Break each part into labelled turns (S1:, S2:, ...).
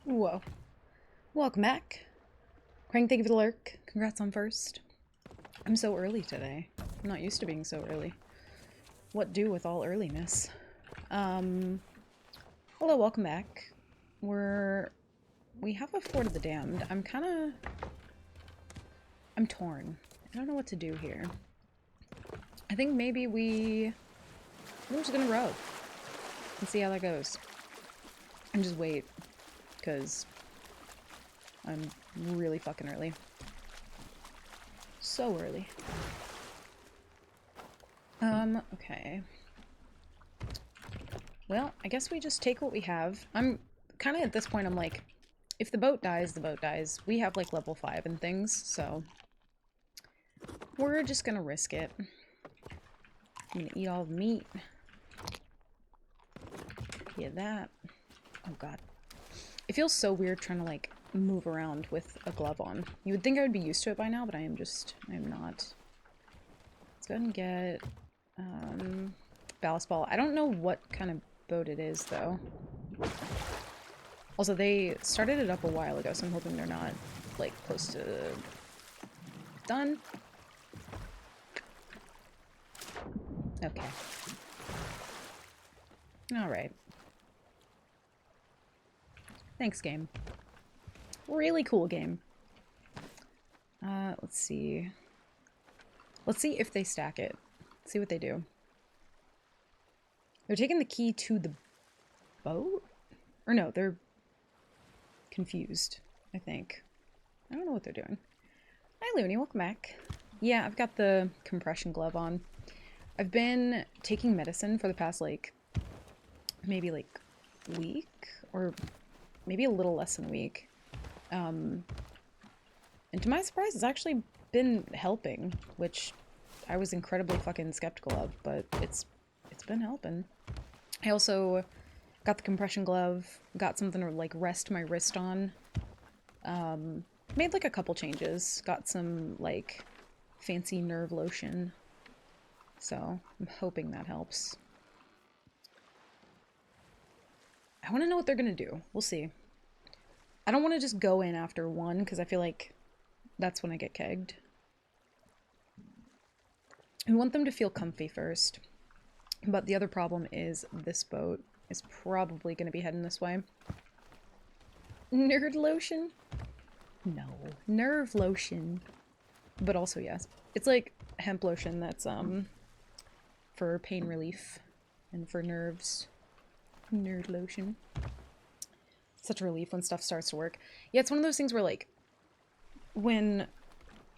S1: Whoa. Welcome back. Crank, thank you for the lurk. Congrats on first. I'm so early today. I'm not used to being so early. What do with all earliness? Hello, welcome back. We have a Fort of the Damned. I'm torn. I don't know what to do here. I think maybe we're just gonna rogue and see how that goes. And just wait, because I'm really fucking early. So early. Okay. Well, I guess we just take what we have. I'm kind of at this point, I'm like, if the boat dies, the boat dies. We have like level 5 and things, so we're just gonna risk it. I'm gonna eat all the meat. Get that. Oh god. It feels so weird trying to like move around with a glove on. You would think I would be used to it by now, but I am not. Let's go ahead and get ballast ball. I don't know what kind of boat it is though. Also, they started it up a while ago, so I'm hoping they're not like close to done. Okay. Alright. Thanks, game. Really cool game. Let's see. Let's see if they stack it. Let's see what they do. They're taking the key to the boat? Or no, they're confused, I think. I don't know what they're doing. Hi, Looney. Welcome back. Yeah, I've got the compression glove on. I've been taking medicine for the past, like, maybe, like, week? Or maybe a little less than a week. And to my surprise, it's actually been helping, which I was incredibly fucking skeptical of, but it's been helping. I also got the compression glove, got something to, like, rest my wrist on. Made, like, a couple changes. Got some, like, fancy nerve lotion. So, I'm hoping that helps. I want to know what they're going to do. We'll see. I don't want to just go in after one, because I feel like that's when I get kegged. We want them to feel comfy first. But the other problem is this boat is probably going to be heading this way. Nerd lotion? No. Nerve lotion. But also, yes. It's like hemp lotion that's, for pain relief and for nerves. Nerd lotion. Such a relief when stuff starts to work. Yeah, it's one of those things where, like, when,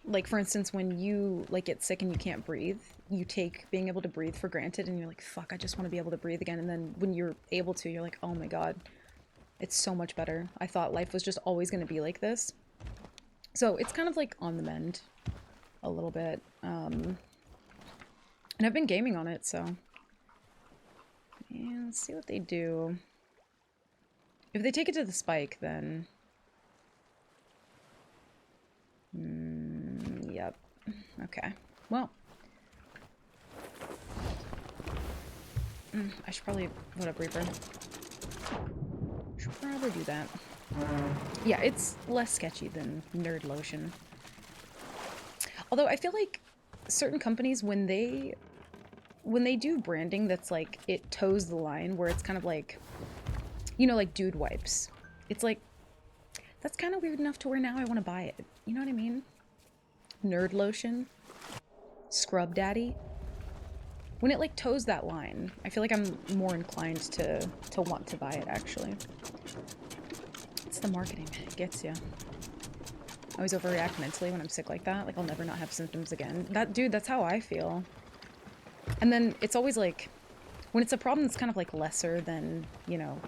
S1: like, for instance, when you, like, get sick and you can't breathe, you take being able to breathe for granted and you're like, fuck, I just want to be able to breathe again. And then when you're able to, you're like, oh my god, it's so much better. I thought life was just always going to be like this. So it's kind of like on the mend a little bit. And I've been gaming on it, so. Yeah, let's see what they do. If they take it to the spike, then... yep. Okay. Well. I should probably put up Reaper. Should probably do that. Yeah, it's less sketchy than Nerd Lotion. Although I feel like certain companies, when they do branding that's like, it toes the line, where it's kind of like, you know, like dude wipes. It's like, that's kind of weird enough to where now I want to buy it. You know what I mean? Nerd Lotion. Scrub Daddy. When it like toes that line, I feel like I'm more inclined to want to buy it, actually. It's the marketing. It gets you. I always overreact mentally when I'm sick like that. Like, I'll never not have symptoms again. Dude, that's how I feel. And then it's always like, when it's a problem that's kind of like lesser than, you know,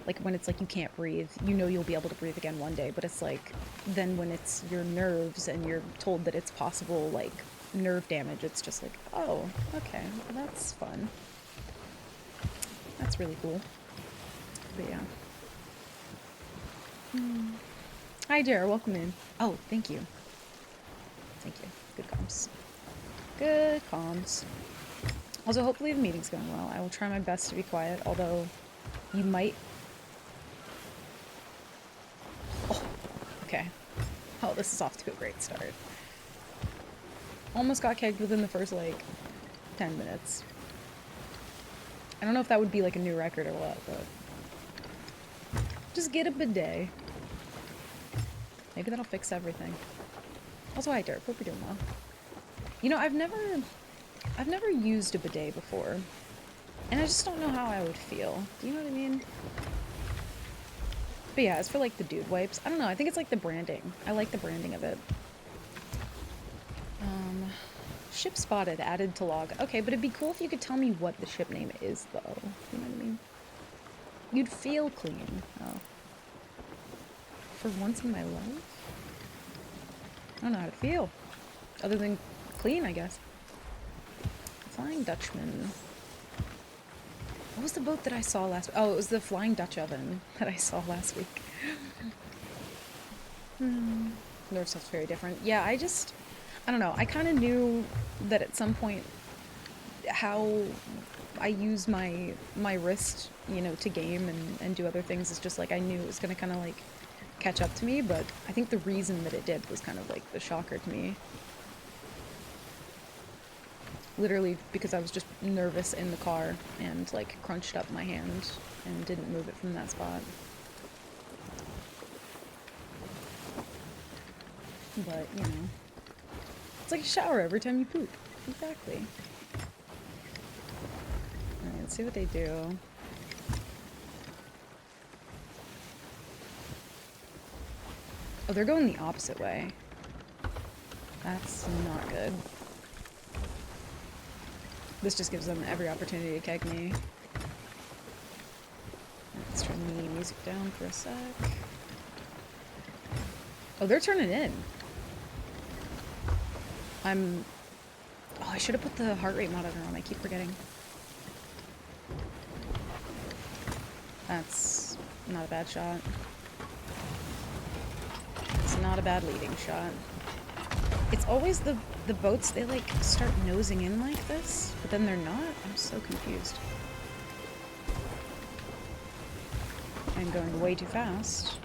S1: like when it's like you can't breathe, you know you'll be able to breathe again one day, but it's like, then when it's your nerves and you're told that it's possible, like, nerve damage, it's just like, oh, okay, well, that's fun. That's really cool. But yeah. Hi, Dara, welcome in. Oh, thank you. Thank you. Good comms. Good comms. Also, hopefully the meeting's going well. I will try my best to be quiet, although you might Well, this is off to a great start. Almost got kegged within the first, like, 10 minutes. I don't know if that would be, like, a new record or what, but... Just get a bidet. Maybe that'll fix everything. Also, hi, Derp. Hope you're doing well. You know, I've never used a bidet before. And I just don't know how I would feel. Do you know what I mean? But yeah, as for, like, the dude wipes, I don't know. I think it's, like, the branding. I like the branding of it. Ship spotted, added to log. Okay, but it'd be cool if you could tell me what the ship name is, though. You know what I mean? You'd feel clean. Oh. For once in my life? I don't know how to feel. Other than clean, I guess. Flying Dutchman. What was the boat that I saw last week? Oh, it was the Flying Dutch Oven that I saw last week. Nerve stuff's very different. Yeah, I don't know. I kind of knew that at some point how I use my wrist, you know, to game and do other things is just like I knew it was going to kind of like catch up to me, but I think the reason that it did was kind of like the shocker to me. Literally because I was just nervous in the car and like crunched up my hand and didn't move it from that spot. But, you know. It's like a shower every time you poop. Exactly. Alright, let's see what they do. Oh, they're going the opposite way. That's not good. This just gives them every opportunity to keg me. Let's turn the music down for a sec. Oh, they're turning in. Oh, I should have put the heart rate monitor on. I keep forgetting. That's not a bad shot. It's not a bad leading shot. It's always the boats, they like start nosing in like this, but then they're not. I'm so confused. I'm going way too fast.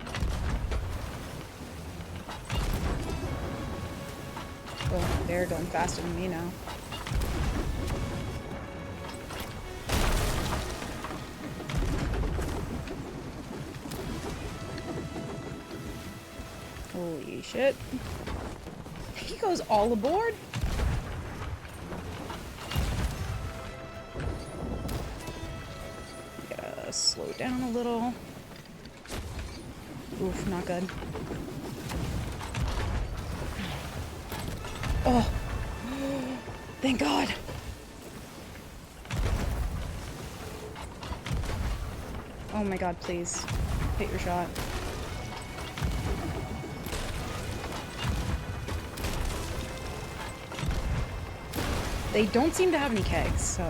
S1: Oh, they're going faster than me now. Holy shit. He goes all aboard? Yeah, slow down a little. Oof, not good. Oh! Thank God! Oh my God, please. Hit your shot. They don't seem to have any kegs, so...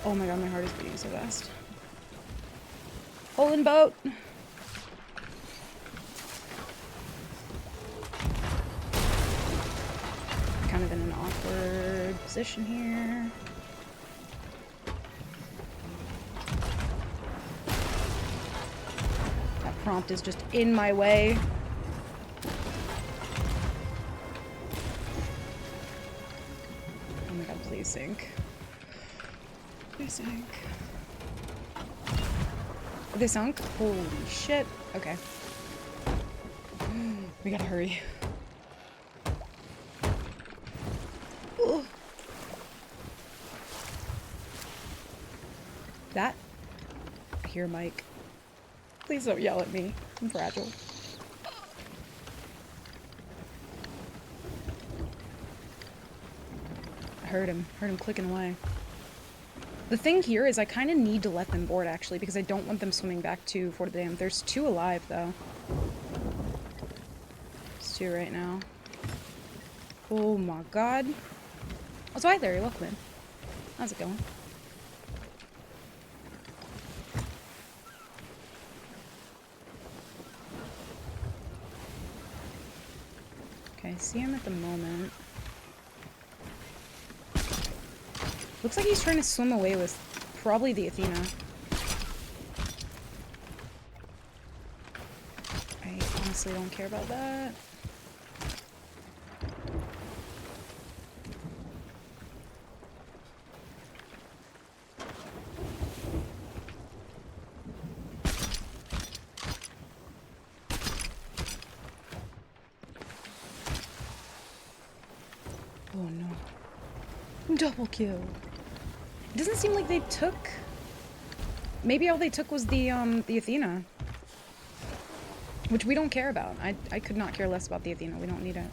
S1: Oh my God, my heart is beating so fast. Hole in boat! Kind of in an awkward position here. That prompt is just in my way. Oh my God, please sink. Please sink. Are they sunk? Holy shit. Okay. We gotta hurry. Ooh. That? I hear Mike. Please don't yell at me. I'm fragile. I heard him clicking away. The thing here is I kind of need to let them board, actually, because I don't want them swimming back to Fort de Dam. There's 2 alive, though. There's 2 right now. Oh my God. Oh, so hi there, welcome in. How's it going? Okay, I see him at the moment. Looks like he's trying to swim away with probably the Athena. honestly don't care about that. Oh no. Double kill. It doesn't seem like they took... Maybe all they took was the Athena. Which we don't care about. I could not care less about the Athena. We don't need it.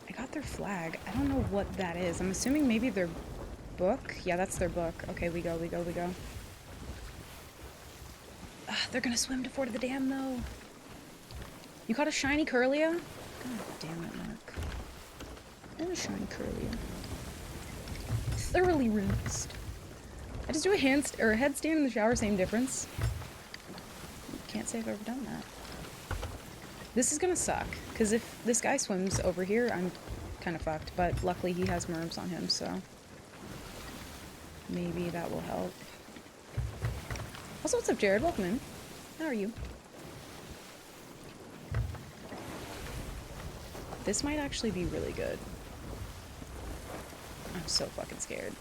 S1: I got their flag. I don't know what that is. I'm assuming maybe their book? Yeah, that's their book. Okay, we go, we go, we go. Ugh, they're gonna swim to Fort of the Dam, though. You caught a shiny Curlia? God damn it, Mark. And a shiny Curlia. Thoroughly rinsed. I just do a headstand in the shower, same difference. Can't say I've ever done that. This is gonna suck, because if this guy swims over here, I'm kind of fucked, but luckily he has merms on him, so maybe that will help. Also, what's up, Jared? Welcome in. How are you? This might actually be really good. I'm so fucking scared.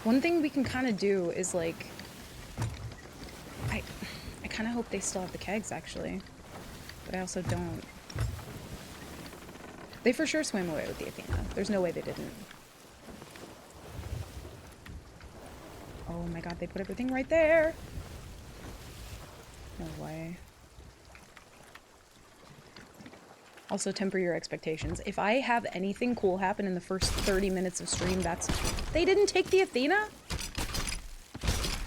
S1: One thing we can kind of do is, like... I kind of hope they still have the kegs, actually. But I also don't. They for sure swam away with the Athena. There's no way they didn't. Oh my god, they put everything right there! No way. Also, temper your expectations. If I have anything cool happen in the first 30 minutes of stream, that's... They didn't take the Athena?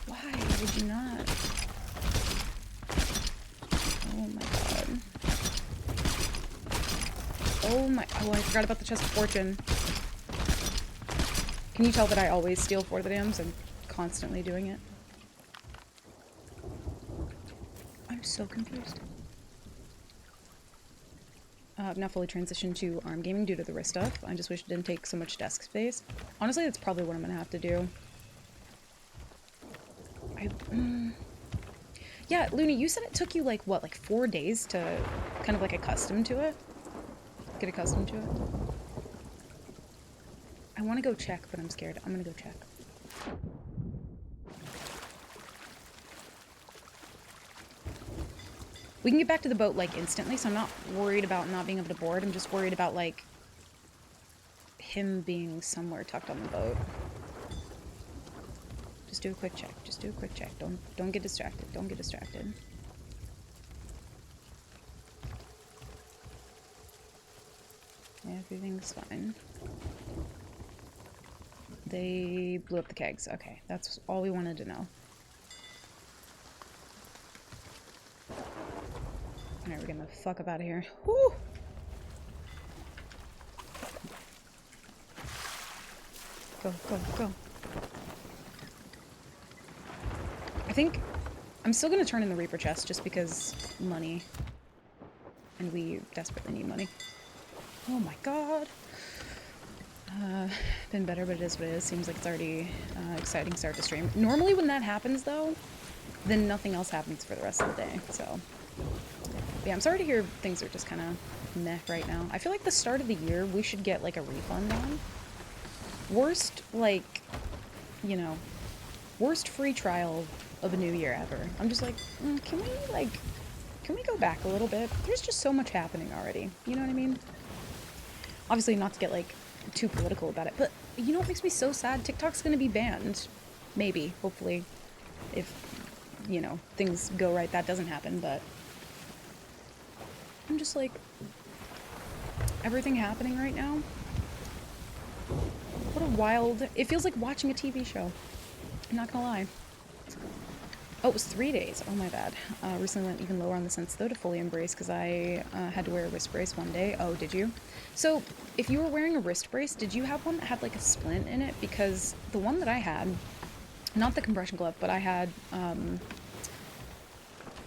S1: Why would you not? Oh my god. Oh my... Oh, I forgot about the Chest of Fortune. Can you tell that I always steal for the dams? I'm constantly doing it. I'm so confused. I've now fully transitioned to ARM gaming due to the wrist stuff. I just wish it didn't take so much desk space. Honestly, that's probably what I'm gonna have to do. Yeah, Looney, you said it took you, like, what, like 4 days to kind of, like, accustom to it? Get accustomed to it? I want to go check, but I'm scared. I'm gonna go check. We can get back to the boat, like, instantly, so I'm not worried about not being able to board. I'm just worried about, like, him being somewhere tucked on the boat. Just do a quick check. Just do a quick check. Don't get distracted. Don't get distracted. Everything's fine. They blew up the kegs. Okay, that's all we wanted to know. Alright, we're getting the fuck up out of here. Woo! Go, go, go. I think I'm still gonna turn in the Reaper chest just because money. And we desperately need money. Oh my god. Been better, but it is what it is. Seems like it's already exciting start to stream. Normally when that happens, though, then nothing else happens for the rest of the day, so... But yeah, I'm sorry to hear things are just kind of meh right now. I feel like the start of the year, we should get, like, a refund on. Worst, like, you know, worst free trial of a new year ever. I'm just like, can we go back a little bit? There's just so much happening already. You know what I mean? Obviously not to get, like, too political about it, but you know what makes me so sad? TikTok's gonna be banned. Maybe, hopefully, if, you know, things go right, that doesn't happen, but I'm just like, everything happening right now, what a wild, it feels like watching a TV show. I'm not gonna lie. Oh, it was 3 days. Oh, my bad. Recently went even lower on the sense, though, to fully embrace, because I had to wear a wrist brace one day. Oh, did you? So, if you were wearing a wrist brace, did you have one that had, like, a splint in it? Because the one that I had, not the compression glove, but I had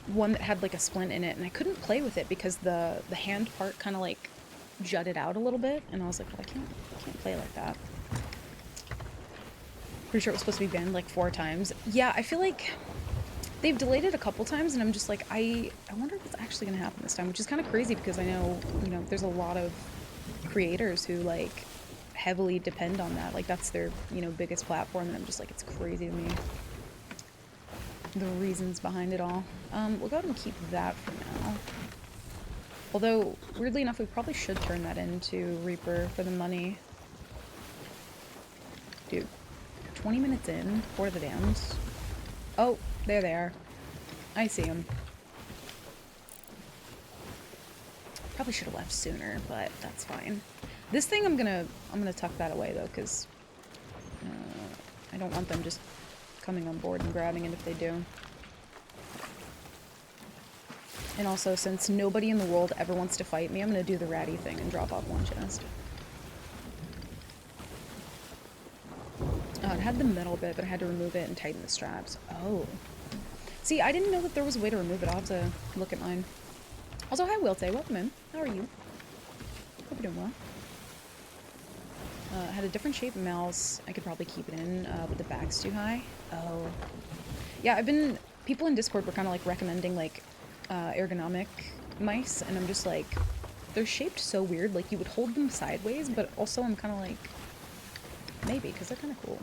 S1: one that had, like, a splint in it, and I couldn't play with it because the hand part kind of, like, jutted out a little bit, and I was like, well, I can't play like that. Pretty sure it was supposed to be banned, like, 4 times. Yeah, I feel like... they've delayed it a couple times, and I'm just like, I wonder if it's actually gonna happen this time, which is kind of crazy because I know, you know, there's a lot of creators who like heavily depend on that. Like that's their, you know, biggest platform, and I'm just like, it's crazy to me. The reasons behind it all. We'll go ahead and keep that for now. Although, weirdly enough, we probably should turn that into Reaper for the money. Dude, 20 minutes in for the dams. Oh, there they are. I see them. Probably should have left sooner, but that's fine. This thing, I'm gonna tuck that away though, because I don't want them just coming on board and grabbing it if they do. And also, since nobody in the world ever wants to fight me, I'm gonna do the ratty thing and drop off one chest. Oh, it had the metal bit, but I had to remove it and tighten the straps. Oh. See, I didn't know that there was a way to remove it. I'll have to look at mine. Also, hi, Wilte. Welcome in. How are you? Hope you're doing well. Had a different shape mouse. I could probably keep it in, but the bag's too high. Oh. Yeah, people in Discord were kind of like recommending like ergonomic mice, and I'm just like, they're shaped so weird. Like you would hold them sideways, but also I'm kind of like, maybe, because they're kind of cool.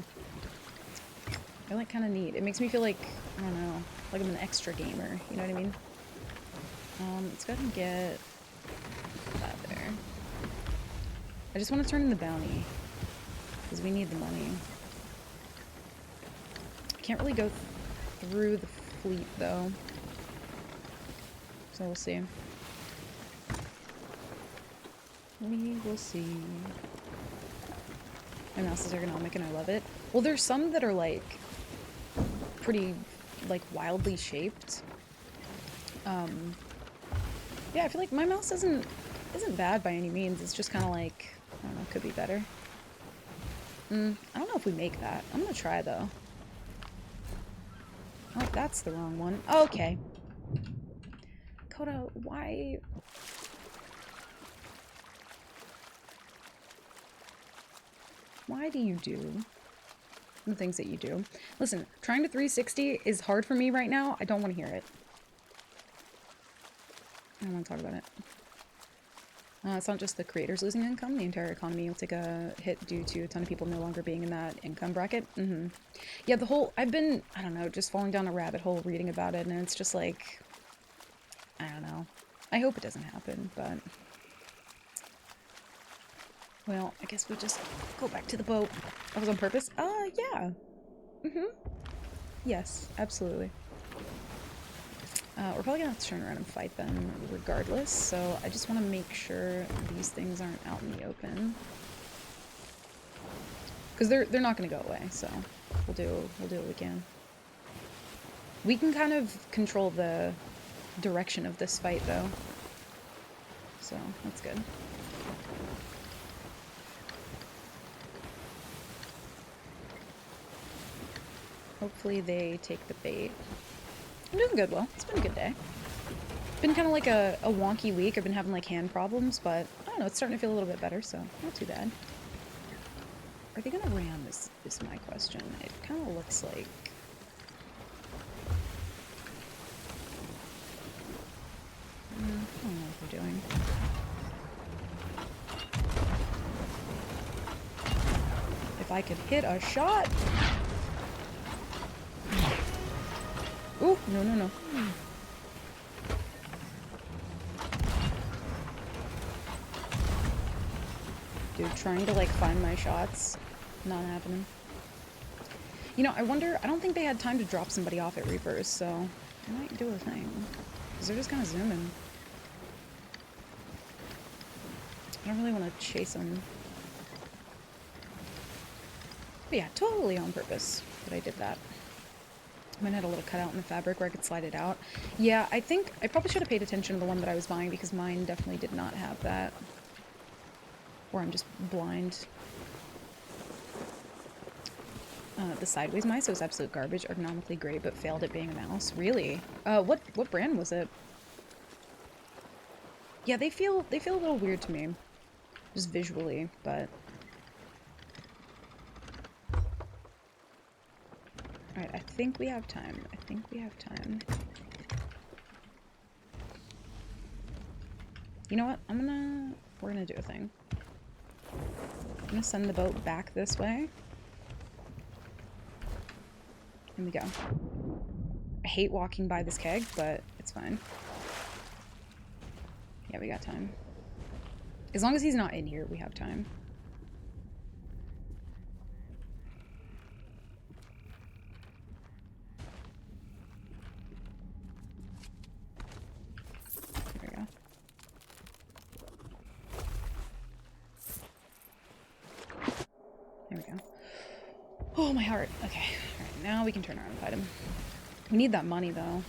S1: They're like kind of neat. It makes me feel like, I don't know, like I'm an extra gamer. You know what I mean? Let's go ahead and get that there. I just want to turn in the bounty, because we need the money. I can't really go through the fleet, though. So we'll see. We will see. My mouse is ergonomic and I love it. Well, there's some that are, like, pretty, like, wildly shaped. Yeah, I feel like my mouse isn't bad by any means. It's just kind of like, I don't know, could be better. I don't know if we make that. I'm gonna try, though. Oh, that's the wrong one. Oh, okay. Coda, why? Why do you do the things that you do? Listen, trying to 360 is hard for me right now. I don't want to hear it. I don't want to talk about it. It's not just the creators losing income. The entire economy will take a hit due to a ton of people no longer being in that income bracket. Yeah, I've been, I don't know, just falling down a rabbit hole reading about it, and it's just like, I don't know. I hope it doesn't happen, but... Well, I guess we just go back to the boat. That was on purpose? Yeah. Yes, absolutely. We're probably gonna have to turn around and fight them regardless, so I just want to make sure these things aren't out in the open. Because they're not gonna go away, so we'll do what we can. We can kind of control the direction of this fight, though. So, that's good. Hopefully they take the bait. I'm doing good, Will. It's been a good day. Been kind of like a wonky week. I've been having like hand problems, but I don't know, it's starting to feel a little bit better, so not too bad. Are they gonna ram is my question. It kind of looks like... I don't know what they're doing. If I could hit a shot! Ooh, no. Dude, trying to like find my shots, not happening. You know, I wonder, I don't think they had time to drop somebody off at Reapers, so I might do a thing. Because they're just kind of zooming. I don't really want to chase them. But yeah, totally on purpose that I did that. Mine had a little cutout in the fabric where I could slide it out. Yeah, I think I probably should have paid attention to the one that I was buying because mine definitely did not have that. Or I'm just blind. The sideways mice was absolute garbage, ergonomically great, but failed at being a mouse. Really? What brand was it? Yeah, they feel a little weird to me, just visually, but Alright, I think we have time. I think we have time. You know what? We're gonna do a thing. I'm gonna send the boat back this way. Here we go. I hate walking by this keg, but it's fine. Yeah, we got time. As long as he's not in here, we have time. There we go. There we go. Oh, my heart. Okay. Alright, now we can turn around and fight him. We need that money, though.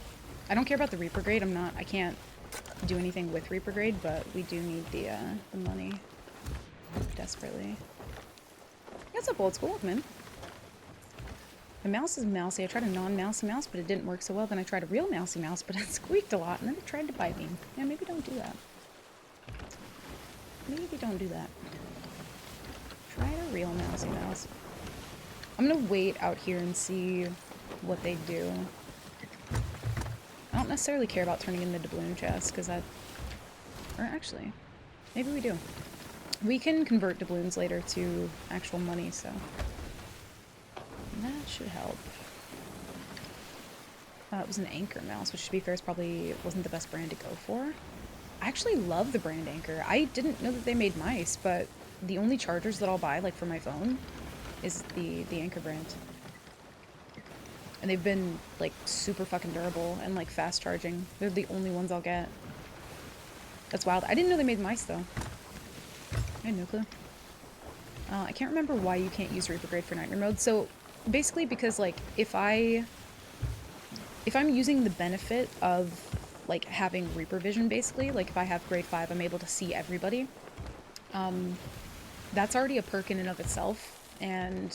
S1: I don't care about the Reaper grade. I can't do anything with Reaper grade, but we do need the money. Desperately. Yeah, what's up, old school? Welcome in. My mouse is mousy. I tried a non-mousy mouse, but it didn't work so well. Then I tried a real mousy mouse, but it squeaked a lot, and then it tried to bite me. Yeah, maybe don't do that. Maybe don't do that. Try a real mousy mouse. I'm gonna wait out here and see what they do. I don't necessarily care about turning in the doubloon chest, because that... Or actually, maybe we do. We can convert doubloons later to actual money, so... that should help. It was an Anchor mouse, which to be fair, probably wasn't the best brand to go for. I actually love the brand Anchor. I didn't know that they made mice, but the only chargers that I'll buy, like for my phone, is the Anchor brand. And they've been, like, super fucking durable and, like, fast charging. They're the only ones I'll get. That's wild. I didn't know they made mice, though. I had no clue. I can't remember why you can't use Reaper grade for Nightmare mode. So, basically because, like, if I'm using the benefit of, like, having Reaper vision, basically, like, if I have grade 5, I'm able to see everybody. That's already a perk in and of itself, and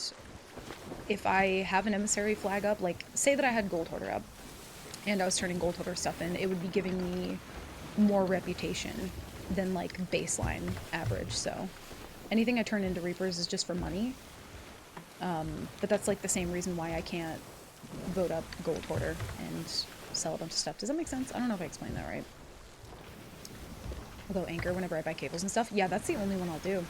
S1: if I have an emissary flag up, like, say that I had Gold Hoarder up, and I was turning Gold Hoarder stuff in, it would be giving me more reputation than, like, baseline average, so anything I turn into Reapers is just for money, but that's, like, the same reason why I can't vote up Gold Hoarder and sell a bunch of stuff. Does that make sense? I don't know if I explained that right. Although Anchor, whenever I buy cables and stuff, yeah, that's the only one I'll do.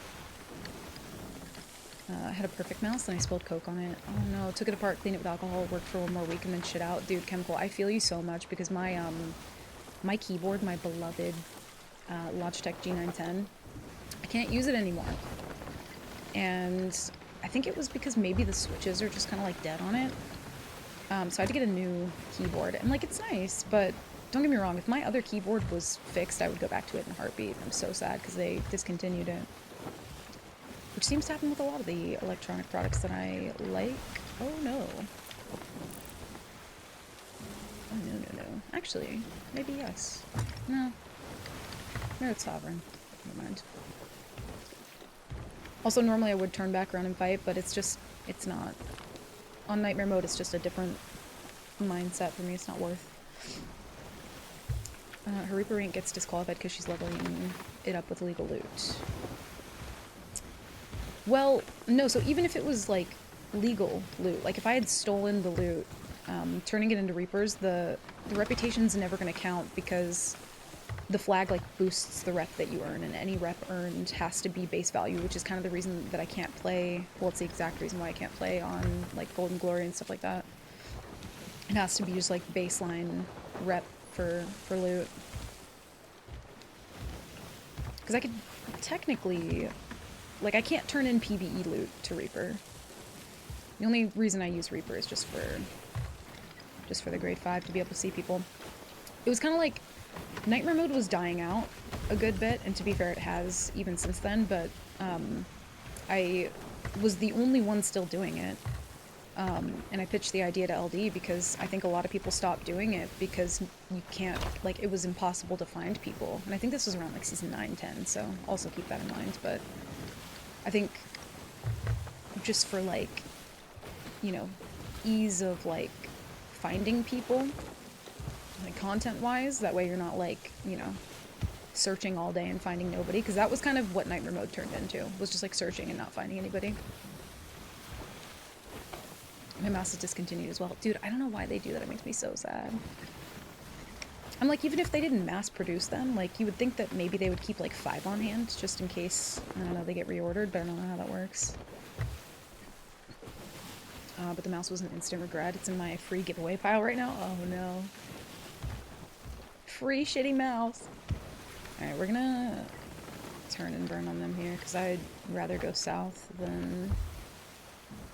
S1: I had a perfect mouse, and I spilled Coke on it. Oh no, took it apart, cleaned it with alcohol, worked for one more week, and then shit out. Dude, Chemical, I feel you so much, because my, my keyboard, my beloved, Logitech G910, I can't use it anymore. And I think it was because maybe the switches are just kind of, like, dead on it. So I had to get a new keyboard, and, like, it's nice, but don't get me wrong, if my other keyboard was fixed, I would go back to it in a heartbeat. I'm so sad, because they discontinued it. Which seems to happen with a lot of the electronic products that I like. Oh no. Oh no, no, no. Actually, maybe yes. No. Merit Sovereign. Never mind. Also, normally I would turn back around and fight, but it's just, it's not. On Nightmare mode, it's just a different mindset for me. It's not worth. Her Reaper rank gets disqualified because she's leveling it up with legal loot. Well, no, so even if it was, like, legal loot, like, if I had stolen the loot, turning it into Reapers, the reputation's never gonna count, because the flag, like, boosts the rep that you earn, and any rep earned has to be base value, which is kind of the reason that I can't play, well, it's the exact reason why I can't play on, like, Golden Glory and stuff like that. It has to be just, like, baseline rep for loot. Because I could technically... Like, I can't turn in PvE loot to Reaper. The only reason I use Reaper is just for the grade 5 to be able to see people. It was kind of like Nightmare mode was dying out a good bit, and to be fair, it has even since then, but I was the only one still doing it. And I pitched the idea to LD because I think a lot of people stopped doing it because you can't, like, it was impossible to find people. And I think this was around, like, season 9, 10, so also keep that in mind, but I think just for, like, you know, ease of, like, finding people, like, content-wise, that way you're not, like, you know, searching all day and finding nobody, because that was kind of what Nightmare mode turned into, was just, like, searching and not finding anybody. My mouse is discontinued as well. Dude, I don't know why they do that. It makes me so sad. I'm like, even if they didn't mass produce them, like, you would think that maybe they would keep, like, 5 on hand, just in case, I don't know, they get reordered, but I don't know how that works. But the mouse was an instant regret. It's in my free giveaway pile right now. Oh, no. Free shitty mouse. Alright, we're gonna turn and burn on them here, because I'd rather go south than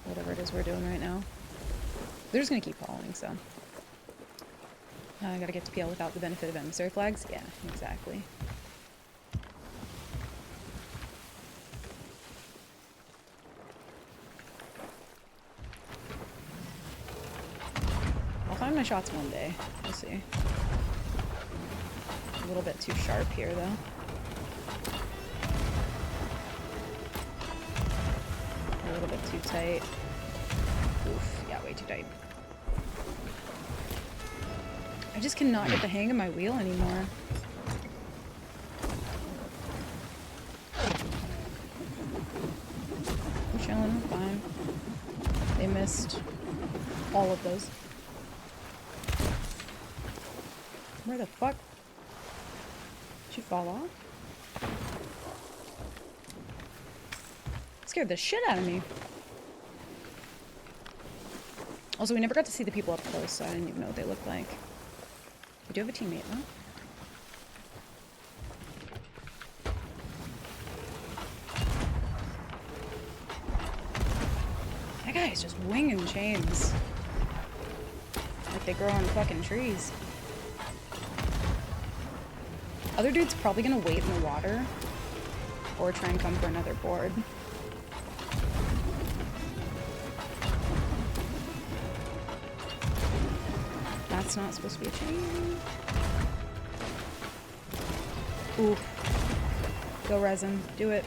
S1: whatever it is we're doing right now. They're just gonna keep following, so. I gotta get to PL without the benefit of emissary flags? Yeah, exactly. I'll find my shots one day. We'll see. A little bit too sharp here, though. A little bit too tight. Oof, yeah, way too tight. I just cannot get the hang of my wheel anymore. I'm chilling, I'm fine. They missed all of those. Where the fuck? Did you fall off? Scared the shit out of me. Also, we never got to see the people up close, so I didn't even know what they looked like. We do have a teammate, though. That guy is just winging chains. Like they grow on fucking trees. Other dude's probably gonna wait in the water. Or try and come for another board. That's not supposed to be a chain. Ooh. Go resin. Do it.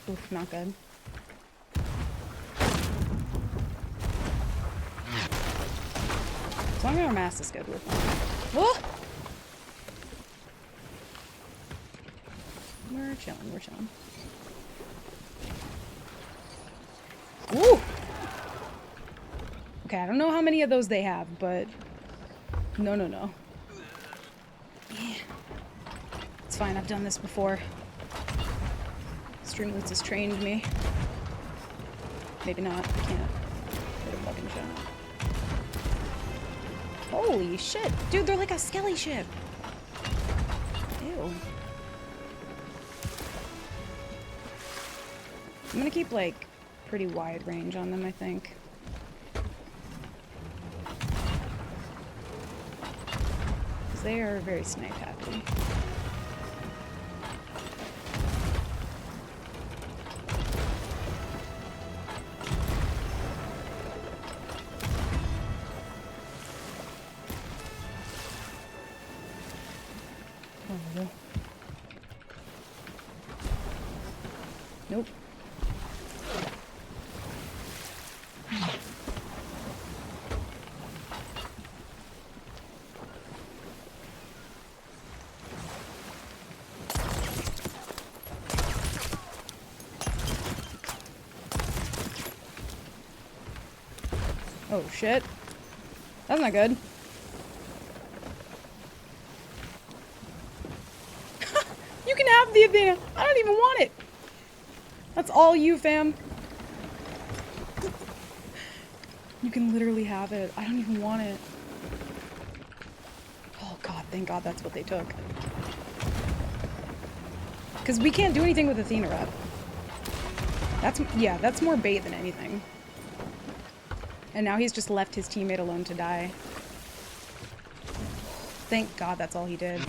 S1: Oof, not good. As long as our mass is good, we're fine. Whoa! We're chilling, we're chilling. Ooh! Okay, I don't know how many of those they have, but... No, no, no. Yeah. It's fine, I've done this before. Streamloots has trained me. Maybe not, I can't hit a fucking shot. Holy shit! Dude, they're like a skelly ship! Ew. I'm gonna keep, like, pretty wide range on them, I think. Because they are very snipe happy. Oh. Nope. Oh shit. That's not good. You can have the Athena. I don't even want it. That's all you, fam. You can literally have it. I don't even want it. Oh god, thank god that's what they took. Because we can't do anything with Athena rep. That's, yeah, that's more bait than anything. And now he's just left his teammate alone to die. Thank god that's all he did.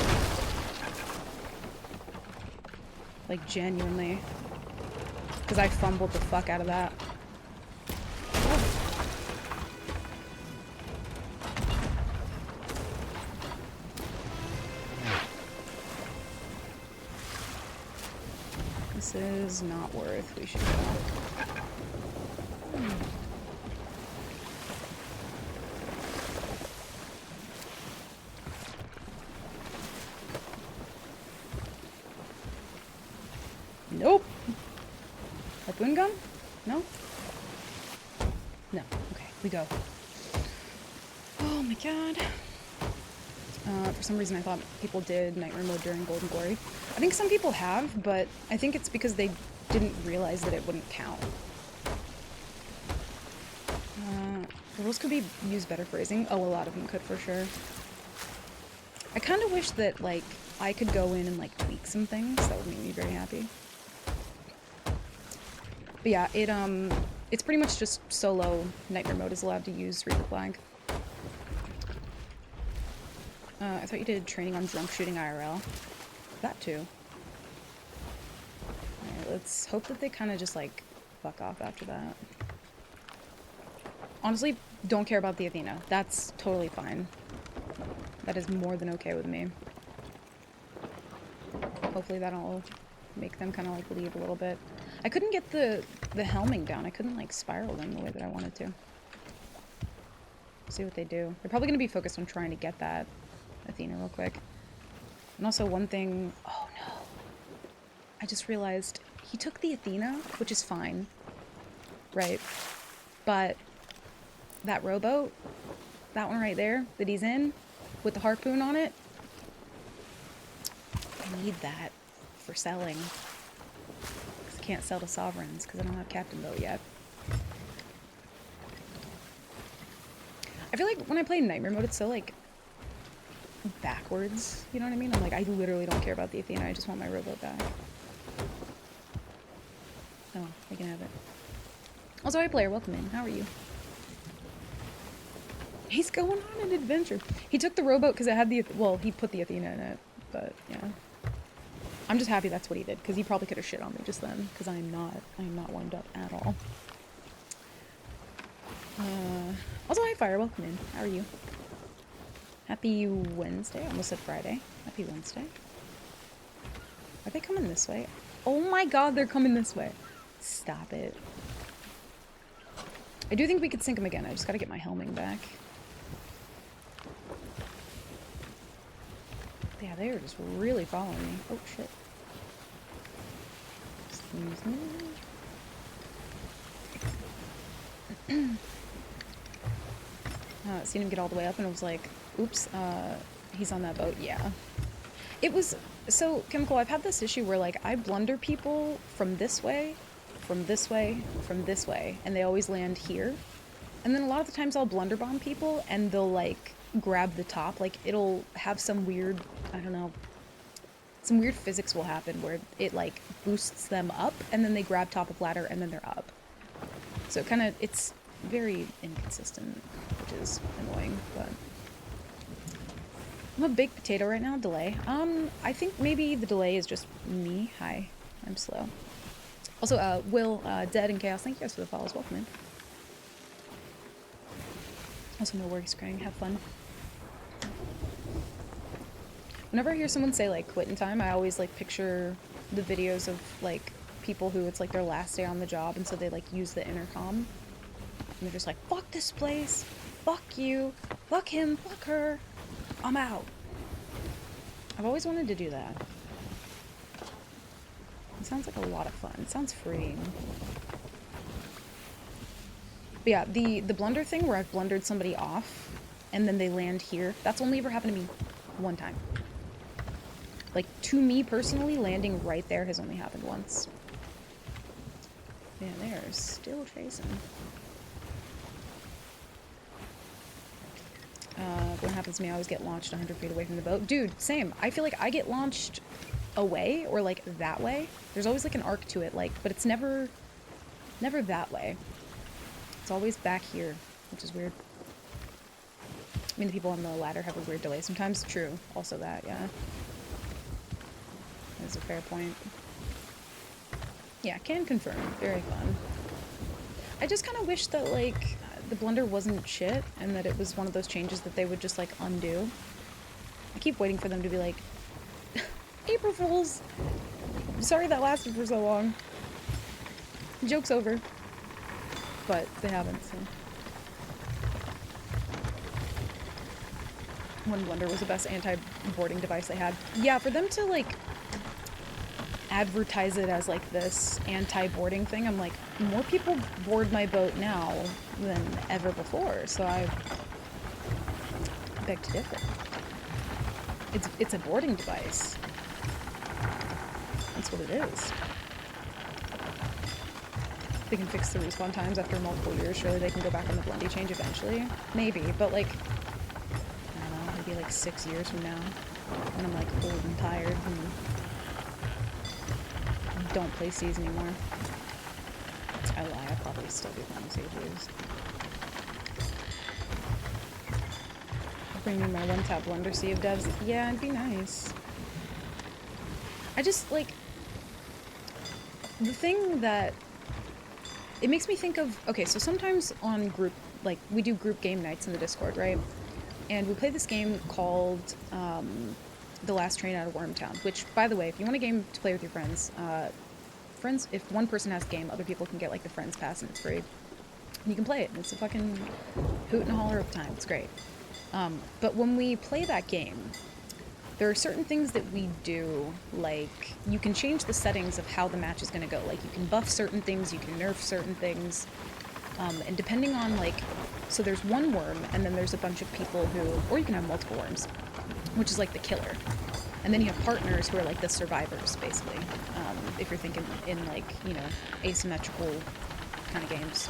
S1: Like, genuinely. Because I fumbled the fuck out of that. This is not worth. We should go. Nope. Harpoon gun? No? No. Okay, we go. Oh my god. For some reason I thought people did Nightmare mode during Golden Glory. I think some people have, but I think it's because they didn't realize that it wouldn't count. The rules could be used better phrasing. Oh, a lot of them could for sure. I kind of wish that, like, I could go in and, like, tweak some things. That would make me very happy. But yeah, it's pretty much just solo Nightmare mode is allowed to use Reaper Flag. I thought you did training on drunk shooting IRL. That too. Alright, let's hope that they kind of just, like, fuck off after that. Honestly, don't care about the Athena. That's totally fine. That is more than okay with me. Hopefully that'll make them kind of, like, leave a little bit. I couldn't get the helming down. I couldn't, like, spiral them the way that I wanted to. See what they do. They're probably going to be focused on trying to get that Athena real quick. And also one thing... Oh, no. I just realized he took the Athena, which is fine. Right? But that rowboat, that one right there that he's in, with the harpoon on it, I need that for selling. Because I can't sell to sovereigns because I don't have captain boat yet. I feel like when I play Nightmare mode, it's so, like, backwards. You know what I mean? I'm like, I literally don't care about the Athena. I just want my rowboat back. Oh, I can have it. Also, hi player, welcome in. How are you? He's going on an adventure. He took the rowboat because it had the... Well, he put the Athena in it, but yeah. I'm just happy that's what he did, because he probably could have shit on me just then, because I am not warmed up at all. Also, hi Fire, welcome in. How are you? Happy Wednesday. I almost said Friday. Happy Wednesday. Are they coming this way? Oh my god, they're coming this way. Stop it. I do think we could sink them again. I just gotta get my helming back. Yeah, they are just really following me. Oh, shit. Excuse me. Seen him get all the way up and I was like, oops, he's on that boat. Yeah. It was... So, Chemical, I've had this issue where, like, I blunder people from this way, from this way, from this way, and they always land here. And then a lot of the times I'll blunder bomb people and they'll, like, grab the top. Like, it'll have some weird, I don't know, some weird physics will happen where it, like, boosts them up and then they grab top of ladder and then they're up. So it kind of, it's very inconsistent, which is annoying, but... I'm a big potato right now. Delay. I think maybe the delay is just me. Hi. I'm slow. Also, Will, Dead, and Chaos, thank you guys for the follows. Welcome in. Also, no worries, Crying. Have fun. Whenever I hear someone say, like, quit in time, I always, like, picture the videos of, like, people who it's, like, their last day on the job, and so they, like, use the intercom. And they're just like, fuck this place. Fuck you. Fuck him. Fuck her. I'm out. I've always wanted to do that. It sounds like a lot of fun. It sounds freeing. But yeah, the blunder thing where I've blundered somebody off and then they land here, that's only ever happened to me one time. Like, to me personally, landing right there has only happened once. Yeah, they are still chasing. What happens to me, I always get launched 100 feet away from the boat. Dude, same. I feel like I get launched away, or like that way. There's always like an arc to it, like, but it's never that way. It's always back here, which is weird. I mean, the people on the ladder have a weird delay sometimes. True. Also that, yeah. That's a fair point. Yeah, can confirm. Very fun. I just kind of wish that, like, the blunder wasn't shit, and that it was one of those changes that they would just, like, undo. I keep waiting for them to be like, April Fools! Sorry that lasted for so long. Joke's over. But they haven't, so. One Blender was the best anti-boarding device they had. Yeah, for them to, like, advertise it as, like, this anti-boarding thing, I'm like, more people board my boat now than ever before, so I beg to differ. It's a boarding device. That's what it is. They can fix the respawn times after multiple years. Surely they can go back on the Blendy change eventually. Maybe, but like, I don't know, maybe like 6 years from now, when I'm like old and tired and don't play Seas anymore. I lie, I'll probably still be playing Seas. Bring me my one-tap Blender Sea of Devs. Yeah, it'd be nice. I just, like, the thing that it makes me think of, okay, so sometimes on group, like, we do group game nights in the Discord, right? And we play this game called The Last Train Out of Wormtown, which, by the way, if you want a game to play with your friends, if one person has a game, other people can get, like, the Friends Pass, and it's free. And you can play it, and it's a fucking hoot and holler of time. It's great. But when we play that game, there are certain things that we do, like, you can change the settings of how the match is going to go. Like, you can buff certain things, you can nerf certain things, and depending on, like, so there's one worm, and then there's a bunch of people who, or you can have multiple worms, which is like the killer. And then you have partners who are like the survivors, basically, if you're thinking in, like, you know, asymmetrical kind of games.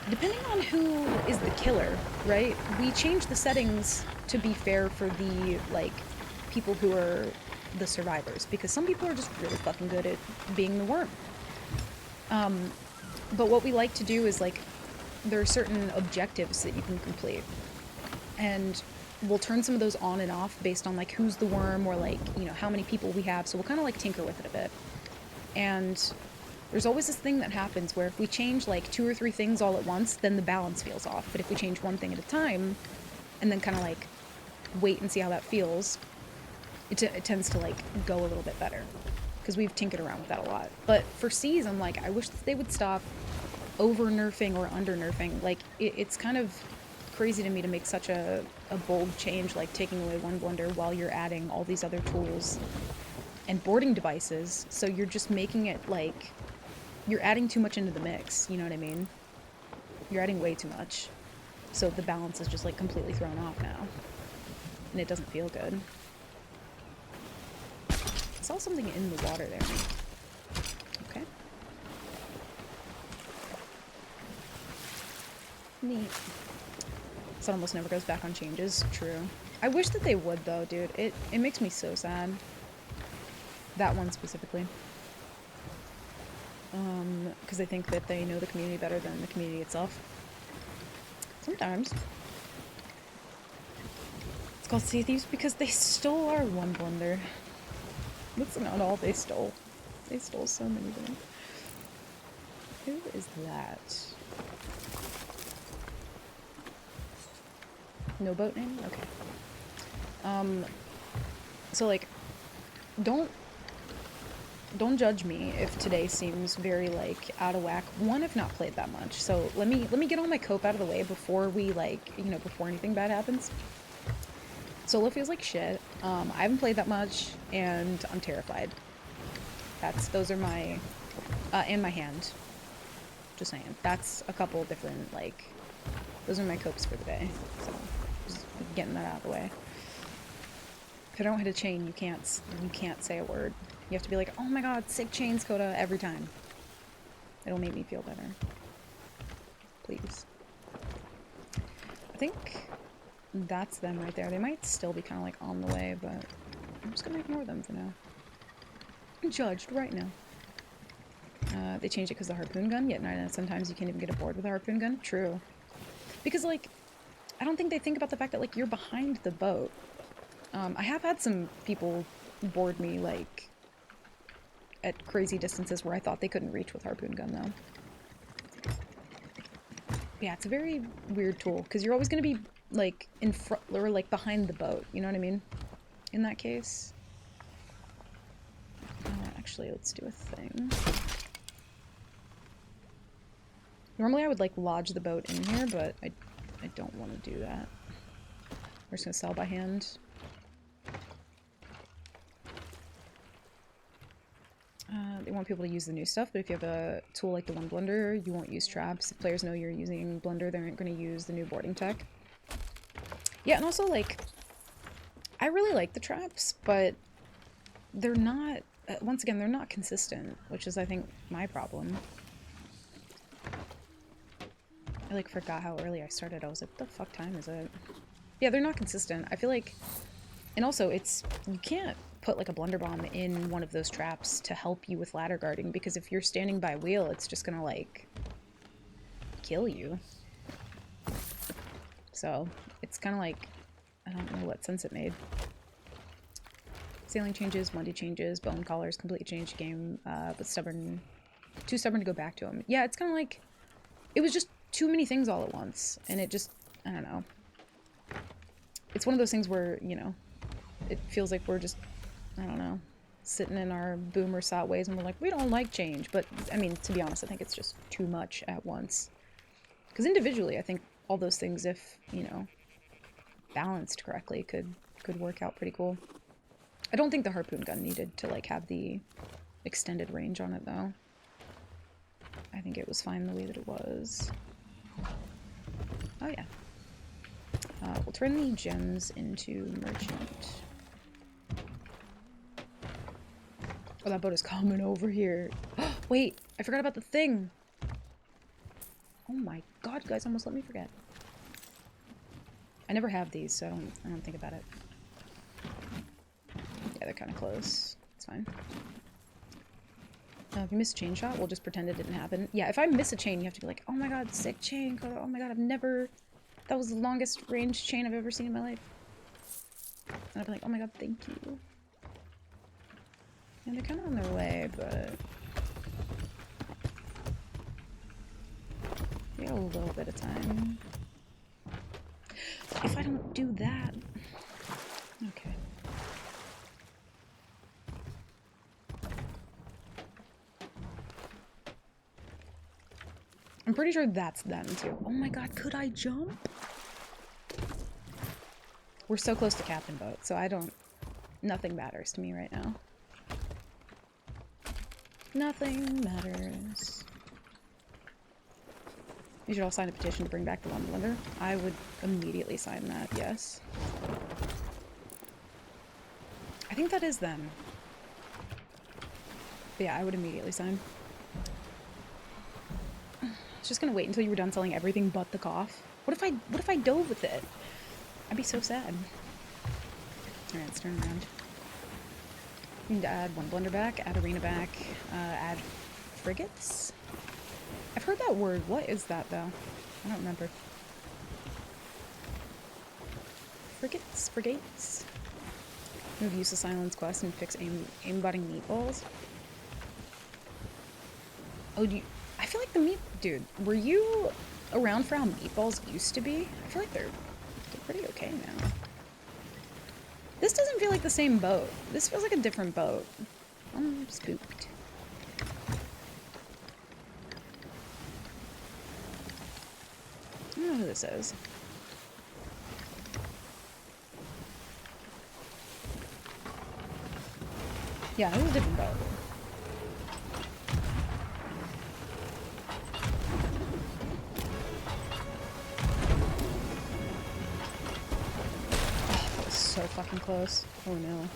S1: Depending on who is the killer, right, we change the settings to be fair for the, like, people who are the survivors, because some people are just really fucking good at being the worm. But what we like to do is, like, there are certain objectives that you can complete, and we'll turn some of those on and off based on, like, who's the worm, or, like, you know, how many people we have, so we'll kind of, like, tinker with it a bit. And there's always this thing that happens where if we change, like, 2 or 3 things all at once, then the balance feels off. But if we change one thing at a time, and then kind of, like, wait and see how that feels, it tends to, like, go a little bit better. Because we've tinkered around with that a lot. But for Seas, I'm like, I wish that they would stop over-nerfing or under-nerfing. Like, it's kind of crazy to me to make such a bold change, like taking away one Blender while you're adding all these other tools and boarding devices. So you're just making it, like, you're adding too much into the mix, you know what I mean? You're adding way too much. So the balance is just, like, completely thrown off now. And it doesn't feel good. I saw something in the water there. Okay. Neat. Sun almost never goes back on changes. True. I wish that they would, though, dude. It makes me so sad. That one specifically. Because I think that they know the community better than the community itself. Sometimes. It's called Sea Thieves because they stole our one Blender. That's not all they stole. They stole so many things. Who is that? No boat name? Okay. So, like, don't judge me if today seems very, like, out of whack. One, I've not played that much, so let me get all my cope out of the way before we, like, you know, before anything bad happens. Solo feels like shit. I haven't played that much, and I'm terrified. Those are my, and my hand. Just saying. That's a couple different, like, those are my copes for the day. So, just getting that out of the way. If I don't hit a chain, you can't say a word. You have to be like, oh my god, sick chains, Coda, every time. It'll make me feel better. Please. I think that's them right there. They might still be kind of, like, on the way, but I'm just gonna ignore them for now. I'm judged right now. They changed it because of the harpoon gun, yet sometimes you can't even get aboard with a harpoon gun. True. Because, like, I don't think they think about the fact that, like, you're behind the boat. I have had some people board me, like, at crazy distances where I thought they couldn't reach with harpoon gun, though. Yeah, it's a very weird tool, because you're always going to be, like, in front, or, like, behind the boat, you know what I mean? In that case. Actually, let's do a thing. Normally I would like lodge the boat in here, but I don't want to do that. We're just gonna sell by hand. They want people to use the new stuff, but if you have a tool like the One Blender, you won't use traps. If players know you're using Blender, they aren't going to use the new boarding tech. Yeah, and also, like, I really like the traps, but they're not, once again, they're not consistent, which is, I think, my problem. I, like, forgot how early I started. I was like, what the fuck time is it? Yeah, they're not consistent. I feel like, and also, it's, you can't put like a Blunder Bomb in one of those traps to help you with ladder guarding, because if you're standing by wheel, it's just gonna like kill you. So it's kind of like, I don't know what sense it made. Sailing changes, Monday changes, bone collars completely changed the game, but stubborn, too stubborn to go back to them. Yeah, it's kind of like, it was just too many things all at once, and it just, I don't know. It's one of those things where, you know, it feels like we're just, I don't know, sitting in our boomer sot ways and we're like, we don't like change. But, I mean, to be honest, I think it's just too much at once. Because individually, I think all those things, if, you know, balanced correctly, could work out pretty cool. I don't think the harpoon gun needed to, like, have the extended range on it, though. I think it was fine the way that it was. Oh, yeah. We'll turn the gems into merchant. Oh, that boat is coming over here. Wait, I forgot about the thing. Oh my god, guys, almost let me forget. I never have these, so I don't think about it. Yeah, they're kind of close. It's fine. If you miss a chain shot, we'll just pretend it didn't happen. Yeah, if I miss a chain, you have to be like, oh my god, sick chain. Oh my god, I've never... That was the longest range chain I've ever seen in my life. And I'd be like, oh my god, thank you. And they're kind of on their way, but... we got a little bit of time. If I don't do that... Okay. I'm pretty sure that's them, too. Oh my god, could I jump? We're so close to Captain Boat, so I don't... Nothing matters to me right now. Nothing matters. You should all sign a petition to bring back the One Blender. I would immediately sign that, yes. I think that is them. But yeah, I would immediately sign. I was just gonna wait until you were done selling everything but the cough. What if I dove with it? I'd be so sad. Alright, let's turn around. We need to add One Blender back, add Arena back, add frigates? I've heard that word. What is that, though? I don't remember. Frigates? Move Use of Silence quest and fix aimbotting meatballs. Oh, I feel like dude, were you around for how meatballs used to be? I feel like they're pretty okay now. This doesn't feel like the same boat. This feels like a different boat. I'm spooked. I don't know who this is. Yeah, this is a different boat. Oh, that was so fucking close. Oh no.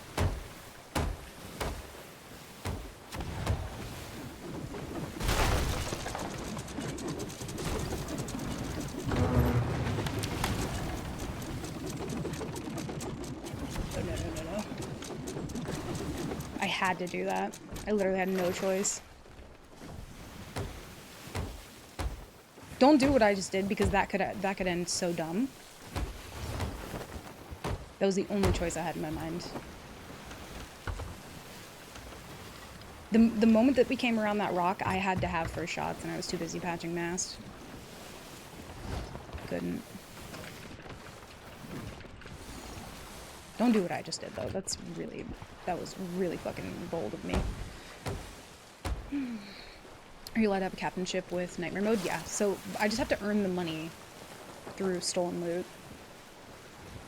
S1: I had to do that. I literally had no choice. Don't do what I just did, because that could end so dumb. That was the only choice I had in my mind. The moment that we came around that rock, I had to have first shots, and I was too busy patching mast. Couldn't. Don't do what I just did, though. That was really fucking bold of me. Are you allowed to have a captainship with Nightmare Mode? Yeah, so I just have to earn the money through stolen loot.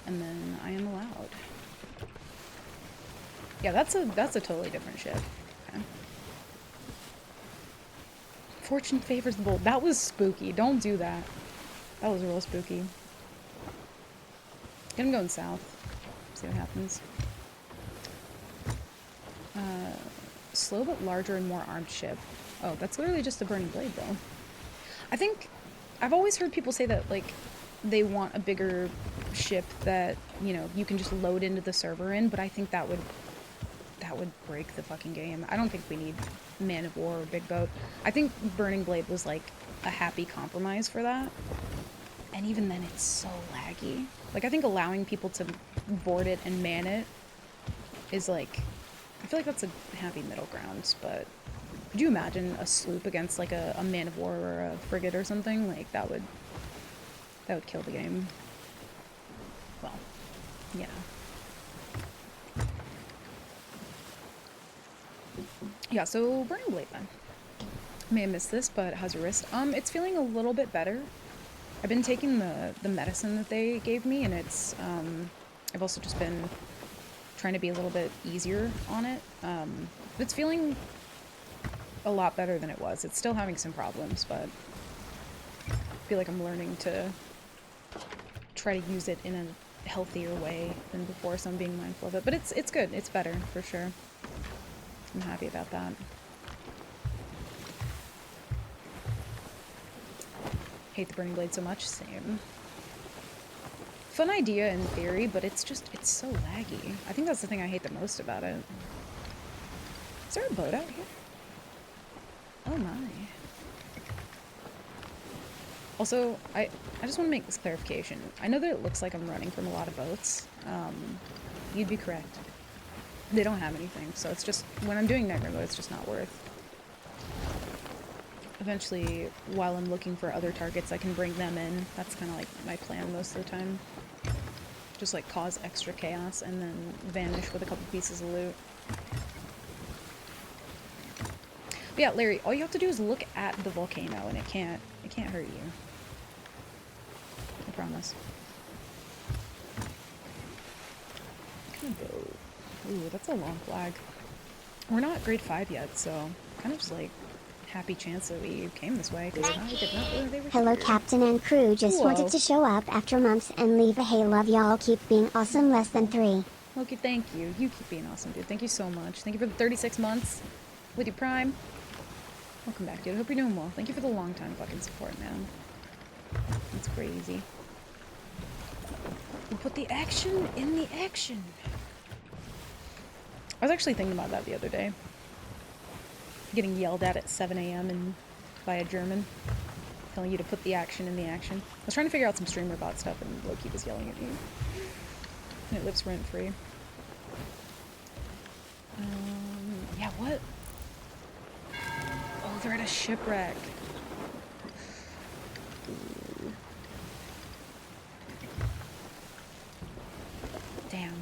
S1: And then I am allowed. Yeah, that's a totally different ship. Okay. Fortune favors the bold. That was spooky. Don't do that. That was real spooky. I'm going south. See what happens. Slow but larger and more armed ship. Oh, that's literally just a Burning Blade, though. I think I've always heard people say that, like, they want a bigger ship that, you know, you can just load into the server in, but I think that would break the fucking game. I don't think we need Man of War or Big Boat. I think Burning Blade was, like, a happy compromise for that. And even then, it's so laggy. Like, I think allowing people to board it and man it is, like, I feel like that's a happy middle ground, but could you imagine a sloop against, like, a Man of War or a frigate or something? Like, that would kill the game. Well, yeah. Yeah, so Burning Blade then. May have missed this, but how's your wrist? It's feeling a little bit better. I've been taking the medicine that they gave me, and it's, I've also just been trying to be a little bit easier on it. It's feeling a lot better than it was. It's still having some problems, but I feel like I'm learning to try to use it in a healthier way than before, so I'm being mindful of it. But it's good. It's better, for sure. I'm happy about that. Hate the Burning Blade so much. Same. Fun idea in theory, but it's so laggy. I think that's the thing I hate the most about it. Is there a boat out here? Oh my. Also, I just want to make this clarification. I know that it looks like I'm running from a lot of boats. You'd be correct. They don't have anything, so it's just, when I'm doing Nightmare Mode, it's just not worth. Eventually, while I'm looking for other targets, I can bring them in. That's kind of like my plan most of the time. Just like cause extra chaos and then vanish with a couple pieces of loot. But yeah, Larry, all you have to do is look at the volcano and it can't hurt you. I promise. Kind of boat. Ooh, that's a long flag. We're not grade 5 yet, so kind of just like happy chance that we came this way, because I did not know they were
S2: Hello,
S1: here.
S2: Captain and crew. Just
S1: Whoa.
S2: wanted to show up after months and leave a hey, love y'all, keep being awesome, less than 3.
S1: Loki, thank you. You keep being awesome, dude. Thank you so much. Thank you for the 36 months with your Prime. Welcome back, dude. I hope you're doing well. Thank you for the long time fucking support, man. That's crazy. We put the action in the action. I was actually thinking about that the other day. Getting yelled at 7 a.m. and by a German, telling you to put the action in the action. I was trying to figure out some streamer bot stuff, and Loki was yelling at me. And it lives rent free. Yeah, what? Oh, they're at a shipwreck. Ooh. Damn.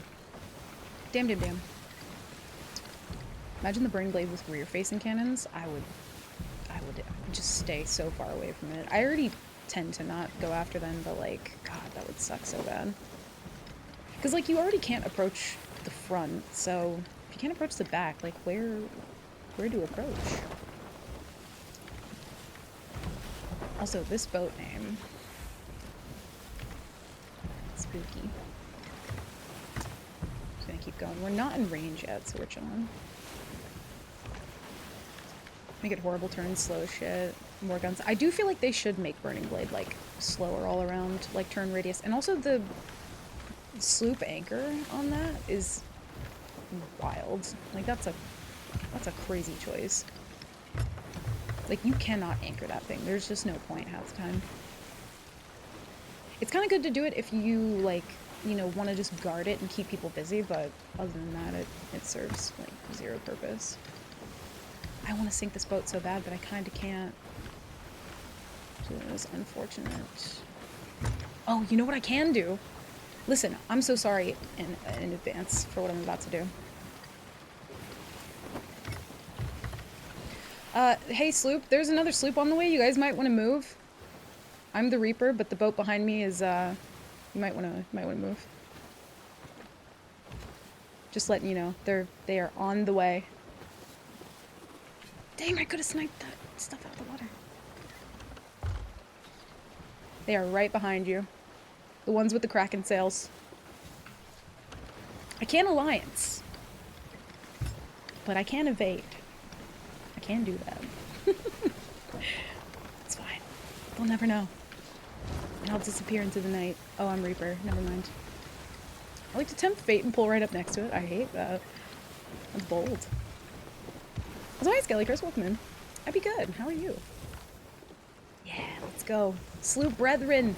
S1: Damn, damn, damn. Imagine the Burning Blade with rear-facing cannons. I would just stay so far away from it. I already tend to not go after them, but like, God, that would suck so bad. Because like, you already can't approach the front, so if you can't approach the back, like, where to approach? Also, this boat name. Spooky. Just gonna keep going. We're not in range yet, so we're chilling. Make it horrible turns, slow shit, more guns. I do feel like they should make Burning Blade, like, slower all around, like, turn radius. And also the sloop anchor on that is wild. Like, that's a crazy choice. Like, you cannot anchor that thing. There's just no point half the time. It's kind of good to do it if you, like, you know, want to just guard it and keep people busy, but other than that, it serves, like, zero purpose. I want to sink this boat so bad, but I kind of can't. So it was unfortunate. Oh, you know what I can do? Listen, I'm so sorry in advance for what I'm about to do. Hey sloop, there's another sloop on the way. You guys might want to move. I'm the Reaper, but the boat behind me is, you might wanna move. Just letting you know, they are on the way. Dang, I could have sniped that stuff out of the water. They are right behind you. The ones with the Kraken sails. I can't alliance. But I can evade. I can do that. It's fine. They'll never know. And I'll disappear into the night. Oh, I'm Reaper. Never mind. I like to tempt fate and pull right up next to it. I hate that. That's bold. So hi, Skelly Chris. Welcome in. I'd be good. How are you? Yeah, let's go. Sloop brethren.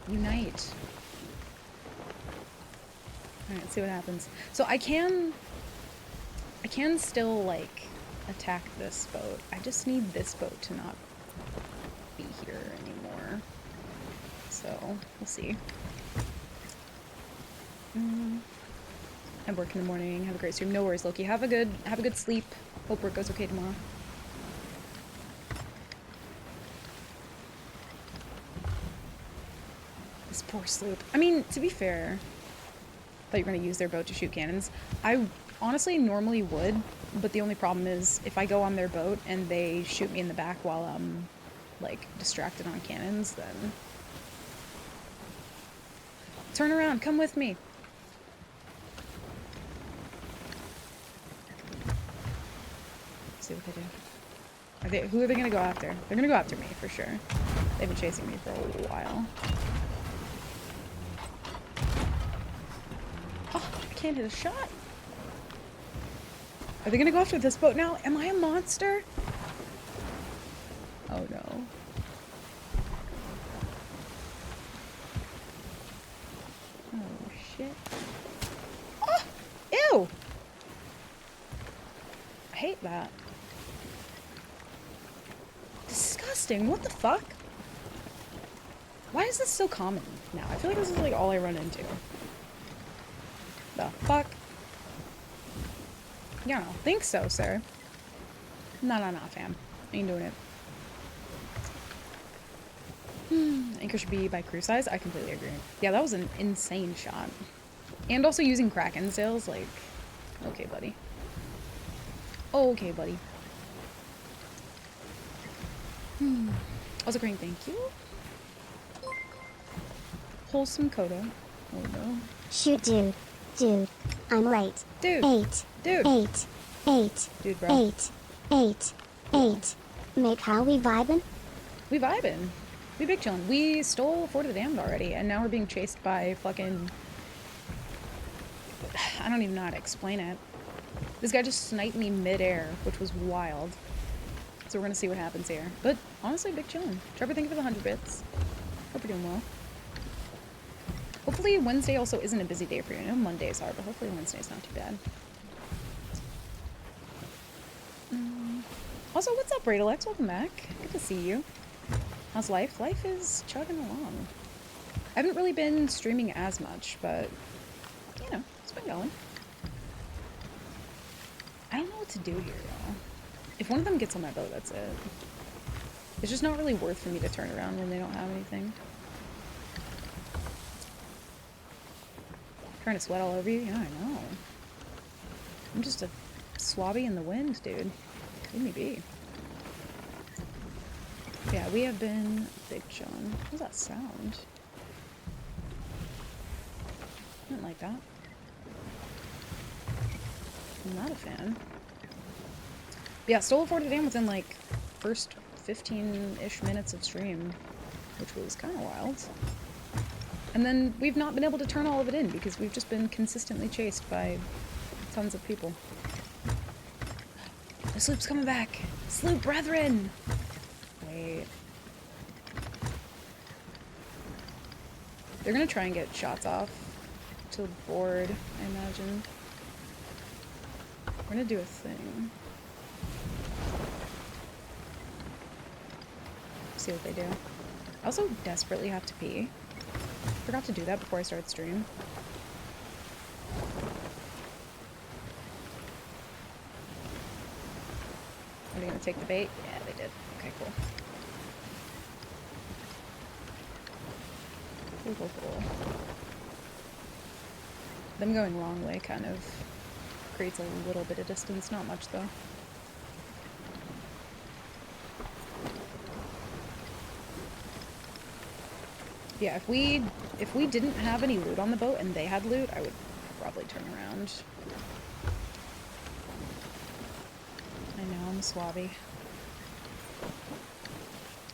S1: Unite. Alright, let's see what happens. So I can still, like, attack this boat. I just need this boat to not be here anymore. So, we'll see. I work in the morning. Have a great stream. No worries, Loki. Have a good sleep. Hope work goes okay tomorrow. This poor sloop. I mean, to be fair, I thought you were going to use their boat to shoot cannons. I honestly normally would, but the only problem is if I go on their boat and they shoot me in the back while I'm, like, distracted on cannons, then... Turn around, come with me! Let's see what they do. Who are they going to go after? They're going to go after me, for sure. They've been chasing me for a while. Oh, I can't hit a shot! Are they gonna go after this boat now? Am I a monster? Oh no. Oh shit. Oh! Ew! I hate that. Disgusting. What the fuck? Why is this so common now? I feel like this is like all I run into. The fuck? Yeah, I don't think so, sir. No, fam. Ain't doing it. Anchor should be by crew size. I completely agree. Yeah, that was an insane shot. And also using Kraken sails, like... Okay, buddy. Okay, buddy. Also, Crane, thank you. Wholesome Coda. Oh no.
S2: Shoot, dude. Dude. I'm late.
S1: Dude.
S2: 8.
S1: Dude.
S2: 8. 8.
S1: Dude, bro.
S2: 8. 8. 8. Make how we vibin'?
S1: We vibin'. We big chillin'. We stole Fort of the Damned already, and now we're being chased by fucking... I don't even know how to explain it. This guy just sniped me mid-air, which was wild. So we're gonna see what happens here. But honestly, big chillin'. Trevor, thank you for the 100 bits. Hope you're doing well. Hopefully Wednesday also isn't a busy day for you. I know Mondays are, but hopefully Wednesday's not too bad. Also, what's up, Radalex? Welcome back. Good to see you. How's life? Life is chugging along. I haven't really been streaming as much, but, you know, it's been going. I don't know what to do here, though. If one of them gets on my boat, that's it. It's just not really worth for me to turn around when they don't have anything. Trying to sweat all over you? Yeah, I know. I'm just a swabby in the wind, dude. Leave me be. Yeah, we have been big chillin'. What does that sound? I didn't like that. I'm not a fan. But yeah, stole Fort of the Damned within like first 15-ish minutes of stream, which was kind of wild. And then we've not been able to turn all of it in because we've just been consistently chased by tons of people. The sloop's coming back! Sloop brethren! Wait. They're gonna try and get shots off to the board, I imagine. We're gonna do a thing. See what they do. I also desperately have to pee. Forgot to do that before I started stream. Are they gonna take the bait? Yeah, they did. Okay, cool. Cool. Them going wrong way kind of creates a little bit of distance, not much though. Yeah, if we didn't have any loot on the boat and they had loot, I would probably turn around. I know, I'm a swabby.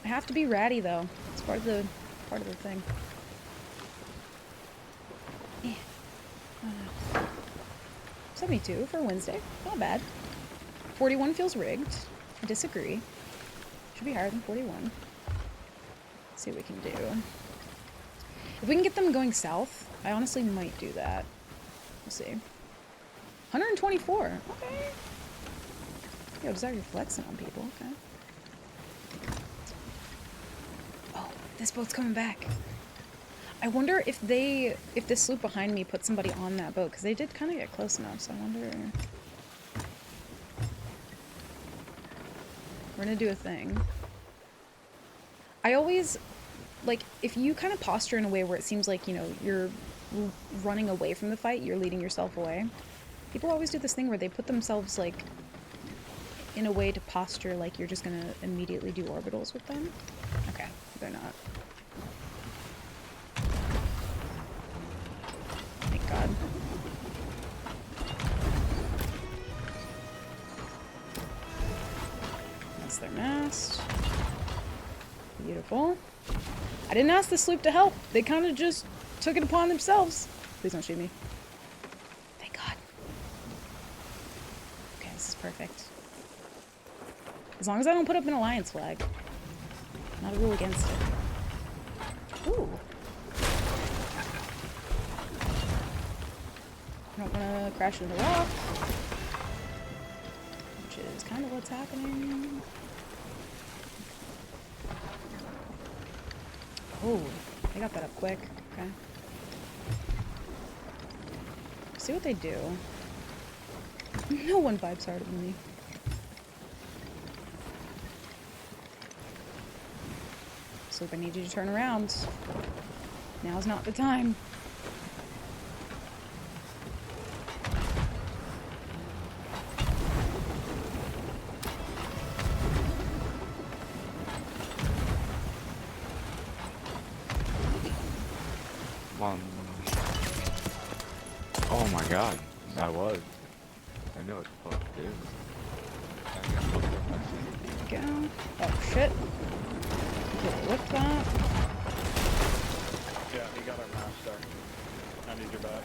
S1: I have to be ratty though. It's part of the thing. Yeah. 72 for Wednesday. Not bad. 41 feels rigged. I disagree. Should be higher than 41. Let's see what we can do. If we can get them going south, I honestly might do that. We'll see. 124. Okay. Yo, Desire, you're flexing on people. Okay. Oh, this boat's coming back. I wonder if this sloop behind me put somebody on that boat, because they did kind of get close enough, so I wonder. We're gonna do a thing. I always, like, if you kind of posture in a way where it seems like, you know, you're running away from the fight, you're leading yourself away. People always do this thing where they put themselves, like, in a way to posture like you're just gonna immediately do orbitals with them. Okay, they're not. Thank God. That's their mast. Beautiful. I didn't ask the sloop to help. They kind of just took it upon themselves. Please don't shoot me. Thank God. Okay, this is perfect. As long as I don't put up an alliance flag. Not a rule against it. Ooh. I don't want to crash into the rock. Which is kind of what's happening. Oh, they got that up quick. Okay. See what they do. No one vibes harder than me. So I need you to turn around. Now's not the time.
S3: Oh my God, I was. I know what the fuck to do.
S1: Go. Oh shit. Whip that.
S4: Yeah, he got our master. I need your back.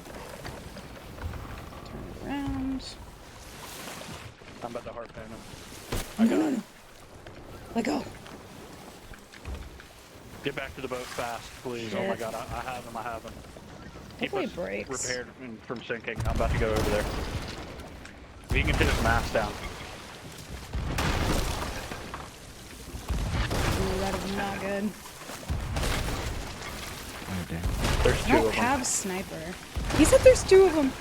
S1: Turn it around.
S4: I'm about to harpoon him.
S1: No. Let go.
S4: Get back to the boat fast, please.
S1: Shit.
S4: Oh my God, I have him. I have him.
S1: Hopefully
S4: Keep
S1: it breaks.
S4: us repaired from sinking. I'm about to go over there. If he can hit his mast down.
S1: Ooh, that is not good.
S3: Oh damn.
S4: There's
S1: I
S4: two
S1: don't
S4: of them.
S1: have sniper. He said there's two of them.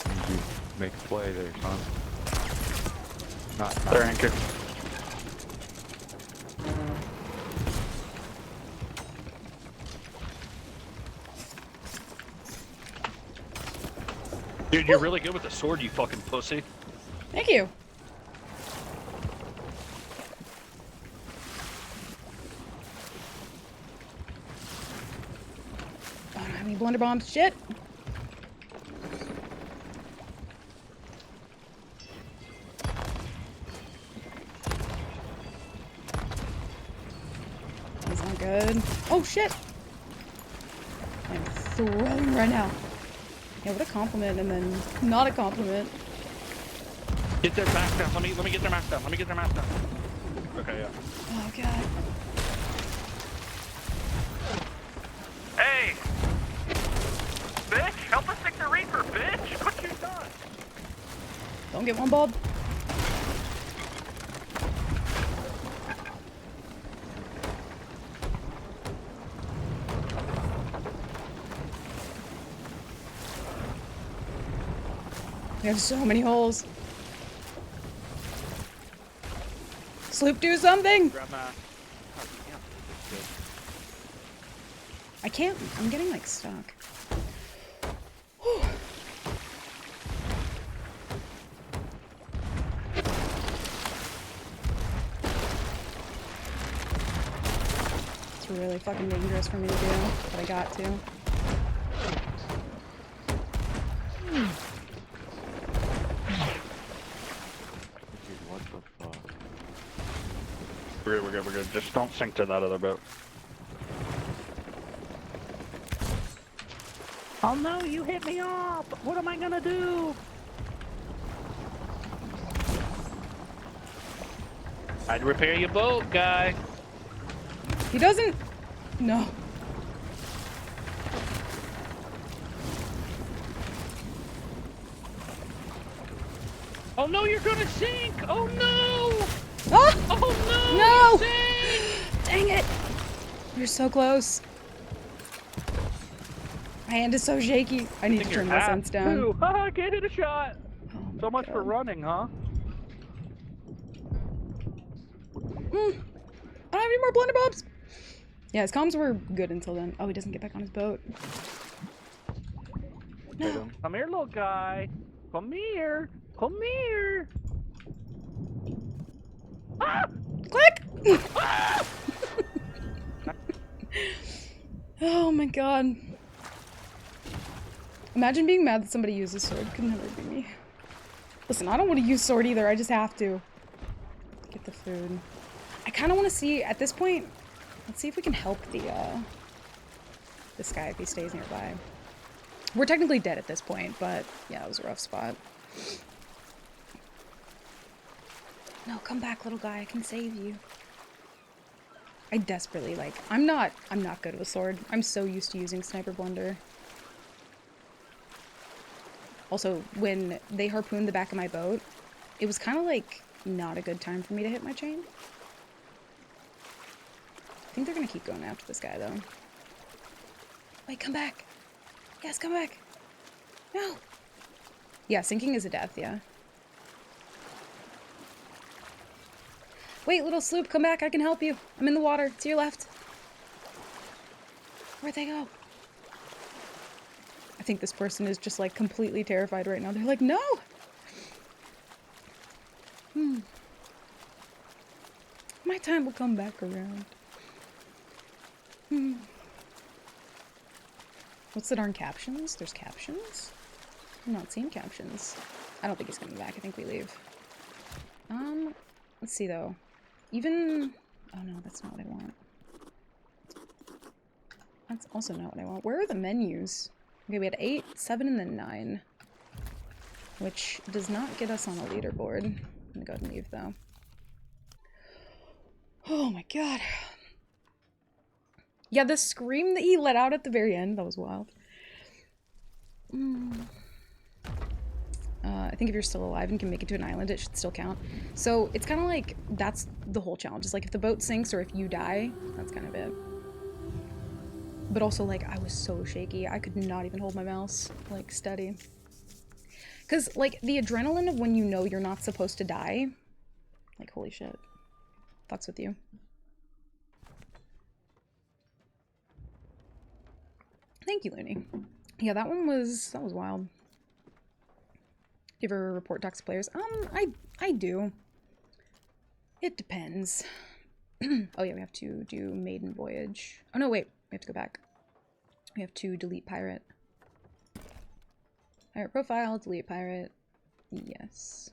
S3: Did you make a play there, son? Not
S4: They're anchored. Dude, you're really good with the sword, you fucking pussy.
S1: Thank you. I don't have any blunder bombs. Shit. That's not good. Oh shit. I'm throwing right now. Yeah, what a compliment and then not a compliment.
S4: Get their mast down. Let me get their mast down. Let me get their mast down. Okay, yeah.
S1: Oh god.
S4: Hey! Bitch! Help us take the Reaper, bitch! What you done?
S1: Don't get one bulb. We have so many holes. Sloop, do something!
S4: Grab my. Oh, damn. Good.
S1: I can't. I'm getting like stuck. It's really fucking dangerous for me to do, but I got to.
S3: Dude, what the fuck?
S4: We're good, we're good, we're good. Just don't sink to that other boat. Oh no, you hit me up! What am I gonna do? I'd repair your boat, guy.
S1: He doesn't. No.
S4: Oh no, you're gonna sink! Oh no!
S1: Ah!
S4: Oh no!
S1: No!
S4: You sank!
S1: Dang it! You're so close. My hand is so shaky. I need to turn my sense down.
S4: Haha, I can't hit a shot!
S1: Oh my
S4: So much for
S1: God.
S4: running, huh?
S1: I don't have any more blunderbombs. Yeah, his comms were good until then. Oh, he doesn't get back on his boat. No.
S4: Come here, little guy. Come here. Come here. Ah!
S1: Click!
S4: Ah!
S1: Oh my God. Imagine being mad that somebody uses sword. Could never be me. Listen, I don't want to use sword either. I just have to. Get the food. I kind of want to see, at this point, let's see if we can help this guy if he stays nearby. We're technically dead at this point, but yeah, it was a rough spot. No, come back, little guy. I can save you. I desperately, like, I'm not good with sword. I'm so used to using Sniper Blunder. Also, when they harpooned the back of my boat, it was kind of like not a good time for me to hit my chain. I think they're gonna keep going after this guy, though. Wait, come back. Yes, come back. No. Yeah, sinking is a death, yeah. Wait, little sloop, come back. I can help you. I'm in the water. To your left. Where'd they go? I think this person is just, like, completely terrified right now. They're like, no! My time will come back around. What's the darn captions? There's captions? I'm not seeing captions. I don't think he's coming back. I think we leave. Let's see, though. Even... Oh, no, that's not what I want. That's also not what I want. Where are the menus? Okay, we had 8, 7, and then 9. Which does not get us on a leaderboard. I'm gonna go ahead and leave, though. Oh my God. Yeah, the scream that he let out at the very end, that was wild. I think if you're still alive and can make it to an island, it should still count. So it's kind of like, that's the whole challenge. It's like if the boat sinks or if you die, that's kind of it. But also, like, I was so shaky. I could not even hold my mouse, like, steady. Because, like, the adrenaline of when you know you're not supposed to die, like, holy shit. Fucks with you. Thank you, Looney. Yeah, that was wild. Do you ever report toxic players? I do. It depends. Oh yeah, we have to do Maiden Voyage. Oh no, wait. We have to go back. We have to delete pirate. Pirate profile, delete pirate. Yes.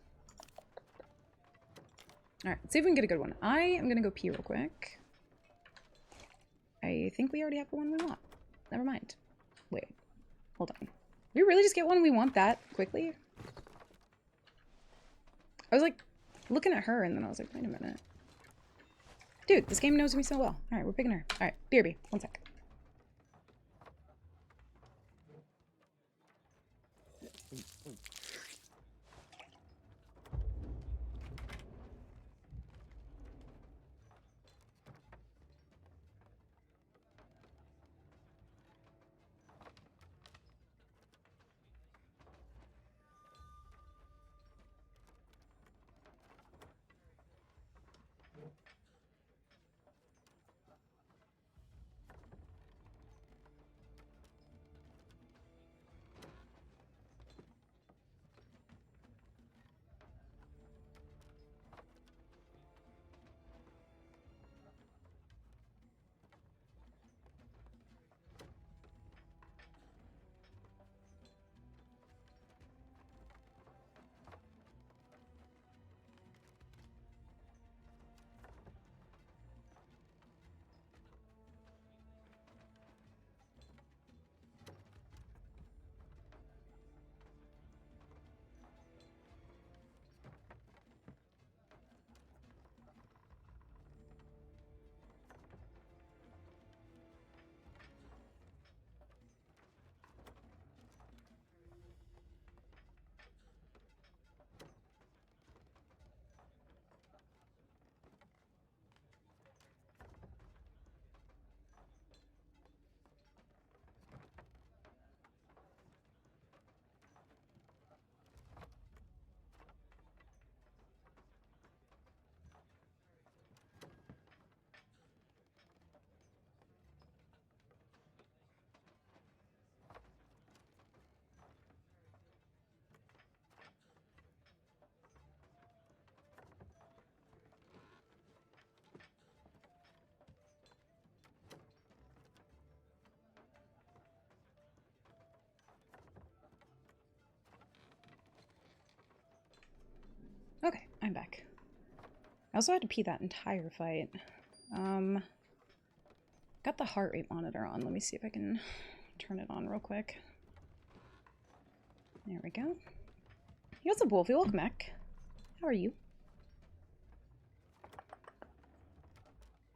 S1: Alright, let's see if we can get a good one. I am gonna go pee real quick. I think we already have the one we want. Never mind. Wait. Hold on. We really just get one we want that quickly? I was like looking at her and then I was like, wait a minute. Dude, this game knows me so well. Alright, we're picking her. Alright, BRB. 1 sec. I'm back. I also had to pee that entire fight. Got the heart rate monitor on. Let me see if I can turn it on real quick. There we go. What's up, Wolfie? Welcome back. How are you?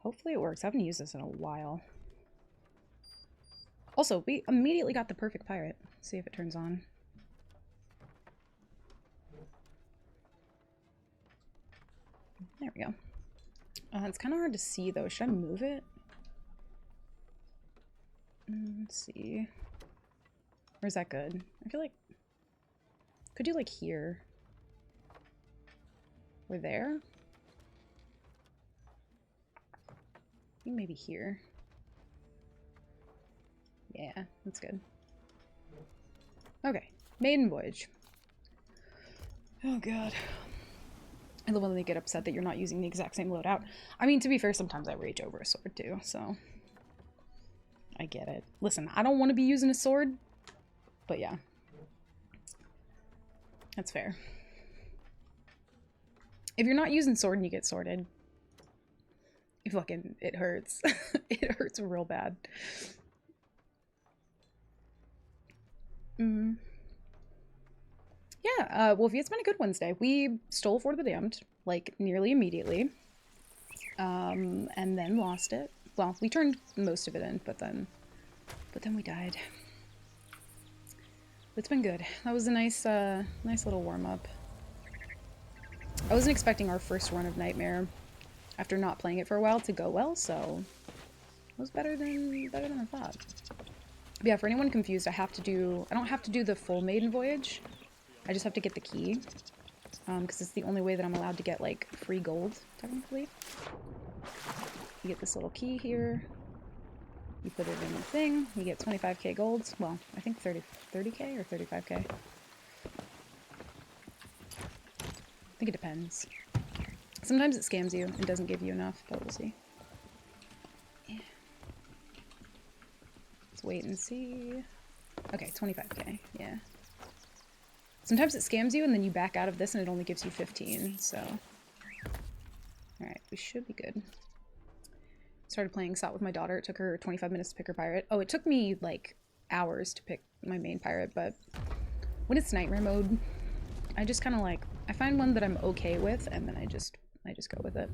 S1: Hopefully it works. I haven't used this in a while. Also, we immediately got the perfect pirate. Let's see if it turns on. There we go. It's kind of hard to see, though. Should I move it? Let's see. Or is that good? I feel like... Could do, like, here. Or there? I think maybe here. Yeah, that's good. Okay. Maiden Voyage. Oh, God. I love when they get upset that you're not using the exact same loadout. I mean, to be fair, sometimes I rage over a sword, too, so... I get it. Listen, I don't want to be using a sword, but yeah. That's fair. If you're not using sword and you get sorted, it hurts. It hurts real bad. Yeah, Wolfie, it's been a good Wednesday. We stole Fort of the Damned, like, nearly immediately. And then lost it. Well, we turned most of it in, but then we died. It's been good. That was a nice little warm-up. I wasn't expecting our first run of Nightmare, after not playing it for a while, to go well, so it was better than I thought. But yeah, for anyone confused, I don't have to do the full Maiden Voyage. I just have to get the key, because it's the only way that I'm allowed to get, like, free gold, technically. You get this little key here. You put it in the thing. You get 25k gold. Well, I think 30k or 35k. I think it depends. Sometimes it scams you and doesn't give you enough, but we'll see. Yeah. Let's wait and see. Okay, 25k. Yeah. Sometimes it scams you and then you back out of this and it only gives you 15, so... Alright, we should be good. Started playing SOT with my daughter. It took her 25 minutes to pick her pirate. Oh, it took me, like, hours to pick my main pirate, but when it's Nightmare mode, I just kind of, like, I find one that I'm okay with, and then I just go with it.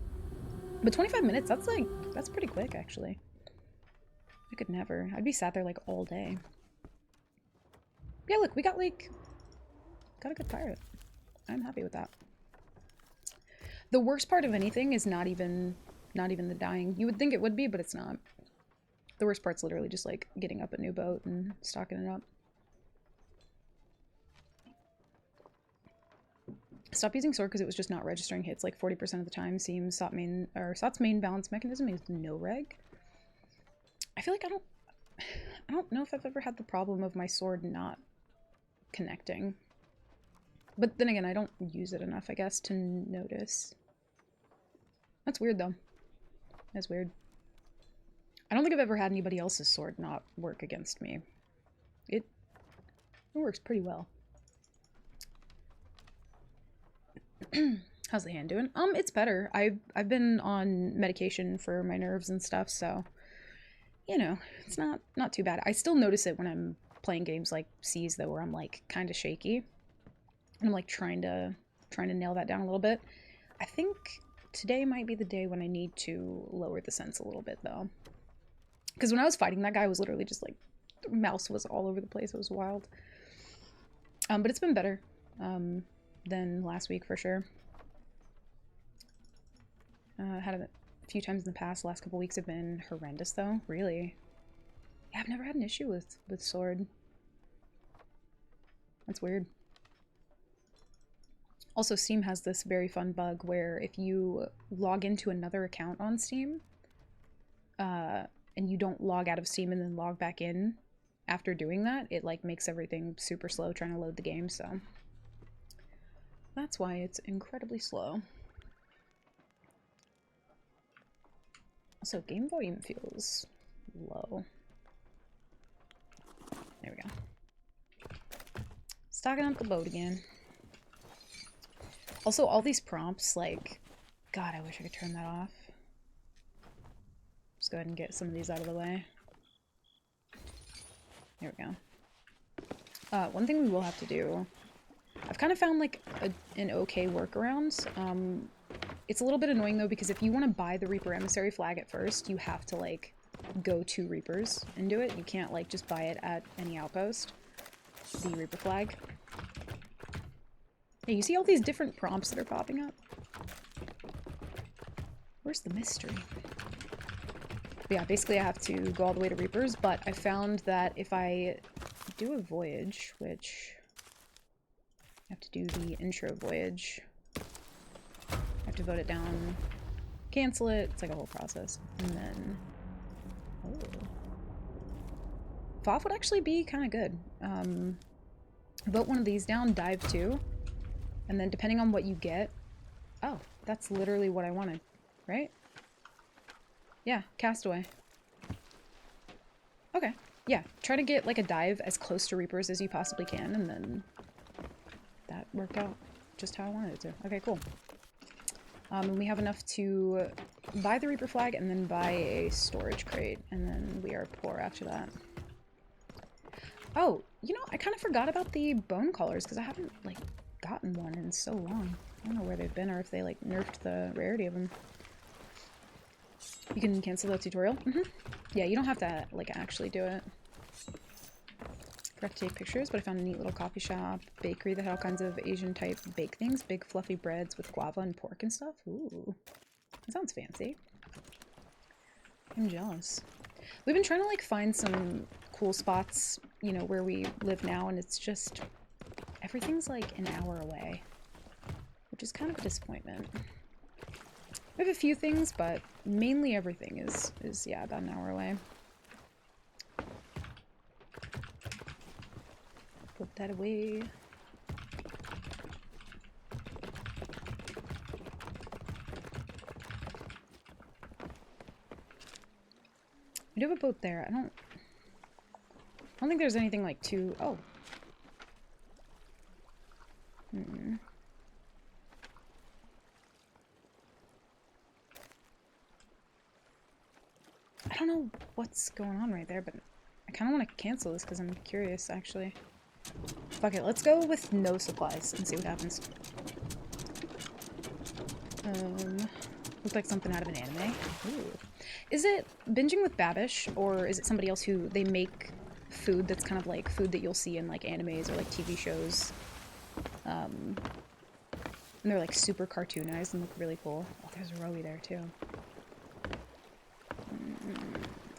S1: But 25 minutes, that's pretty quick, actually. I could never. I'd be sat there, like, all day. Yeah, look, we got, like, got a good pirate. I'm happy with that. The worst part of anything is not even the dying. You would think it would be, but it's not. The worst part's literally just, like, getting up a new boat and stocking it up. Stop using sword because it was just not registering hits like 40% of the time. Seems SOT's main balance mechanism is no reg. I feel like I don't know if I've ever had the problem of my sword not connecting. But then again, I don't use it enough, I guess, to notice. That's weird, though. That's weird. I don't think I've ever had anybody else's sword not work against me. It works pretty well. How's the hand doing? It's better. I've been on medication for my nerves and stuff, so you know, it's not too bad. I still notice it when I'm playing games like Seas, though, where I'm like kind of shaky. And I'm like trying to nail that down a little bit. I think today might be the day when I need to lower the sense a little bit, though. Because when I was fighting that guy, I was literally just like, the mouse was all over the place. It was wild. But it's been better than last week for sure. Had a few times in the past. The last couple weeks have been horrendous, though. Really. Yeah, I've never had an issue with sword. That's weird. Also, Steam has this very fun bug where if you log into another account on Steam, and you don't log out of Steam and then log back in after doing that, it like makes everything super slow trying to load the game, so that's why it's incredibly slow. Also, game volume feels low. There we go. Stocking up the boat again. Also, all these prompts, like, God, I wish I could turn that off. Just go ahead and get some of these out of the way. There we go. One thing we will have to do, I've kind of found like an okay workaround. It's a little bit annoying though, because if you want to buy the Reaper Emissary flag at first, you have to like go to Reapers and do it. You can't like just buy it at any outpost. The Reaper flag. Hey, you see all these different prompts that are popping up? Where's the mystery? But yeah, basically I have to go all the way to Reapers, but I found that if I do a voyage, which I have to do the intro voyage, I have to vote it down, cancel it, it's like a whole process, and then, oh. FOF would actually be kind of good. Vote one of these down, dive 2, and then depending on what you get, oh, that's literally what I wanted, right? Yeah, Castaway. Okay, yeah, try to get like a dive as close to Reapers as you possibly can, and then that worked out just how I wanted it to. Okay, cool. And we have enough to buy the Reaper flag and then buy a storage crate, and then we are poor after that. Oh, you know, I kind of forgot about the bone collars because I haven't like gotten one in so long. I don't know where they've been or if they like nerfed the rarity of them. You can cancel the tutorial? Yeah, you don't have to like actually do it. Forgot to take pictures, but I found a neat little coffee shop, bakery that had all kinds of Asian type bake things, big fluffy breads with guava and pork and stuff. Ooh, that sounds fancy. I'm jealous. We've been trying to like find some cool spots, you know, where we live now, and it's just everything's like an hour away, which is kind of a disappointment. We have a few things, but mainly everything is yeah, about an hour away. Put that away. We do have a boat there. I don't think there's anything like too. Oh. I don't know what's going on right there, but I kind of want to cancel this because I'm curious, actually. Fuck it, let's go with no supplies and see what happens. Looked like something out of an anime. Ooh. Is it Binging with Babish, or is it somebody else who they make food that's kind of like food that you'll see in like animes or like TV shows? And they're like super cartoonized and look really cool. Oh, there's Rowie there too.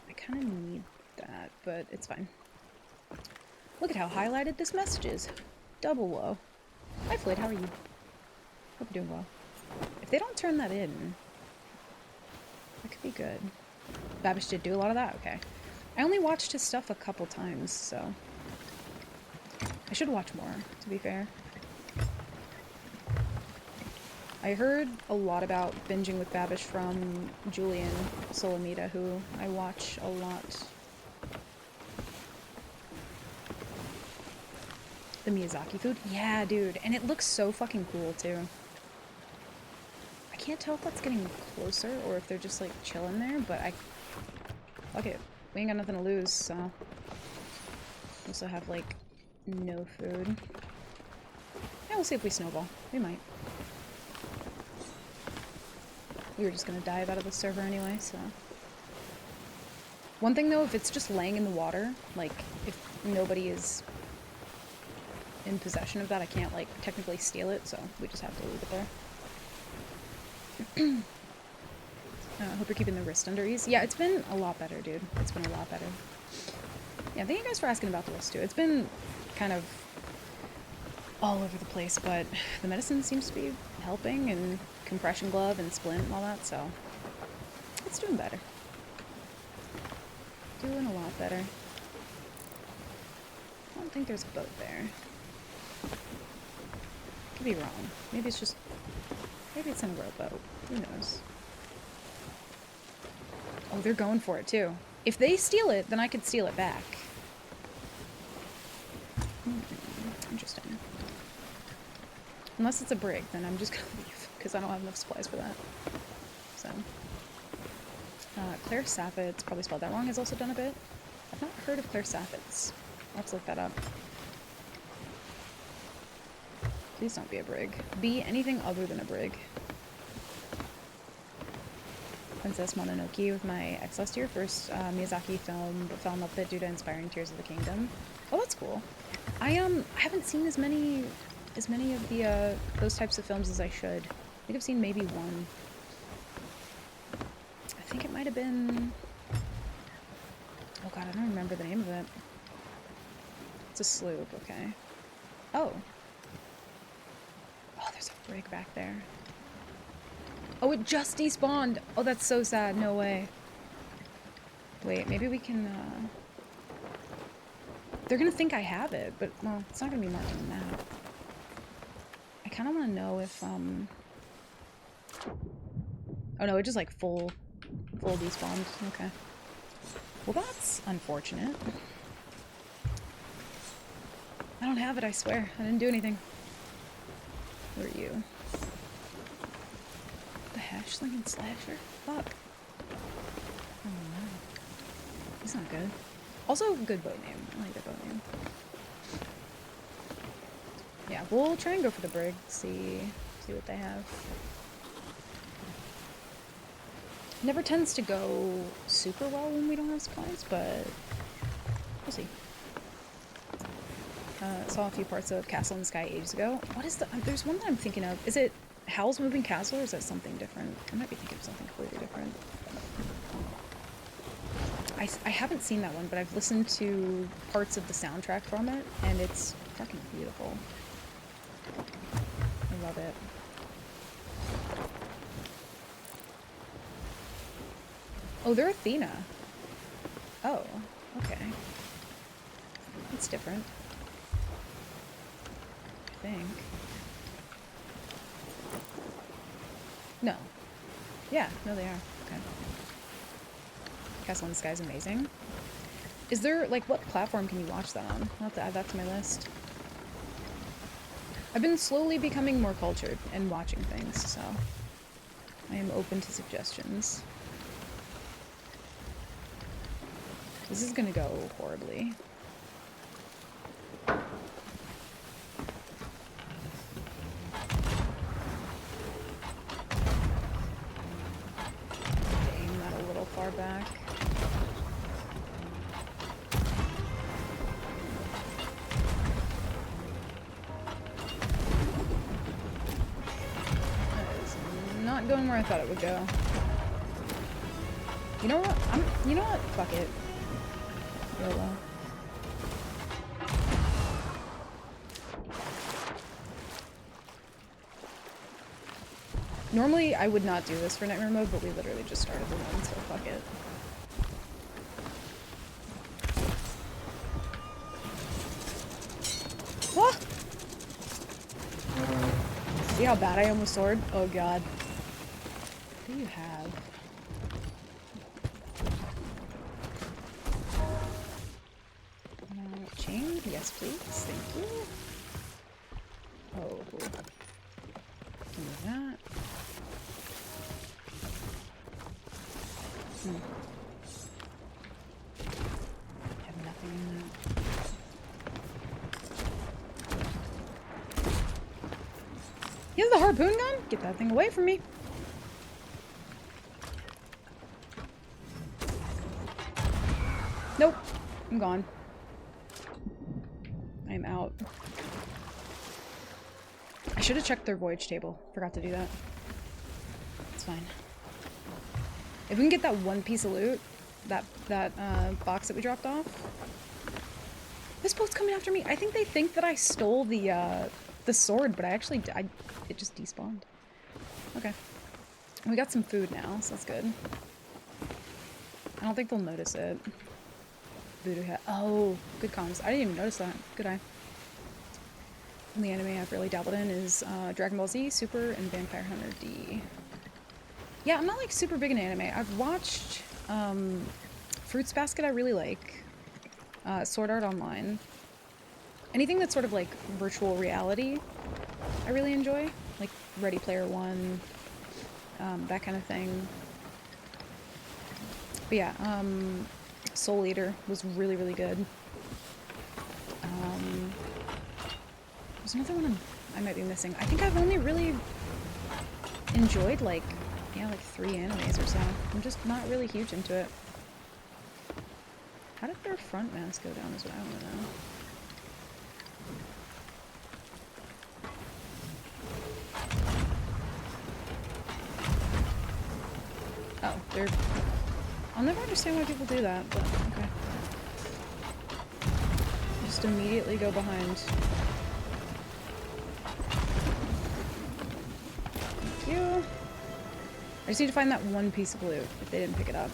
S1: I kind of need that, but it's fine. Look at how highlighted this message is. Double low. Hi Floyd, how are you? Hope you're doing well. If they don't turn that in, that could be good. Babish did do a lot of that? Okay. I only watched his stuff a couple times, so I should watch more, to be fair. I heard a lot about Binging with Babish from Julian Solomita, who I watch a lot. The Miyazaki food? Yeah, dude. And it looks so fucking cool, too. I can't tell if that's getting closer or if they're just, like, chilling there, but fuck it. We ain't got nothing to lose, so... We also have, like, no food. Yeah, we'll see if we snowball. We might. We were just gonna dive out of the server anyway, so... One thing, though, if it's just laying in the water, like, if nobody is in possession of that, I can't, like, technically steal it, so we just have to leave it there. I hope you're keeping the wrist under ease. Yeah, it's been a lot better, dude. It's been a lot better. Yeah, thank you guys for asking about the wrist, too. It's been kind of all over the place, but the medicine seems to be helping, and compression glove and splint and all that, so it's doing better. Doing a lot better. I don't think there's a boat there. Could be wrong. Maybe it's just... Maybe it's in a rowboat. Who knows? Oh, they're going for it, too. If they steal it, then I could steal it back. Interesting. Unless it's a brig, then I'm just gonna leave, because I don't have enough supplies for that. So. Claire Sappitz, probably spelled that wrong, has also done a bit. I've not heard of Claire Sappitz. I'll have to look that up. Please don't be a brig. Be anything other than a brig. Princess Mononoke with my ex last year. First Miyazaki film, but fell in love with it due to inspiring Tears of the Kingdom. Oh, that's cool. I haven't seen as many of the those types of films as I should. I think I've seen maybe one. I think it might have been... Oh god, I don't remember the name of it. It's a sloop, okay. Oh. Oh, there's a brig back there. Oh, it just despawned! Oh, that's so sad. No way. Wait, maybe we can, They're gonna think I have it, but, well, it's not gonna be marked on the map. I kinda wanna know if, Oh no, it just, like, full despawned. Okay. Well, that's unfortunate. I don't have it, I swear. I didn't do anything. Who are you? The Hashling and Slasher? Fuck. Oh no. He's not good. Also, good boat name. I like that boat name. Yeah, we'll try and go for the brig, see what they have. Never tends to go super well when we don't have supplies, but we'll see. Saw a few parts of Castle in the Sky ages ago. What is the... there's one that I'm thinking of. Is it Howl's Moving Castle, or is that something different? I might be thinking of something completely different. I haven't seen that one, but I've listened to parts of the soundtrack from it, and it's fucking beautiful. I love it. Oh, they're Athena. Oh, okay. That's different. I think. No. Yeah, no they are. Okay. Castle in the Sky is amazing. Is there, like, what platform can you watch that on? I'll have to add that to my list. I've been slowly becoming more cultured and watching things, so I am open to suggestions. This is gonna go horribly. Aim that a little far back. That is not going where I thought it would go. You know what? You know what? Fuck it. YOLO. Normally, I would not do this for Nightmare Mode, but we literally just started the one, so fuck it. What? See how bad I am with sword? Oh god. What do you have? Chain? Yes, please. Thank you. Oh, cool. Give me that. I have nothing in that. You have the harpoon gun? Get that thing away from me. Nope. I'm gone. I'm out. I should have checked their voyage table. Forgot to do that. It's fine. If we can get that one piece of loot, that box that we dropped off. This boat's coming after me. I think they think that I stole the sword, but it just despawned. Okay. We got some food now, so that's good. I don't think they'll notice it. Voodoo hat. Oh, good comms. I didn't even notice that. Good eye. And the anime I've really dabbled in is Dragon Ball Z, Super, and Vampire Hunter D. Yeah, I'm not like super big in anime. I've watched Fruits Basket I really like. Sword Art Online. anything that's sort of like virtual reality, I really enjoy. Like Ready Player One, that kind of thing. But yeah, Soul Eater was really, really good. There's another one I might be missing. I think I've only really enjoyed like, yeah, like 3 animes or so. I'm just not really huge into it. How did their front mask go down is what I want to know. Oh, they're... I'll never understand why people do that, but okay. Just immediately go behind. Thank you. I just need to find that one piece of loot if they didn't pick it up.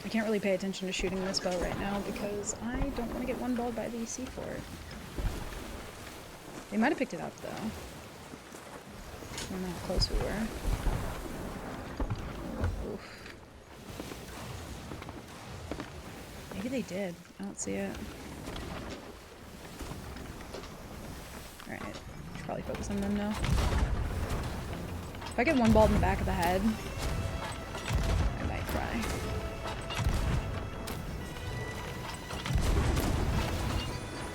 S1: I can't really pay attention to shooting this bow right now because I don't want to get one-balled by the C4. They might have picked it up though. I don't know how close we were. Oof. Maybe they did. I don't see it. Alright. Should probably focus on them now. If I get one balled in the back of the head, I might cry.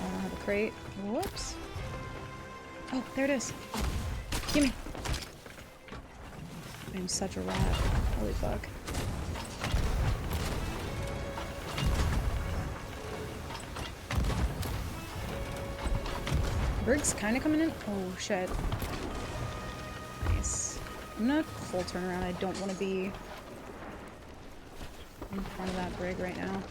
S1: I don't have a crate. Whoops. Oh, there it is. Gimme. I'm such a rat. Holy fuck. Brig's kind of coming in. Oh, shit. Nice. I'm gonna full turn around. I don't want to be in front of that Brig right now.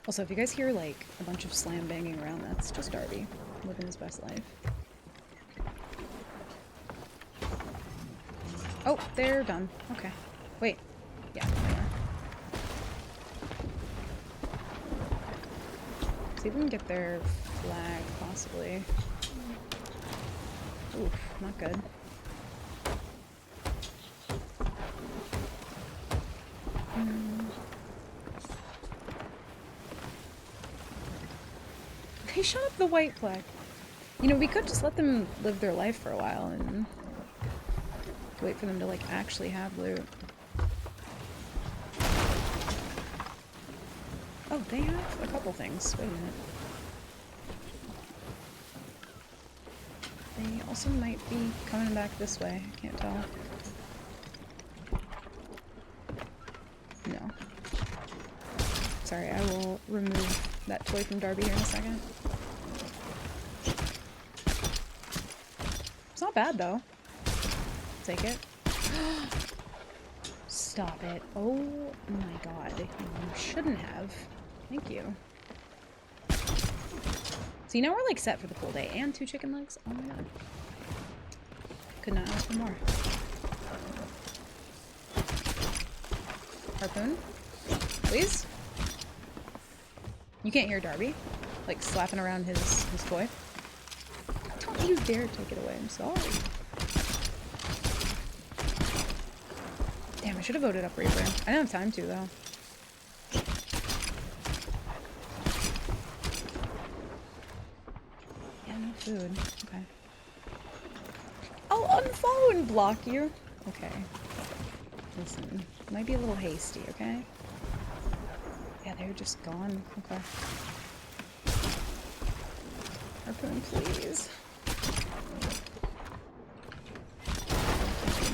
S1: Also, if you guys hear, like, a bunch of slam banging around, that's just Darby living his best life. Oh, they're done. Okay. Wait. Yeah, they are. See if we can get their flag, possibly. Oof, not good. They shot up the white flag. You know, we could just let them live their life for a while and wait for them to, like, actually have loot. Oh, they have a couple things. Wait a minute. They also might be coming back this way. I can't tell. No. Sorry, I will remove that toy from Darby here in a second. It's not bad, though. Take it. Stop it. Oh my god. You shouldn't have. Thank you. See, now we're like set for the full day. And 2 chicken legs. Oh my god. Could not ask for more. Harpoon? Please? You can't hear Darby, like, slapping around his toy. Don't you dare take it away. I'm sorry. Damn, I should have voted up Reaper. I didn't have time to, though. Yeah, no food. Okay. I'll unfollow and block you. Okay. Listen, might be a little hasty, okay? Yeah, they're just gone. Okay. Harpoon, please.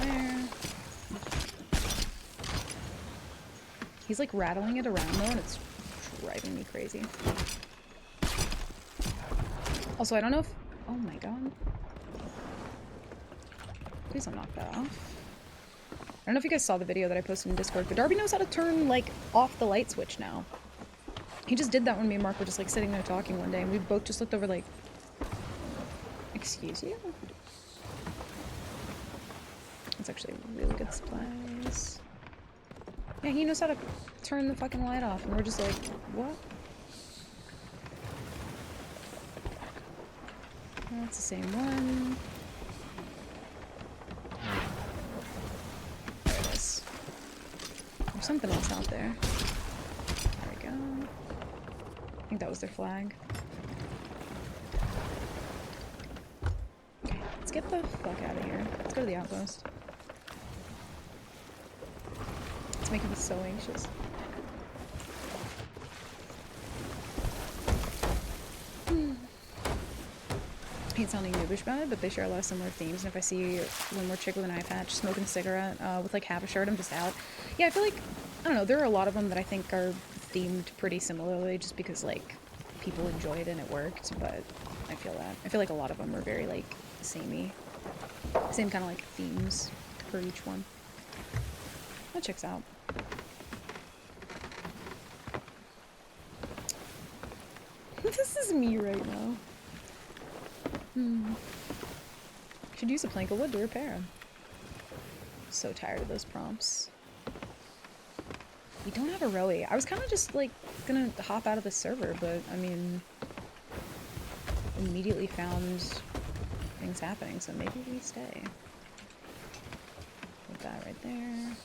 S1: There. He's like rattling it around though, and it's driving me crazy. Also, I don't know if... Oh my god. Please don't knock that off. I don't know if you guys saw the video that I posted in Discord, but Darby knows how to turn, like, off the light switch now. He just did that when me and Mark were just, like, sitting there talking one day, and we both just looked over, like... Excuse you? That's actually really good supplies. Yeah, he knows how to turn the fucking light off, and we're just like, what? That's the same one. There it is. There's something else out there. There we go. I think that was their flag. Okay, let's get the fuck out of here. Let's go to the outpost. It's making me so anxious. I hate sounding noobish about it, but they share a lot of similar themes, and if I see one more chick with an eye patch smoking a cigarette with like half a shirt, I'm just out. Yeah, I feel like, I don't know, there are a lot of them that I think are themed pretty similarly just because like people enjoy it and it worked, but I feel that. I feel like a lot of them are very like samey. Same kind of like themes for each one. That checks out. This is me right now. Should use a plank of wood to repair him. So tired of those prompts. We don't have a rowie. I was kind of just like gonna hop out of the server, but I mean, immediately found things happening, so maybe we stay. Put that right there.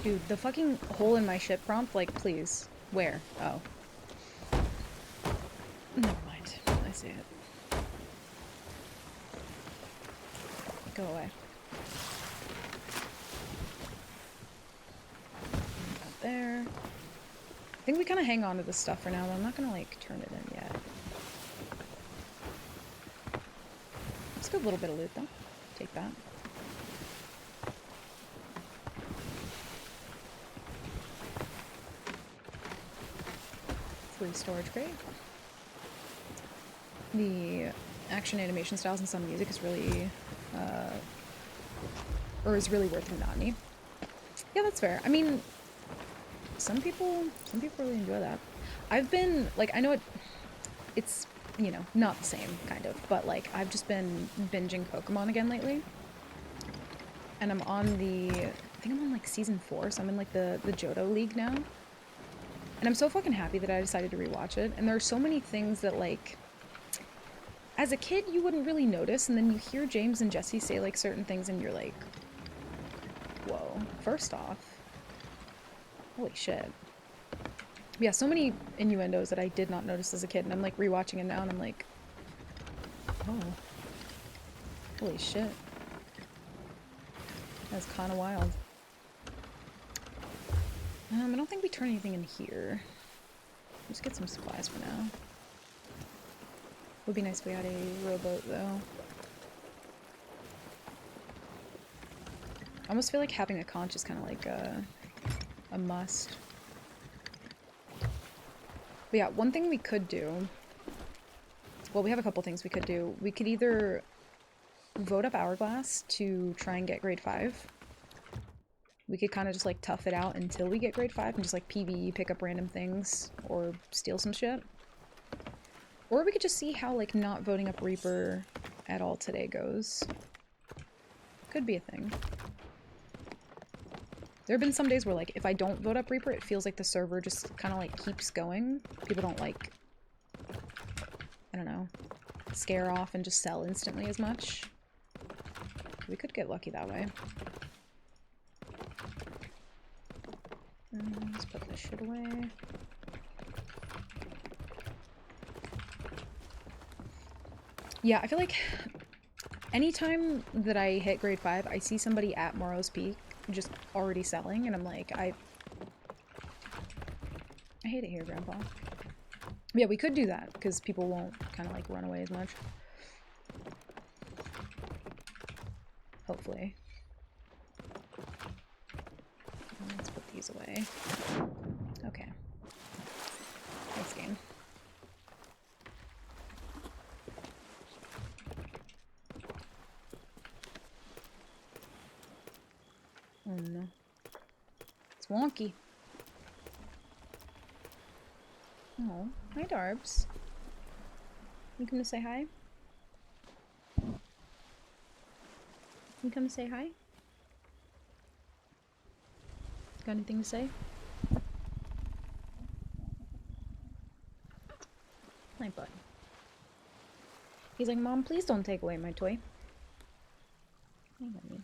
S1: Dude, the fucking hole in my ship prompt, like, please. Where? Oh. Never mind. I see it. Go away. Out there. I think we kind of hang on to this stuff for now, but I'm not gonna, like, turn it in yet. Let's get a little bit of loot, though. Take that. Free storage crate. The action animation styles and some music is really, is really worth the monotony. Yeah, that's fair. I mean, some people really enjoy that. I've been, like, I know it's, you know, not the same, kind of, but, like, I've just been binging Pokemon again lately. And I'm on I think I'm on, like, season 4, so I'm in, like, the Johto League now. And I'm so fucking happy that I decided to rewatch it. And there are so many things that, like, as a kid, you wouldn't really notice. And then you hear James and Jesse say, like, certain things and you're like, whoa. First off, holy shit. Yeah, so many innuendos that I did not notice as a kid. And I'm, like, rewatching it now and I'm like, oh. Holy shit. That's kind of wild. I don't think we turn anything in here. Let's get some supplies for now. Would be nice if we had a rowboat, though. I almost feel like having a conch is kind of like a must. But yeah, one thing we could do... Well, we have a couple things we could do. We could either vote up Hourglass to try and get grade 5. We could kind of just, like, tough it out until we get grade 5 and just, like, PvE, pick up random things, or steal some shit. Or we could just see how, like, not voting up Reaper at all today goes. Could be a thing. There have been some days where, like, if I don't vote up Reaper, it feels like the server just kind of, like, keeps going. People don't, like, I don't know, scare off and just sell instantly as much. We could get lucky that way. Let's put this shit away. Yeah, I feel like anytime that I hit grade 5, I see somebody at Morrow's Peak just already selling, and I'm like, I hate it here, Grandpa. Yeah, we could do that, because people won't kind of, like, run away as much. Hopefully. Let's put these away. Okay. Thanks, game. Oh no. It's wonky. Oh, hi Darbs. You come to say hi? You come to say hi? Got anything to say? Hi, bud. He's like, Mom, please don't take away my toy. I love you.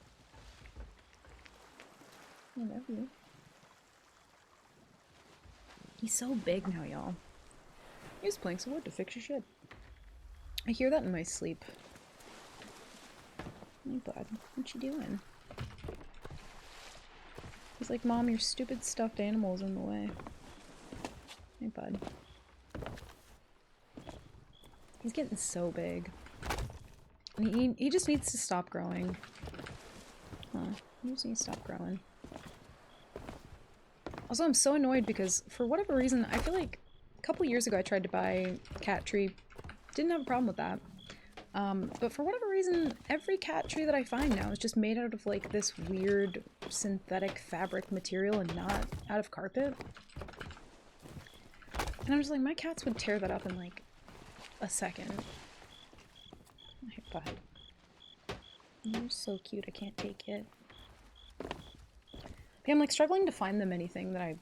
S1: I love you. He's so big now, y'all. He's playing some wood to fix your shit. I hear that in my sleep. Hey, bud, what you doing? He's like, Mom, your stupid stuffed animal's in the way. Hey, bud. He's getting so big. And he just needs to stop growing. Huh. He just needs to stop growing. Also, I'm so annoyed because, for whatever reason, I feel like a couple years ago I tried to buy cat tree. Didn't have a problem with that. But for whatever reason, every cat tree that I find now is just made out of, like, this weird synthetic fabric material and not out of carpet. And I'm just like, my cats would tear that up in, like, a second. Hey, bud. You're so cute, I can't take it. Yeah, I'm, like, struggling to find them anything that I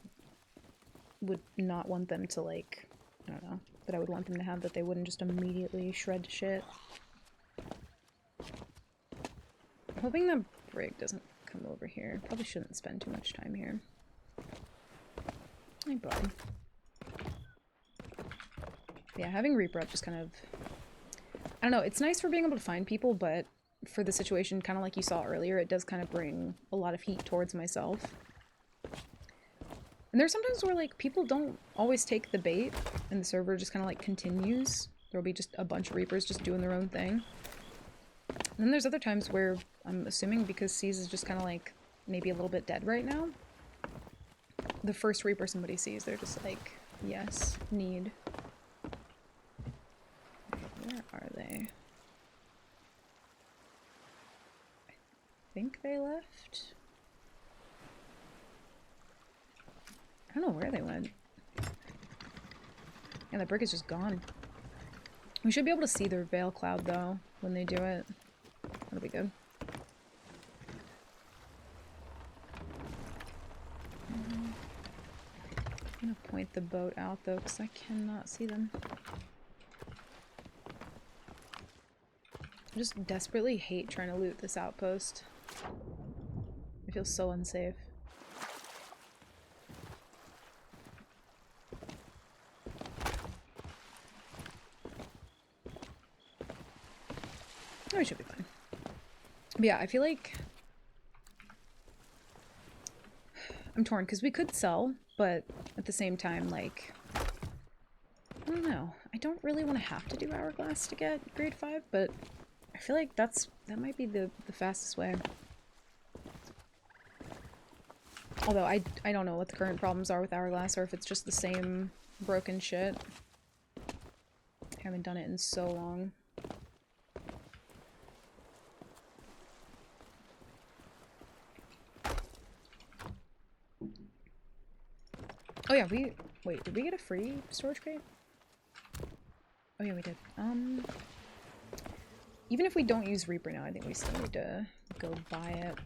S1: would not want them to, like, I don't know, that I would want them to have that they wouldn't just immediately shred to shit. I'm hoping that Brig doesn't come over here. Probably shouldn't spend too much time here. Hey, bud. Yeah, having Reaper up just kind of... I don't know, it's nice for being able to find people, but for the situation, kind of like you saw earlier, it does kind of bring a lot of heat towards myself. And there's sometimes where, like, people don't always take the bait, and the server just kind of, like, continues. There'll be just a bunch of Reapers just doing their own thing. And then there's other times where, I'm assuming because Seas is just kind of, like, maybe a little bit dead right now, the first Reaper somebody sees, they're just like, yes, need. Where are they? I think they left? I don't know where they went. Yeah, that brick is just gone. We should be able to see their veil cloud, though, when they do it. That'll be good. I'm gonna point the boat out, though, because I cannot see them. I just desperately hate trying to loot this outpost. I feel so unsafe. Oh, we should be fine. But yeah, I feel like I'm torn because we could sell, but at the same time, like, I don't know. I don't really want to have to do Hourglass to get grade 5, but I feel like that might be the fastest way. Although I don't know what the current problems are with Hourglass or if it's just the same broken shit. I haven't done it in so long. Oh yeah, wait, did we get a free storage crate? Oh yeah, we did. Even if we don't use Reaper now, I think we still need to go buy it.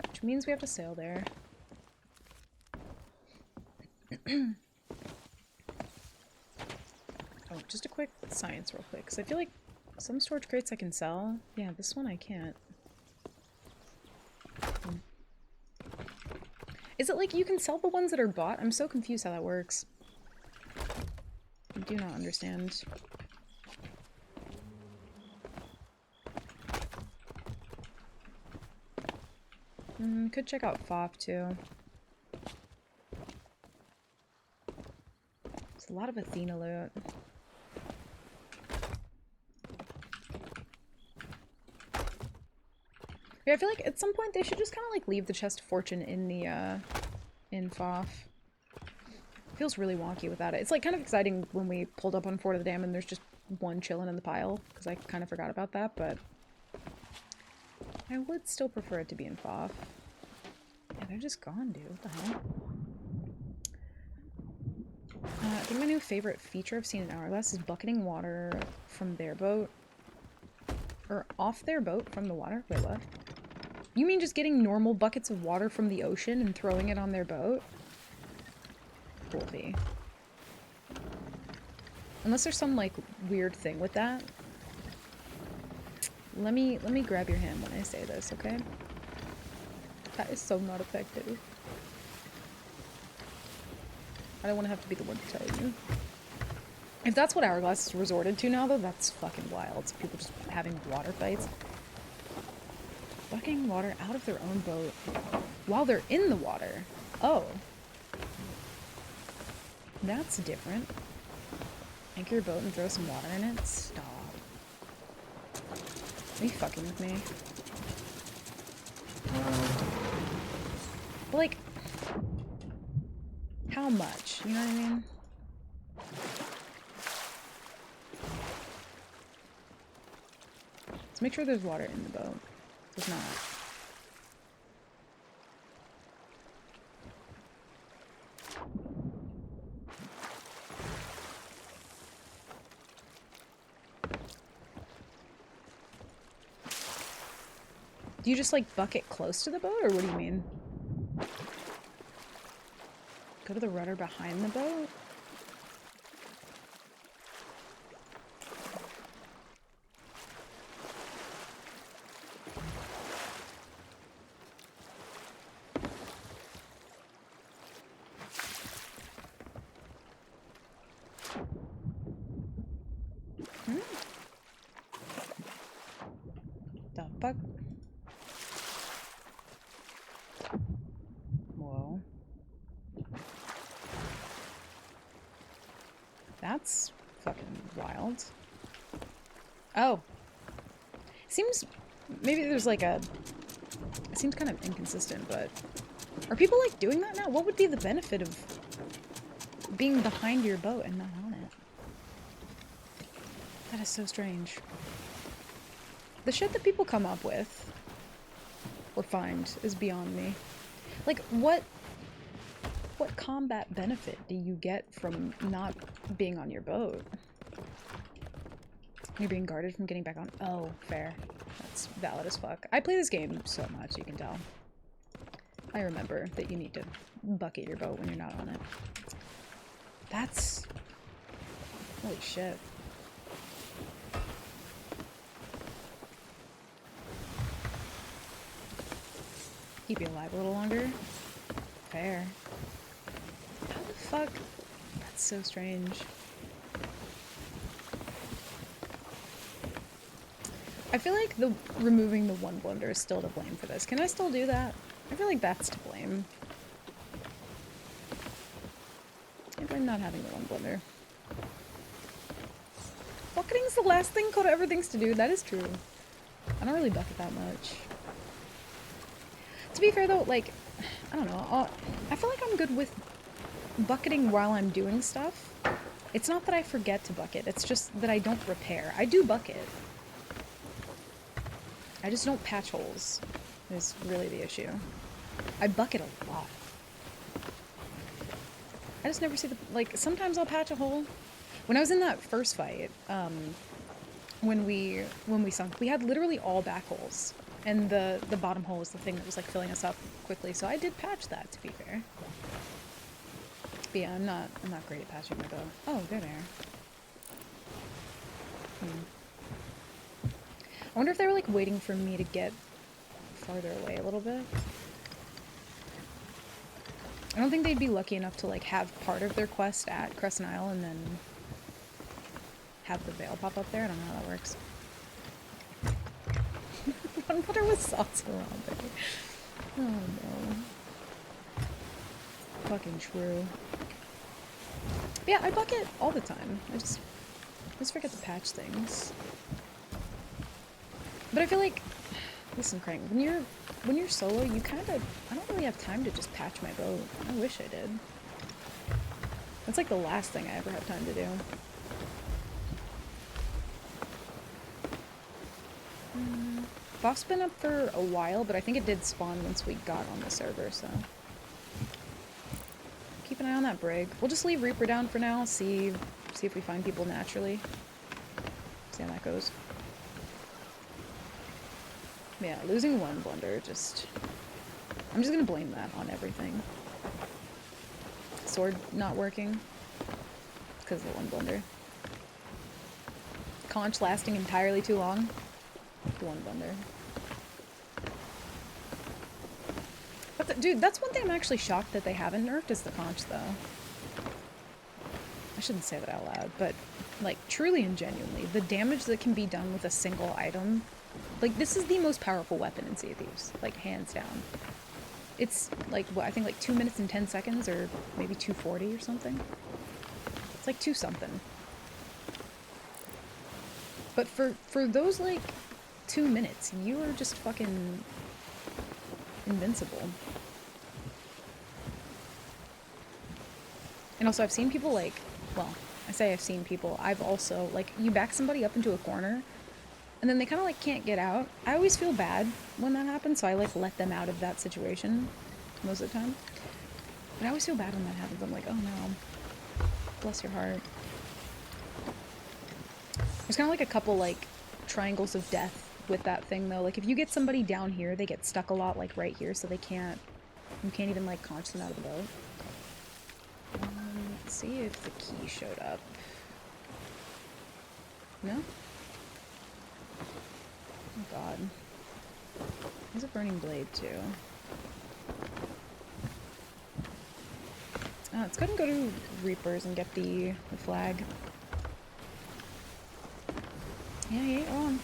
S1: Which means we have to sail there. Oh, just a quick science real quick, because I feel like some storage crates I can sell. Yeah, this one I can't. Is it like you can sell the ones that are bought? I'm so confused how that works. I do not understand. Could check out FOF too. There's a lot of Athena loot. Yeah, I feel like at some point they should just kind of like leave the chest of fortune in the in FOF. It feels really wonky without it. It's like kind of exciting when we pulled up on Fort of the Dam and there's just one chilling in the pile, because I kind of forgot about that, but I would still prefer it to be in FOF. Yeah, they're just gone, dude. What the hell? I think my new favorite feature I've seen in Hourglass is bucketing water from their boat. Or off their boat from the water? Wait, what? You mean just getting normal buckets of water from the ocean and throwing it on their boat? Cool. Unless there's some, like, weird thing with that. let me grab your hand when I say this, okay? That is so not effective. I don't want to have to be the one to tell you. If that's what Hourglass has resorted to now, though, that's fucking wild. People just having water fights. Bucking water out of their own boat while they're in the water. Oh. That's different. Anchor your boat and throw some water in it? Stop. Are you fucking with me? But like, how much? You know what I mean? Let's make sure there's water in the boat. There's not. Do you just like bucket close to the boat, or what do you mean? Go to the rudder behind the boat? The fuck? Whoa. That's fucking wild. Oh. Seems... Maybe there's like a... It seems kind of inconsistent, but... Are people like doing that now? What would be the benefit of being behind your boat and not on it? That is so strange. The shit that people come up with or find is beyond me. Like, what combat benefit do you get from not being on your boat? You're being guarded from getting back on. Oh, fair. That's valid as fuck. I play this game so much, you can tell. I remember that you need to bucket your boat when you're not on it. That's... Holy shit. Keep you alive a little longer. Fair. How the fuck? That's so strange. I feel like removing the one blunder is still to blame for this. Can I still do that? I feel like that's to blame. Maybe I'm not having the one blunder. Bucketing's the last thing Coda ever thinks to do. That is true. I don't really bucket that much. To be fair though, like, I don't know, I feel like I'm good with bucketing while I'm doing stuff. It's not that I forget to bucket, it's just that I don't repair. I do bucket. I just don't patch holes, is really the issue. I bucket a lot. I just never see the, like, sometimes I'll patch a hole. When I was in that first fight, when we sunk, we had literally all back holes. And the bottom hole was the thing that was like filling us up quickly, so I did patch that, to be fair. But yeah, I'm not great at patching my boat. Oh, there they are. I wonder if they were like waiting for me to get farther away a little bit. I don't think they'd be lucky enough to like have part of their quest at Crescent Isle and then have the veil pop up there. I don't know how that works. One butter with sauce around there. Oh no. Fucking true. But yeah, I bucket all the time. I just forget to patch things. But I feel like, listen, Crank, when you're solo, you kind of, I don't really have time to just patch my boat. I wish I did. That's like the last thing I ever have time to do. Buff's been up for a while, but I think it did spawn once we got on the server, so... Keep an eye on that brig. We'll just leave Reaper down for now, see if we find people naturally. See how that goes. Yeah, losing one blunder, just... I'm just gonna blame that on everything. Sword not working. Because of the one blunder. Conch lasting entirely too long. The one vendor. But dude, that's one thing I'm actually shocked that they haven't nerfed is the conch, though. I shouldn't say that out loud, but like truly and genuinely, the damage that can be done with a single item, like this is the most powerful weapon in Sea of Thieves, like hands down. It's like what I think like 2 minutes and 10 seconds, or maybe 2:40 or something. It's like 2 something. But for those like 2 minutes, you are just fucking invincible. And also I've seen people like, well, I say I've seen people, I've also, like, you back somebody up into a corner, and then they kind of like can't get out. I always feel bad when that happens, so I like let them out of that situation most of the time. But I always feel bad when that happens. I'm like, oh no, bless your heart. There's kind of like a couple like triangles of death with that thing though. Like if you get somebody down here, they get stuck a lot like right here, so you can't even like conch them out of the boat. Let's see if the key showed up. No? Oh god. There's a burning blade too. Let's go ahead and go to Reapers and get the flag. Yeah, he ain't wrong.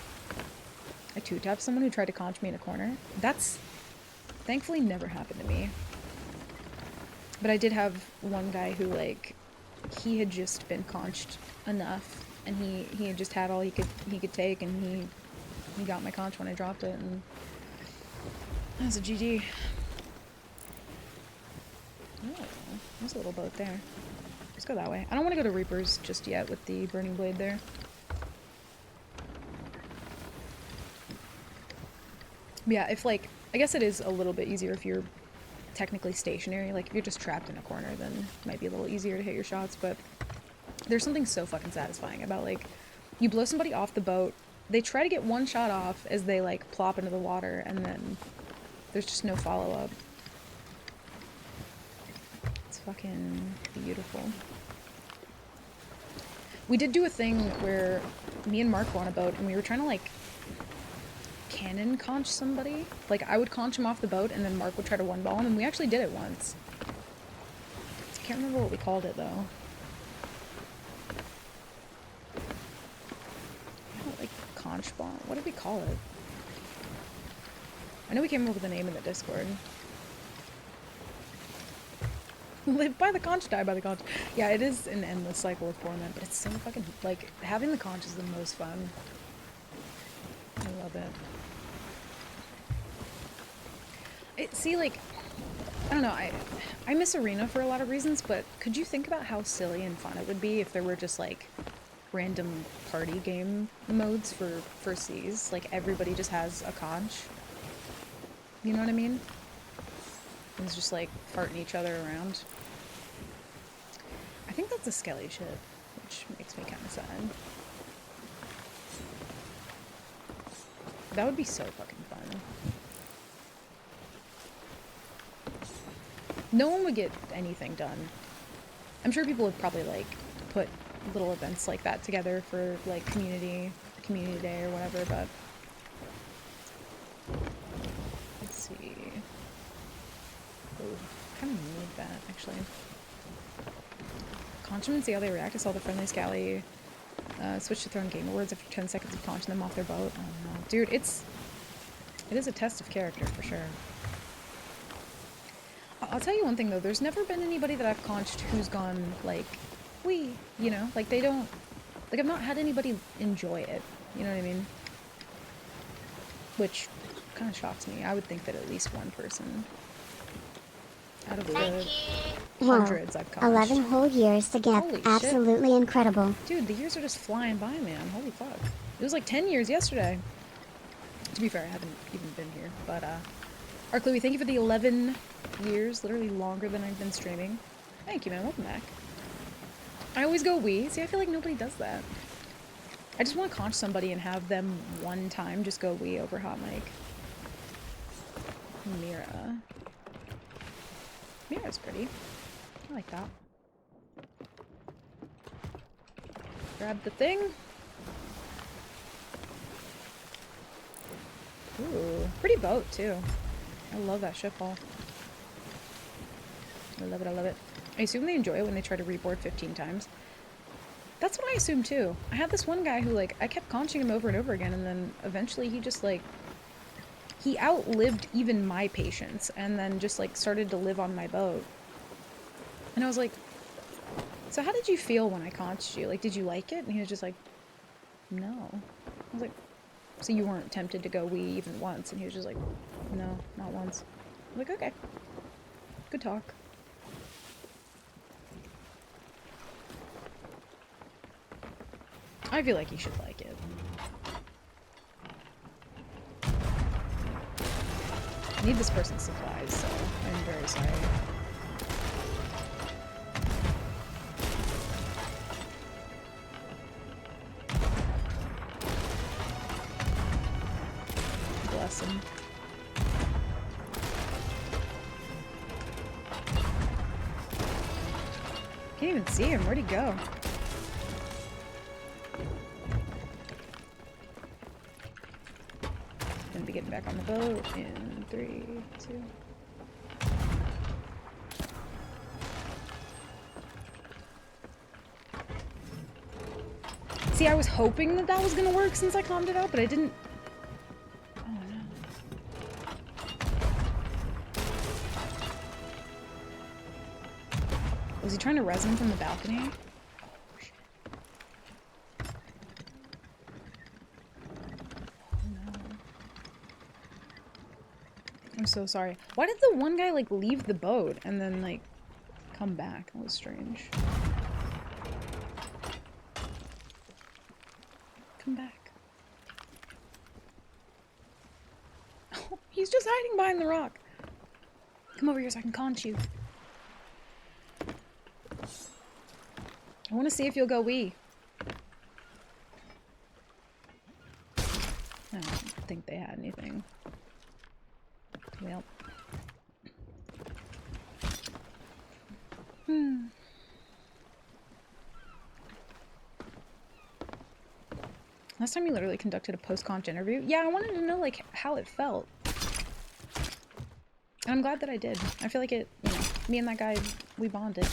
S1: I two-tapped someone who tried to conch me in a corner. That's thankfully never happened to me. But I did have one guy who, like, he had just been conched enough, and he had just had all he could take, and he got my conch when I dropped it, and that was a GG. Oh, there's a little boat there. Let's go that way. I don't want to go to Reapers just yet with the burning blade there. But yeah, if like, I guess it is a little bit easier if you're technically stationary. Like if you're just trapped in a corner, then it might be a little easier to hit your shots, but there's something so fucking satisfying about like, you blow somebody off the boat, they try to get one shot off as they like plop into the water, and then there's just no follow-up. It's fucking beautiful. We did do a thing where me and Mark were on a boat and we were trying to like cannon conch somebody. Like I would conch him off the boat and then Mark would try to one ball him, and we actually did it once. I can't remember what we called it though. Like conch ball. What did we call it? I know we came up with a name in the Discord. Live by the conch, die by the conch. Yeah, it is an endless cycle of torment, but it's so fucking, like, having the conch is the most fun. I love it. See, like, I don't know, I miss Arena for a lot of reasons, but could you think about how silly and fun it would be if there were just, like, random party game modes for Seas? Like, everybody just has a conch. You know what I mean? It's just like farting each other around. I think that's a skelly ship, which makes me kind of sad. That would be so fucking fun. No one would get anything done. I'm sure people would probably like put little events like that together for like community day or whatever, but let's see. Kind of need that, actually. Conch them and see how they react. I saw the friendly scally switch to throwing game awards after 10 seconds of conching them off their boat. Oh no. Dude, it is a test of character, for sure. I'll tell you one thing, though. There's never been anybody that I've conched who's gone, like, wee, you know? Like, they don't... Like, I've not had anybody enjoy it. You know what I mean? Which kind of shocks me. I would think that at least one person... out of the hundreds I've conched.
S2: 11 whole years to get.
S1: Holy
S2: Absolutely
S1: shit.
S2: Incredible.
S1: Dude, the years are just flying by, man. Holy fuck. It was like 10 years yesterday. To be fair, I haven't even been here. But, Ark Louie, thank you for the 11 years. Literally longer than I've been streaming. Thank you, man. Welcome back. I always go we. See, I feel like nobody does that. I just want to conch somebody and have them one time just go we over hot mic. Mira. Mira's pretty. I like that. Grab the thing. Ooh, pretty boat too. I love that ship hull. I love it, I love it. I assume they enjoy it when they try to reboard 15 times. That's what I assume too. I had this one guy who, like, I kept conching him over and over again, and then eventually he just, like, he outlived even my patience, and then just, like, started to live on my boat. And I was like, so how did you feel when I conched you? Like, did you like it? And he was just like, no. I was like, so you weren't tempted to go wee even once? And he was just like, no, not once. I was like, okay. Good talk. I feel like you should like it. I need this person's supplies, so I'm very sorry. Bless him. Can't even see him. Where'd he go? Gonna be getting back on the boat in 3, 2. See, I was hoping that that was gonna work since I calmed it out, but I didn't. Oh no. Was he trying to res him from the balcony? Oh, shit. Oh no. I'm so sorry. Why did the one guy, like, leave the boat and then, like, come back? That was strange. Come back. Oh, he's just hiding behind the rock. Come over here so I can conch you. I want to see if you'll go wee. I don't think they had anything. Well. Last time you literally conducted a post-conch interview? Yeah, I wanted to know, like, how it felt. And I'm glad that I did. I feel like it, you know, me and that guy, we bonded.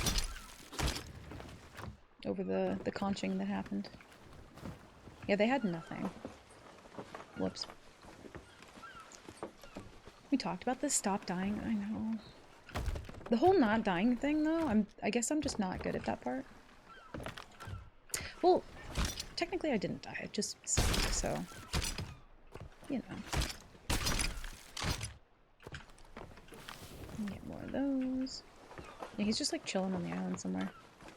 S1: Over the conching that happened. Yeah, they had nothing. Whoops. We talked about this. Stop dying. I know. The whole not dying thing, though, I guess I'm just not good at that part. Well, technically I didn't die. It just sucked, so... You know. Get more of those. Yeah, he's just, like, chilling on the island somewhere.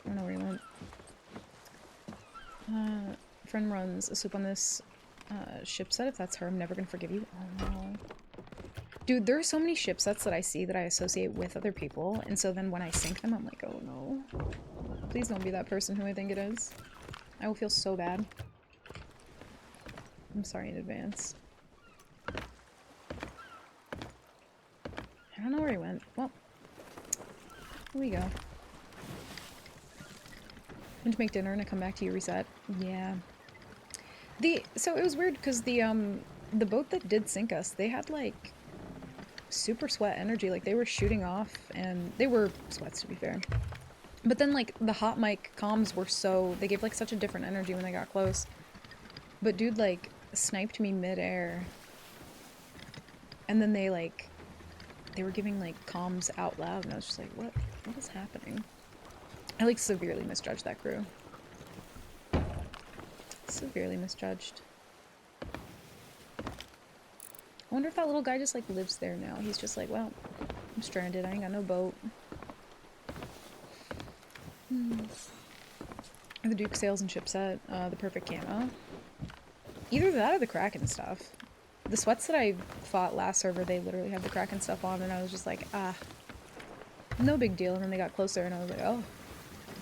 S1: I don't know where he went. Friend runs a soup on this ship set. If that's her, I'm never gonna forgive you. Oh no. Dude, there are so many ship sets that I see that I associate with other people, and so then when I sink them, I'm like, oh no. Please don't be that person who I think it is. I will feel so bad. I'm sorry in advance. I don't know where he went. Well, here we go. Went to make dinner and I come back to you reset. Yeah. So it was weird because the boat that did sink us, they had like super sweat energy. Like they were shooting off, and they were sweats to be fair. But then like the hot mic comms were they gave like such a different energy when they got close. But dude like sniped me mid-air. And then they were giving like comms out loud, and I was just like, what is happening? I like severely misjudged that crew. Severely misjudged. I wonder if that little guy just like lives there now. He's just like, well, I'm stranded. I ain't got no boat. The Duke sails and ship set, the perfect camo. Either that or the Kraken stuff. The sweats that I fought last server, they literally had the Kraken stuff on, and I was just like, ah, no big deal. And then they got closer, and I was like, oh,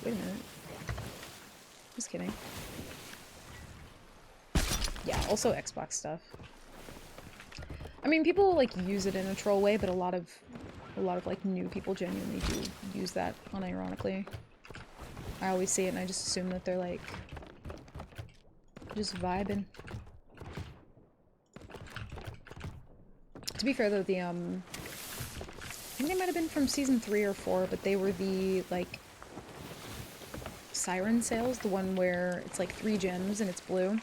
S1: wait a minute. Just kidding. Yeah, also Xbox stuff. I mean, people like use it in a troll way, but a lot of like new people genuinely do use that unironically. I always see it and I just assume that they're like just vibing. To be fair though, the I think they might have been from season 3 or 4, but they were the like siren sails, the one where it's like 3 gems and it's blue.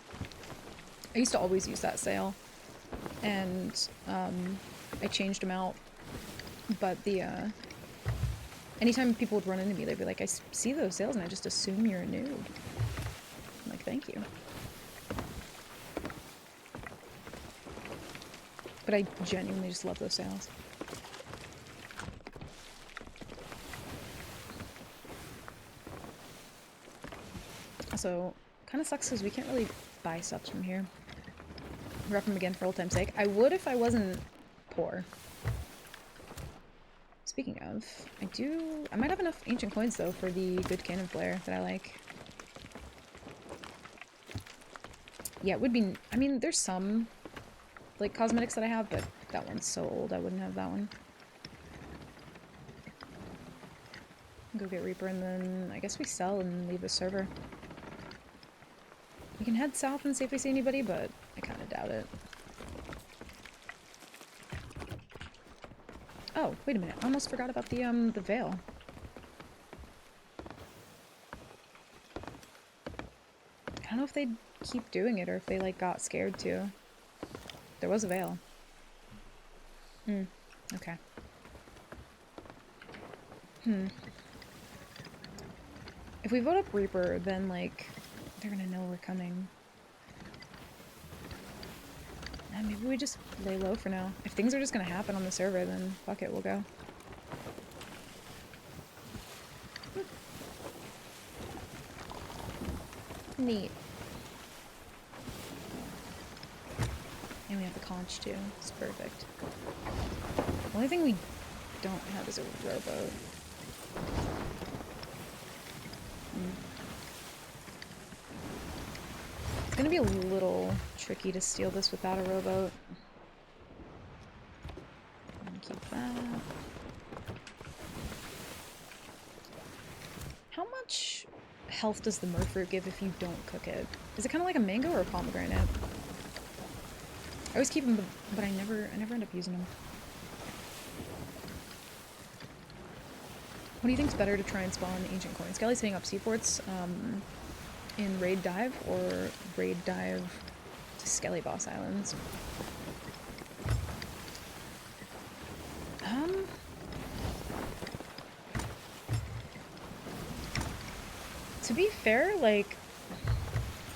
S1: I used to always use that sail, and I changed them out, but the anytime people would run into me, they'd be like, I see those sails and I just assume you're a noob. I'm like, thank you. But I genuinely just love those sails. Also, kind of sucks because we can't really buy subs from here. Rep them again for old time's sake. I would if I wasn't poor. Speaking of, I might have enough ancient coins though for the good cannon flare that I like. Yeah, it would be, I mean, there's some like cosmetics that I have, but that one's so old I wouldn't have that one. Go get Reaper and then I guess we sell and leave the server. We can head south and see if we see anybody, but I kind of doubt it. Oh, wait a minute. I almost forgot about the veil. I don't know if they keep doing it or if they, like, got scared too. There was a veil. Okay. If we vote up Reaper, then, like, they're gonna know we're coming. And maybe we just lay low for now. If things are just gonna happen on the server, then fuck it, we'll go. Neat. And we have the conch too. It's perfect. The only thing we don't have is a rowboat. It's gonna be a little tricky to steal this without a rowboat. Keep that. How much health does the Murfruit give if you don't cook it? Is it kind of like a mango or a pomegranate? I always keep them, but I never end up using them. What do you think's better to try and spawn ancient coins? Skelly's hitting up seaports in Raid Dive or Raid Dive to Skelly Boss Islands. To be fair, like,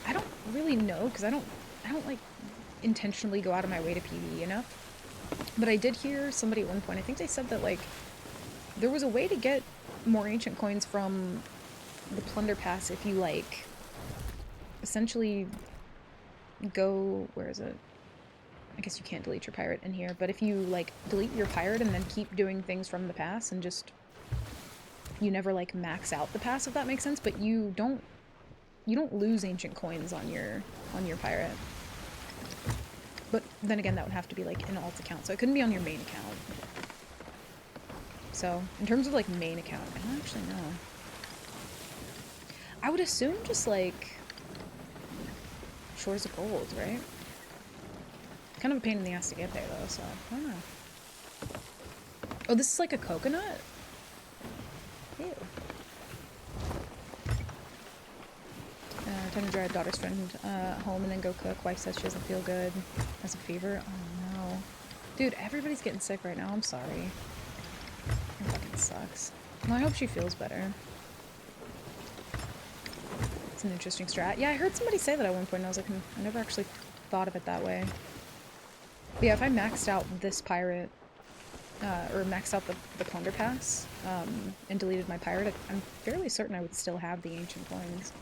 S1: I don't really know because I don't like intentionally go out of my way to PvE enough. But I did hear somebody at one point, I think they said that, like, there was a way to get more ancient coins from the Plunder Pass if you, like, essentially go, where is it? I guess you can't delete your pirate in here, but if you, like, delete your pirate and then keep doing things from the pass and just, you never, like, max out the pass, if that makes sense, but you don't lose ancient coins on your pirate. But then again, that would have to be, like, an alt account, so it couldn't be on your main account. So, in terms of, like, main account, I don't actually know. I would assume just, like, Shores of Gold, right? Kind of a pain in the ass to get there, though, so I don't know. Oh, this is like a coconut? Ew. Time to drive daughter's friend home and then go cook. Wife says she doesn't feel good. Has a fever. Oh no. Dude, everybody's getting sick right now. I'm sorry. It fucking sucks. Well, I hope she feels better. It's an interesting strat. Yeah, I heard somebody say that at one point and I was like, I never actually thought of it that way. But yeah, if I maxed out this pirate, or maxed out the Plunder Pass, and deleted my pirate, I'm fairly certain I would still have the ancient coins.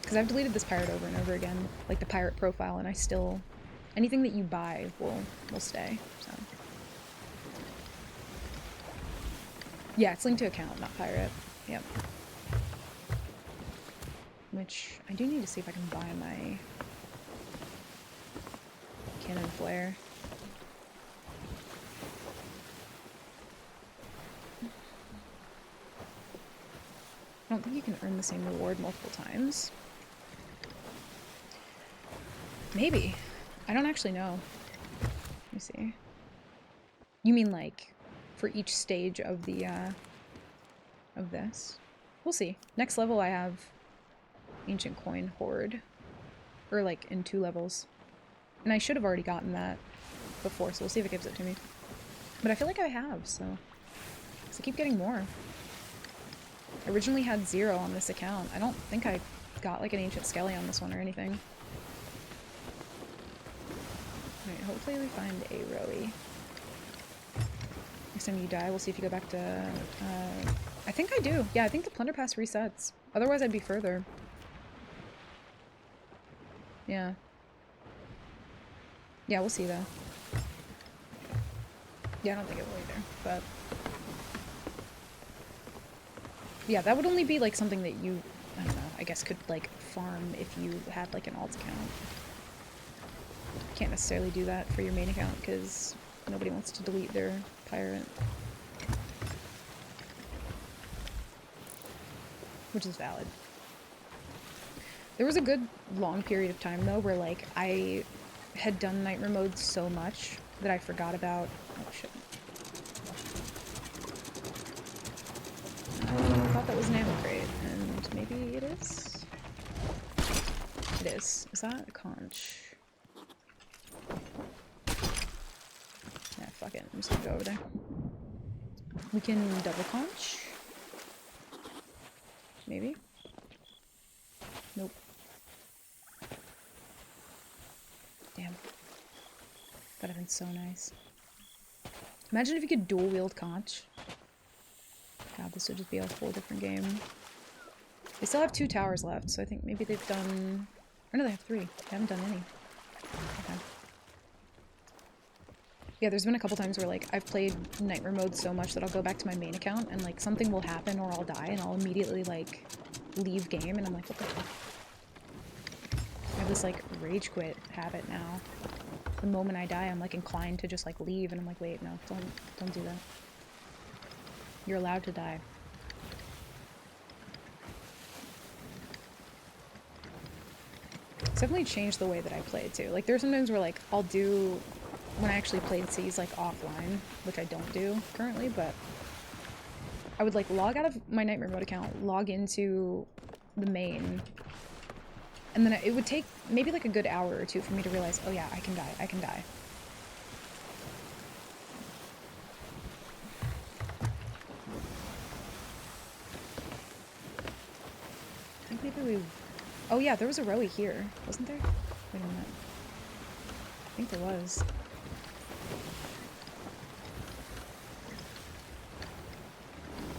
S1: Because I've deleted this pirate over and over again, like the pirate profile, and I still... anything that you buy will stay, so... Yeah, it's linked to account, not pirate. Yep. Which, I do need to see if I can buy my... cannon flare. I don't think you can earn the same reward multiple times. Maybe. I don't actually know. me see. You mean like for each stage of the of this? We'll see. Next level I have Ancient Coin Hoard. Or like in 2 levels. And I should have already gotten that before, so we'll see if it gives it to me. But I feel like I have, so I keep getting more. I originally had 0 on this account. I don't think I got like an Ancient Skelly on this one or anything. Alright, hopefully we find a Rowie. Next time you die, we'll see if you go back to... I think I do. Yeah, I think the Plunder Pass resets. Otherwise I'd be further. Yeah. Yeah, we'll see though. Yeah, I don't think it will either, but... Yeah, that would only be like something that you, I don't know, I guess could like farm if you had like an alt account. Can't necessarily do that for your main account because nobody wants to delete their pirate. Which is valid. There was a good long period of time though where like I had done Nightmare mode so much that I forgot about, oh shit. I thought that was an ammo crate, and maybe it is? It is. Is that a conch? Yeah, fuck it. I'm just gonna go over there. We can double conch? Maybe? Nope. Damn. That'd have been so nice. Imagine if you could dual wield conch. God, this would just be a whole different game. They still have 2 towers left, so I think maybe they've done... Or no, they have 3. They haven't done any. Okay. Yeah, there's been a couple times where, like, I've played Nightmare mode so much that I'll go back to my main account and, like, something will happen or I'll die and I'll immediately, like, leave game and I'm like, what the fuck? I have this, like, rage quit habit now. The moment I die, I'm, like, inclined to just, like, leave and I'm like, wait, no, don't do that. You're allowed to die. It's definitely changed the way that I play too. Like there are some times where like I'll do when I actually played Seas like offline, which I don't do currently, but I would like log out of my Nightmare mode account, log into the main, and then it would take maybe like a good hour or 2 for me to realize, oh yeah, I can die, I can die. I think maybe we... Oh yeah, there was a Rowie here, wasn't there? Wait a minute. I think there was.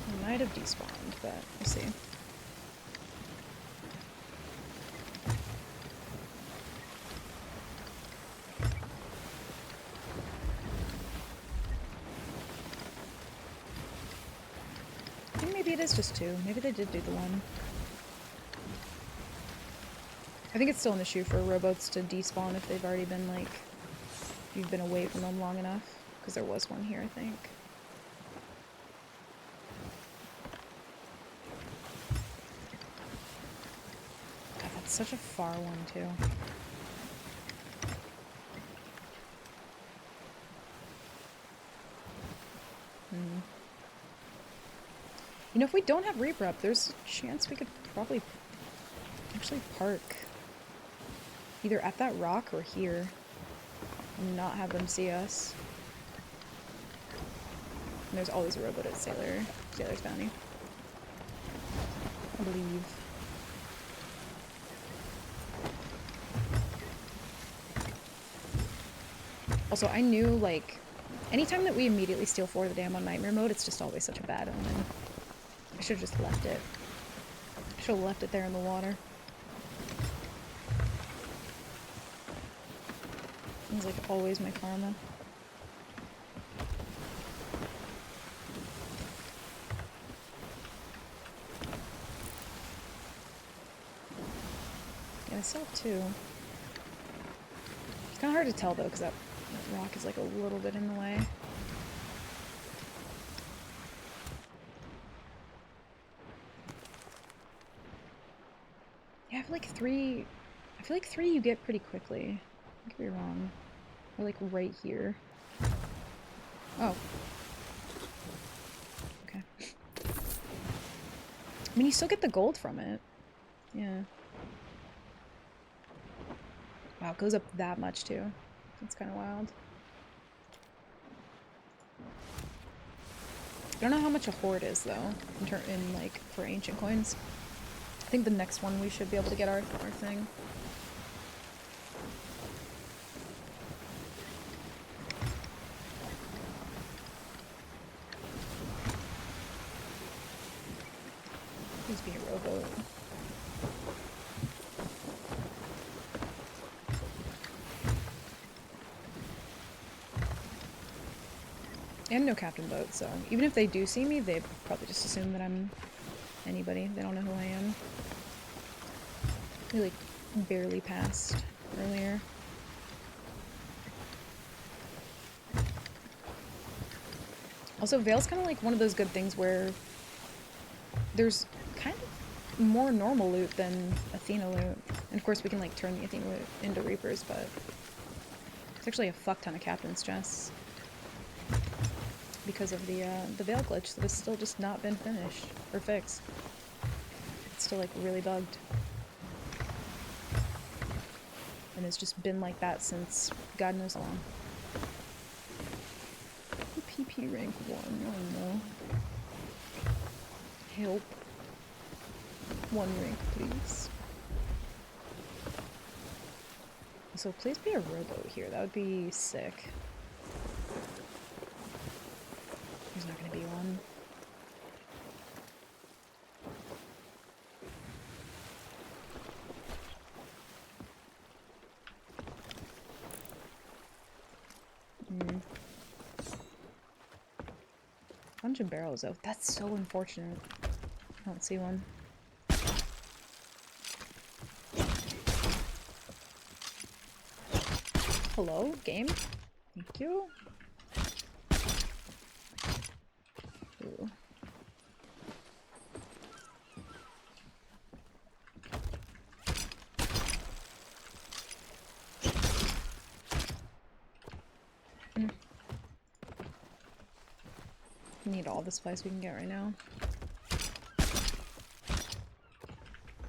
S1: It might have despawned, but we'll see. I think maybe it is just 2. Maybe they did do the 1. I think it's still an issue for rowboats to despawn if they've already been, like, if you've been away from them long enough. Because there was one here, I think. God, that's such a far one, too. You know, if we don't have Reaper up, there's a chance we could probably actually park either at that rock or here and not have them see us. And there's always a rowboat at Sailor's Bounty, I believe. Also, I knew, like, anytime that we immediately steal 4 of the dam on Nightmare mode, it's just always such a bad omen. I should have just left it. I should have left it there in the water. It's like always my karma. Yeah, I still have 2. It's kind of hard to tell though, because that rock is like a little bit in the way. Yeah, I feel like 3 you get pretty quickly. I could be wrong. Or like right here. Oh. Okay. I mean, you still get the gold from it. Yeah. Wow, it goes up that much too. That's kind of wild. I don't know how much a hoard is though, in like for ancient coins. I think the next one we should be able to get our thing. Please be a rowboat. And no captain boat, so even if they do see me, they probably just assume that I'm anybody. They don't know who I am. We like barely passed earlier. Also, Vale's kind of like one of those good things where there's kind of more normal loot than Athena loot. And of course we can like turn the Athena loot into Reapers, but there's actually a fuck ton of captain's chests. Because of the Vale glitch that has still just not been finished or fixed. It's still like really bugged. And it's just been like that since God knows how long. PP rank 1, oh no. Help. 1 rank, please. So please be a rowboat here, that would be sick. There's not gonna be one. Bunch of barrels though. That's so unfortunate. I don't see one. Hello, game? Thank you. Ooh. We need all the supplies we can get right now.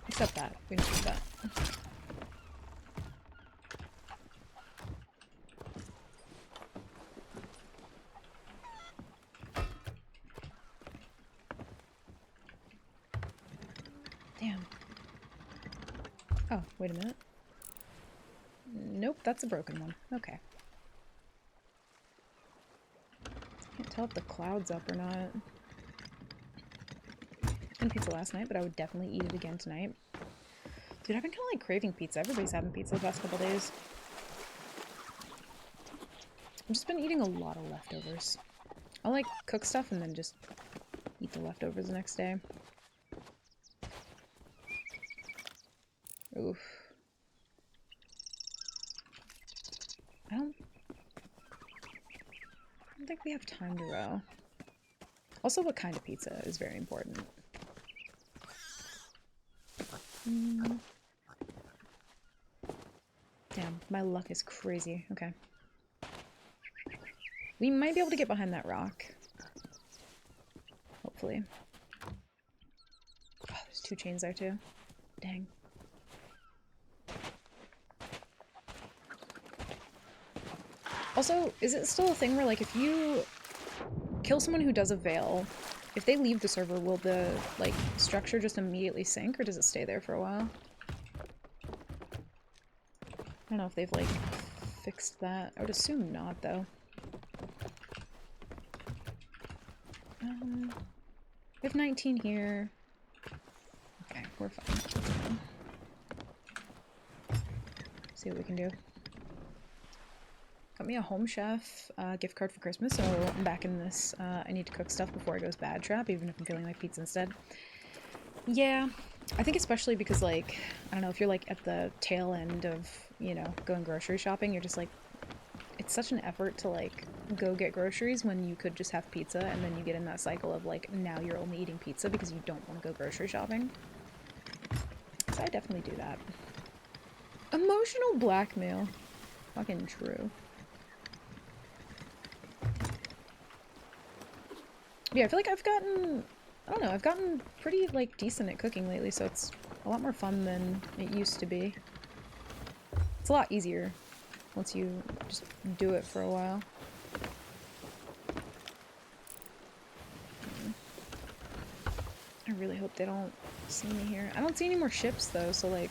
S1: Except that. We don't need that. Damn. Oh, wait a minute. Nope, that's a broken one. Okay. Can't tell if the cloud's up or not. I had pizza last night, but I would definitely eat it again tonight. Dude, I've been kind of like craving pizza. Everybody's having pizza the past couple days. I've just been eating a lot of leftovers. I'll like cook stuff and then just eat the leftovers the next day. Oof. I don't think we have time to row. Also, what kind of pizza is very important. Damn, my luck is crazy. Okay. We might be able to get behind that rock. Hopefully. Oh, there's 2 chains there too. Dang. Also, is it still a thing where, like, if you kill someone who does a veil, if they leave the server, will the, like, structure just immediately sink, or does it stay there for a while? I don't know if they've, like, fixed that. I would assume not, though. We have 19 here. Okay, we're fine. See what we can do. Got me a Home Chef gift card for Christmas, so I'm back in this I need to cook stuff before it goes bad trap, even if I'm feeling like pizza instead. Yeah, I think especially because, like, I don't know, if you're, like, at the tail end of, you know, going grocery shopping, you're just, like, it's such an effort to, like, go get groceries when you could just have pizza, and then you get in that cycle of, like, now you're only eating pizza because you don't want to go grocery shopping. So I definitely do that. Emotional blackmail. Fucking true. Yeah, I feel like I've gotten, I don't know, I've gotten pretty, like, decent at cooking lately, so it's a lot more fun than it used to be. It's a lot easier once you just do it for a while. I really hope they don't see me here. I don't see any more ships, though, so, like...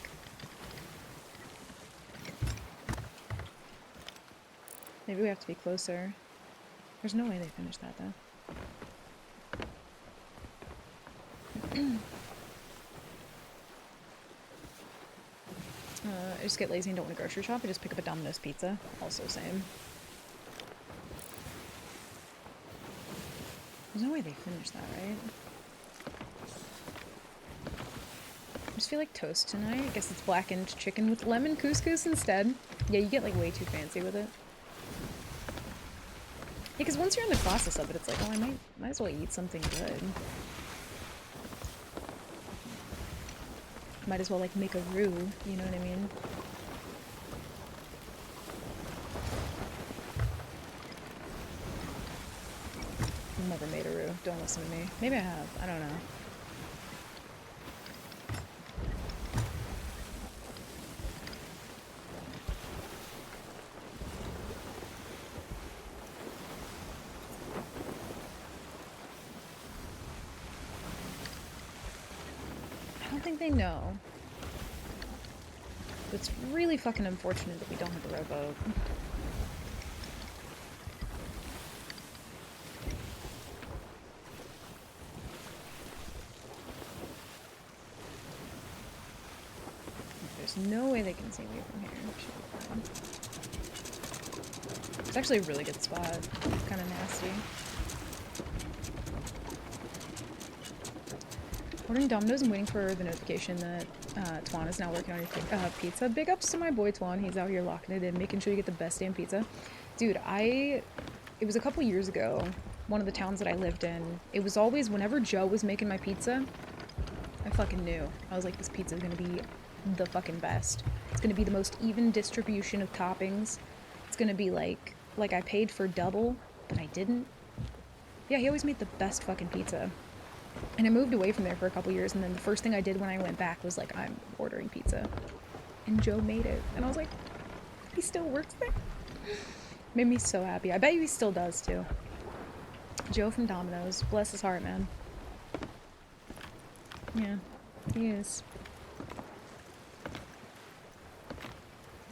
S1: Maybe we have to be closer. There's no way they finished that, though. I just get lazy and don't want to grocery shop. I just pick up a Domino's pizza. Also same. There's no way they finished that, right? I just feel like toast tonight. I guess it's blackened chicken with lemon couscous instead. Yeah, you get like way too fancy with it. Yeah, because once you're in the process of it, it's like, oh, I might as well eat something good. Might as well like make a roux, you know what I mean? Never made a roux. Don't listen to me. Maybe I have. I don't know. I don't think they know. But it's really fucking unfortunate that we don't have a rowboat. There's no way they can see me from here. Should be fine. It's actually a really good spot. Kind of nasty. Ordering Domino's and waiting for the notification that Twan is now working on your pizza. Big ups to my boy Twan. He's out here locking it in, making sure you get the best damn pizza. Dude, it was a couple years ago, one of the towns that I lived in, it was always, whenever Joe was making my pizza, I fucking knew. I was like, this pizza is gonna be the fucking best. It's gonna be the most even distribution of toppings. It's gonna be like I paid for double, but I didn't. Yeah, he always made the best fucking pizza. And I moved away from there for a couple years, and then the first thing I did when I went back was like, I'm ordering pizza. And Joe made it. And I was like, he still works there? Made me so happy. I bet you he still does, too. Joe from Domino's. Bless his heart, man. Yeah, he is.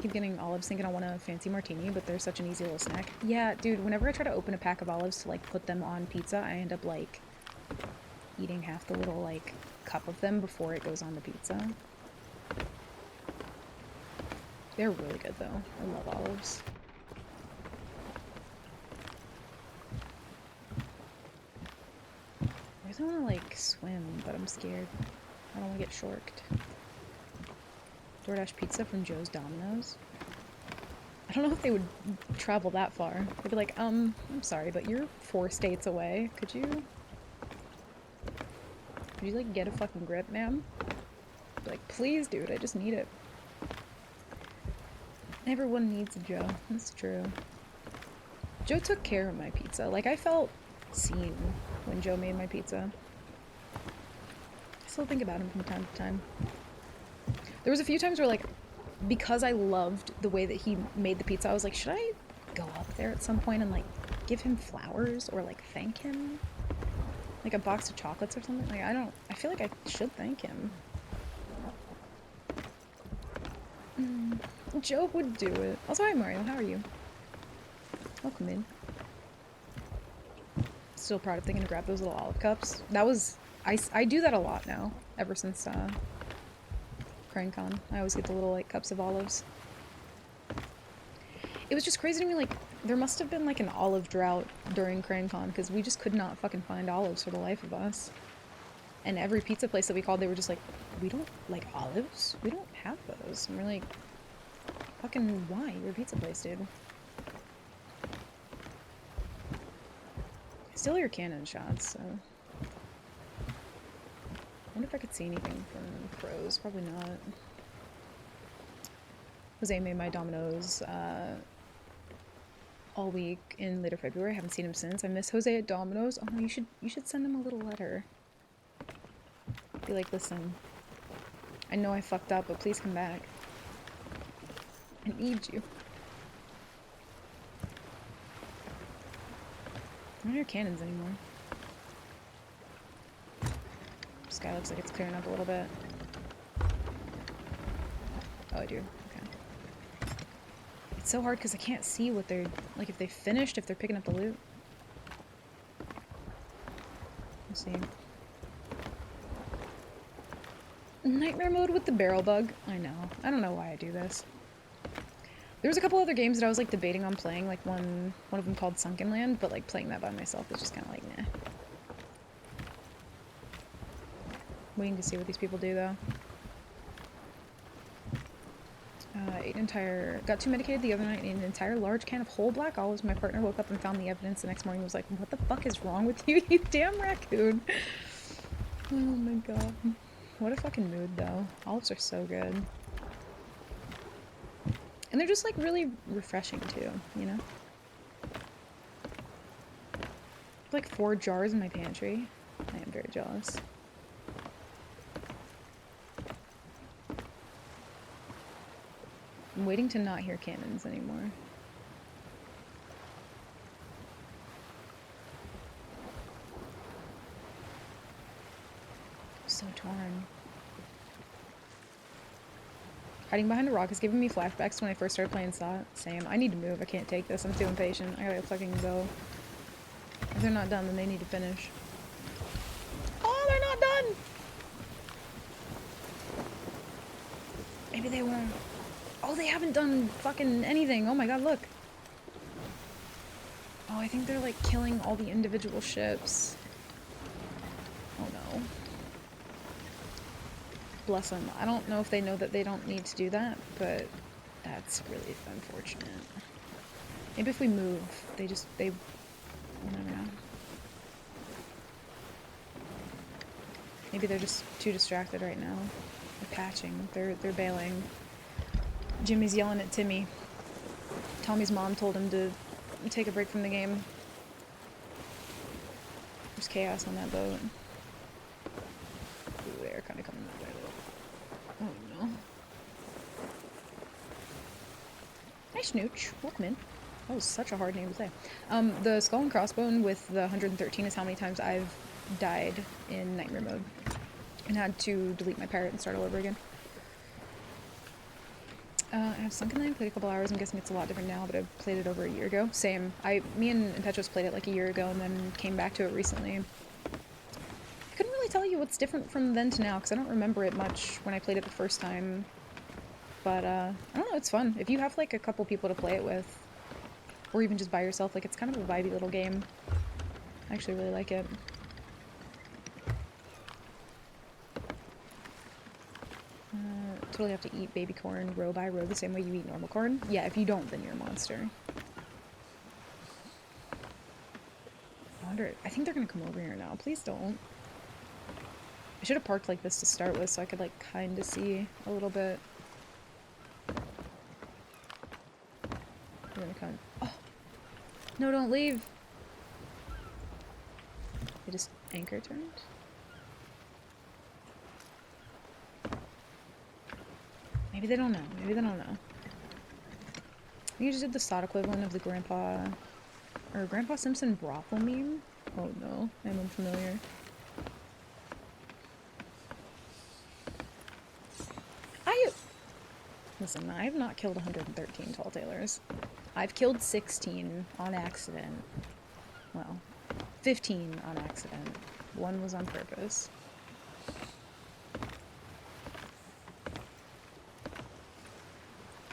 S1: Keep getting olives thinking I want a fancy martini, but they're such an easy little snack. Yeah, dude, whenever I try to open a pack of olives to, like, put them on pizza, I end up, like, eating half the little, like, cup of them before it goes on the pizza. They're really good, though. I love olives. I just want to, like, swim, but I'm scared. I don't want to get shorked. DoorDash pizza from Joe's Domino's? I don't know if they would travel that far. They'd be like, I'm sorry, but you're 4 states away. Could you, like, get a fucking grip, ma'am? Be like, please, dude, I just need it. Everyone needs a Joe. That's true. Joe took care of my pizza. Like, I felt seen when Joe made my pizza. I still think about him from time to time. There was a few times where, like, because I loved the way that he made the pizza, I was like, should I go up there at some point and, like, give him flowers or, like, thank him? Like a box of chocolates or something? Like, I feel like I should thank him. Joe would do it. Also, hi Mario, how are you? Welcome in. Still proud of thinking to grab those little olive cups. That was, I do that a lot now, ever since, CraneCon. I always get the little, like, cups of olives. It was just crazy to me, like, there must have been, like, an olive drought during CraneCon, because we just could not fucking find olives for the life of us. And every pizza place that we called, they were just like, we don't like olives? We don't have those. And we're like, fucking why? You're a pizza place, dude. Still hear cannon shots, so... I wonder if I could see anything from crows. Probably not. Jose made my Domino's all week in later February. I haven't seen him since. I miss Jose at Domino's. Oh, you should send him a little letter. Be like, listen, I know I fucked up, but please come back. I need you. I don't hear cannons anymore. Sky looks like it's clearing up a little bit. Oh, I do. Okay. It's so hard because I can't see what they're... Like, if they finished, if they're picking up the loot. Let's see. Nightmare mode with the barrel bug. I know. I don't know why I do this. There was a couple other games that I was, like, debating on playing. Like, one of them called Sunken Land, but, like, playing that by myself is just kind of like, nah. Waiting to see what these people do, though. Got too medicated the other night and ate an entire large can of whole black olives. My partner woke up and found the evidence the next morning and was like, what the fuck is wrong with you, you damn raccoon? Oh my god. What a fucking mood, though. Olives are so good. And they're just, like, really refreshing, too, you know? Like 4 jars in my pantry. I am very jealous. I'm waiting to not hear cannons anymore. I'm so torn. Hiding behind a rock is giving me flashbacks to when I first started playing SOT. Same. I need to move. I can't take this. I'm too impatient. I gotta fucking go. If they're not done, then they need to finish. Oh, they're not done! Maybe they won't. Oh, they haven't done fucking anything. Oh my god, look. Oh, I think they're like killing all the individual ships. Oh no. Bless them. I don't know if they know that they don't need to do that, but that's really unfortunate. Maybe if we move, I don't know. Maybe they're just too distracted right now. They're patching. They're bailing. Jimmy's yelling at Timmy. Tommy's mom told him to take a break from the game. There's chaos on that boat. Ooh, they're kind of coming that way though. Oh no. Hi Snooch, welcome in. That was such a hard name to say. The Skull and Crossbone with the 113 is how many times I've died in Nightmare mode. And had to delete my pirate and start all over again. I have Sunken Land, played a couple hours. I'm guessing it's a lot different now, but I played it over a year ago. Same. Me and Impetuous played it like a year ago and then came back to it recently. I couldn't really tell you what's different from then to now because I don't remember it much when I played it the first time. But, I don't know, it's fun. If you have, like, a couple people to play it with, or even just by yourself, like, it's kind of a vibey little game. I actually really like it. Totally have to eat baby corn row by row the same way you eat normal corn. Yeah, if you don't, then you're a monster. I wonder, I think they're gonna come over here now. Please don't. I should have parked like this to start with so I could like kind of see a little bit. They're gonna come. Oh! No, don't leave! They just anchor turned? Maybe they don't know. Maybe they don't know. I think you just did the SOT equivalent of the Grandpa Simpson brothel meme. Oh no, I'm unfamiliar. Listen, I have not killed 113 Tall Tailors. I've killed 16 on accident. Well, 15 on accident. 1 was on purpose.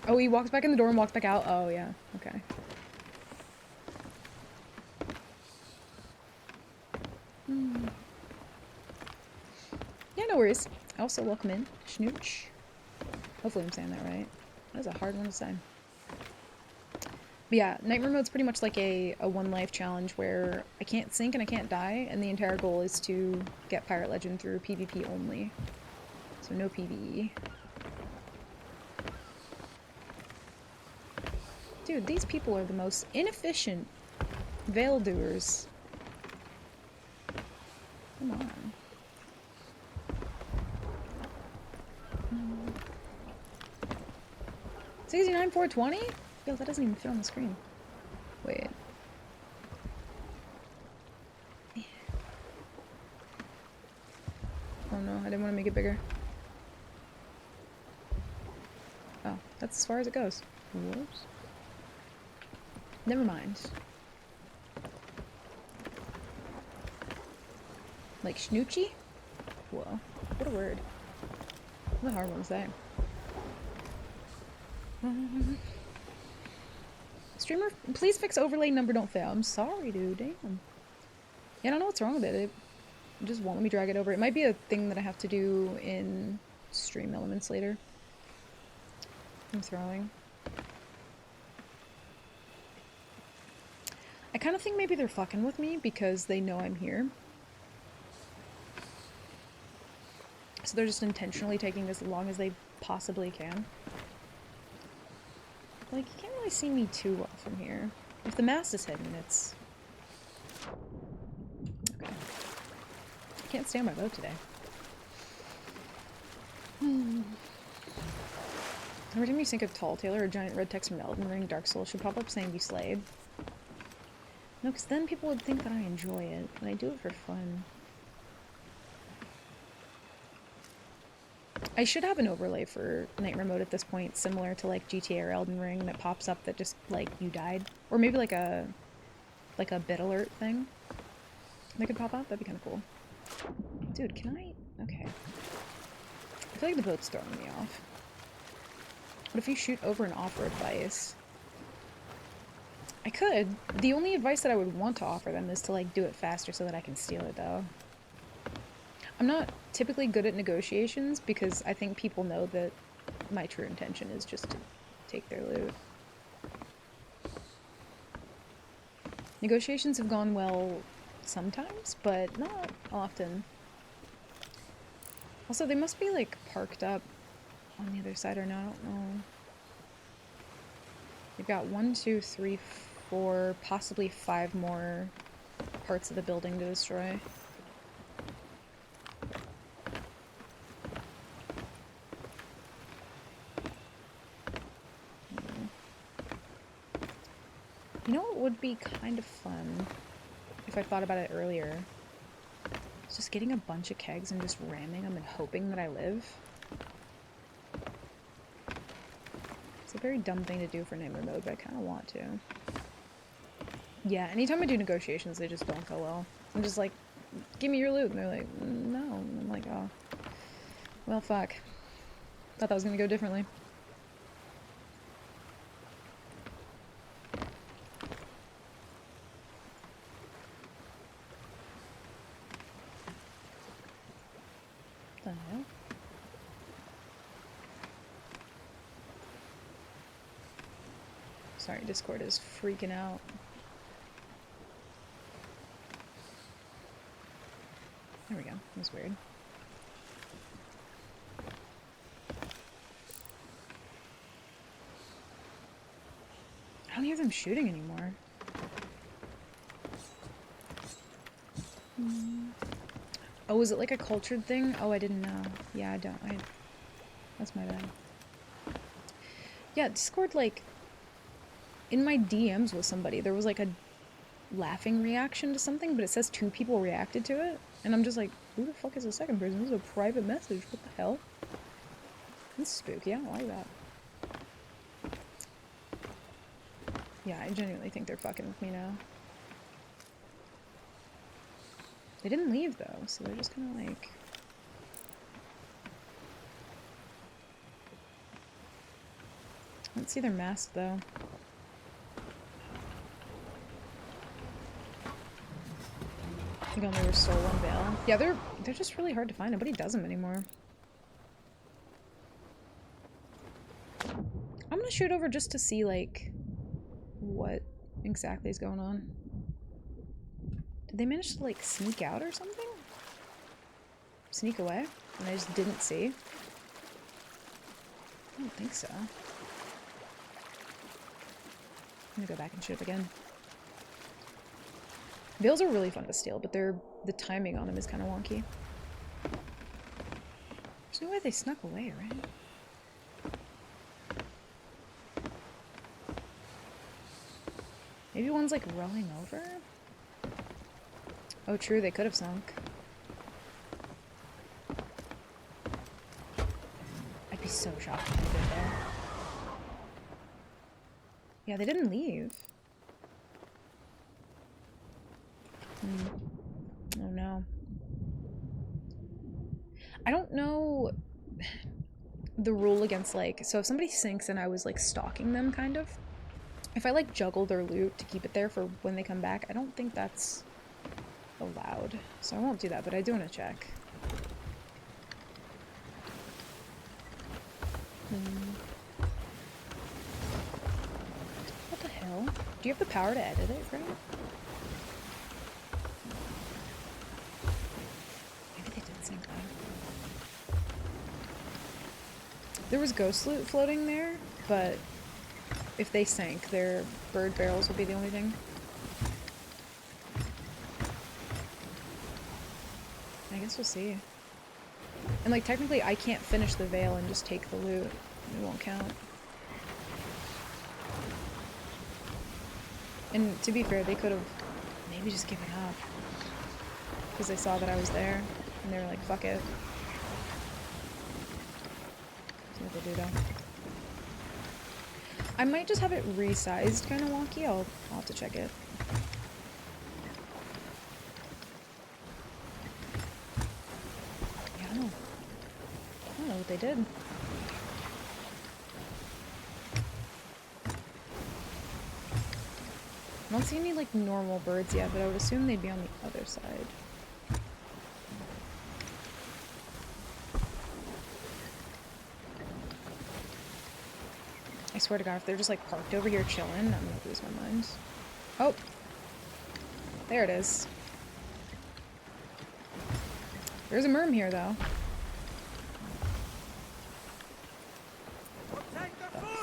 S1: Oh, he walks back in the door and walks back out? Oh, yeah. Okay. Yeah, no worries. Also, welcome in, Snooch. Hopefully I'm saying that right. That is a hard one to say. But yeah, Nightmare mode's pretty much like a one life challenge where I can't sink and I can't die, and the entire goal is to get Pirate Legend through PvP only. So no PvE. dude, these people are the most inefficient veil doers. Come on. 69, 420? Yo, that doesn't even fit on the screen. Wait. Oh no, I didn't want to make it bigger. Oh, that's as far as it goes. Whoops. Never mind. Like schnoochie? Whoa. What a word. What a hard one to say. Streamer, please fix overlay number don't fail. I'm sorry, dude. Damn. Yeah, I don't know what's wrong with it. It just won't let me drag it over. It might be a thing that I have to do in Stream Elements later. I'm throwing. I kind of think maybe they're fucking with me because they know I'm here. So they're just intentionally taking as long as they possibly can. Like, you can't really see me too well from here. If the mast is hidden, it's... Okay. I can't stay on my boat today. Every time you think of Tall Tailor, a giant red text from Elden Ring, Dark Souls should pop up saying you slayed. No, because then people would think that I enjoy it, and I do it for fun. I should have an overlay for Nightmare Mode at this point, similar to like GTA or Elden Ring, that pops up that just like you died, or maybe like a bit alert thing that could pop up. That'd be kind of cool. Dude, can I? Okay. I feel like the boat's throwing me off. What if you shoot over an offer advice? I could. The only advice that I would want to offer them is to like do it faster so that I can steal it though. I'm not typically good at negotiations because I think people know that my true intention is just to take their loot. Negotiations have gone well sometimes, but not often. Also, they must be like parked up on the other side or not, I don't know. They've got 1, 2, 3, 4, possibly 5 more parts of the building to destroy. You know what would be kind of fun, if I thought about it earlier? It's just getting a bunch of kegs and just ramming them and hoping that I live. It's a very dumb thing to do for Nightmare Mode, but I kind of want to. Yeah, anytime I do negotiations, they just don't go well. I'm just like, give me your loot, and they're like, no. And I'm like, oh. Well, fuck. Thought that was gonna go differently. The hell? Sorry, Discord is freaking out. There we go. That was weird. I don't hear them shooting anymore. Oh, is it like a cultured thing? Oh, I didn't know. Yeah, I don't. That's my bad. Yeah, Discord, like, in my DMs with somebody, there was like a laughing reaction to something, but it says 2 people reacted to it, and I'm just like, who the fuck is the second person? This is a private message. What the hell? That's spooky. I don't like that. Yeah, I genuinely think they're fucking with me now. They didn't leave, though, so they're just kind of like... I don't see their mask, though. I think only restore 1 veil. Yeah, they're just really hard to find. Nobody does them anymore. I'm gonna shoot over just to see, like, what exactly is going on. Did they manage to, like, sneak out or something? Sneak away? And I just didn't see? I don't think so. I'm gonna go back and shoot up again. Veils are really fun to steal, but the timing on them is kind of wonky. There's no way they snuck away, right? Maybe one's like rolling over? Oh true, they could have sunk. I'd be so shocked if they did though. Yeah, they didn't leave. Oh no. I don't know the rule against like, so if somebody sinks and I was like stalking them kind of, if I like juggle their loot to keep it there for when they come back, I don't think that's allowed. So I won't do that, but I do want to check. What the hell? Do you have the power to edit it, Grant? Maybe they did sink though. There was ghost loot floating there, but if they sank, their bird barrels would be the only thing. I guess we'll see. And like technically I can't finish the veil and just take the loot. It won't count. And to be fair, they could have maybe just given up. Because they saw that I was there. And they were like, fuck it. See what they do though. I might just have it resized kind of wonky. I'll have to check it. Yeah, I don't know what they did. I don't see any like normal birds yet, but I would assume they'd be on the other side. I swear to God, if they're just like parked over here chilling, I'm gonna lose my mind. Oh! There it is. There's a merm here though. The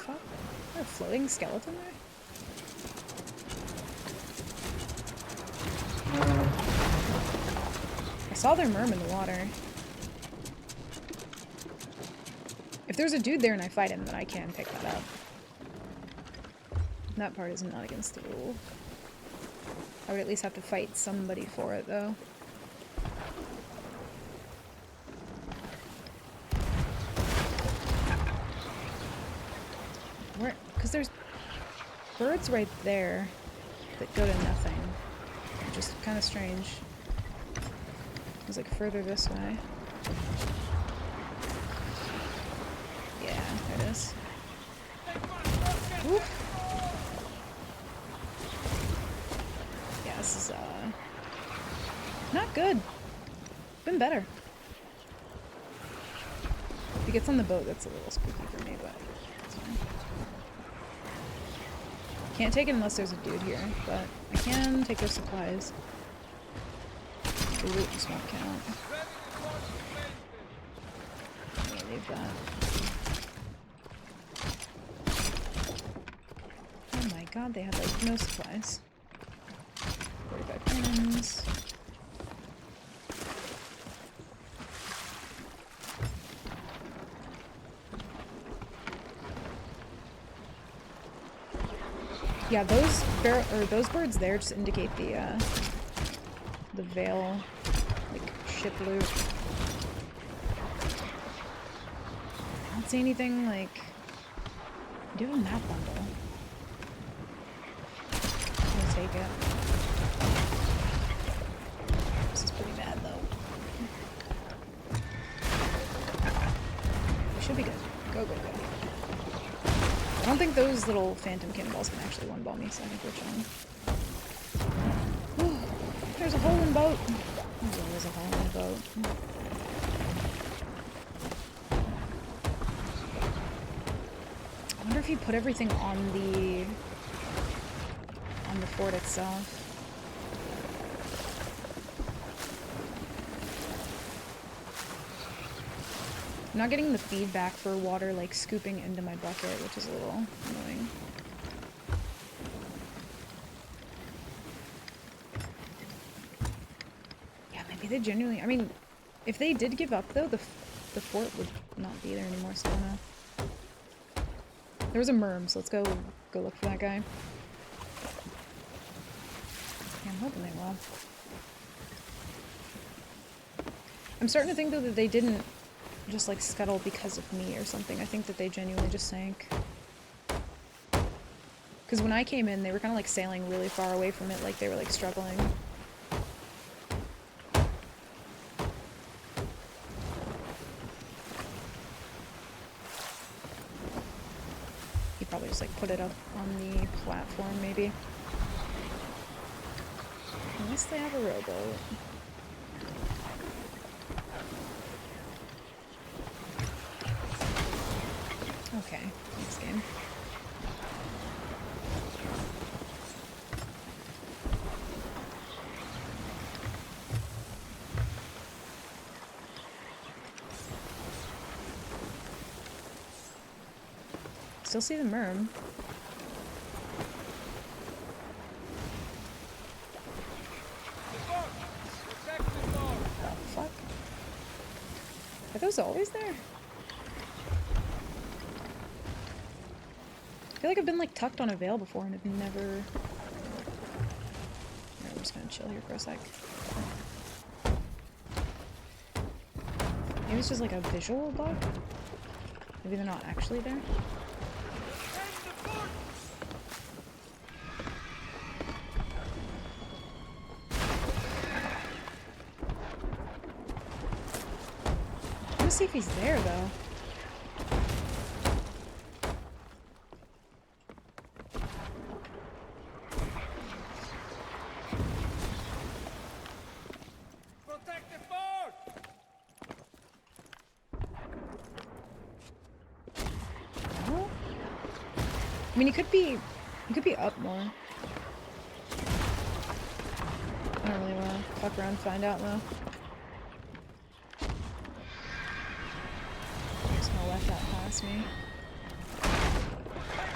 S1: fuck? Is there a floating skeleton there? I saw their merm in the water. If there's a dude there and I fight him, then I can pick that up. That part is not against the rule. I would at least have to fight somebody for it, though. Where? Because there's birds right there that go to nothing. Which is kind of strange. It's like further this way. Yeah, there it is. Oof. Yeah, this is, not good. Been better. If he gets on the boat, that's a little spooky for me, but it's fine. Can't take it unless there's a dude here, but I can take their supplies. The loot just won't count. I'm gonna leave that. Oh my god, they had like no supplies. 45 cannons. Yeah, those birds there just indicate the veil, like, ship loot. I don't see anything, like... I do have a map bundle. I'm gonna take it. This is pretty bad, though. We should be good. Go, go, go. I don't think those little phantom cannonballs can actually one-ball me, so I think we're chilling. There's a hole in the boat. There's always a hole in the boat. I wonder if he put everything on the fort itself. I'm not getting the feedback for water like scooping into my bucket, which is a little annoying. They genuinely, I mean, if they did give up though, the fort would not be there anymore, so I don't know. There was a merm, so let's go look for that guy. Yeah, I'm hoping they will. I'm starting to think though that they didn't just like scuttle because of me or something. I think that they genuinely just sank. Because when I came in, they were kind of like sailing really far away from it, like they were like struggling. He probably just like put it up on the platform, maybe. Unless they have a rowboat. Okay, next game. Still see the merm. Oh, fuck. Are those always there? I feel like I've been like tucked on a veil before and have never... Alright, I'm just gonna chill here for a sec. Maybe it's just like a visual bug? Maybe they're not actually there? I'm gonna see if he's there though. I mean, he could be up more. I don't really want to fuck around and find out though. I'm just gonna let that pass me.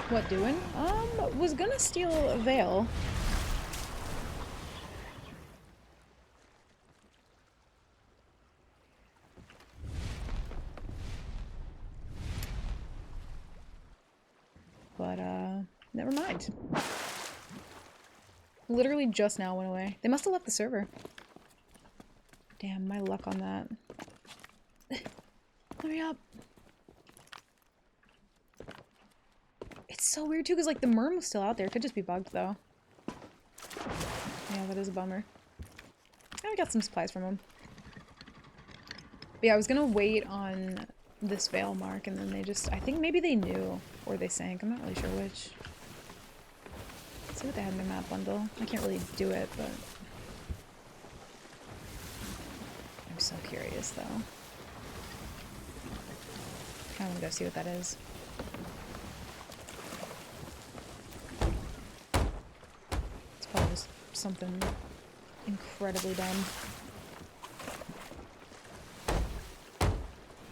S1: What doing? Was gonna steal a veil. But, never mind. Literally just now went away. They must have left the server. Damn, my luck on that. Hurry up. It's so weird too, because like the merm was still out there. It could just be bugged though. Yeah, that is a bummer. I got some supplies from him. But yeah, I was gonna wait on this veil mark and then they just, I think maybe they knew or they sank. I'm not really sure which. Let's see what they had in their map bundle. I can't really do it, but I'm so curious though. I want to go see what that is. It's probably just something incredibly dumb.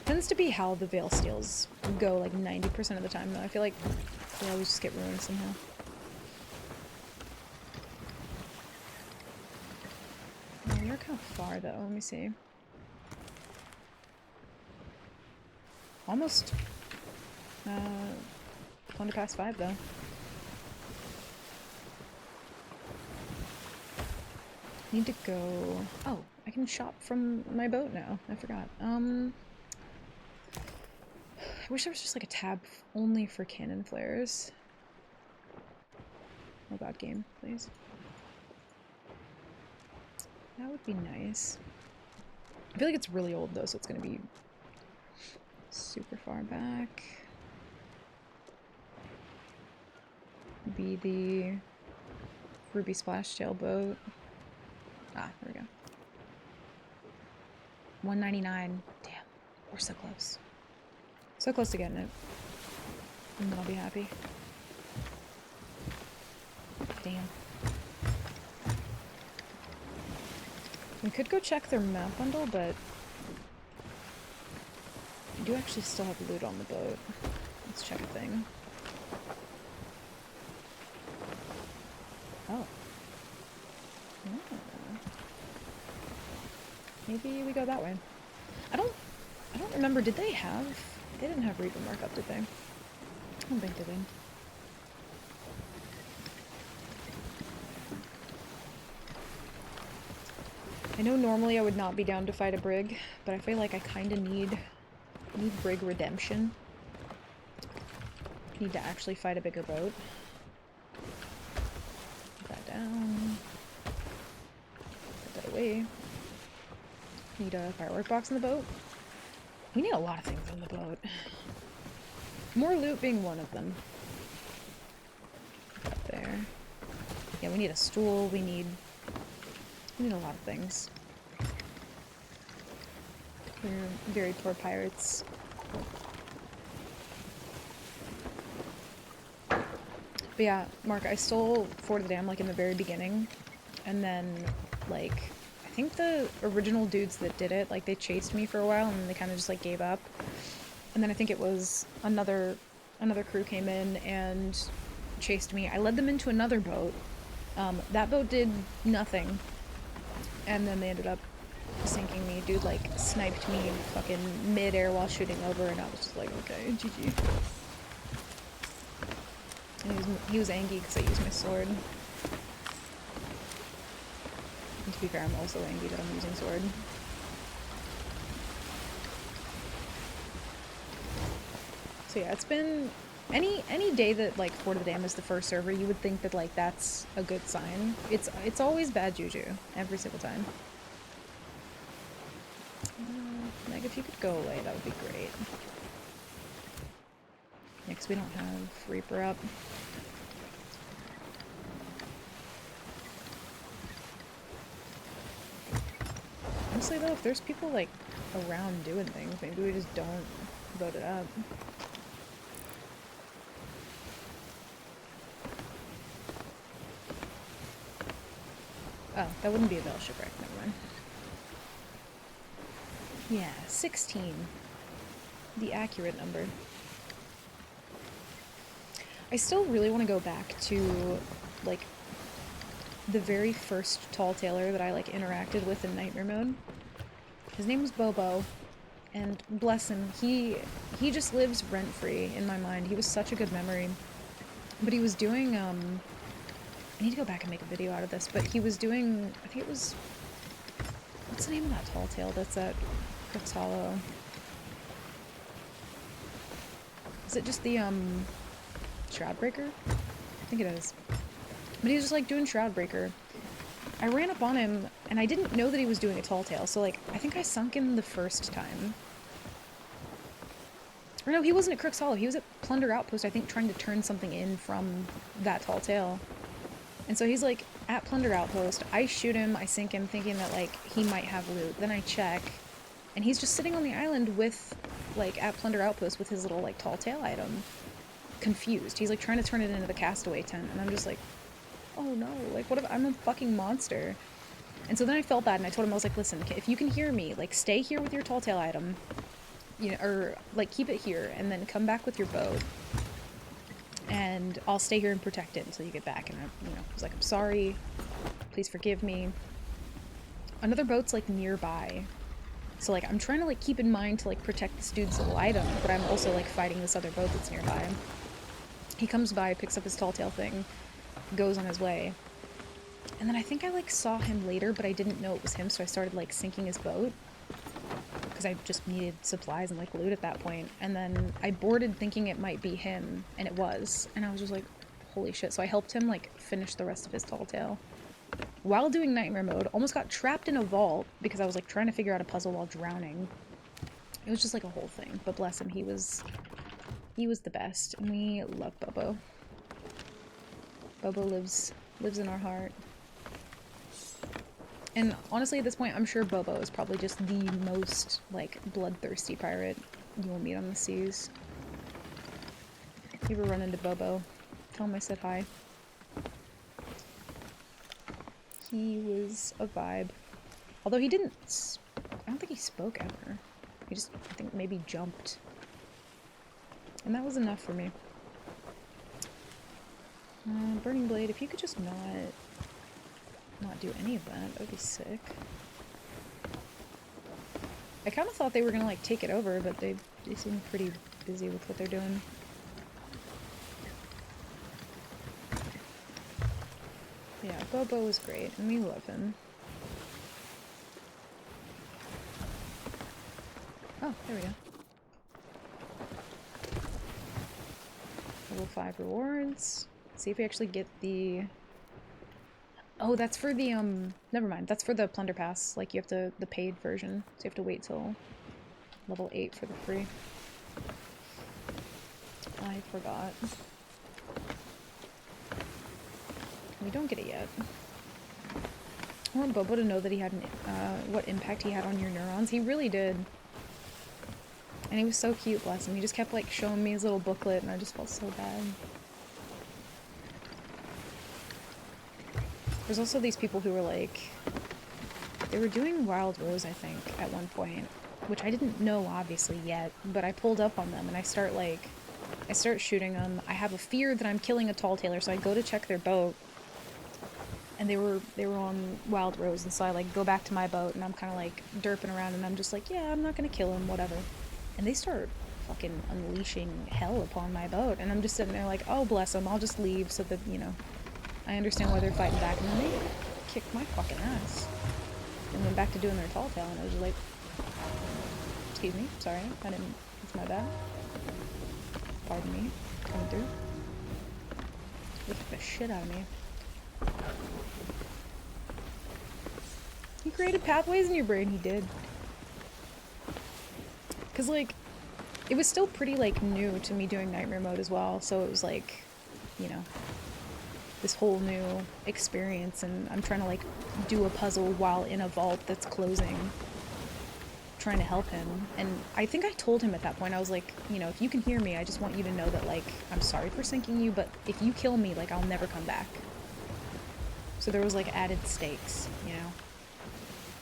S1: Tends to be how the veil steals go like 90% of the time though. I feel like they always just get ruined somehow. Oh, you're kind of far though. Let me see. Almost 20 past 5 though. Need to go. Oh, I can shop from my boat now. I forgot. I wish there was just like a tab only for cannon flares. Oh god, game, please. That would be nice. I feel like it's really old though, so it's gonna be super far back. Be the Ruby Splash Tail boat. Ah, there we go. 199. Damn, we're so close. So close to getting it. And then I'll be happy. Damn. We could go check their map bundle, but we do actually still have loot on the boat. Let's check a thing. Oh. maybe we go that way. I don't remember, did they have... They didn't have Reaper markup, did they? I don't think they did. I know normally I would not be down to fight a Brig, but I feel like I kinda need Brig redemption. Need to actually fight a bigger boat. Put that down. Put that away. Need a firework box in the boat. We need a lot of things in the boat. More loot being one of them. Up there. Yeah, we need a stool, we need a lot of things. We're very poor pirates. But yeah, Mark, I stole Fort of the Dam like in the very beginning. And then, like, I think the original dudes that did it, like, they chased me for a while and then they kind of just, like, gave up. And then I think it was another crew came in and chased me. I led them into another boat. That boat did nothing. And then they ended up sinking me. Dude, like, sniped me fucking mid-air while shooting over, and I was just like, okay, GG. And he was angry because I used my sword. And to be fair, I'm also angry that I'm using sword. So yeah, it's been... Any day that, like, Fort of the Dam is the first server, you would think that, like, that's a good sign. It's always bad juju. Every single time. Like, if you could go away, that would be great. Yeah, because we don't have Reaper up. Honestly, though, if there's people, like, around doing things, maybe we just don't vote it up. Oh, that wouldn't be a Bell Shipwreck, never mind. Yeah, 16. The accurate number. I still really want to go back to, like, the very first Tall Tailor that I, like, interacted with in Nightmare Mode. His name was Bobo, and bless him, he just lives rent-free in my mind. He was such a good memory. But he was doing, I need to go back and make a video out of this, but he was doing, I think it was, what's the name of that tall tale that's at Crooks Hollow? Is it just the, Shroudbreaker? I think it is. But he was just, like, doing Shroudbreaker. I ran up on him, and I didn't know that he was doing a tall tale, so, like, I think I sunk him the first time. Or no, he wasn't at Crooks Hollow, he was at Plunder Outpost, I think, trying to turn something in from that tall tale. And so he's, like, at Plunder Outpost, I shoot him, I sink him, thinking that, like, he might have loot. Then I check, and he's just sitting on the island with, like, at Plunder Outpost with his little, like, tall tale item. Confused. He's, like, trying to turn it into the castaway tent, and I'm just like, oh no, like, what if I'm a fucking monster? And so then I felt bad, and I told him, I was like, listen, if you can hear me, like, stay here with your tall tale item, you know, or, like, keep it here, and then come back with your boat. And I'll stay here and protect it until you get back. And I, you know, was like, I'm sorry. Please forgive me. Another boat's, like, nearby. So, like, I'm trying to, like, keep in mind to, like, protect this dude's little item, but I'm also, like, fighting this other boat that's nearby. He comes by, picks up his tall tale thing, goes on his way. And then I think I, like, saw him later, but I didn't know it was him, so I started, like, sinking his boat. Because I just needed supplies and, like, loot at that point. And then I boarded thinking it might be him, and it was. And I was just like, holy shit. So I helped him, like, finish the rest of his tall tale. While doing Nightmare Mode, almost got trapped in a vault because I was, like, trying to figure out a puzzle while drowning. It was just, like, a whole thing. But bless him, he was the best. And we love Bobo. Bobo lives in our heart. And honestly, at this point, I'm sure Bobo is probably just the most, like, bloodthirsty pirate you will meet on the seas. If you ever run into Bobo, tell him I said hi. He was a vibe. Although he didn't... I don't think he spoke ever. He just, I think, maybe jumped. And that was enough for me. Burning Blade, if you could just not do any of that, that would be sick. I kind of thought they were gonna like take it over, but they seem pretty busy with what they're doing. Yeah, Bobo is great, and we love him. Oh, there we go. Level 5 rewards. See if we actually get the... Oh, that's for the, never mind. That's for the Plunder Pass. Like, you have to, the paid version. So you have to wait till level 8 for the free. I forgot. We don't get it yet. I want Bobo to know that he had an, what impact he had on your neurons. He really did. And he was so cute, bless him. He just kept, like, showing me his little booklet, and I just felt so bad. There's also these people who were, like... They were doing Wild Rose, I think, at one point. Which I didn't know, obviously, yet. But I pulled up on them, and I start, like... I start shooting them. I have a fear that I'm killing a Tall Tailer, so I go to check their boat. And they were on Wild Rose, and so I, like, go back to my boat, and I'm kind of, like, derping around, and I'm just like, yeah, I'm not gonna kill him, whatever. And they start fucking unleashing hell upon my boat, and I'm just sitting there like, oh, bless them, I'll just leave so that, you know, I understand why they're fighting back. And then they kicked my fucking ass. And went back to doing their tall tale, and I was just like, excuse me, sorry, I didn't, it's my bad. Pardon me, coming through. They kicked the shit out of me. He created pathways in your brain, he did. Because, like, it was still pretty, like, new to me doing Nightmare Mode as well, so it was, like, you know, this whole new experience, and I'm trying to, like, do a puzzle while in a vault that's closing, trying to help him. And I think I told him at that point, I was like, you know, if you can hear me, I just want you to know that, like, I'm sorry for sinking you, but if you kill me, like, I'll never come back. So there was, like, added stakes, you know?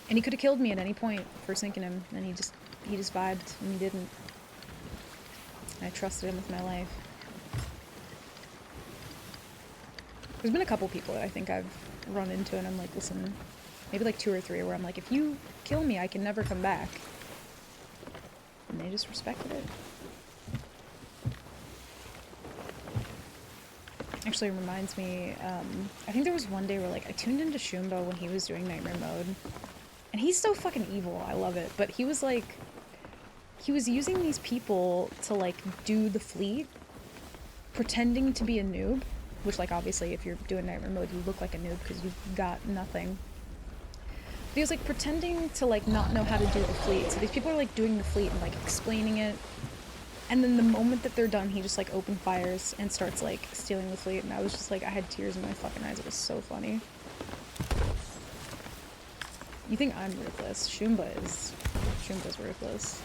S1: And he could have killed me at any point for sinking him, and he just vibed, and he didn't. I trusted him with my life. There's been a couple people that I think I've run into, and I'm like, listen, maybe like 2 or 3, where I'm like, if you kill me, I can never come back. And they just respected it. Actually, it reminds me, I think there was one day where, like, I tuned into Shumbo when he was doing Nightmare Mode. And he's so fucking evil, I love it. But he was like, he was using these people to, like, do the fleet, pretending to be a noob. Which, like, obviously, if you're doing Nightmare Mode, you look like a noob because you've got nothing. But he was, like, pretending to, like, not know how to do the fleet. So these people are, like, doing the fleet and, like, explaining it. And then the moment that they're done, he just, like, open fires and starts, like, stealing the fleet. And I was just, like, I had tears in my fucking eyes. It was so funny. You think I'm ruthless? Shumba's ruthless.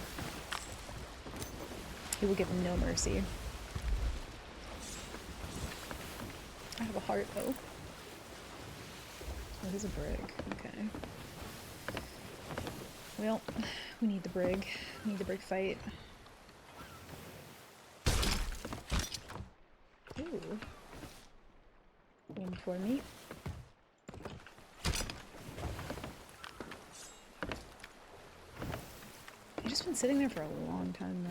S1: He will give no mercy. I have a heart, though. Oh, here's a brig. Okay. Well, we need the brig. We need the brig fight. Ooh. One for me. I've just been sitting there for a long time now.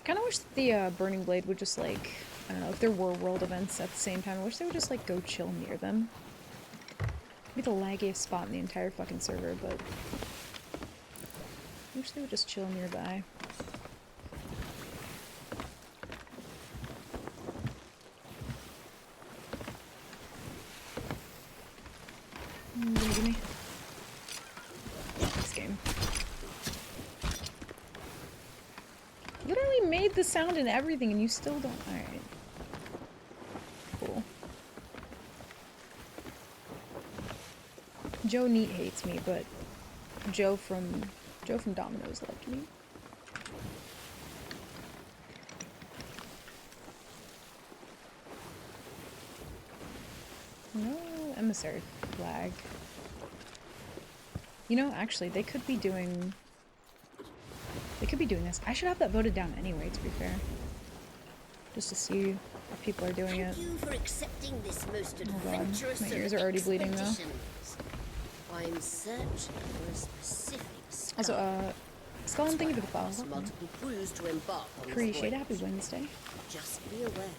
S1: Kind of wish the Burning Blade would just, like, I don't know, if there were world events at the same time, I wish they would just, like, go chill near them. It'd be the laggiest spot in the entire fucking server, but I wish they would just chill nearby. Gimme. This game. Literally made the sound and everything, and you still don't. Alright. Cool. Joe Neat hates me, but Joe from Domino's loved me. No emissary flag. You know, actually, they could be doing They could be doing this. I should have that voted down anyway, to be fair. Just to see if people are doing it.
S5: Thank you for accepting this most
S1: Oh god,
S5: adventurous
S1: my
S5: of
S1: ears are already bleeding though.
S5: expeditions. I'm searching for a specific skull.
S1: Also, Skull, thank you for the follow.
S5: Across multiple crews to embark on this
S1: Appreciate it.
S5: voyage.
S1: Happy Wednesday.
S5: Just be aware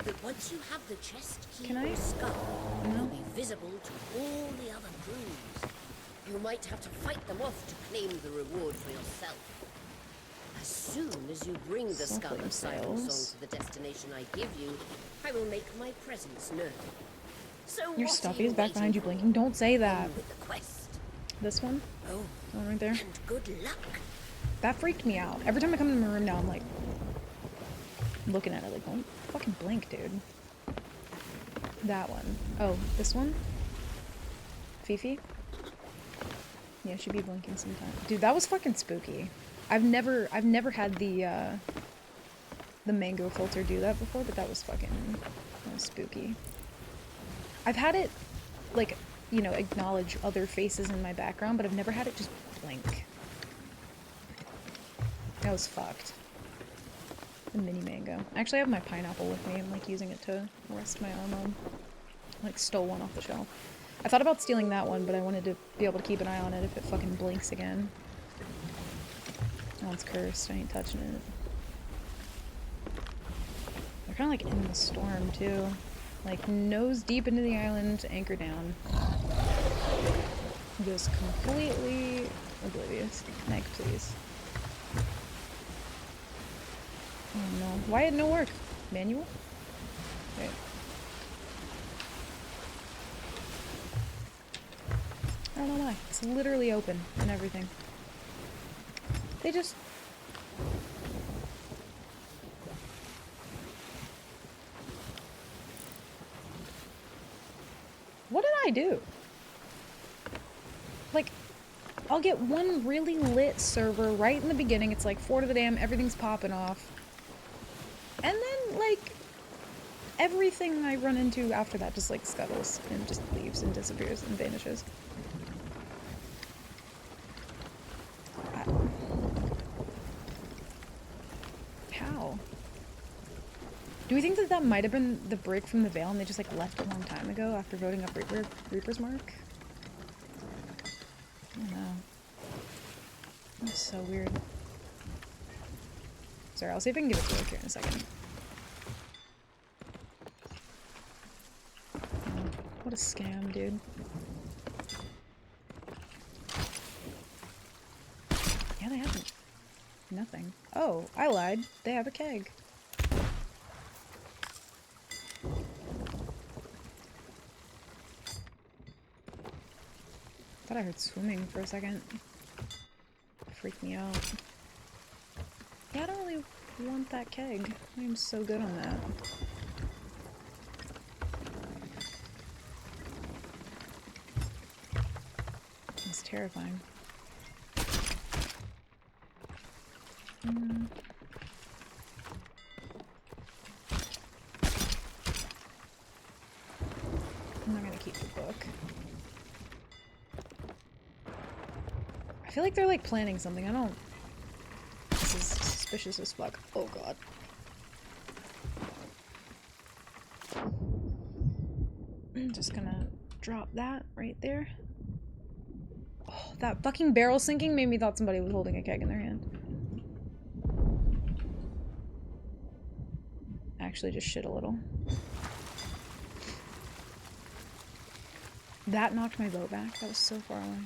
S5: that once you have the chest key
S1: Can I?
S5: or skull,
S1: No.
S5: you'll be visible to all the other crews. You might have to fight them off to claim the reward for yourself. As soon as you bring the skull
S1: Self-claim
S5: of Cyber's
S1: sales.
S5: Song to the destination I give you, I will make my presence known. So
S1: Your
S5: what are
S1: stuffy is back
S5: waiting
S1: behind you
S5: for?
S1: blinking. Don't say that.
S5: On with the quest.
S1: This one?
S5: Oh,
S1: The one right there?
S5: and good luck.
S1: That freaked me out. Every time I come into my room now, I'm like, looking at it like, don't fucking blink, dude. That one. Oh, this one? Fifi? Yeah, she'd be blinking sometime. Dude, that was fucking spooky. I've never had the mango filter do that before, but that was spooky. I've had it, like, you know, acknowledge other faces in my background, but I've never had it just blink. That was fucked. The mini mango. I actually have my pineapple with me. I'm like using it to rest my arm on. Like stole one off the shelf. I thought about stealing that one, but I wanted to be able to keep an eye on it if it fucking blinks again. Oh, it's cursed. I ain't touching it. They're kind of like in the storm too. Like nose deep into the island, anchor down. Just completely oblivious. Meg, please. Oh no. Why did no work? Manual? Wait. I don't know why. It's literally open and everything. They just... What did I do? Like, I'll get one really lit server right in the beginning. It's like 4 to the dam, everything's popping off. And then, like, everything I run into after that just, like, scuttles and just leaves and disappears and vanishes. How? Do we think that that might have been the brig from the Veil and they just, like, left a long time ago after voting up Reaper's Mark? I don't know. That's so weird. Sorry, I'll see if I can give it to her here in a second. Oh, what a scam, dude. Yeah, they haven't. Nothing. Oh, I lied. They have a keg. Thought I heard swimming for a second. Freaked me out. Yeah, I don't really want that keg. I'm so good on that. It's terrifying. I'm not gonna keep the book. I feel like they're like planning something. I don't... This is suspicious as fuck. Oh god. I'm just gonna drop that right there. Oh, that fucking barrel sinking made me thought somebody was holding a keg in their hand. Actually just shit a little. That knocked my boat back. That was so far away.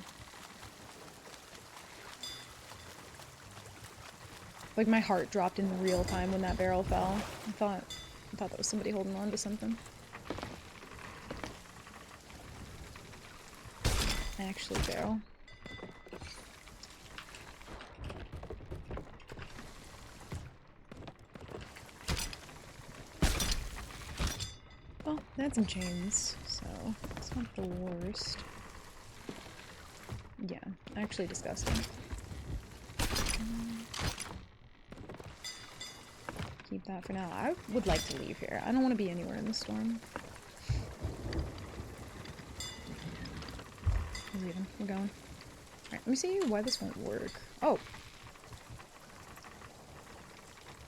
S1: Like my heart dropped in real time when that barrel fell. I thought that was somebody holding on to something. Actually, barrel. Well, they had some chains, so it's not the worst. Yeah, actually disgusting. Keep that for now. I would like to leave here. I don't want to be anywhere in the storm. We're leaving. We're going. Alright, let me see why this won't work. Oh!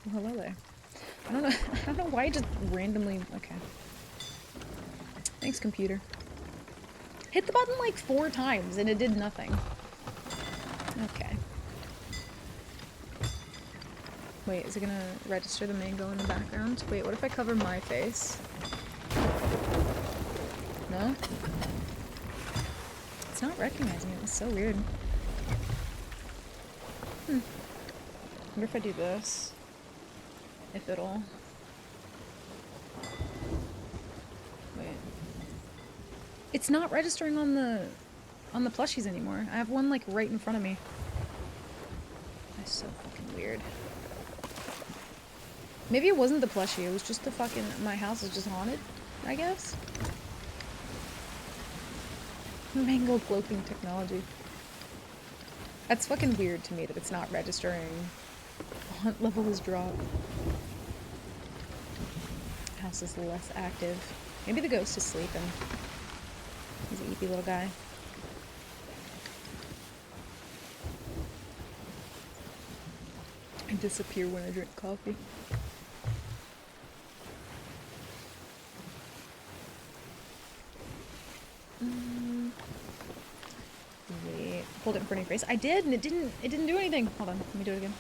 S1: Well, hello there. I don't know. I don't know why it just randomly. Okay. Thanks, computer. Hit the button like 4 times and it did nothing. Okay. Wait, is it gonna register the mango in the background? Wait, what if I cover my face? No? It's not recognizing it. It's so weird. Hmm. Wonder if I do this. If it'll... Wait. It's not registering on the plushies anymore. I have one like right in front of me. That's so fucking weird. Maybe it wasn't the plushie, it was just the fucking... My house is just haunted, I guess? Mango cloaking technology. That's fucking weird to me that it's not registering. Haunt level has dropped. House is less active. Maybe the ghost is sleeping. He's an eepy little guy. I disappear when I drink coffee. Wait, hold it in front of your face. I did, and it didn't do anything. Hold on, let me do it again.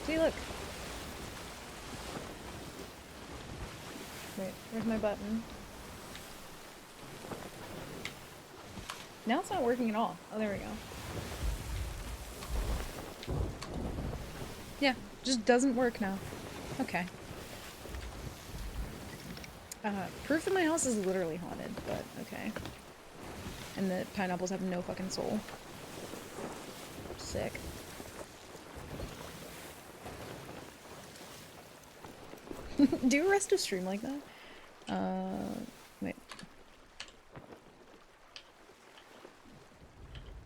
S1: See, look. Wait, where's my button? Now it's not working at all. Oh, there we go. Yeah, just doesn't work now. Okay. Proof that my house is literally haunted, but okay. And the pineapples have no fucking soul. Sick. Do a rest of stream like that? Wait.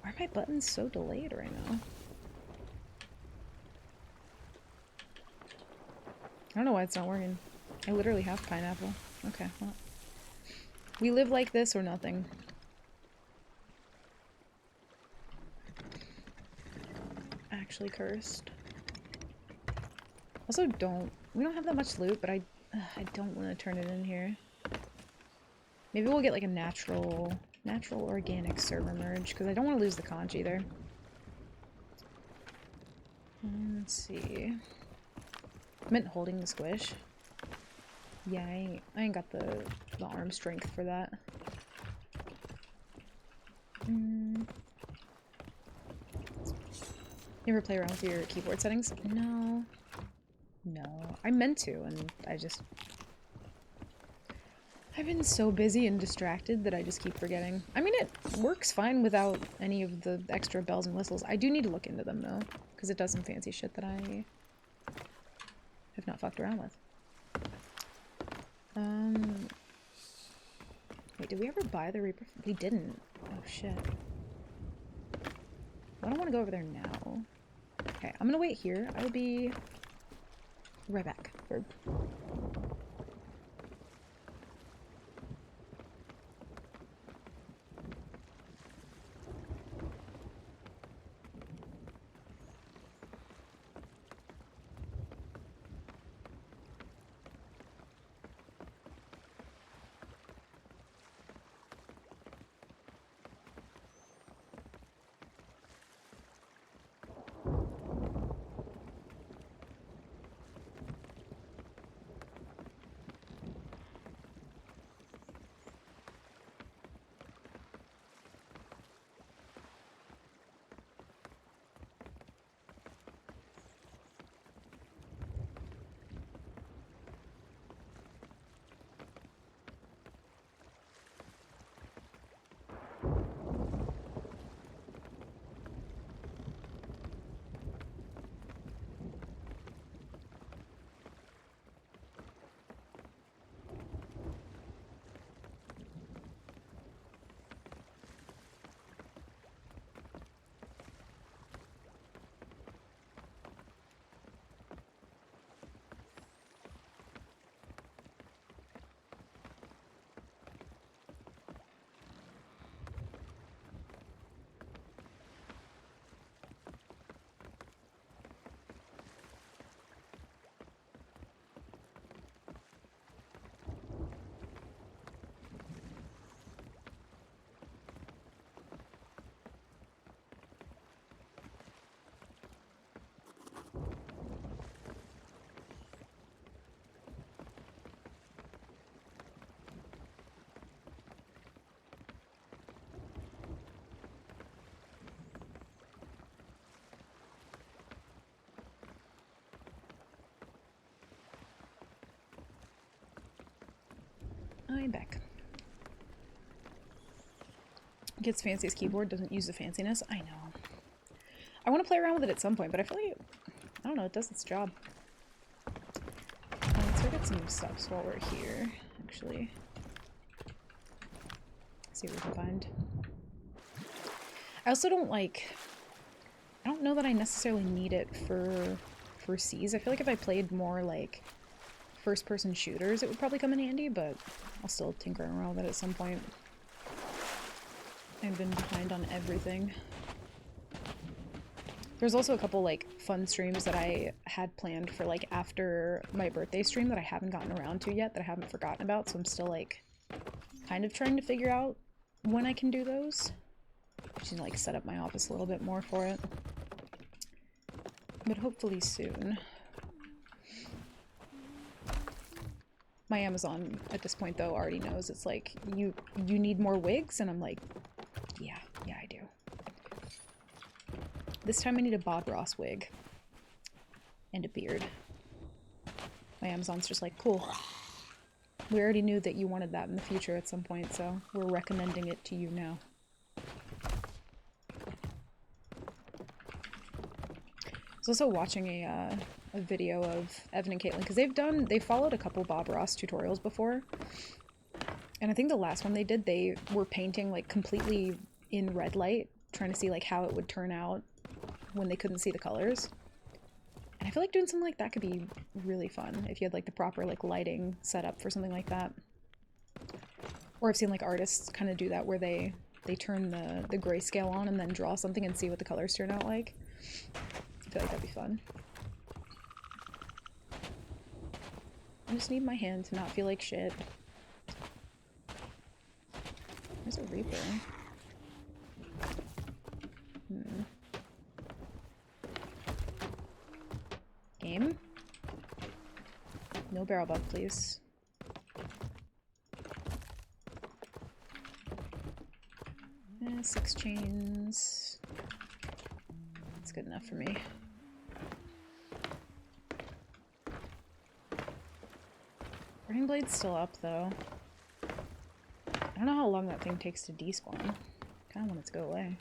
S1: Why are my buttons so delayed right now? I don't know why it's not working. I literally have pineapple. Okay, well. We live like this or nothing. Actually cursed. Also, we don't have that much loot, but I don't want to turn it in here. Maybe we'll get like a natural organic server merge, because I don't want to lose the conch either. Let's see. I meant holding the squish. Yeah, I ain't got the arm strength for that. You ever play around with your keyboard settings? No. No. I meant to, and I've been so busy and distracted that I just keep forgetting. I mean, it works fine without any of the extra bells and whistles. I do need to look into them, though, because it does some fancy shit that I have not fucked around with. Wait, did we ever buy the Reaper? We didn't. Oh, shit. I don't want to go over there now. Okay, I'm gonna wait here. I will be right back. Verb. I'm back. Gets fanciest keyboard, doesn't use the fanciness. I know. I want to play around with it at some point, but I feel like, I don't know, it does its job. Let's look at some stuff while we're here, actually. See what we can find. I also don't like, I don't know that I necessarily need it for C's. I feel like if I played more like first-person shooters, it would probably come in handy, but I'll still tinker around with it at some point. I've been behind on everything. There's also a couple like fun streams that I had planned for like after my birthday stream that I haven't gotten around to yet, that I haven't forgotten about, so I'm still like kind of trying to figure out when I can do those. I should like set up my office a little bit more for it. But hopefully soon. My Amazon at this point though already knows it's like you need more wigs, and I'm like, yeah I do. This time I need a Bob Ross wig and a beard. My Amazon's just like, cool. We already knew that you wanted that in the future at some point, so we're recommending it to you now. I was also watching a video of Evan and Caitlin, because they've followed a couple Bob Ross tutorials before. And I think the last one they did, they were painting like completely in red light, trying to see like how it would turn out when they couldn't see the colors. And I feel like doing something like that could be really fun if you had like the proper like lighting set up for something like that. Or I've seen like artists kind of do that where they turn the grayscale on and then draw something and see what the colors turn out like. I feel like that'd be fun. I just need my hand to not feel like shit. There's a Reaper. Game? No barrel bug, please. 6 chains. That's good enough for me. Burning Blade's still up, though. I don't know how long that thing takes to despawn. Kinda want it to go away.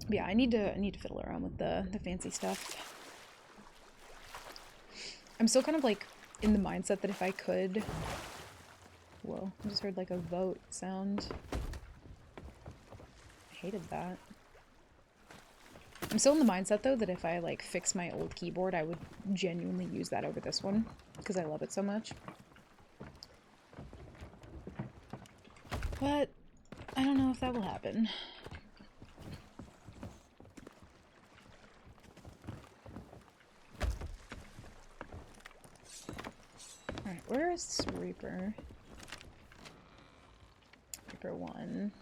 S1: But yeah, I need to fiddle around with the fancy stuff. I'm still kind of like in the mindset that if I could... Whoa, I just heard like a vote sound. I hated that. I'm still in the mindset though that if I like fix my old keyboard, I would genuinely use that over this one because I love it so much. But I don't know if that will happen. Alright, where is Reaper? Reaper 1.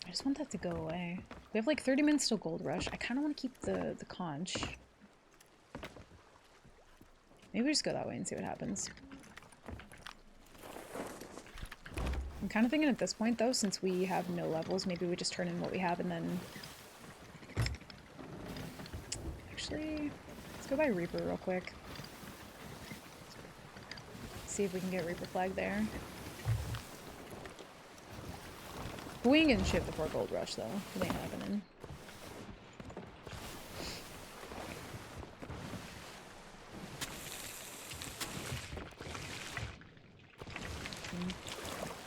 S1: I just want that to go away. We have like 30 minutes till Gold Rush. I kind of want to keep the conch. Maybe we just go that way and see what happens. I'm kind of thinking at this point though, since we have no levels, maybe we just turn in what we have and then... Actually, let's go by Reaper real quick. See if we can get Reaper flag there. We ain't getting shit before Gold Rush though. It ain't happening.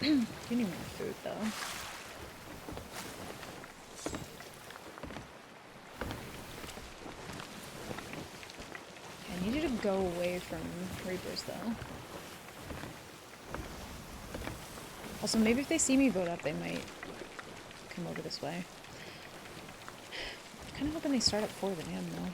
S1: You need more food though. I need you to go away from Reapers though. Also, maybe if they see me vote up, they might come over this way. I'm kind of hoping they start up 4 of them though.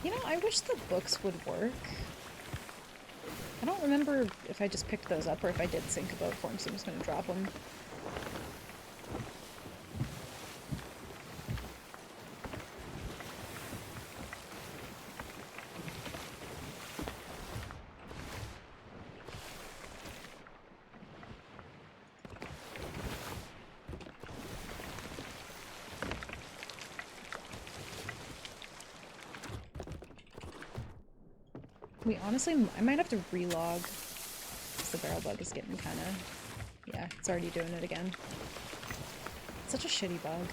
S1: You know, I wish the books would work. I don't remember if I just picked those up or if I did sync a boat for them, so I'm just gonna drop them. We honestly, I might have to relog. Because the barrel bug is getting kind of... Yeah, it's already doing it again. Such a shitty bug.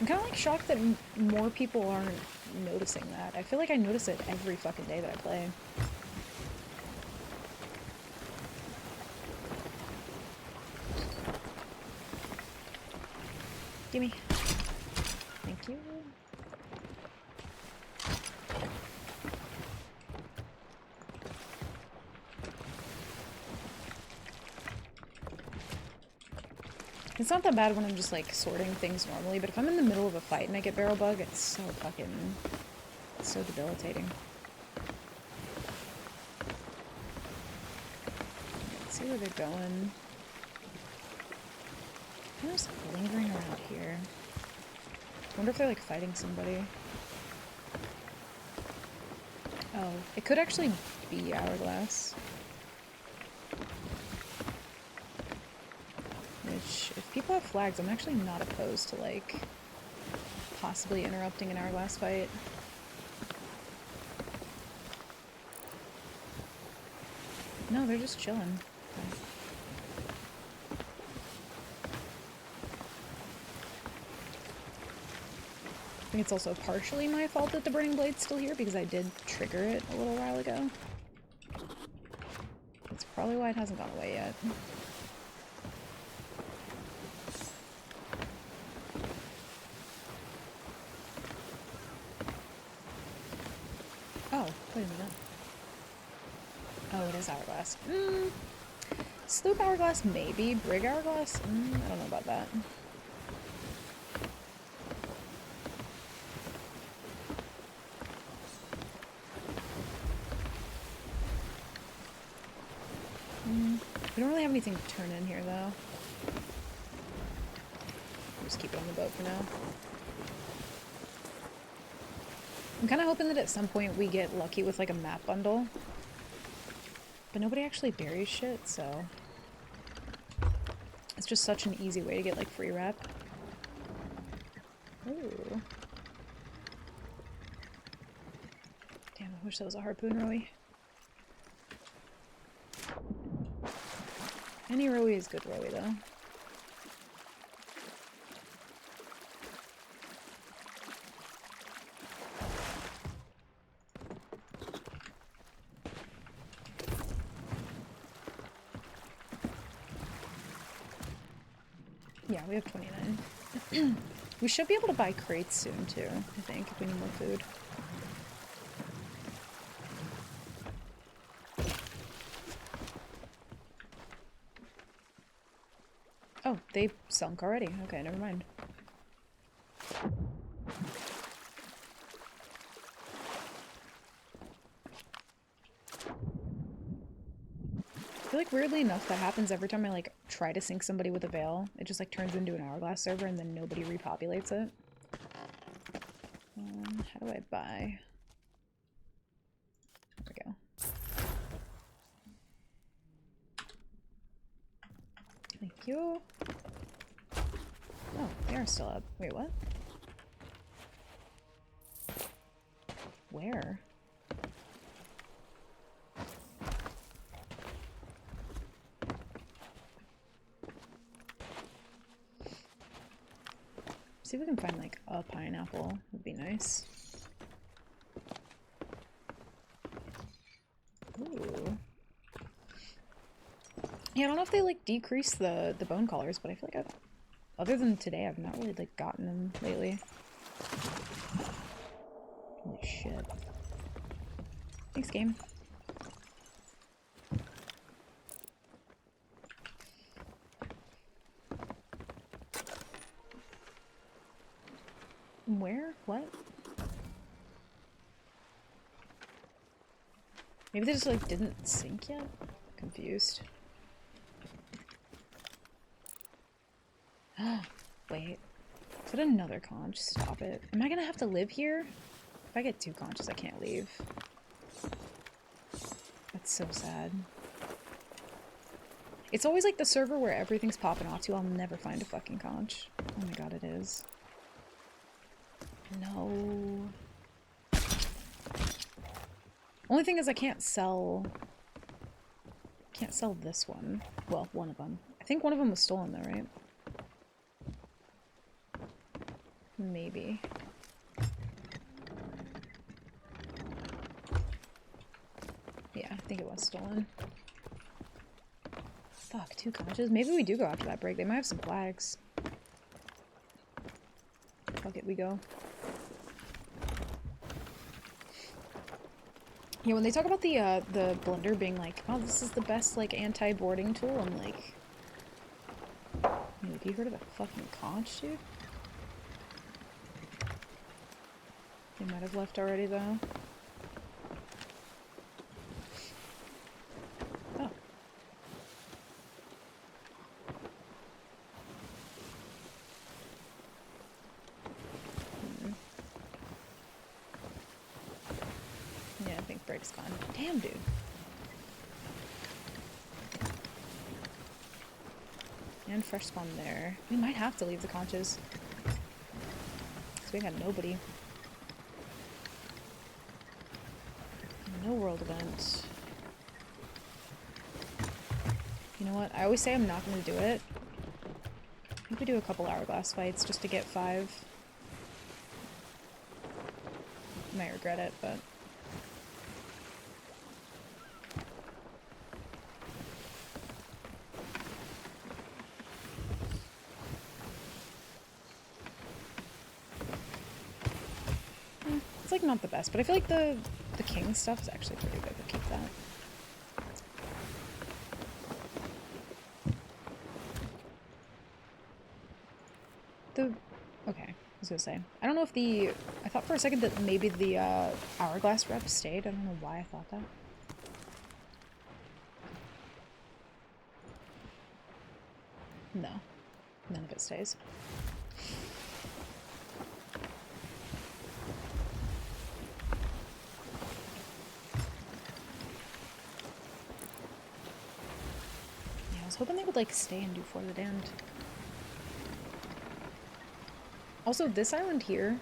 S1: I'm kind of like shocked that more people aren't noticing that. I feel like I notice it every fucking day that I play. Gimme. Thank you. It's not that bad when I'm just like sorting things normally, but if I'm in the middle of a fight and I get barrel bug, it's so fucking... It's so debilitating. Let's see where they're going. They're just lingering around here. I wonder if they're like fighting somebody. Oh, it could actually be Hourglass. Which, if people have flags, I'm actually not opposed to like possibly interrupting an Hourglass fight. No, they're just chilling. Okay. I think it's also partially my fault that the Burning Blade's still here because I did trigger it a little while ago. That's probably why it hasn't gone away yet. Oh, wait a minute. Oh, it is Hourglass. Sloop Hourglass, maybe. Brig Hourglass? I don't know about that. We don't really have anything to turn in here, though. I'll just keep it on the boat for now. I'm kind of hoping that at some point we get lucky with, like, a map bundle. But nobody actually buries shit, so... It's just such an easy way to get, like, free rep. Ooh. Damn, I wish that was a harpoon rowie. Any rowie is good rowie, though. Yeah, we have 29. We should be able to buy crates soon, too, I think, if we need more food. Oh, they sunk already. Okay, never mind. I feel like weirdly enough that happens every time I like try to sink somebody with a veil. It just like turns into an Hourglass server and then nobody repopulates it. How do I buy? There we go. Thank you. Oh, they are still up. Wait, what? Where? See if we can find like a pineapple. Would be nice. Ooh. Yeah, I don't know if they like decrease the bone collars, but I feel like other than today, I've not really like gotten them lately. Holy shit. Thanks, game. Where? What? Maybe they just like didn't sink yet? Confused. Wait. Is that another conch? Stop it. Am I gonna have to live here? If I get 2 conches, I can't leave. That's so sad. It's always like the server where everything's popping off to. I'll never find a fucking conch. Oh my god, it is. No. Only thing is I can't sell this one. Well, one of them. I think one of them was stolen though, right? Maybe. Yeah, I think it was stolen. Fuck, 2 conches? Maybe we do go after that break. They might have some flags. Fuck it, we go. Yeah, when they talk about the blender being like, oh, this is the best, like, anti-boarding tool, I'm like... Dude, have you heard of a fucking conch, dude? They might have left already, though. Oh. Yeah, I think break's gone. Damn, dude. And fresh spawn there. We might have to leave the conches. Because we got nobody. No world event. You know what? I always say I'm not going to do it. I think we do a couple hourglass fights just to get 5. Might regret it, but... It's like not the best, but I feel like the king stuff is actually pretty good. We'll keep that. Okay, I was gonna say. I don't know if I thought for a second that maybe the hourglass rep stayed. I don't know why I thought that. No. None of it stays. I was hoping they would, like, stay and do For the Damned. Also, this island here...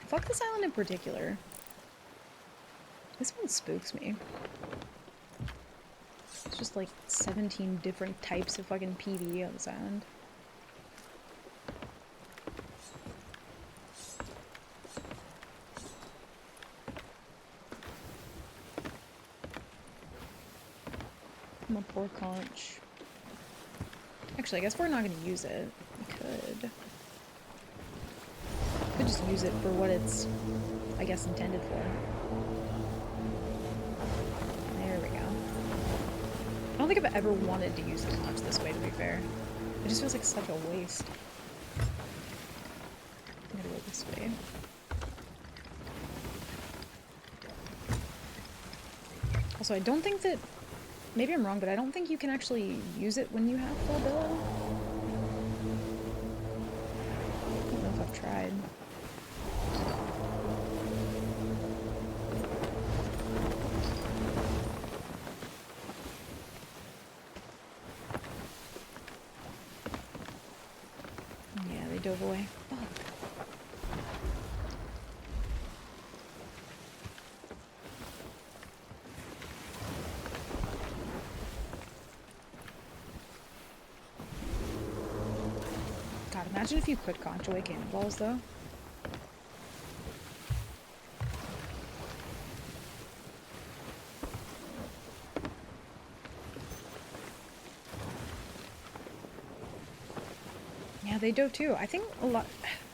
S1: Fuck this island in particular. This one spooks me. It's just, like, 17 different types of fucking PvE on this island. My poor conch. Actually, I guess we're not going to use it. We could. Could just use it for what it's, I guess, intended for. There we go. I don't think I've ever wanted to use the conch this way, to be fair. It just feels like such a waste. I'm gonna go this way. Also, I don't think that... Maybe I'm wrong, but I don't think you can actually use it when you have full billow. I don't know if I've tried. Yeah, they dove away. Fuck. God, imagine if you could conch away cannonballs, though. Yeah, they dove too. I think a lot...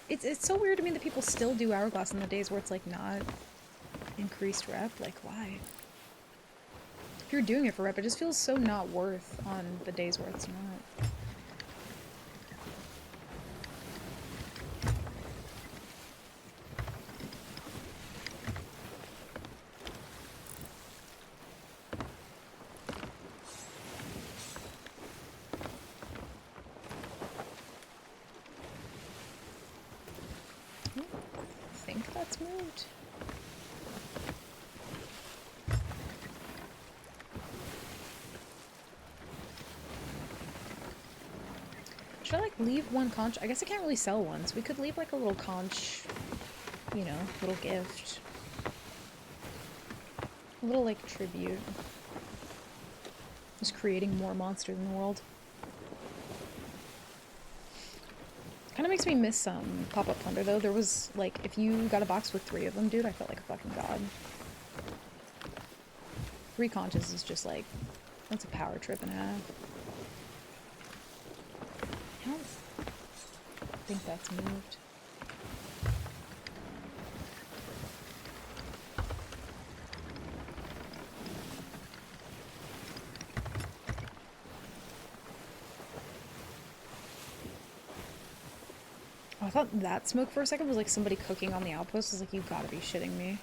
S1: It's so weird to me that people still do hourglass on the days where it's, like, not increased rep. Like, why? If you're doing it for rep, it just feels so not worth on the days where it's not. I think that's moved. Should I, like, leave one conch? I guess I can't really sell one, so we could leave, like, a little conch, you know, little gift. A little like tribute. Just creating more monsters in the world. Kind of makes me miss Pop-Up Plunder though. There was like, if you got a box with 3 of them, dude, I felt like a fucking god. 3 conches is just like, that's a power trip and a half. I don't think that's moved. Oh, I thought that smoke for a second was like somebody cooking on the outpost. I was like, you gotta be shitting me.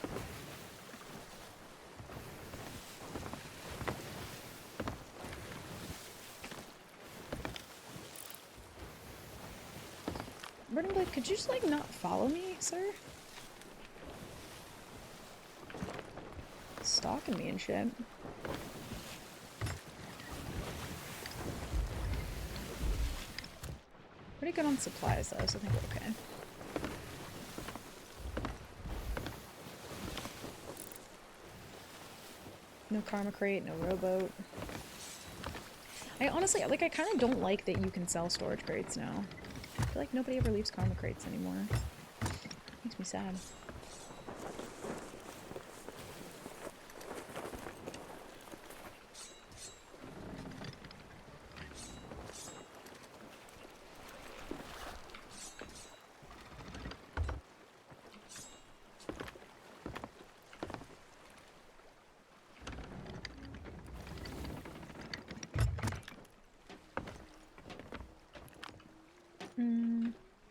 S1: Burning Blade, could you just like not follow me, sir? Stalking me and shit. Pretty good on supplies though, so I think we're okay. No Karma Crate, no rowboat. I honestly, like, I kind of don't like that you can sell storage crates now. I feel like nobody ever leaves Karma Crates anymore. Makes me sad.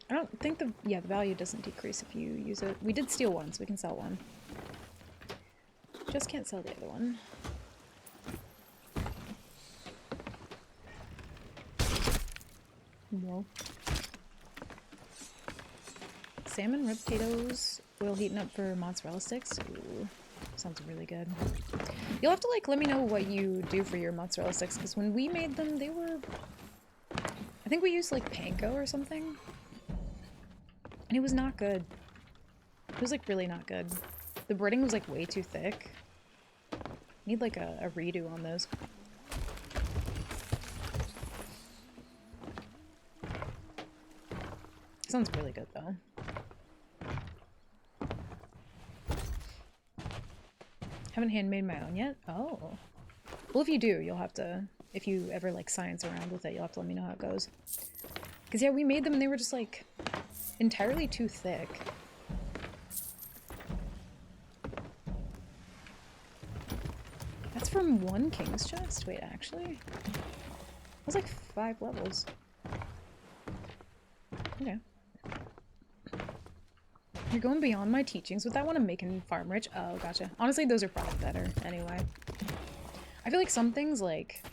S1: I don't think the value doesn't decrease if you use it. We did steal one, so we can sell one. Just can't sell the other one. Whoa. Salmon, red potatoes, oil heating up for mozzarella sticks. Ooh, sounds really good. You'll have to like let me know what you do for your mozzarella sticks, because when we made them, they were... I think we used like panko or something. And it was not good. It was like really not good. The breading was like way too thick. Need like a redo on those. Sounds really good though. Haven't handmade my own yet? Oh. Well, if you do, you'll have to, if you ever like science around with it, you'll have to let me know how it goes. Because yeah, we made them and they were just like entirely too thick. That's from one king's chest? Wait, actually? It was like 5 levels. Okay. You're going beyond my teachings with that one. I'm making farm rich. Oh, gotcha. Honestly, those are probably better anyway. I feel like some things, like,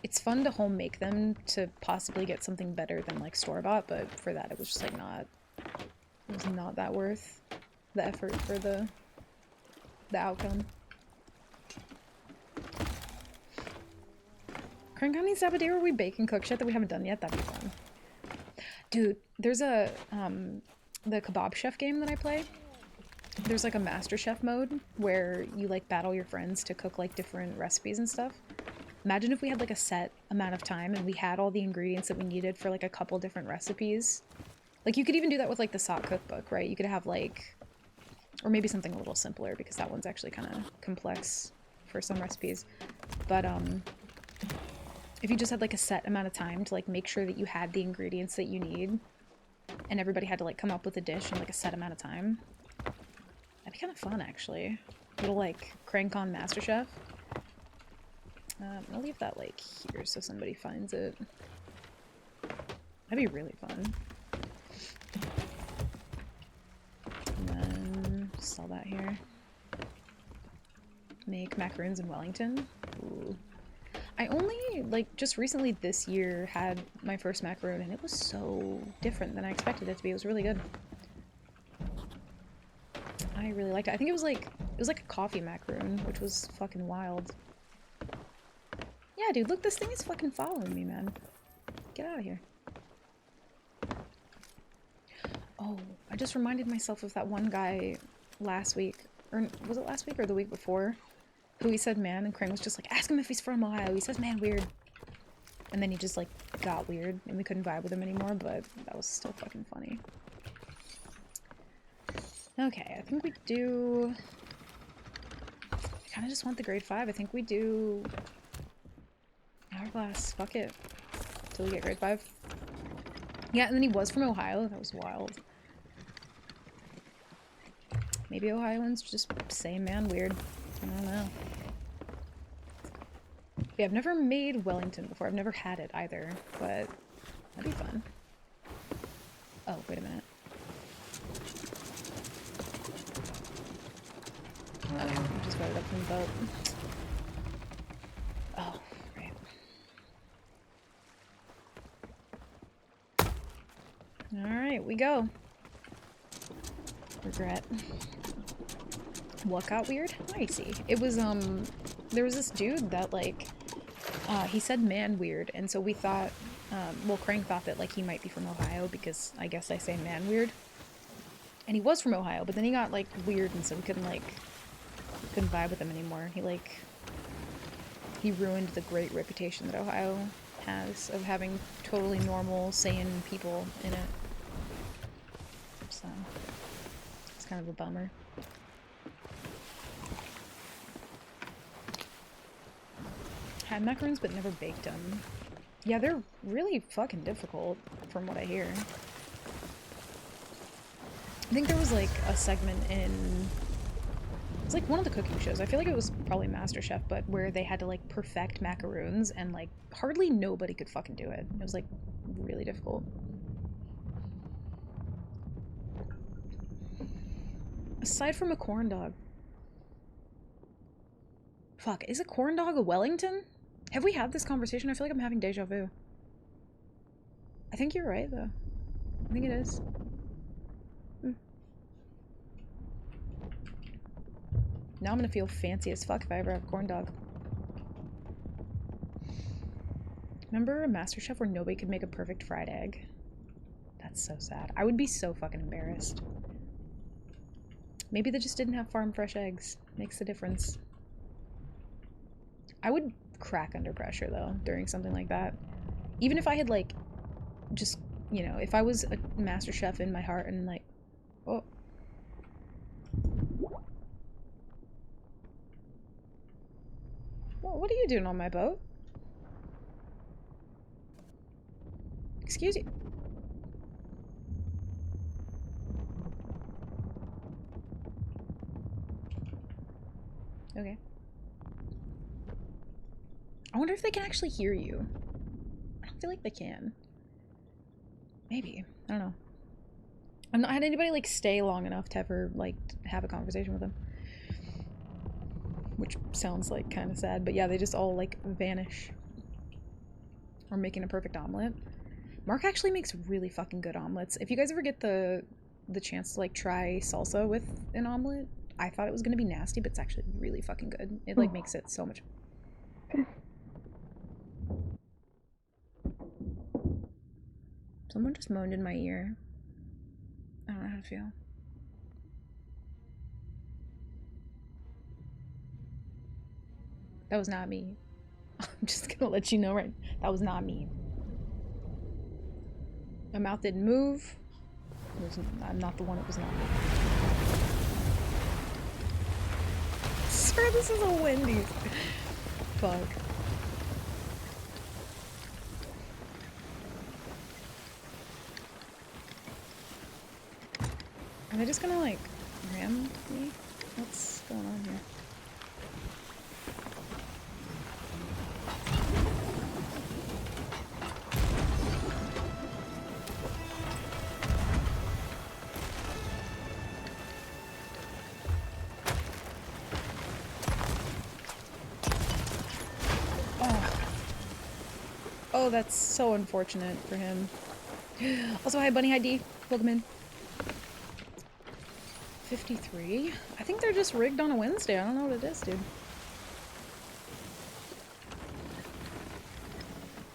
S1: it's fun to home make them to possibly get something better than like store-bought, but for that it was just like not, it was not that worth the effort for the outcome. Crane County Sabadero, we bake and cook shit that we haven't done yet. That'd be fun. Dude, there's a, the Kebab Chef game that I play. There's like a Master Chef mode where you like battle your friends to cook like different recipes and stuff. Imagine if we had like a set amount of time and we had all the ingredients that we needed for like a couple different recipes. Like you could even do that with like the SOT cookbook, right? You could have like, or maybe something a little simpler because that one's actually kind of complex for some recipes. But if you just had like a set amount of time to like make sure that you had the ingredients that you need and everybody had to like come up with a dish in like a set amount of time, that'd be kind of fun actually. Little like crank on MasterChef. I'll leave that like here so somebody finds it. That'd be really fun. And then sell that here. Make macaroons in Wellington. Ooh. I only, like, just recently this year had my first macaroon and it was so different than I expected it to be. It was really good. I really liked it. I think it was like a coffee macaroon, which was fucking wild. Yeah, dude, look, this thing is fucking following me, man. Get out of here. Oh, I just reminded myself of that one guy last week. Or was it last week or the week before? who he said man, and Crane was just like, ask him if he's from Ohio. He says man weird. And then he just like got weird and we couldn't vibe with him anymore, but that was still fucking funny. Okay, I think we do... I kind of just want the grade 5. I think we do... Hourglass. Fuck it. Till we get grade 5. Yeah, and then he was from Ohio. That was wild. Maybe Ohioans just say man weird. I don't know. Yeah, I've never made Wellington before. I've never had it either, but that'd be fun. Oh, wait a minute. Okay, I just voted up from the boat. Oh, right. Alright, we go. Regret. What got weird? I see. It was, there was this dude that, like, he said man weird, and so we thought, well, Krang thought that, like, he might be from Ohio, because I guess I say man weird. And he was from Ohio, but then he got, like, weird, and so we couldn't vibe with him anymore. He ruined the great reputation that Ohio has of having totally normal, sane people in it. So, it's kind of a bummer. Had macaroons but never baked them. Yeah, they're really fucking difficult from what I hear. I think there was like a segment in... It's like one of the cooking shows. I feel like it was probably MasterChef, but where they had to like perfect macaroons and like hardly nobody could fucking do it. It was like really difficult. Aside from a corn dog. Fuck, is a corn dog a Wellington? Have we had this conversation? I feel like I'm having deja vu. I think you're right, though. I think it is. Now I'm gonna feel fancy as fuck if I ever have a corn dog. Remember MasterChef where nobody could make a perfect fried egg? That's so sad. I would be so fucking embarrassed. Maybe they just didn't have farm fresh eggs. Makes a difference. I would crack under pressure, though, during something like that. Even if I had, like, just, you know, if I was a master chef in my heart and, like, oh. Well, what are you doing on my boat? Excuse you. Okay. I wonder if they can actually hear you. I don't feel like they can. Maybe. I don't know. I've not had anybody, like, stay long enough to ever, like, have a conversation with them. Which sounds, like, kind of sad. But yeah, they just all, like, vanish. Or making a perfect omelet. Mark actually makes really fucking good omelets. If you guys ever get the chance to, like, try salsa with an omelet, I thought it was gonna be nasty, but it's actually really fucking good. It, like, makes it so much... Someone just moaned in my ear. I don't know how to feel. That was not me. I'm just gonna let you know, right? That was not me. My mouth didn't move. I'm not the one, it was not me. I swear this is a Wendy's. Fuck. Are they just gonna, like, ram me? What's going on here? Oh, that's so unfortunate for him. Also, hi Bunny, hi D. Welcome in. 53? I think they're just rigged on a Wednesday. I don't know what it is, dude.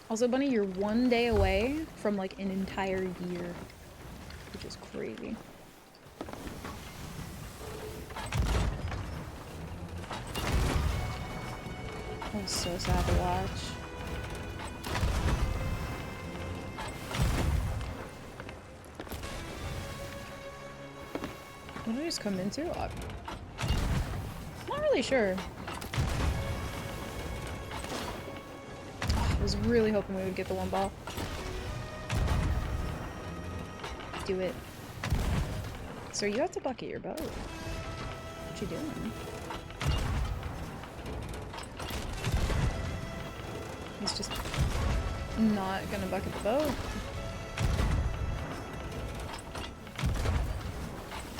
S1: Also, Bunny, you're 1 day away from, like, an entire year. Which is crazy. That was so sad to watch. What did I just come into? Not really sure. I was really hoping we would get the one ball. Do it. Sir, you have to bucket your boat. What you doing? He's just not gonna bucket the boat.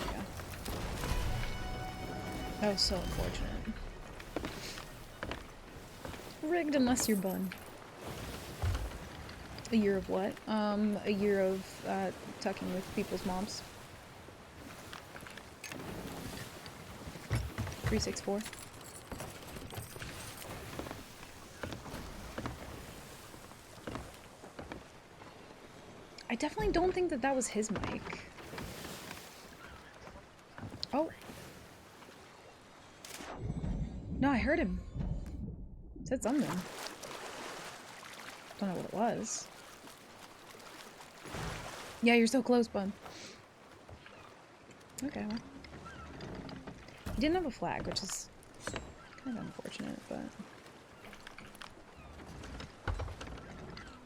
S1: Yeah. That was so unfortunate. Rigged unless you're bun. A year of what? A year of tucking with people's moms. 364. I definitely don't think that that was his mic. Oh. No, I heard him. Said something. Don't know what it was. Yeah, you're so close, bud. Okay, well. He didn't have a flag, which is kind of unfortunate, but...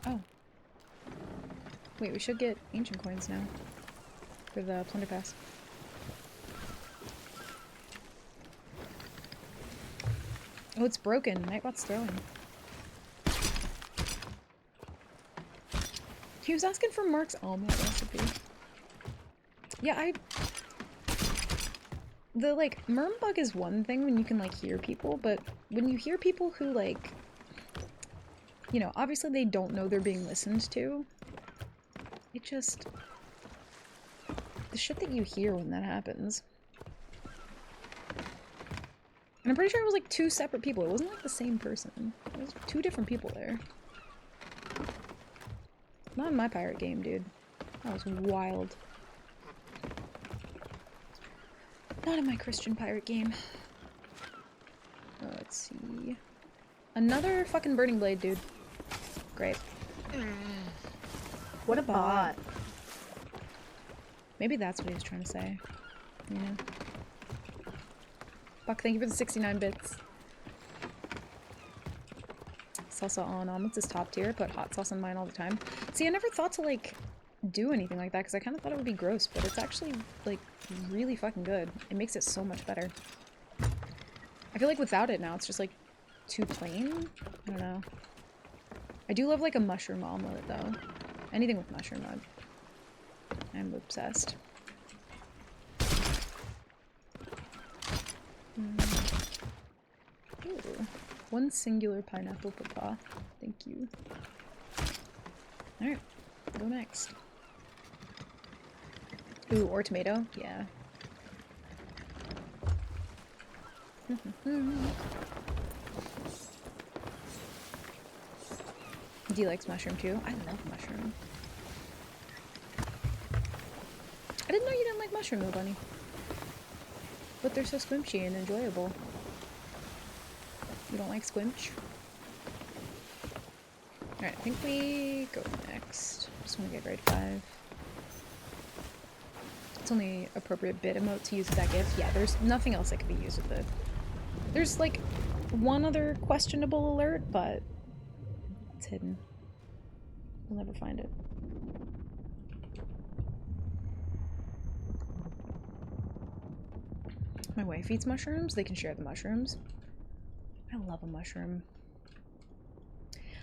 S1: Oh. Wait, we should get ancient coins now. For the plunder pass. Oh, it's broken. Nightbot's throwing. He was asking for Mark's omelet recipe. Yeah, the, like, Murmbug is one thing when you can, like, hear people, but when you hear people who, like, you know, obviously they don't know they're being listened to, it just... the shit that you hear when that happens. And I'm pretty sure it was, like, 2 separate people. It wasn't, like, the same person. It was 2 different people there. Not in my pirate game, dude. That was wild. Not in my Christian pirate game. Oh, let's see. Another fucking burning blade, dude. Great.
S6: What a bot.
S1: Maybe that's what he was trying to say. You know? Fuck, thank you for the 69 bits. Salsa on omelets is top tier. Put hot sauce on mine all the time. See, I never thought to, like, do anything like that because I kind of thought it would be gross, but it's actually, like, really fucking good. It makes it so much better. I feel like without it now, it's just, like, too plain. I don't know. I do love, like, a mushroom omelet, though. Anything with mushroom, I'm obsessed. Ooh. 1 singular pineapple papa. Thank you. Alright, go next. Ooh, or tomato? Yeah. D likes mushroom too. I love mushroom. I didn't know you didn't like mushroom though, Bunny. But they're so squimpy and enjoyable. You don't like squinch? Alright, I think we go next. Just want to get grade 5. It's only appropriate bit emote to use with that gift. Yeah, there's nothing else that could be used with it. There's like one other questionable alert, but it's hidden. We'll never find it. My wife eats mushrooms. They can share the mushrooms. I love a mushroom.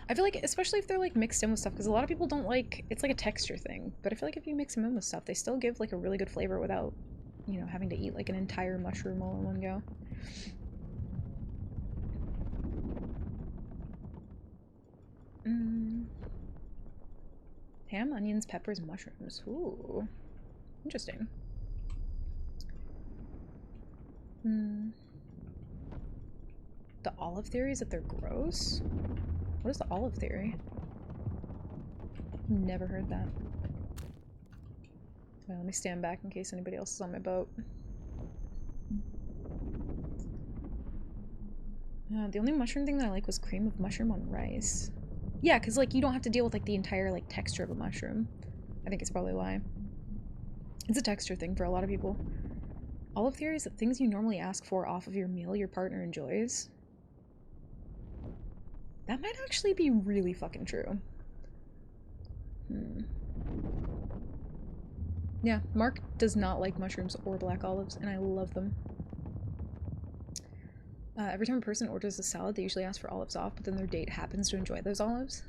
S1: I feel like, especially if they're like mixed in with stuff, because a lot of people don't like, it's like a texture thing, but I feel like if you mix them in with stuff, they still give like a really good flavor without, you know, having to eat like an entire mushroom all in one go. Ham, onions, peppers, mushrooms. Ooh. Interesting. The olive theory is that they're gross? What is the olive theory? Never heard that. Wait, let me stand back in case anybody else is on my boat. The only mushroom thing that I like was cream of mushroom on rice. Yeah, because, like, you don't have to deal with, like, the entire, like, texture of a mushroom. I think it's probably why. It's a texture thing for a lot of people. Olive theory is that things you normally ask for off of your meal your partner enjoys. That might actually be really fucking true. Yeah, Mark does not like mushrooms or black olives, and I love them. Every time a person orders a salad, they usually ask for olives off, but then their date happens to enjoy those olives.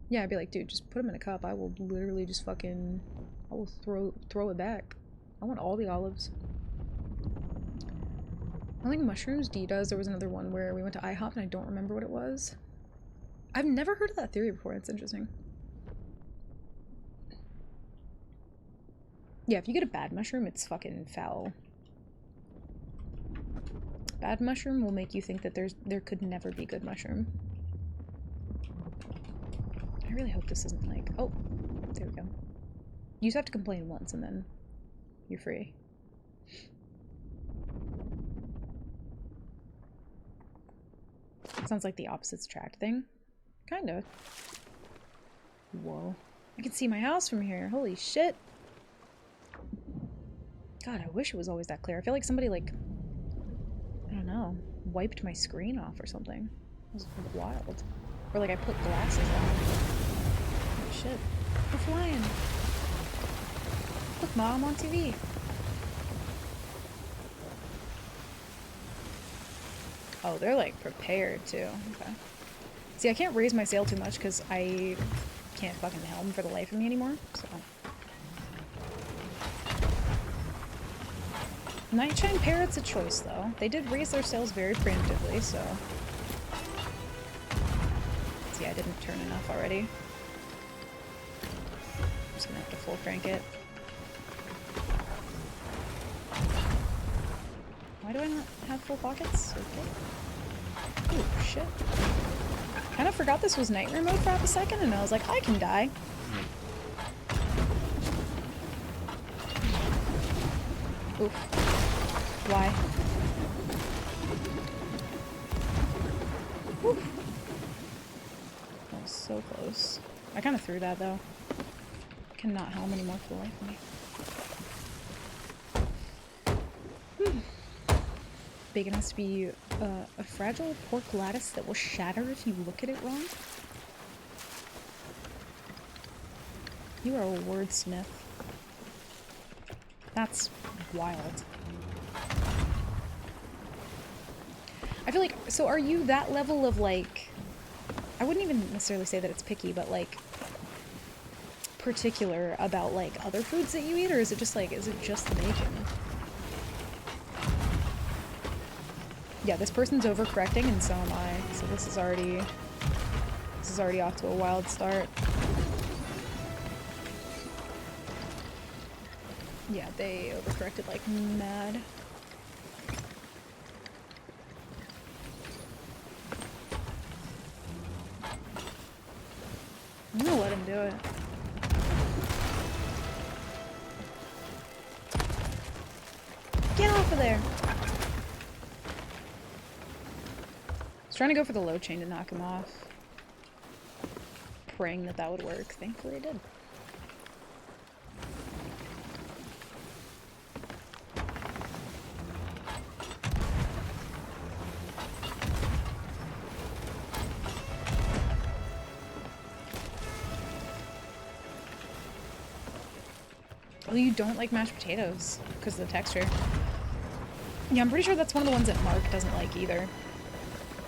S1: Yeah, I'd be like, dude, just put them in a cup. I will literally just fucking... I will throw it back. I want all the olives. I like mushrooms. D does. There was another one where we went to IHOP and I don't remember what it was. I've never heard of that theory before. It's interesting. Yeah, if you get a bad mushroom, it's fucking foul. Bad mushroom will make you think that there could never be good mushroom. I really hope this isn't like... Oh, there we go. You just have to complain once and then you're free. Sounds like the opposites attract thing. Kinda. Whoa. I can see my house from here. Holy shit. God, I wish it was always that clear. I feel like somebody, like, I don't know, wiped my screen off or something. It was wild. Or like I put glasses on. Oh shit. We're flying. Look, Mom, on TV. Oh, they're like prepared too. Okay. See, I can't raise my sail too much because I can't fucking helm for the life of me anymore, so. Nightshine Parrot's a choice, though. They did raise their sails very preemptively, so... See, I didn't turn enough already. I'm just gonna have to full crank it. Why do I not have full pockets? Okay. Ooh, shit. Kind of forgot this was nightmare mode for half a second, and I was like, I can die. Oof. Why? Whew. That was so close. I kind of threw that, though. Cannot helm anymore for the life of me. Bacon has to be a fragile pork lattice that will shatter if you look at it wrong. You are a wordsmith. That's wild. I feel like, so are you that level of, like, I wouldn't even necessarily say that it's picky, but, like, particular about, like, other foods that you eat, or is it just, like, is it just the bacon? Yeah, this person's overcorrecting, and so am I, so this is already off to a wild start. Yeah, they overcorrected like mad. I'm gonna let him do it. Get off of there! I was trying to go for the low chain to knock him off. Praying that that would work. Thankfully it did. Oh, you don't like mashed potatoes because of the texture. Yeah, I'm pretty sure that's one of the ones that Mark doesn't like either.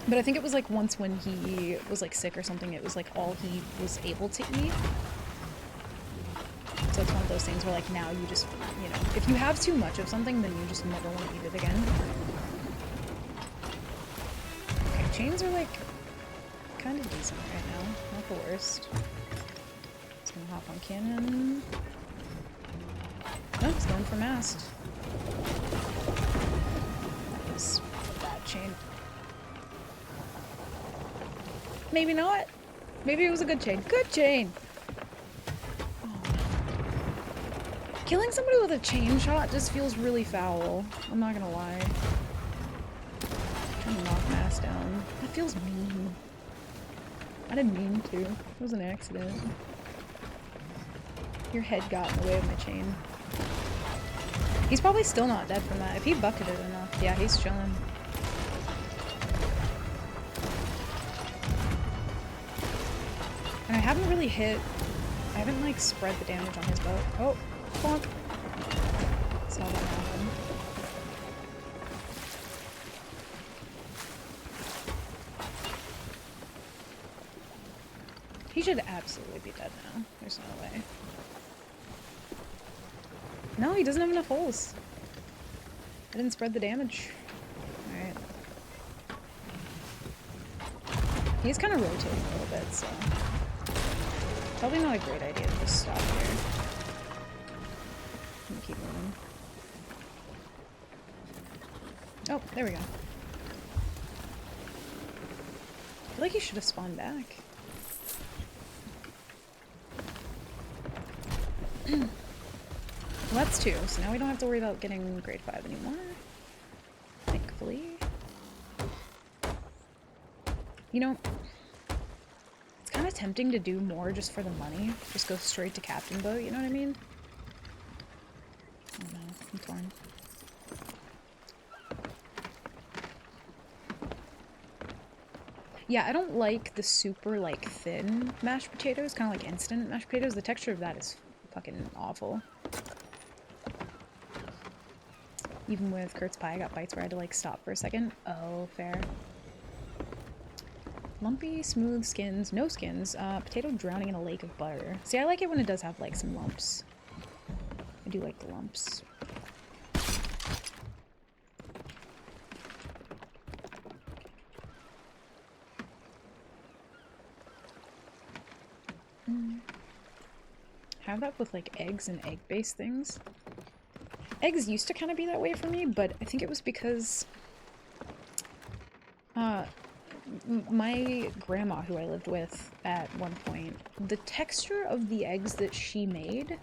S1: But I think it was like once when he was like sick or something, it was like all he was able to eat. So it's one of those things where like now you just, you know, if you have too much of something, then you just never want to eat it again. Okay, chains are like kind of decent right now. Not the worst. Just gonna hop on cannon. Oh, he's going for mast. That was a bad chain. Maybe not. Maybe it was a good chain. Good chain! Oh. Killing somebody with a chain shot just feels really foul. I'm not gonna lie. Trying to knock Mass down. That feels mean. I didn't mean to. It was an accident. Your head got in the way of my chain. He's probably still not dead from that. If he bucketed enough, yeah, he's chilling. And I haven't really hit... I haven't, like, spread the damage on his boat. Oh, bonk. Saw that happen. He should absolutely be dead now. There's no way. No, he doesn't have enough holes. I didn't spread the damage. Alright. He's kind of rotating a little bit, so... Probably not a great idea to just stop here. I'm gonna keep moving. Oh, there we go. I feel like he should have spawned back. Well, that's 2, so now we don't have to worry about getting grade 5 anymore. Thankfully. You know, it's kind of tempting to do more just for the money. Just go straight to Captain Boat, you know what I mean? Oh no, I'm torn. Yeah, I don't like the super, like, thin mashed potatoes, kind of like instant mashed potatoes. The texture of that is fucking awful. Even with Kurt's Pie, I got bites where I had to, like, stop for a second. Oh, fair. Lumpy, smooth skins, no skins. Potato drowning in a lake of butter. See, I like it when it does have, like, some lumps. I do like the lumps. Have that with, like, eggs and egg-based things. Eggs used to kind of be that way for me, but I think it was because my grandma, who I lived with at one point, the texture of the eggs that she made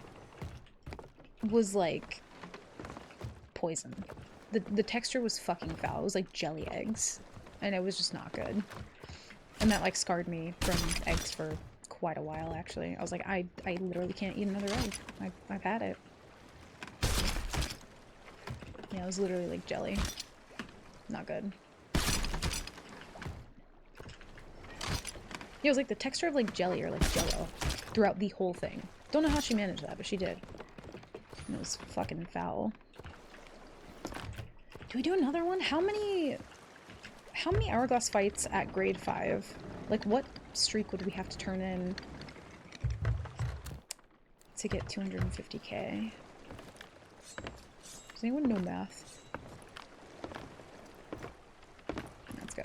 S1: was like poison. The texture was fucking foul. It was like jelly eggs, and it was just not good. And that, like, scarred me from eggs for quite a while, actually. I was like, I literally can't eat another egg. I've had it. Yeah, it was literally like jelly. Not good. Yeah, it was like the texture of like jelly or like Jell-O throughout the whole thing. Don't know how she managed that, but she did. And it was fucking foul. Do we do another one? How many hourglass fights at grade 5? Like, what streak would we have to turn in to get 250k? Does anyone know math? Let's go.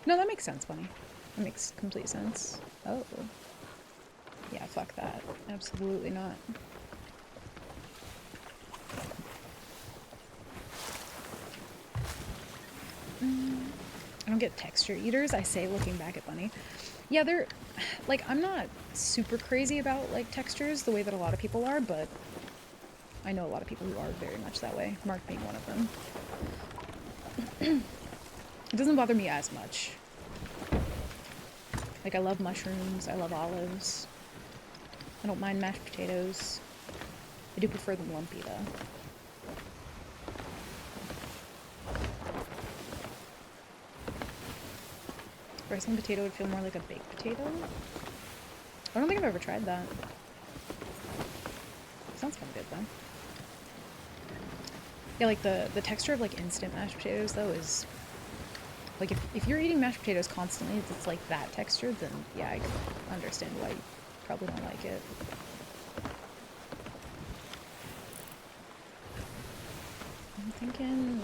S1: No, that makes sense, Bunny. That makes complete sense. Oh. Yeah, fuck that. Absolutely not. I don't get texture eaters, I say looking back at Bunny. Yeah, they're... Like, I'm not super crazy about, like, textures the way that a lot of people are, but I know a lot of people who are very much that way, Mark being one of them. It doesn't bother me as much. Like, I love mushrooms, I love olives. I don't mind mashed potatoes. I do prefer them lumpy, though. Rice and potato would feel more like a baked potato? I don't think I've ever tried that. Sounds kind of good, though. Yeah, like, the texture of, like, instant mashed potatoes, though, is... Like, if you're eating mashed potatoes constantly, if it's, like, that texture, then, yeah, I can understand why you probably don't like it. I'm thinking...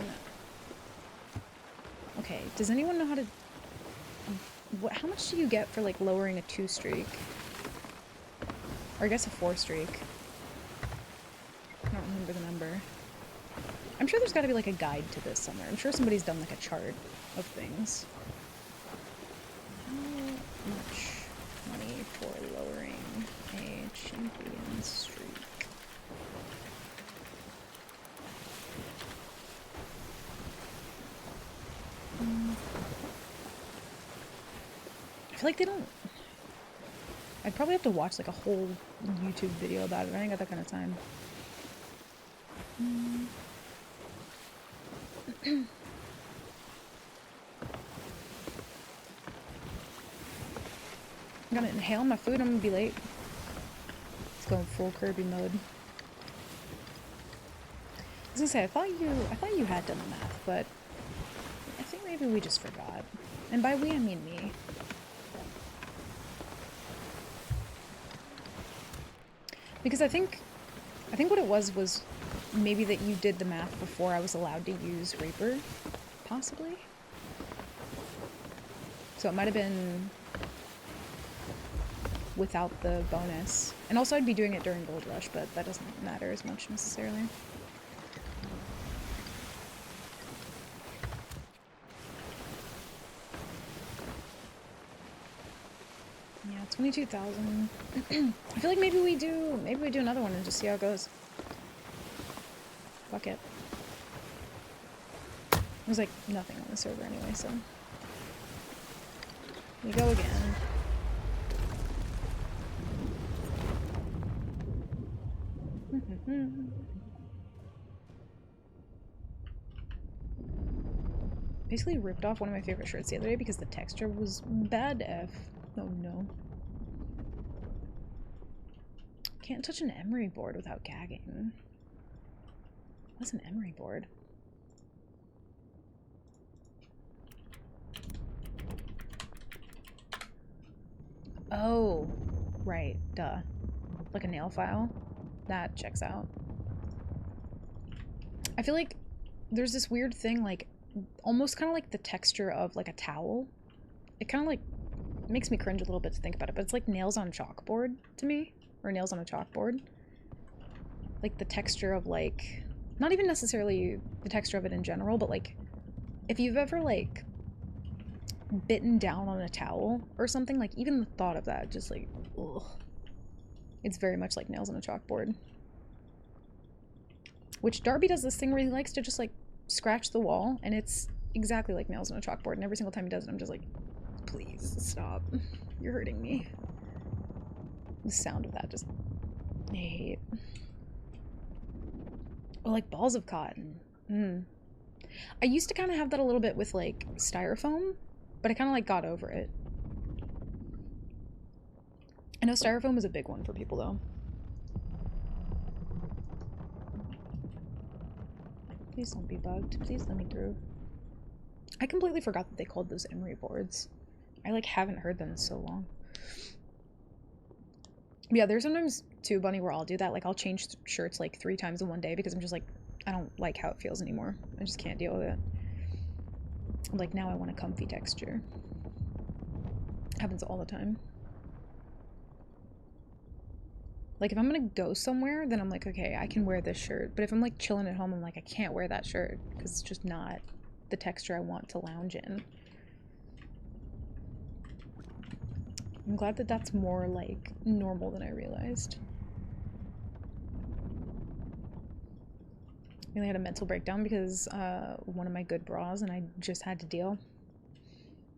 S1: Okay, does anyone know how to... how much do you get for, like, lowering a 2 streak? Or I guess a 4 streak. I don't remember the number. I'm sure there's gotta be, like, a guide to this somewhere. I'm sure somebody's done, like, a chart of things. How much money for lowering a champion streak? feel like they don't... I'd probably have to watch like a whole YouTube video about it. I ain't got that kind of time. I'm gonna inhale my food, I'm gonna be late. Let's go full Kirby mode. I was gonna say, I thought you had done the math, but I think maybe we just forgot. And by we, I mean me. Because I think what it was maybe that you did the math before I was allowed to use Reaper, possibly? So it might have been without the bonus. And also I'd be doing it during Gold Rush, but that doesn't matter as much necessarily. Yeah, 22,000. I feel like maybe we do another one and just see how it goes. Fuck it. There's like nothing on the server anyway, so we go again. Basically ripped off one of my favorite shirts the other day because the texture was bad F. Oh no. Can't touch an emery board without gagging. What's an emery board? Oh, right, duh. Like a nail file? That checks out. I feel like there's this weird thing, like, almost kind of like the texture of, like, a towel. It kind of, like, makes me cringe a little bit to think about it, but it's like nails on chalkboard to me. Or nails on a chalkboard. Like, the texture of, like... Not even necessarily the texture of it in general, but, like, if you've ever, like, bitten down on a towel or something, like, even the thought of that, just, like, ugh. It's very much like nails on a chalkboard. Which Darby does this thing where he likes to just, like, scratch the wall, and it's exactly like nails on a chalkboard, and every single time he does it, I'm just like, please, stop. You're hurting me. The sound of that just... I hate. Or, like, balls of cotton. I used to kind of have that a little bit with, like, styrofoam, but I kind of, like, got over it. I know styrofoam is a big one for people, though. Please don't be bugged. Please let me through. I completely forgot that they called those emery boards. I, like, haven't heard them in so long. Yeah, there's sometimes, too, Bunny, where I'll do that. Like, I'll change shirts, like, 3 times in one day because I'm just, like, I don't like how it feels anymore. I just can't deal with it. Like, now I want a comfy texture. Happens all the time. Like, if I'm gonna go somewhere, then I'm like, okay, I can wear this shirt. But if I'm, like, chilling at home, I'm like, I can't wear that shirt because it's just not the texture I want to lounge in. I'm glad that that's more, like, normal than I realized. I really had a mental breakdown because one of my good bras and I just had to deal.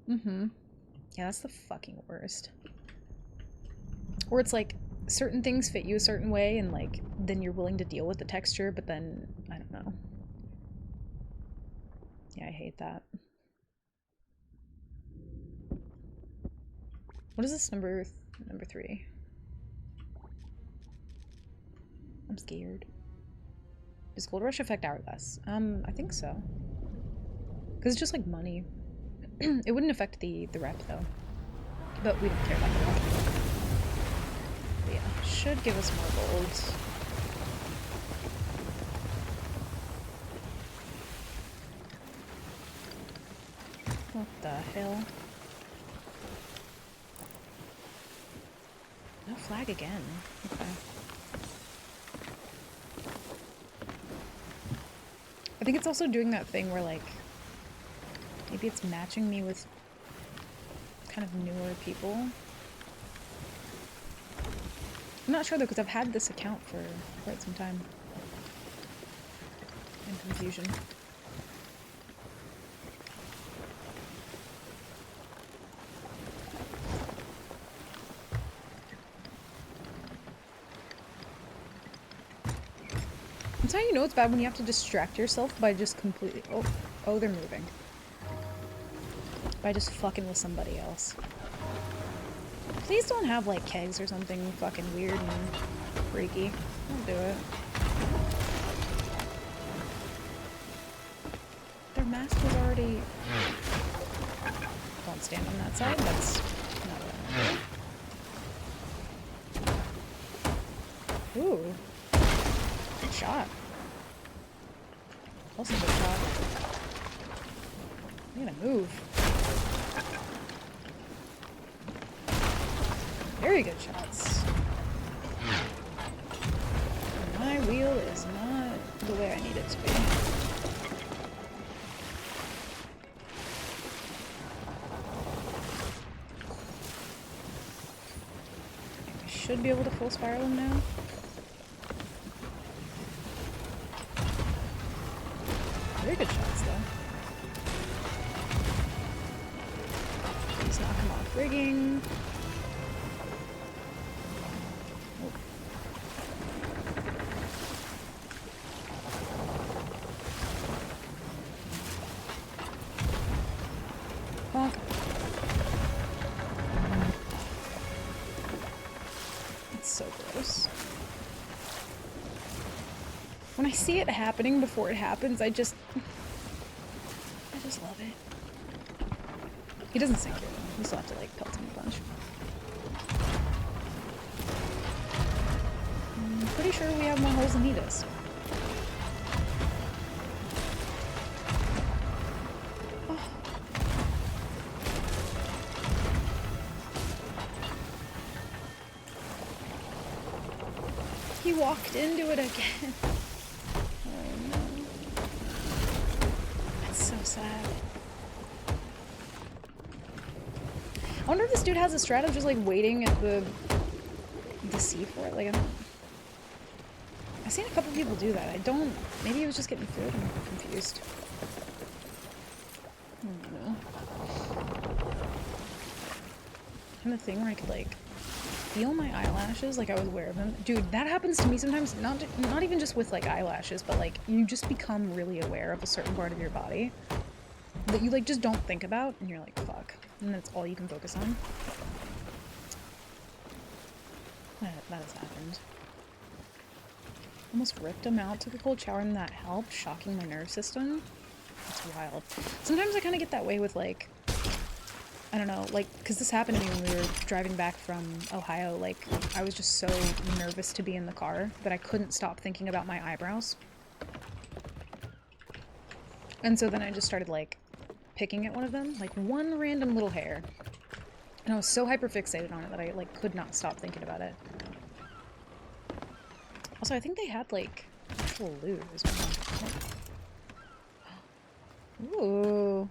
S1: Yeah, that's the fucking worst. Or it's like, certain things fit you a certain way and, like, then you're willing to deal with the texture, but then, I don't know. Yeah, I hate that. What is this number 3? I'm scared. Does Gold Rush affect Hourglass? I think so. Because it's just like money. It wouldn't affect the rep though. But we don't care about the rep. But yeah, should give us more gold. What the hell? No flag again. Okay. I think it's also doing that thing where, like, maybe it's matching me with kind of newer people. I'm not sure though, because I've had this account for quite some time. And confusion. That's how you know it's bad, when you have to distract yourself by just completely... Oh, they're moving. By just fucking with somebody else. Please don't have, like, kegs or something fucking weird and freaky. Don't do it. Their mask was already... Don't stand on that side. That's not what I want to do. Ooh. Good shot. Also good shot. I'm gonna move. Very good shots. My wheel is not the way I need it to be. I should be able to full spiral him now. Very good shots, though. Please knock him off rigging. Bonk. It's so gross. When I see it happening before it happens, I just love it. He doesn't sink here though. You still have to like pelt him a bunch. I'm pretty sure we have more holes than he does. Oh. He walked into it again. Oh no. That's so sad. I wonder if this dude has a strat of just like waiting at the sea for it. Like, I've seen a couple people do that. I don't. Maybe he was just getting food. I'm confused. I don't know. Kind of thing where I could like feel my eyelashes, like I was aware of them. Dude, that happens to me sometimes. Not even just with like eyelashes, but like you just become really aware of a certain part of your body that you like just don't think about, and you're like, fuck. And that's all you can focus on. That has happened. Almost ripped him out, took a cold shower, and that helped, shocking my nerve system. It's wild. Sometimes I kind of get that way with, like, I don't know, like, because this happened to me when we were driving back from Ohio. Like, I was just so nervous to be in the car that I couldn't stop thinking about my eyebrows. And so then I just started, like, picking at one of them, like one random little hair. And I was so hyper-fixated on it that I, like, could not stop thinking about it. Also, I think they had, like, actual lube as well. Ooh.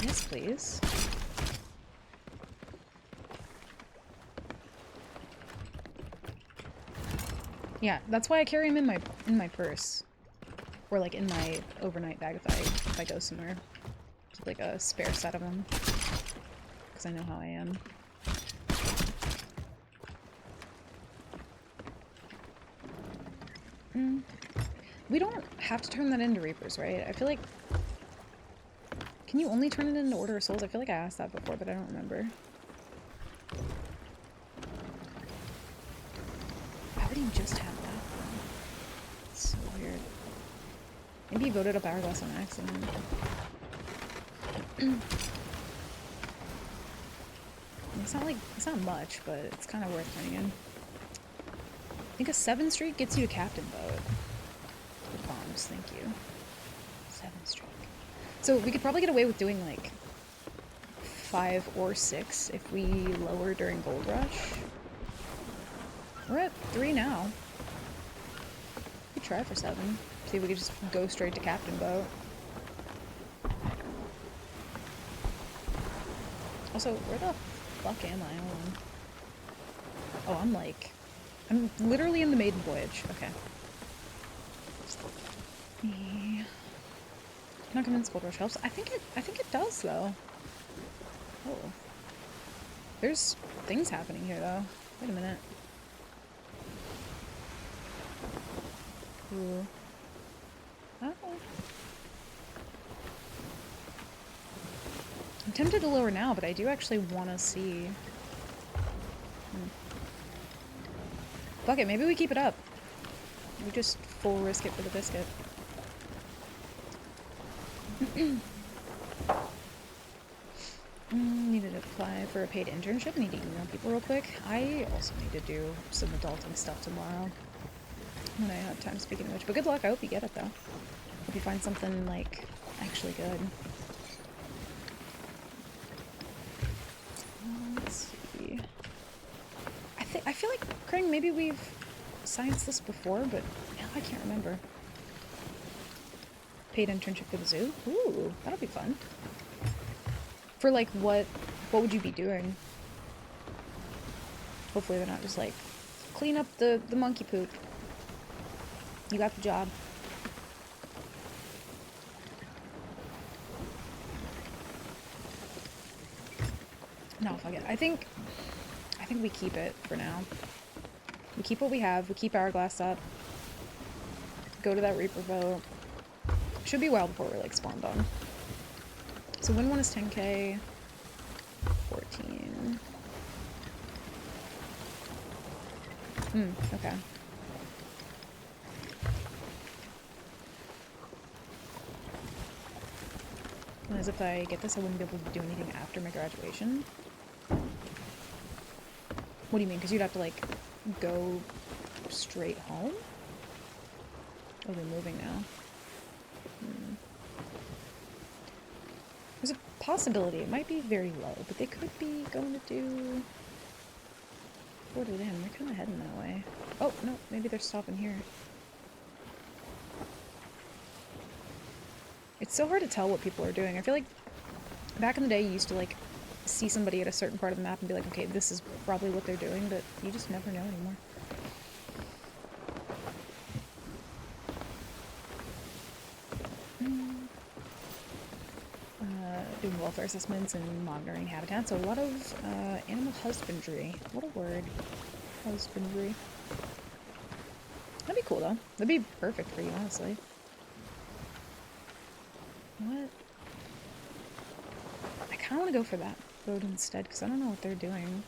S1: Yes, please. Yeah, that's why I carry him in my purse. Or, like, in my overnight bag if I go somewhere. Keep, like, a spare set of them. Because I know how I am. We don't have to turn that into Reapers, right? I feel like... Can you only turn it into Order of Souls? I feel like I asked that before, but I don't remember. Why would he just have that? It's so weird. Maybe he voted up Hourglass on accident. It's not much, but it's kind of worth turning in. I think a 7 streak gets you to Captain Boat. Good bombs, thank you. 7 streak. So we could probably get away with doing like 5 or 6 if we lower during Gold Rush. We're at 3 now. We could try for 7. See if we could just go straight to Captain Boat. Also, where the fuck am I? Hold on. Oh, I'm literally in the maiden voyage. Okay. Yeah. Not convinced Gold Rush helps. I think it does though. Oh. There's things happening here though. Wait a minute. Ooh. Oh. I'm tempted to lower now, but I do actually want to see. Fuck it, maybe we keep it up. We just full risk it for the biscuit. Needed to apply for a paid internship. Need to email people real quick. I also need to do some adulting stuff tomorrow when I have time, speaking of which. But good luck. I hope you get it, though. Hope you find something, like, actually good. Let's see. I feel like, Krang, maybe we've scienced this before, but now I can't remember. Paid internship for the zoo? Ooh, that'll be fun. For like what would you be doing? Hopefully they're not just like, clean up the monkey poop. You got the job. No, fuck it. I think we keep it for now. We keep what we have, we keep Hourglass up. Go to that Reaper vote. Should be a while before we're like spawned on. So win 1 is 10k. 14. Okay. And as if I get this, I wouldn't be able to do anything after my graduation. What do you mean? Because you'd have to, like, go straight home? Oh, they're moving now. There's a possibility. It might be very low, but they could be going to do... What did in? They're kind of heading that way. Oh, no. Maybe they're stopping here. It's so hard to tell what people are doing. I feel like back in the day you used to, like, see somebody at a certain part of the map and be like, okay, this is probably what they're doing, but you just never know anymore. Doing welfare assessments and monitoring habitats, so a lot of animal husbandry. What a word. Husbandry. That'd be cool though. That'd be perfect for you, honestly. What? I kind of want to go for that road instead, because I don't know what they're doing.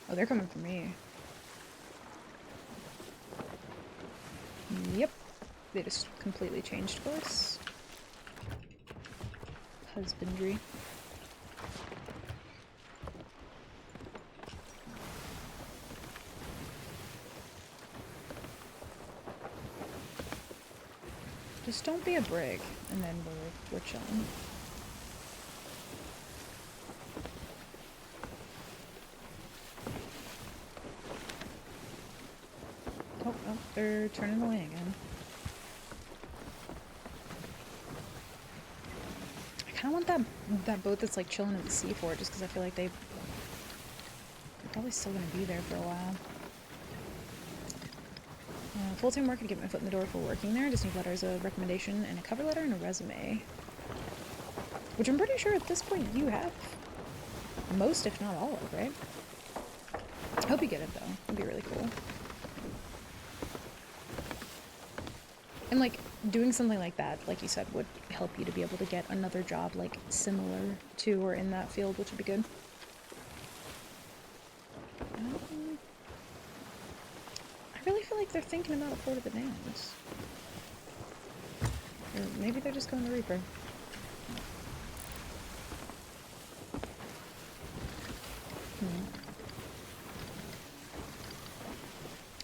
S1: Oh, they're coming for me. Yep. They just completely changed course. Husbandry. Just don't be a brig, and then we're chilling. Oh, they're turning the lane again. I want that boat that's like chilling at the seafort, just because I feel like they're probably still gonna be there for a while. Full-time work to get my foot in the door for working there. Just need letters of recommendation and a cover letter and a resume. Which I'm pretty sure at this point you have most, if not all of, right? I hope you get it though. It'd be really cool. And like, doing something like that, like you said, would help you to be able to get another job like similar to or in that field, which would be good. I really feel like they're thinking about a Fort of the Dams. Or maybe they're just going to Reaper.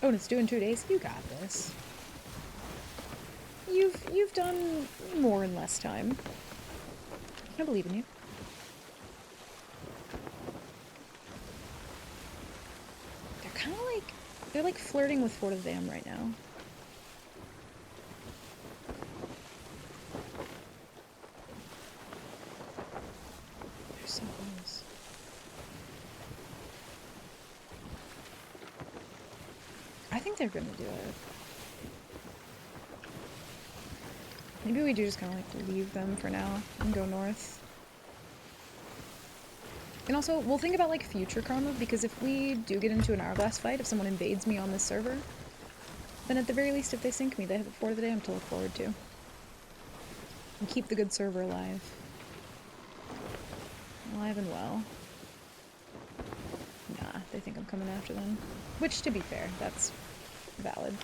S1: Oh, and it's due in 2 days? You got this. You've done more in less time. I believe in you. They're kind of like... They're like flirting with Fort of the Dam right now. They're so close. I think they're gonna do it. Maybe we do just kind of like leave them for now and go north. And also, we'll think about like future karma, because if we do get into an hourglass fight, if someone invades me on this server, then at the very least, if they sink me, they have a Fort of the Damned to look forward to. And keep the good server alive. Alive and well. Nah, they think I'm coming after them. Which, to be fair, that's valid.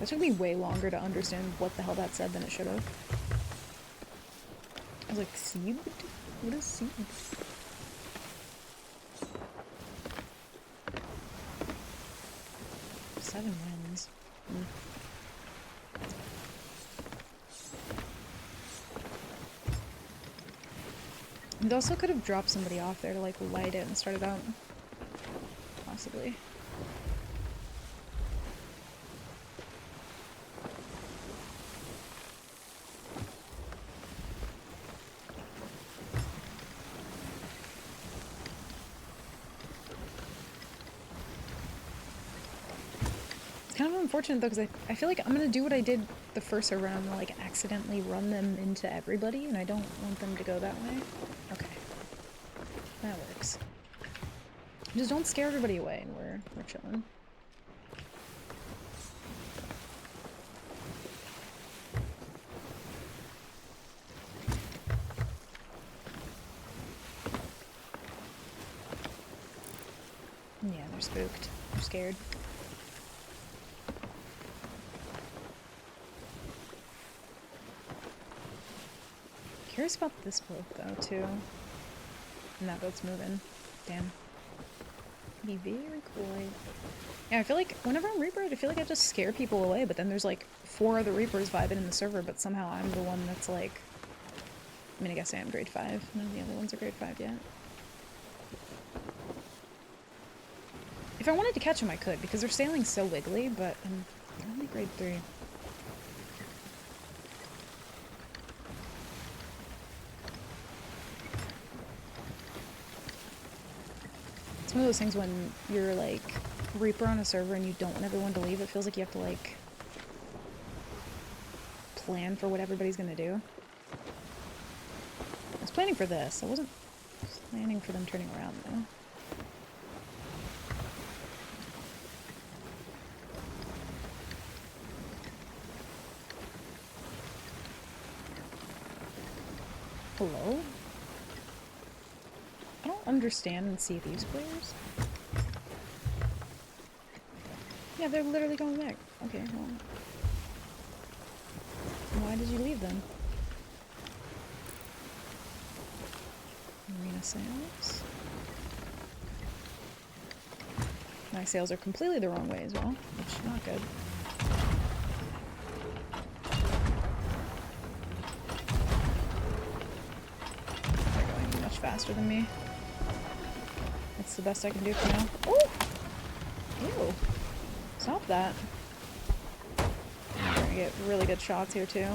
S1: It took me way longer to understand what the hell that said than it should have. I was like, seed? What is seed? Seven wins. It also could have dropped somebody off there to like light it and start it out. Possibly. It's kind of unfortunate though, because I feel like I'm gonna do what I did the first server, and I'm gonna like accidentally run them into everybody, and I don't want them to go that way. Okay. That works. Just don't scare everybody away, and we're chilling. Yeah, they're spooked. They're scared. Curious about this boat though too. And that boat's moving. Damn. Be very cool. Yeah, I feel like whenever I'm Reaper, I feel like I just scare people away, but then there's like 4 other Reapers vibing in the server, but somehow I'm the one that's like... I mean, I guess I am grade 5. None of the other ones are grade 5 yet. If I wanted to catch them, I could, because they're sailing so wiggly, but I'm only grade 3. It's one of those things when you're like Reaper on a server and you don't want everyone to leave, it feels like you have to like plan for what everybody's gonna do. I was planning for this. I wasn't planning for them turning around though. Hello? I don't understand Sea of Thieves players. Yeah, they're literally going back. Okay, well. Why did you leave then? Marina sails. My sails are completely the wrong way as well, which is not good. They're going much faster than me. That's the best I can do for now. Oh! Ew. Stop that. We're gonna get really good shots here too.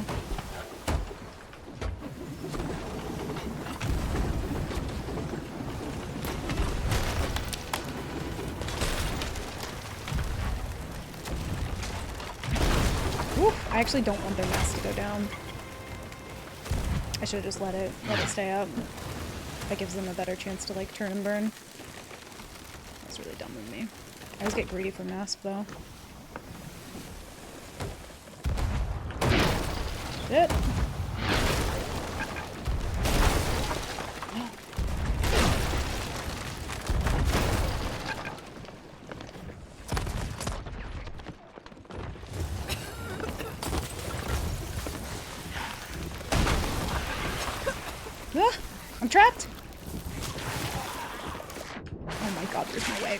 S1: Oof, I actually don't want their mast to go down. I should have just let it stay up. That gives them a better chance to like turn and burn. That's really dumb of me. I always get greedy for mast though. Shit. Ah, I'm trapped. Oh my god, there's no way.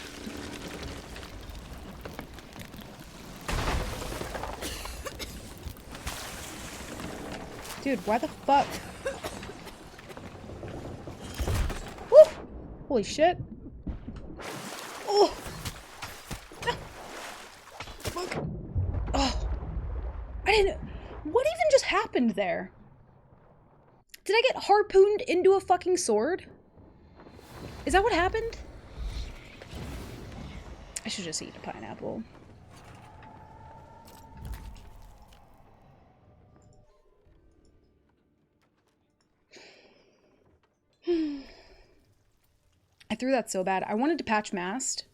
S1: Dude, why the fuck? Woo! Holy shit. Oh! Ah. Fuck. Oh. I didn't... What even just happened there? Did I get harpooned into a fucking sword? Is that what happened? I should just eat a pineapple. I threw that so bad. I wanted to patch mast.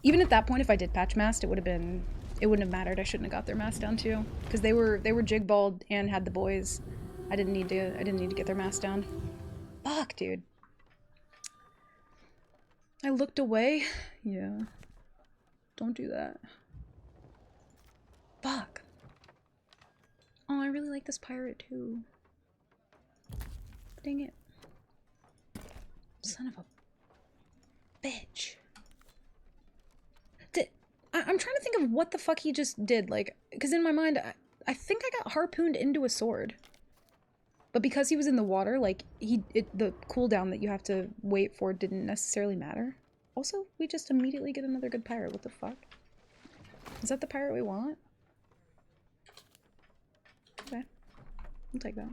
S1: Even at that point, if I did patch mast, it wouldn't have mattered. I shouldn't have got their mast down too, because they were jigballed and had the boys. I didn't need to get their mast down. Fuck, dude. I looked away. Yeah. Don't do that. Fuck. Oh, I really like this pirate too. Dang it. Son of a bitch. I'm trying to think of what the fuck he just did, like, because in my mind, I think I got harpooned into a sword. But because he was in the water, like, the cooldown that you have to wait for didn't necessarily matter. Also, we just immediately get another good pirate. What the fuck? Is that the pirate we want? Okay. I'll take that.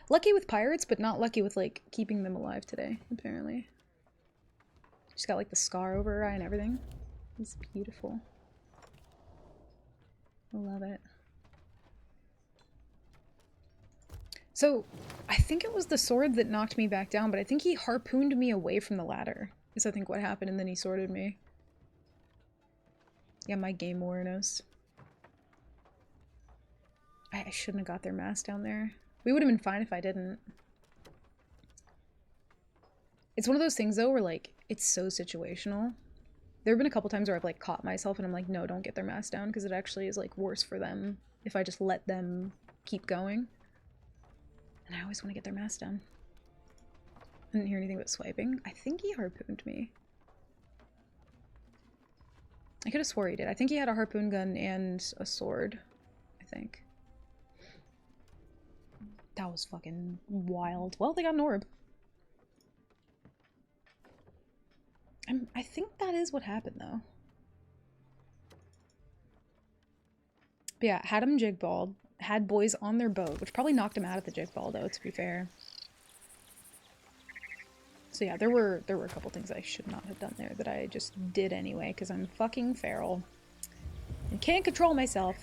S1: Lucky with pirates, but not lucky with, like, keeping them alive today, apparently. She's got, like, the scar over her eye and everything. It's beautiful. I love it. So, I think it was the sword that knocked me back down, but I think he harpooned me away from the ladder. Is I think what happened, and then he sworded me. Yeah, my game awareness. I shouldn't have got their mast down there. We would have been fine if I didn't. It's one of those things, though, where, like, it's so situational. There have been a couple times where I've, like, caught myself and I'm like, no, don't get their mast down, because it actually is, like, worse for them if I just let them keep going. And I always want to get their mast down. I didn't hear anything but swiping. I think he harpooned me. I could have swore he did. I think he had a harpoon gun and a sword, I think. That was fucking wild. Well, they got an orb. I think that is what happened, though. But yeah, had him jigballed, had boys on their boat, which probably knocked him out at the jigball, though, to be fair. So yeah, there were a couple things I should not have done there that I just did anyway, because I'm fucking feral. And can't control myself.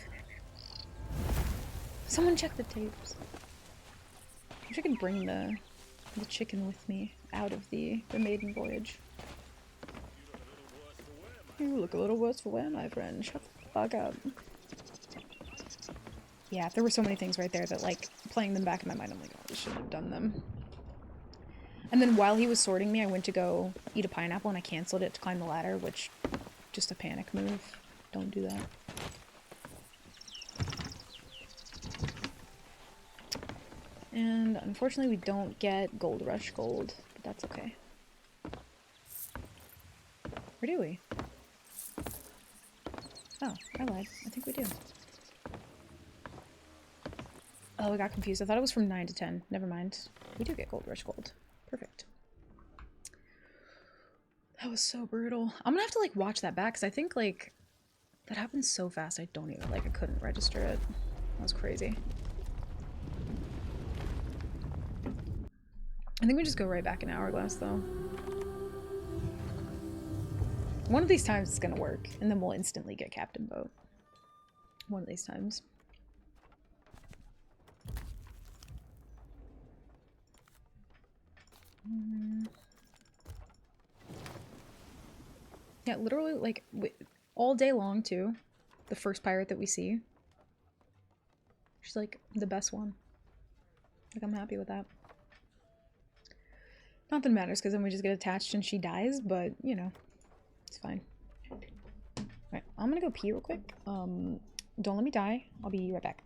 S1: Someone check the tapes. I wish I could bring the chicken with me out of the maiden voyage. You look a little worse for wear, my friend. Shut the fuck up. Yeah, there were so many things right there that, like, playing them back in my mind, I'm like, oh, I shouldn't have done them. And then while he was sorting me, I went to go eat a pineapple and I canceled it to climb the ladder, which, just a panic move. Don't do that. And unfortunately we don't get Gold Rush gold, but that's okay. Or do we? Oh, I lied. I think we do. Oh, I got confused. I thought it was from 9 to 10. Never mind. We do get Gold Rush gold. Perfect. That was so brutal. I'm gonna have to, like, watch that back, because I think, like, that happened so fast I don't even, like, I couldn't register it. That was crazy. I think we just go right back in Hourglass, though. One of these times it's gonna work, and then we'll instantly get Captain Boat. One of these times. Yeah, literally, like, all day long, too. The first pirate that we see. She's, like, the best one. Like, I'm happy with that. Not that it matters, because then we just get attached and she dies, but, you know, it's fine. Alright, I'm gonna go pee real quick. Don't let me die. I'll be right back.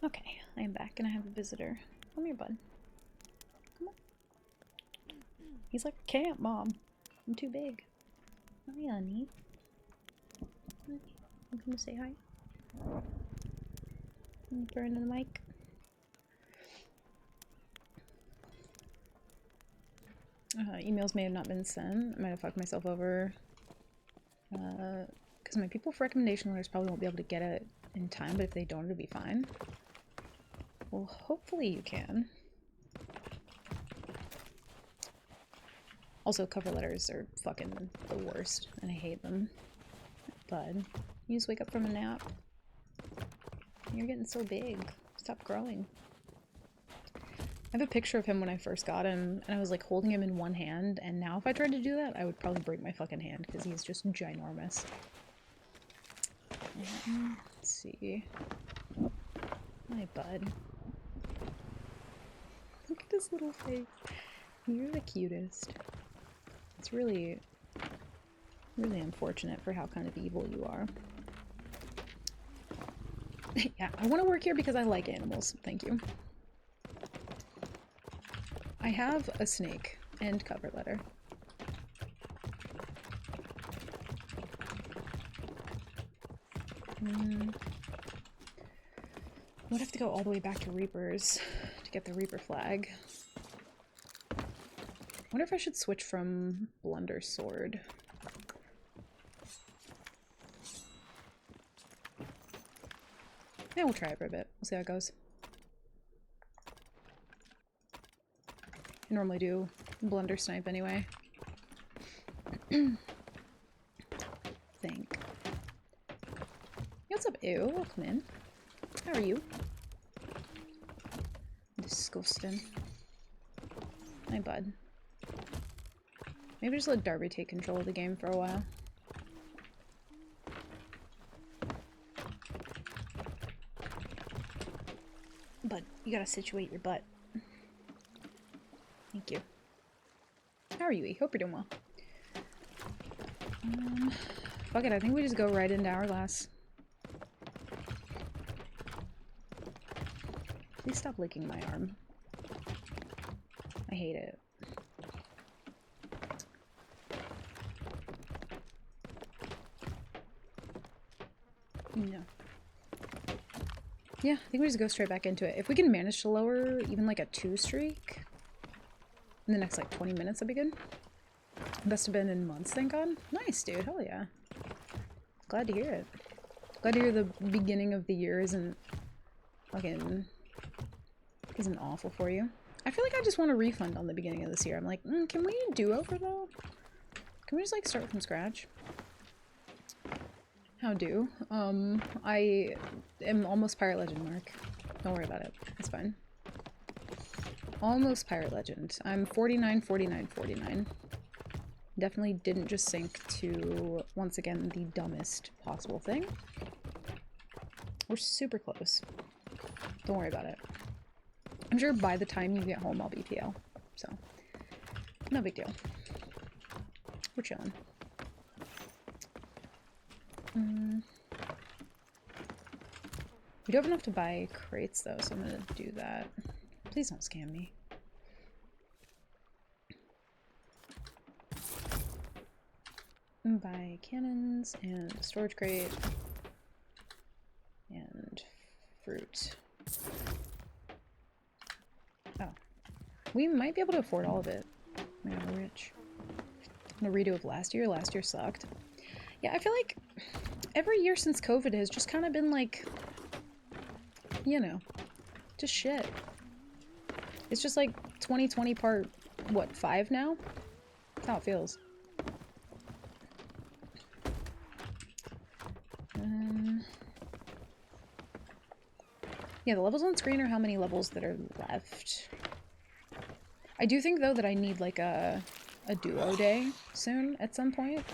S1: Okay, I am back and I have a visitor. Come here, bud. Come on. He's like, can't, Mom. I'm too big. Hi, honey. Hi. You gonna say hi? Burn the mic. Emails may have not been sent. I might have fucked myself over. Because my people for recommendation letters probably won't be able to get it in time, but if they don't, it'll be fine. Well, hopefully you can. Also, cover letters are fucking the worst, and I hate them. Bud, you just wake up from a nap. You're getting so big. Stop growing. I have a picture of him when I first got him, and I was like holding him in one hand, and now if I tried to do that, I would probably break my fucking hand, because he's just ginormous. Let's see. My bud. Look at his little face. You're the cutest. It's really, really unfortunate for how kind of evil you are. Yeah, I want to work here because I like animals. Thank you. I have a snake and cover letter. Would have to go all the way back to Reapers to get the Reaper flag. I wonder if I should switch from Blunder Sword. Yeah, we'll try it for a bit. We'll see how it goes. I normally do Blunder Snipe anyway. Think. What's up, ew? Welcome in. How are you? Disgusting. Hi, bud. Maybe just let Darby take control of the game for a while. Bud, you gotta situate your butt. Thank you. How are you, E? Hope you're doing well. Fuck it, I think we just go right into Hourglass. Please stop licking my arm. I hate it. No. Yeah, I think we just go straight back into it. If we can manage to lower even like a 2 streak in the next like 20 minutes, that'd be good. Best have been in months, thank God. Nice, dude. Hell yeah. Glad to hear it. Glad to hear the beginning of the year isn't awful for you. I feel like I just want a refund on the beginning of this year. I'm like, can we do over though? Can we just like start from scratch? How do? I am almost Pirate Legend, Mark. Don't worry about it. It's fine. Almost Pirate Legend. I'm 49, 49, 49. Definitely didn't just sink to, once again, the dumbest possible thing. We're super close. Don't worry about it. I'm sure by the time you get home, I'll be PL. So, no big deal. We're chilling. We don't have enough to buy crates, though, so I'm gonna do that. Please don't scam me. Buy cannons and a storage crate and fruit. Oh. We might be able to afford all of it. Man, we're rich. The redo of last year. Last year sucked. Yeah, I feel like every year since COVID has just kind of been like, you know, just shit. It's just like 2020 part, what, 5 now? That's how it feels. Yeah, the levels on screen are how many levels that are left. I do think, though, that I need, like, a duo day soon at some point.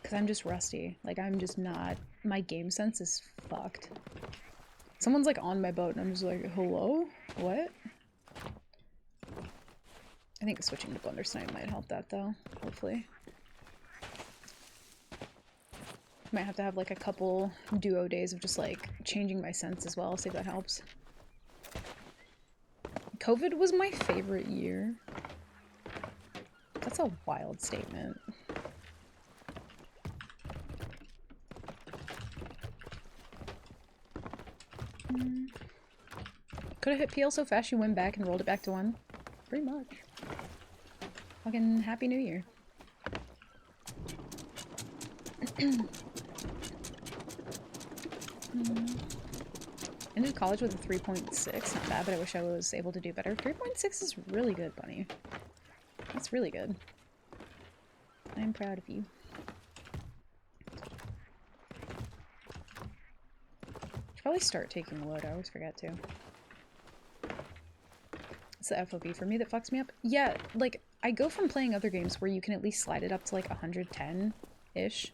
S1: Because I'm just rusty. Like, I'm just not... My game sense is fucked. Someone's, like, on my boat, and I'm just like, hello? What? I think switching to Blunder Snipe might help that, though. Hopefully. Might have to have like a couple duo days of just like changing my sense as well, see if that helps. COVID was my favorite year. That's a wild statement. Could have hit PL so fast you went back and rolled it back to 1? Pretty much. Fucking Happy New Year. Ended college with a 3.6. Not bad, but I wish I was able to do better. 3.6 is really good, Bunny. That's really good. I am proud of you. Should probably start taking wood. I always forget to. It's the FOV for me that fucks me up. Yeah, like, I go from playing other games where you can at least slide it up to like 110-ish.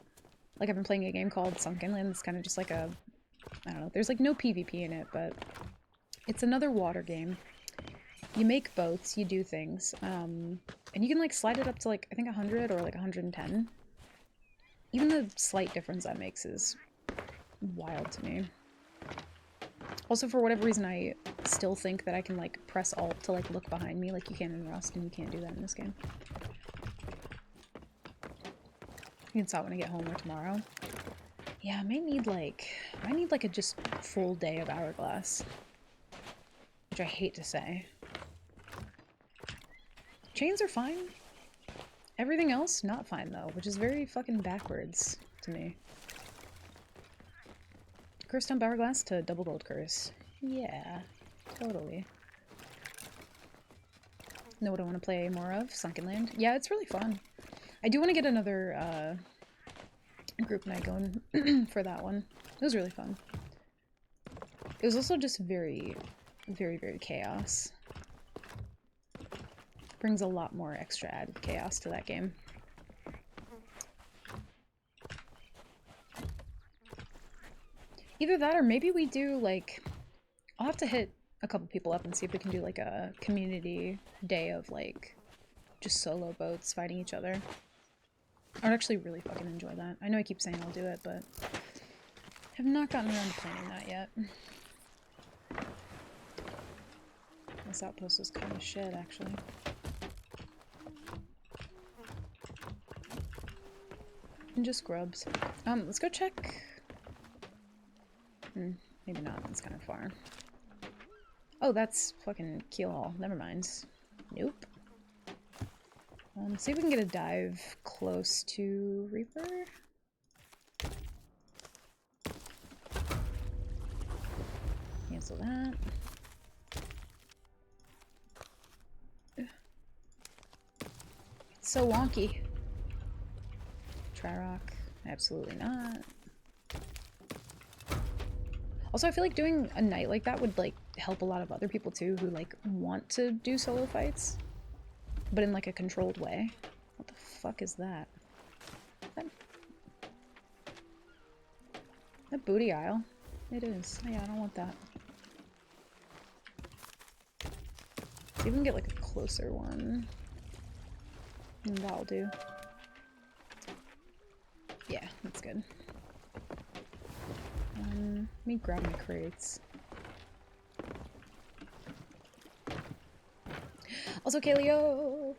S1: Like, I've been playing a game called Sunken Land. It's kind of just like a... I don't know. There's like no PvP in it, but it's another water game. You make boats, you do things, and you can like slide it up to like, I think 100 or like 110. Even the slight difference that makes is wild to me. Also, for whatever reason, I still think that I can like press Alt to like look behind me like you can in Rust, and you can't do that in this game. You can stop when I get home or tomorrow. Yeah, I might need like a just full day of Hourglass. Which I hate to say. Chains are fine. Everything else, not fine though, which is very fucking backwards to me. Curse Dump Hourglass to double gold curse. Yeah, totally. Know what I want to play more of? Sunken Land? Yeah, it's really fun. I do want to get another group night going for that one. It was really fun. It was also just very, very, very chaos. Brings a lot more extra added chaos to that game. Either that or maybe we do like... I'll have to hit a couple people up and see if we can do like a community day of like just solo boats fighting each other. I would actually really fucking enjoy that. I know I keep saying I'll do it, but have not gotten around to planning that yet. This outpost is kind of shit, actually. And just grubs. Let's go check. Maybe not. It's kind of far. Oh, that's fucking Keelhaul. Never mind. Nope. Let's see if we can get a dive close to Reaper. Cancel that. It's so wonky. Tri-rock. Absolutely not. Also, I feel like doing a night like that would like help a lot of other people too who like want to do solo fights. But in like a controlled way. What the fuck is that? That booty aisle? It is. Oh, yeah, I don't want that. See if we can get like a closer one. And that'll do. Yeah, that's good. Let me grab my crates. Also, Kaleo!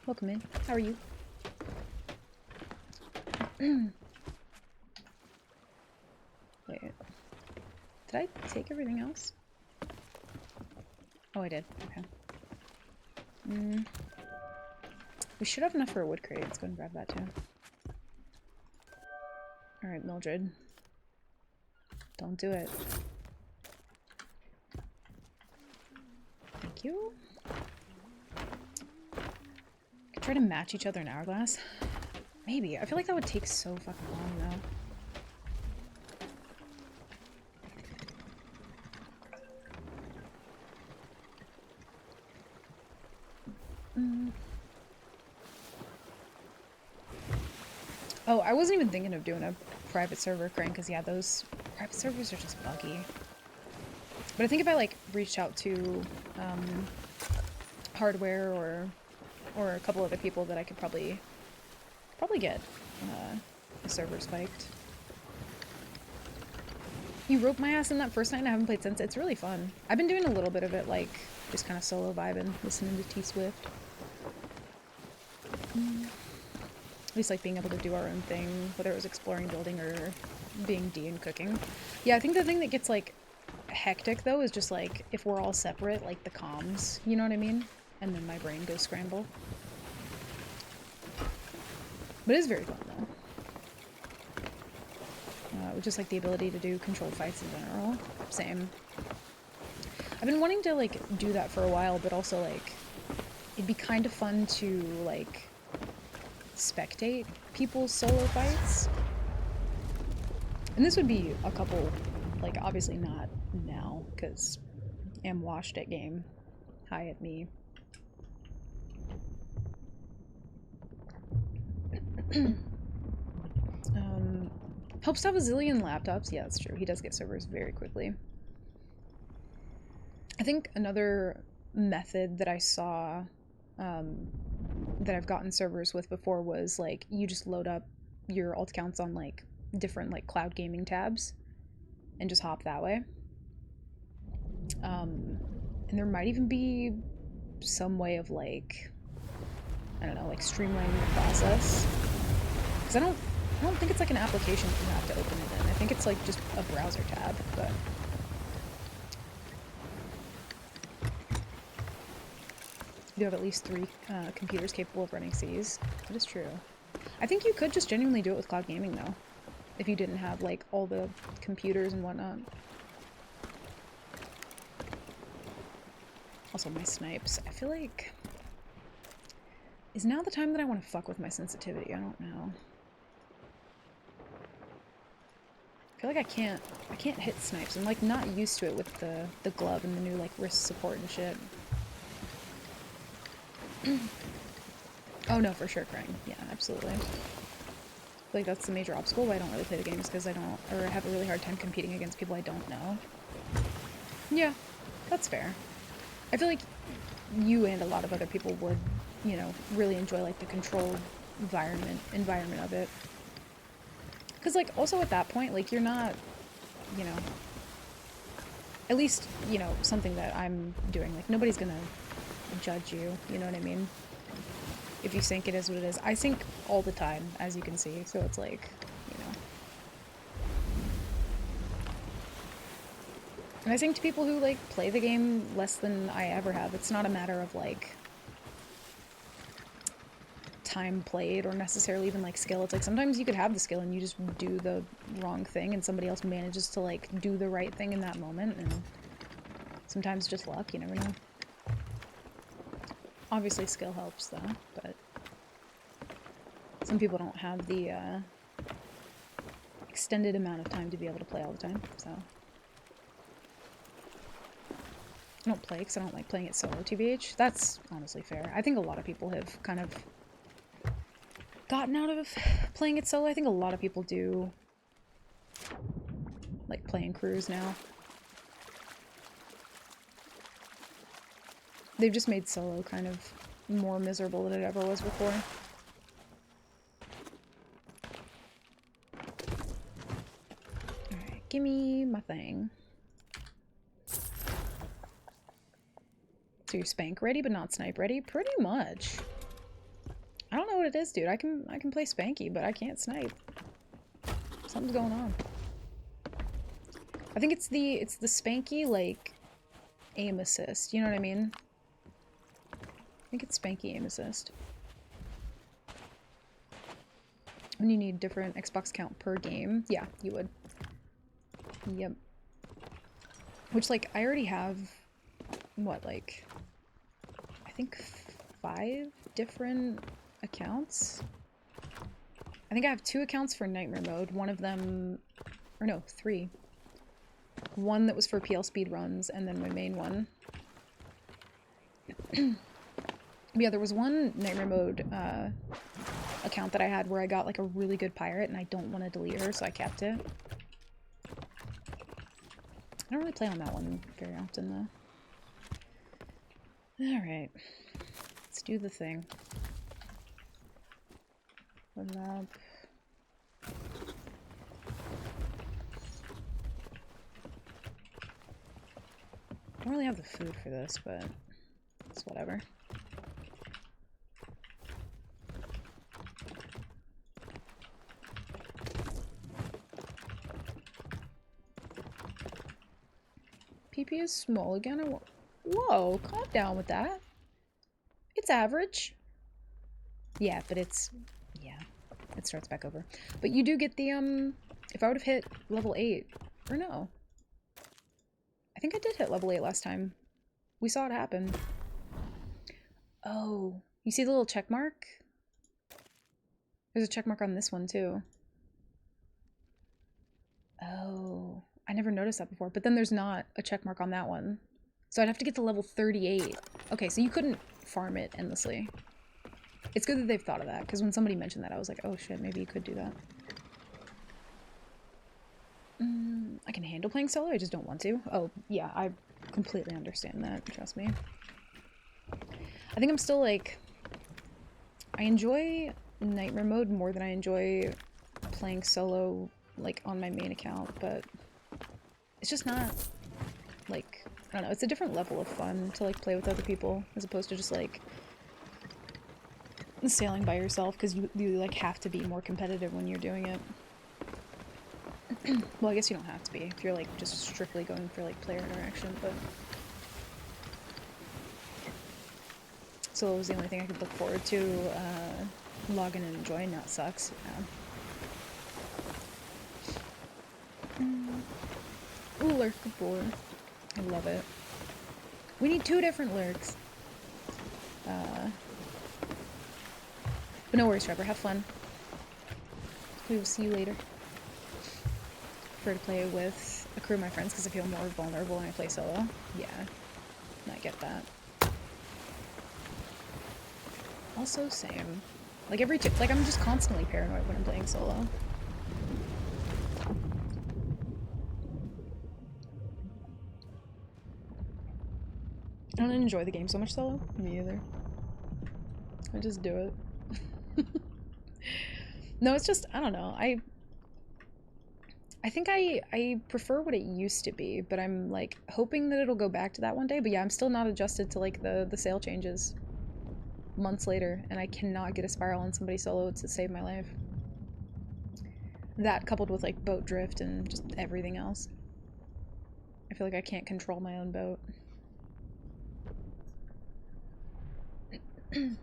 S1: Welcome in. How are you? Wait. Did I take everything else? Oh, I did. Okay. We should have enough for a wood crate. Let's go and grab that too. Alright, Mildred. Don't do it. Thank you. Could try to match each other in Hourglass. Maybe. I feel like that would take so fucking long though. Oh, I wasn't even thinking of doing a private server crane because yeah, those private servers are just buggy. But I think if I like reached out to Hardware or a couple other people that I could probably get the server spiked. You roped my ass in that first night and I haven't played since. It's really fun. I've been doing a little bit of it, like, just kind of solo vibing, listening to T-Swift. At least, like, being able to do our own thing, whether it was exploring, building, or being D and cooking. Yeah, I think the thing that gets, like, hectic, though, is just, like, if we're all separate, like, the comms, you know what I mean? And then my brain goes scramble. But it is very fun, though. Just like the ability to do controlled fights in general. Same. I've been wanting to like do that for a while, but also like it'd be kind of fun to like spectate people's solo fights. And this would be a couple, like obviously not now, because I'm washed at game. Hi at me. Helps to have a zillion laptops. Yeah, that's true. He does get servers very quickly. I think another method that I saw that I've gotten servers with before was like you just load up your alt accounts on like different like cloud gaming tabs and just hop that way. And there might even be some way of like, I don't know, like streamlining the process. Because I don't think it's like an application you have to open it in. I think it's like just a browser tab, but you have at least 3 computers capable of running Cs. That is true. I think you could just genuinely do it with cloud gaming though, if you didn't have like all the computers and whatnot. Also, my snipes. I feel like is now the time that I want to fuck with my sensitivity. I don't know. I feel like I can't hit snipes. I'm like not used to it with the glove and the new like wrist support and shit. Oh no, for sure, crying. Yeah, absolutely. I feel like that's the major obstacle why I don't really play the games, because I don't, or I have a really hard time competing against people I don't know. Yeah, that's fair. I feel like you and a lot of other people would, you know, really enjoy like the controlled environment of it. Because like also at that point, like you're not, you know, at least, you know, something that I'm doing, like nobody's gonna judge you, you know what I mean? If you sync, it is what it is. I sync all the time, as you can see, so it's like, you know. And I sync to people who, like, play the game less than I ever have. It's not a matter of, like, time played or necessarily even, like, skill. It's like sometimes you could have the skill and you just do the wrong thing and somebody else manages to, like, do the right thing in that moment, and sometimes just luck, you never know. Obviously skill helps though, but some people don't have the extended amount of time to be able to play all the time, so. I don't play because I don't like playing it solo, TBH. That's honestly fair. I think a lot of people have kind of gotten out of playing it solo. I think a lot of people do like playing crews now. They've just made solo kind of more miserable than it ever was before. Alright, gimme my thing. So you're spank ready but not snipe ready? Pretty much. I don't know what it is, dude. I can play spanky, but I can't snipe. Something's going on. I think it's the spanky like aim assist, you know what I mean? I think it's spanky aim assist. And you need different Xbox count per game. Yeah, you would. Yep. Which, like, I already have, what, like, I think 5 different accounts? I think I have 2 accounts for Nightmare Mode. One of them, or no, 3. One that was for PL speedruns, and then my main one. Yeah, there was one Nightmare Mode account that I had where I got like a really good pirate and I don't want to delete her, so I kept it. I don't really play on that one very often though. Alright. Let's do the thing. Load it up. really have the food for this, but it's whatever. PP is small again. Whoa, calm down with that. It's average. Yeah, but it's... yeah, it starts back over. But you do get the, if I would have hit level 8, or no. I think I did hit level 8 last time. We saw it happen. Oh, you see the little check mark? There's a check mark on this one, too. Oh, I never noticed that before. But then there's not a check mark on that one. So I'd have to get to level 38. Okay, so you couldn't farm it endlessly. It's good that they've thought of that, because when somebody mentioned that, I was like, oh shit, maybe you could do that. I can handle playing solo, I just don't want to. Oh, yeah, I completely understand that, trust me. I think I'm still, like... I enjoy Nightmare mode more than I enjoy playing solo, like, on my main account, but... it's just not, like... I don't know, it's a different level of fun to, like, play with other people, as opposed to just, like... sailing by yourself, because you like have to be more competitive when you're doing it. Well, I guess you don't have to be if you're like just strictly going for like player interaction, but solo was the only thing I could look forward to log in and enjoy. Now it sucks. Yeah. Ooh, lurk before. I love it. We need 2 different lurks. But no worries, Trevor. Have fun. We will see you later. I prefer to play with a crew of my friends because I feel more vulnerable when I play solo. Yeah, I get that. Also, same. Like like I'm just constantly paranoid when I'm playing solo. I don't enjoy the game so much solo. Me either. I just do it. No, it's just, I don't know, I think I prefer what it used to be, but I'm like hoping that it'll go back to that one day. But yeah, I'm still not adjusted to like the sail changes months later, and I cannot get a spiral on somebody solo to save my life. That coupled with like boat drift and just everything else. I feel like I can't control my own boat. I'm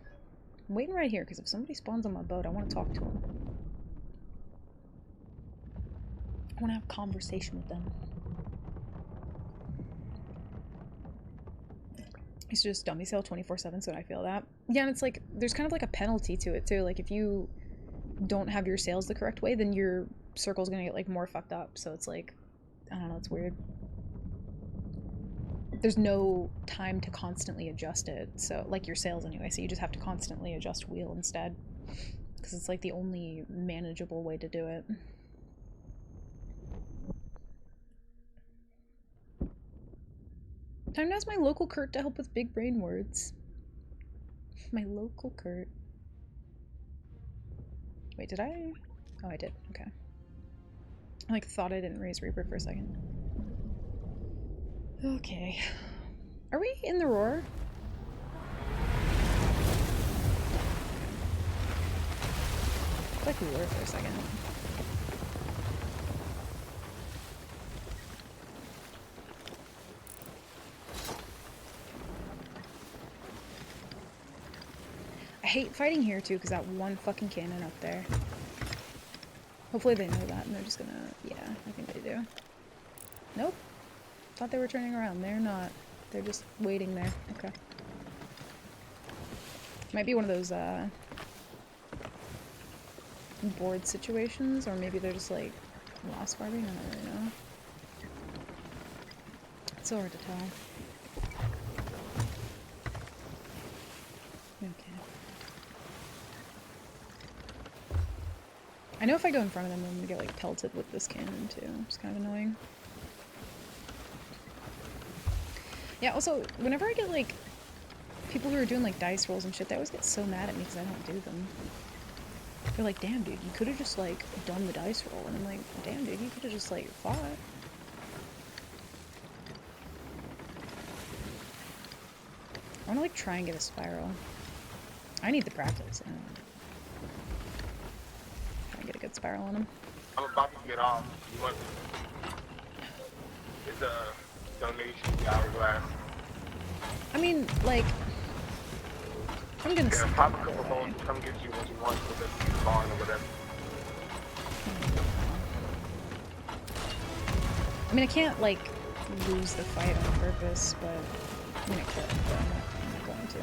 S1: waiting right here because if somebody spawns on my boat, I want to talk to them. I want to have a conversation with them. I used to just dummy sail 24/7, so I feel that. Yeah, and it's like, there's kind of like a penalty to it too. Like if you don't have your sails the correct way, then your circle's gonna get like more fucked up. So it's like, I don't know, it's weird. There's no time to constantly adjust it. So, like your sails anyway, so you just have to constantly adjust wheel instead. Because it's like the only manageable way to do it. Time to ask my local Kurt to help with big brain words. My local Kurt. Wait, did I? Oh, I did. Okay. I like thought I didn't raise Reaper for a second. Okay. Are we in the roar? I feel like we were for a second. I hate fighting here too, because that one fucking cannon up there. Hopefully they know that and they're just gonna... yeah, I think they do. Nope. Thought they were turning around. They're not. They're just waiting there. Okay. Might be one of those, board situations, or maybe they're just, like, lost farming? I don't really know. It's so hard to tell. Okay. I know if I go in front of them, I'm gonna get, like, pelted with this cannon, too. It's kind of annoying. Yeah, also, whenever I get, like, people who are doing, like, dice rolls and shit, they always get so mad at me because I don't do them. They're like, damn, dude, you could have just, like, done the dice roll. And I'm like, damn, dude, you could have just, like, fought. want to like try and get a spiral. I need the practice. Try and get a good spiral on him.
S6: I'm about to get off. You want? It's a donation to Hourglass.
S1: I mean, like, I'm gonna.
S6: Yeah, pop a couple bones. Come get you what you want with the barn or whatever.
S1: I mean, I can't like lose the fight on purpose, but I mean, I could, but I'm not going to.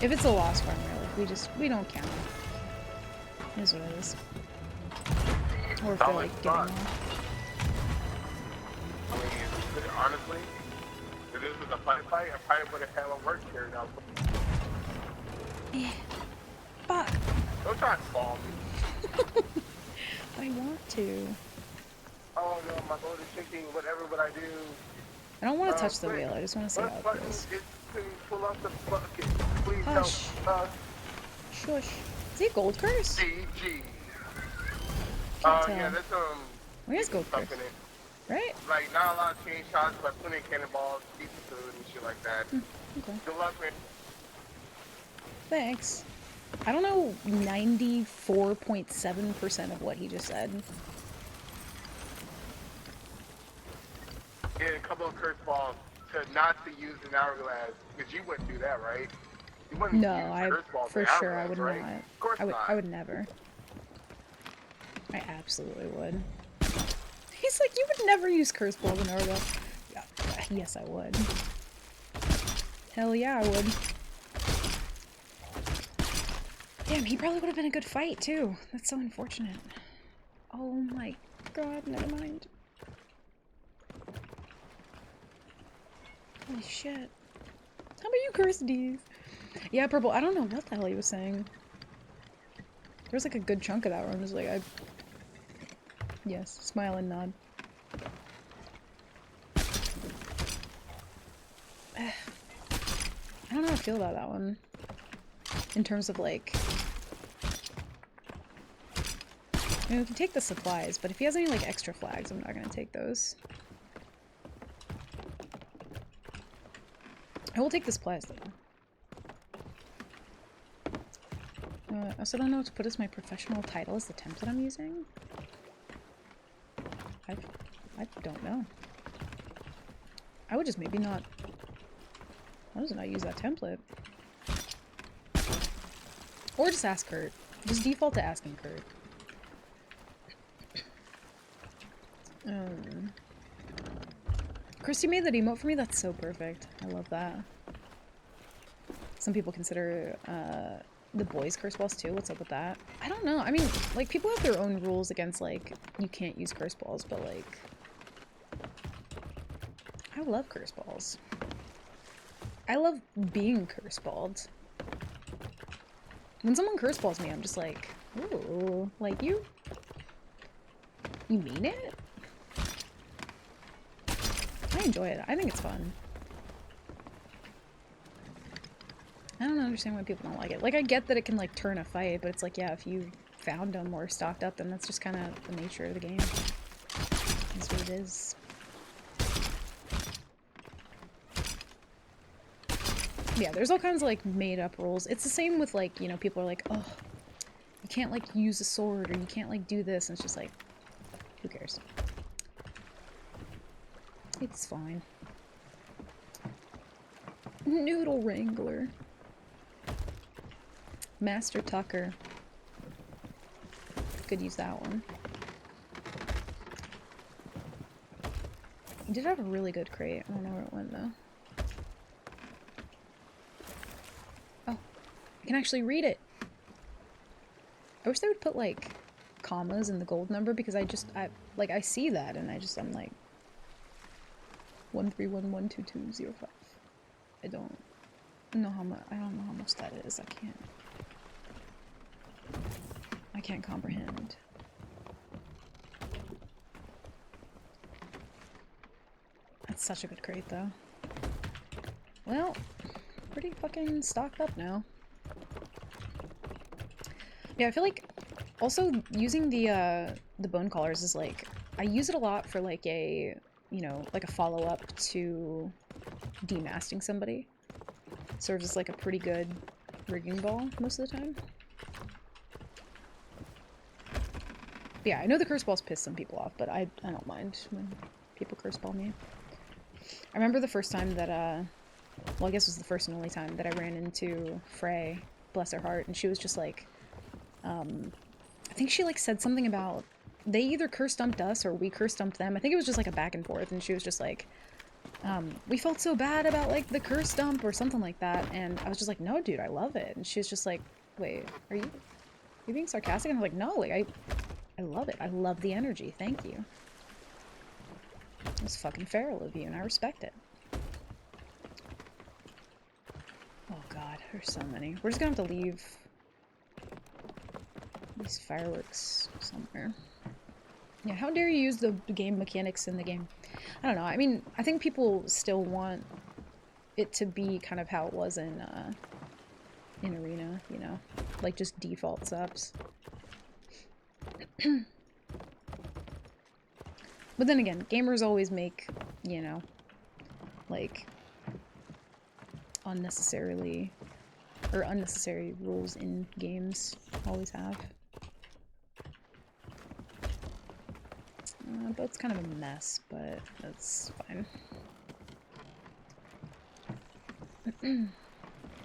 S1: If it's a lost farm, like we don't count. It is what it is. Or if they're like getting off.
S6: I mean, honestly, if this was a fight, I probably would have had a work here now.
S1: Yeah. Fuck.
S6: Don't try to fall me.
S1: I want to.
S6: Oh no, my boat is sinking. Whatever would I do?
S1: I don't want to touch the wheel. I just want to see how
S6: Let's
S1: it
S6: fucking
S1: feels.
S6: get to pull up the bucket. Please
S1: Hush.
S6: help us.
S1: Shush. Is he a gold curse?
S6: GG.
S1: Can't tell.
S6: Yeah, there's
S1: Where is gold
S6: stuff
S1: curse?
S6: in it.
S1: Right?
S6: Like, not a lot of chain shots, but plenty of cannonballs, decent food, and shit like that.
S1: Okay.
S6: Good luck, man.
S1: Thanks. I don't know 94.7% of what he just said.
S6: Yeah, a couple of curse balls to not to use an Hourglass, because you wouldn't do that, right? You wouldn't
S1: No,
S6: use curse balls
S1: for
S6: in
S1: sure I
S6: Hourglass,
S1: would
S6: right?
S1: not.
S6: Of course not.
S1: I would never. I absolutely would. He's like, you would never use curse balls in Hourglass. Yeah, yes, I would. Hell yeah, I would. Damn, he probably would have been a good fight too. That's so unfortunate. Oh my god, never mind. Holy shit. How about you curse D's? Yeah, Purple, I don't know what the hell he was saying. There was like a good chunk of that where I'm just like, yes, smile and nod. I don't know how I feel about that one. In terms of like... I mean, we can take the supplies, but if he has any like extra flags, I'm not gonna take those. I will take the supplies though. I also don't know what to put as my professional title as the template I'm using. I don't know. I would just maybe not... I'll just not use that template. Or just ask Kurt. Just default to asking Kurt. Christy made that emote for me. That's so perfect. I love that. Some people consider the boys curse balls too. What's up with that? I don't know. I mean, like, people have their own rules against, like, you can't use curse balls, but, like, I love curse balls. I love being curse balled. When someone curse balls me, I'm just like, ooh, like, you mean it? I enjoy it. I think it's fun. I don't understand why people don't like it. Like, I get that it can, like, turn a fight, but it's like, yeah, if you found them or stocked up, then that's just kind of the nature of the game. That's what it is. Yeah, there's all kinds of, like, made-up rules. It's the same with, like, you know, people are like, oh, you can't, like, use a sword, or you can't, like, do this, and it's just like, who cares? It's fine. Noodle Wrangler. Master Tucker. Could use that one. He did have a really good crate. I don't know where it went though. Oh, I can actually read it. I wish they would put like commas in the gold number because I see that and I'm like 131122205. I don't know how much. I don't know how much that is. I can't comprehend. That's such a good crate, though. Well, pretty fucking stocked up now. Yeah, I feel like also using the bone collars is like I use it a lot for like a, you know, like a follow-up to demasting somebody. Serves as like a pretty good rigging ball most of the time. But yeah, I know the curse balls piss some people off, but I don't mind when people curse ball me. I remember the first time that, well, I guess it was the first and only time that I ran into Frey, bless her heart, and she was just like, I think she like said something about they either curse dumped us or we curse dumped them. I think it was just like a back and forth, and she was just like, we felt so bad about like the curse dump or something like that, and I was just like, no dude, I love it. And she was just like, wait, are you being sarcastic? And I was like, no, like I love it. I love the energy, thank you. It was fucking feral of you, and I respect it. Oh god, there's so many. We're just gonna have to leave these fireworks somewhere. Yeah, how dare you use the game mechanics in the game? I don't know. I mean, I think people still want it to be kind of how it was in Arena, you know? Like, just default subs. But then again, gamers always make, you know, like, unnecessary rules in games. Always have. Boat's kind of a mess, but that's fine.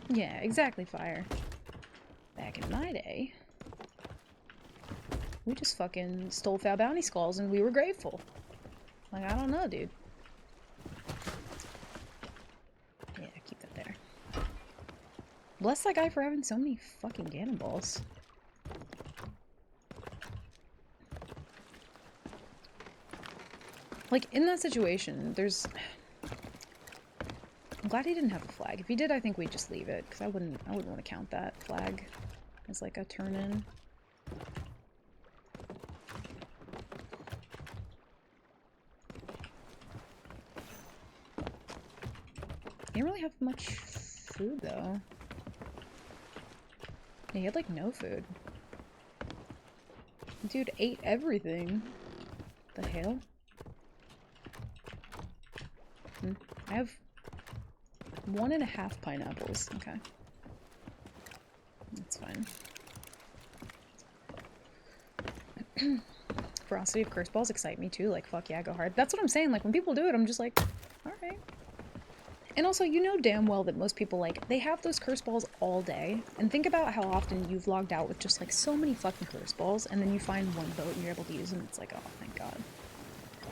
S1: Yeah, exactly, Fire. Back in my day, we just fucking stole Foul Bounty Skulls and we were grateful. Like, I don't know, dude. Yeah, keep that there. Bless that guy for having so many fucking cannonballs. Like, in that situation, there's... I'm glad he didn't have a flag. If he did, I think we'd just leave it, because I wouldn't want to count that flag as, like, a turn-in. He didn't really have much food, though. Yeah, he had, like, no food. Dude ate everything. The hell? I have 1.5 pineapples. Okay. That's fine. Ferocity of curse balls excite me too. Like, fuck yeah, go hard. That's what I'm saying. Like, when people do it, I'm just like, alright. And also, you know damn well that most people, like, they have those curse balls all day. And think about how often you've logged out with just, like, so many fucking curse balls, and then you find one boat and you're able to use them. It's like, oh, thank God.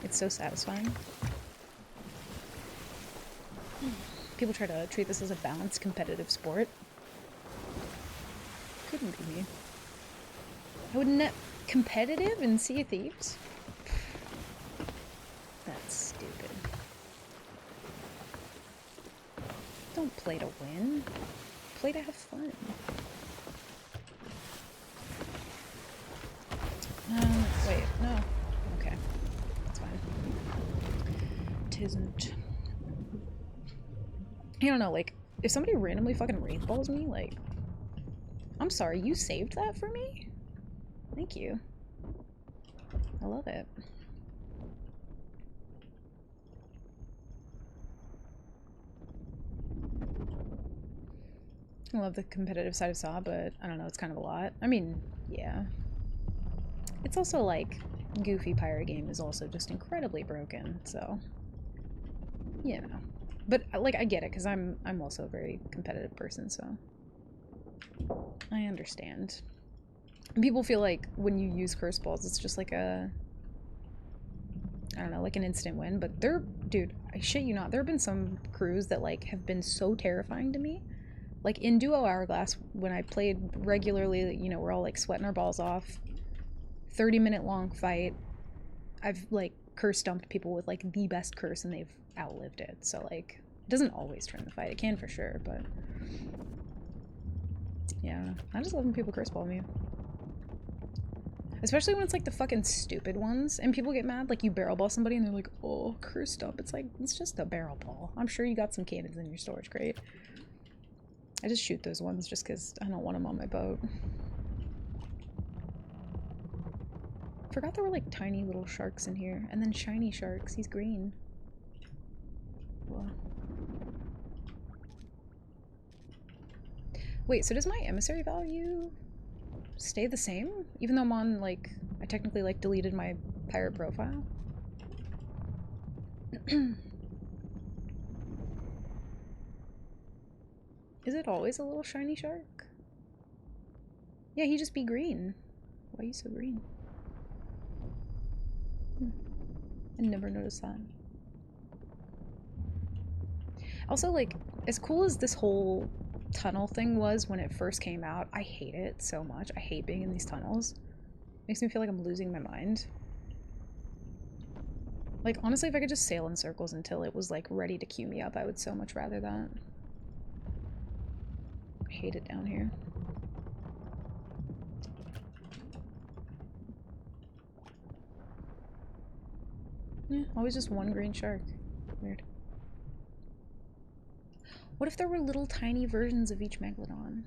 S1: It's so satisfying. People try to treat this as a balanced, competitive sport. Couldn't be me. I would net competitive in Sea of Thieves? That's stupid. Don't play to win. Play to have fun. Wait, no. Okay. That's fine. Tisn't. I don't know, like, if somebody randomly fucking wraith balls me, like, I'm sorry, you saved that for me? Thank you. I love it. I love the competitive side of SAW, but I don't know, it's kind of a lot. I mean, yeah. It's also like, Goofy Pirate Game is also just incredibly broken, so, you know. But, like, I get it, because I'm also a very competitive person, so I understand. And people feel like when you use curse balls, it's just like a, I don't know, like an instant win, but dude, I shit you not, there have been some crews that, like, have been so terrifying to me. Like, in Duo Hourglass, when I played regularly, you know, we're all, like, sweating our balls off, 30-minute long fight, I've, like, curse dumped people with, like, the best curse, and they've outlived it, so, like, it doesn't always turn the fight. It can for sure, but yeah, I just love when people curse ball me. Especially when it's like the fucking stupid ones and people get mad, like you barrel ball somebody and they're like, oh, cursed up. It's like, it's just a barrel ball. I'm sure you got some cannons in your storage crate. I just shoot those ones just because I don't want them on my boat. Forgot there were like tiny little sharks in here. And then shiny sharks. He's green. Whoa. Wait, so does my emissary value stay the same? Even though I'm on, like, I technically, like, deleted my pirate profile? Is it always a little shiny shark? Yeah, he just be green. Why are you so green? I never noticed that. Also, like, as cool as this whole tunnel thing was when it first came out, I hate it so much. I hate being in these tunnels. Makes me feel like I'm losing my mind. Like, honestly, if I could just sail in circles until it was, like, ready to queue me up, I would so much rather that. I hate it down here. Yeah, always just one green shark. Weird. What if there were little tiny versions of each Megalodon?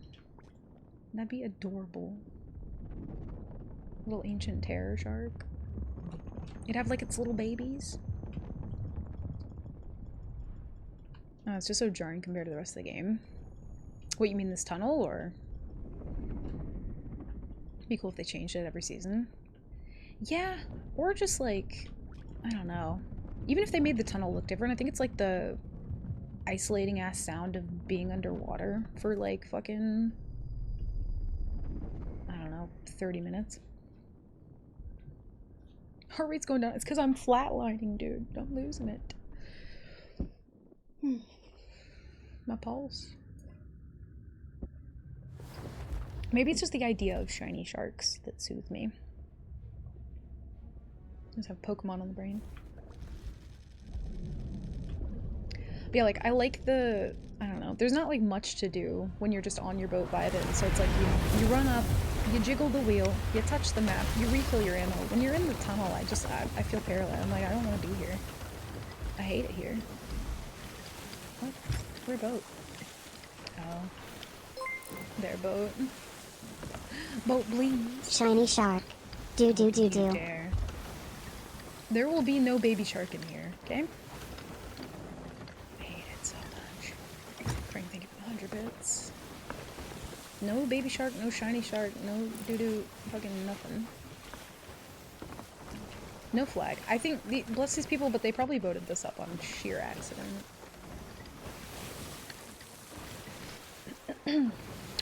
S1: That'd be adorable. Little ancient terror shark. It'd have like its little babies. Oh, it's just so jarring compared to the rest of the game. What, you mean this tunnel, or? It'd be cool if they changed it every season. Yeah, or just like, I don't know. Even if they made the tunnel look different, I think it's like the isolating ass sound of being underwater for like fucking, I don't know, 30 minutes. Heart rate's going down. It's because I'm flatlining, dude. I'm losing it. My pulse. Maybe it's just the idea of shiny sharks that soothe me. Just have Pokemon on the brain. But yeah, like, I like the, I don't know, there's not like much to do when you're just on your boat vibing. So it's like you run up, you jiggle the wheel, you touch the map, you refill your ammo. When you're in the tunnel, I feel paralyzed. I'm like, I don't want to be here. I hate it here. What? Where boat? Oh. Their boat. Boat, please.
S2: Shiny shark. Do do do
S1: You
S2: do.
S1: dare. There will be no baby shark in here, okay? I hate it so much. Frank, thank you for 100 bits. No baby shark, no shiny shark, no doo-doo, fucking nothing. No flag. I think, bless these people, but they probably voted this up on sheer accident.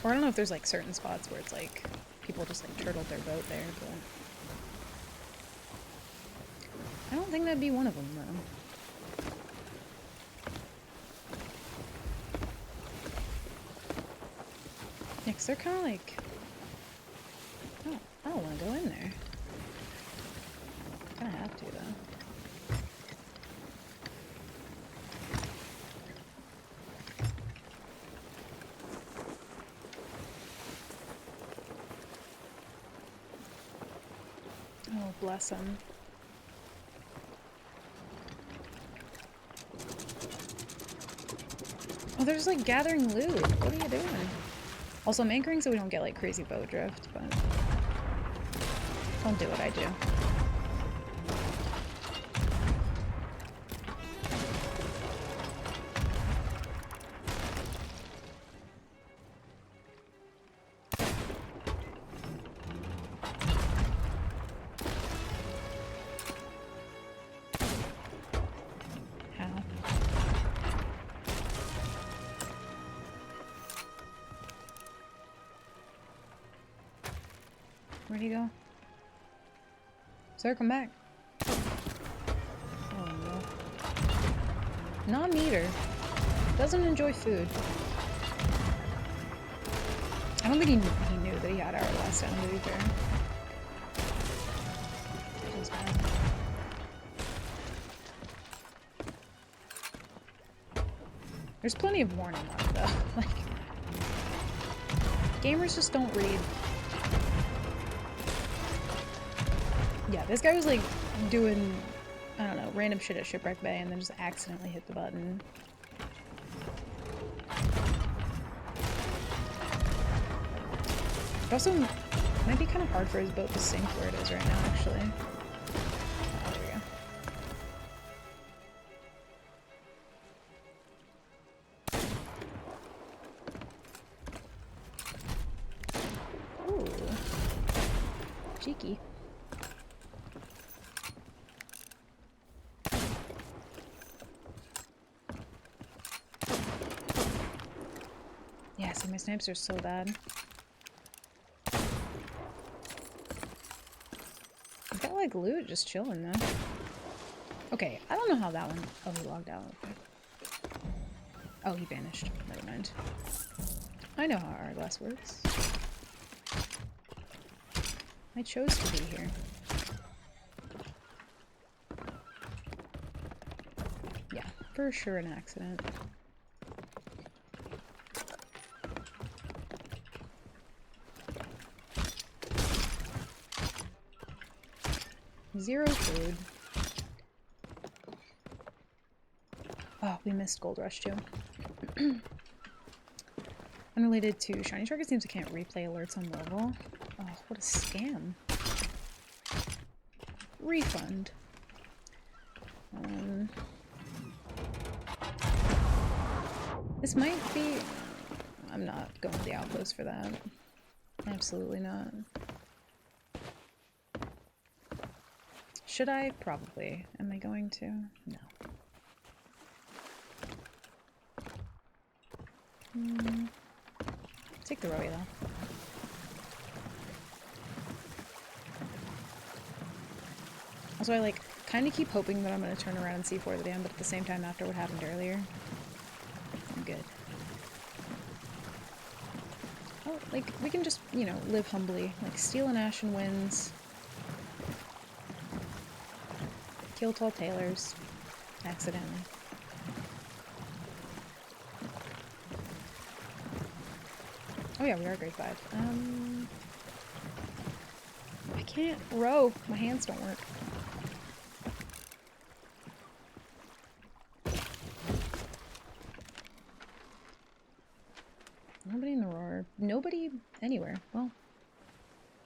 S1: Or I don't know if there's like certain spots where it's like, people just like turtled their boat there, but... I don't think that'd be one of them, though. Yeah, 'cause they're kind of like... I don't want to go in there. Kind of have to, though. Oh, bless him. Oh, they're just like gathering loot. What are you doing? Also, I'm anchoring so we don't get like crazy boat drift, but don't do what I do. Where'd he go? Sir, come back. Oh no. Non-eater. Doesn't enjoy food. I don't think he knew that he had our last down, to be fair. Feels bad. There's plenty of warning on it, though. Like, gamers just don't read. Yeah, this guy was like doing, I don't know, random shit at Shipwreck Bay and then just accidentally hit the button. It also might be kind of hard for his boat to sink where it is right now, actually. Oh, there we go. sticky. Yeah, see, my snipes are so bad. I've got like loot just chilling though. Okay, I don't know how that one. Oh, he logged out. Okay. Oh, he vanished. Never mind. I know how Hourglass works. I chose to be here. Yeah, for sure an accident. Zero food. Oh, we missed Gold Rush too. Unrelated to Shiny Shark, it seems I can't replay alerts on level. Oh, what a scam. Refund. This might be... I'm not going to the outpost for that. Absolutely not. Should I? Probably. Am I going to? No. Take the Rowie though. Also, I like kind of keep hoping that I'm going to turn around and C4 the dam, but at the same time, after what happened earlier, I'm good. Oh, like, we can just, you know, live humbly. Like, steal an Ashen Winds. Kill Tall Tailors. Accidentally. Oh yeah, we are grade 5. I can't row. My hands don't work. Nobody in the roar. Nobody anywhere. Well,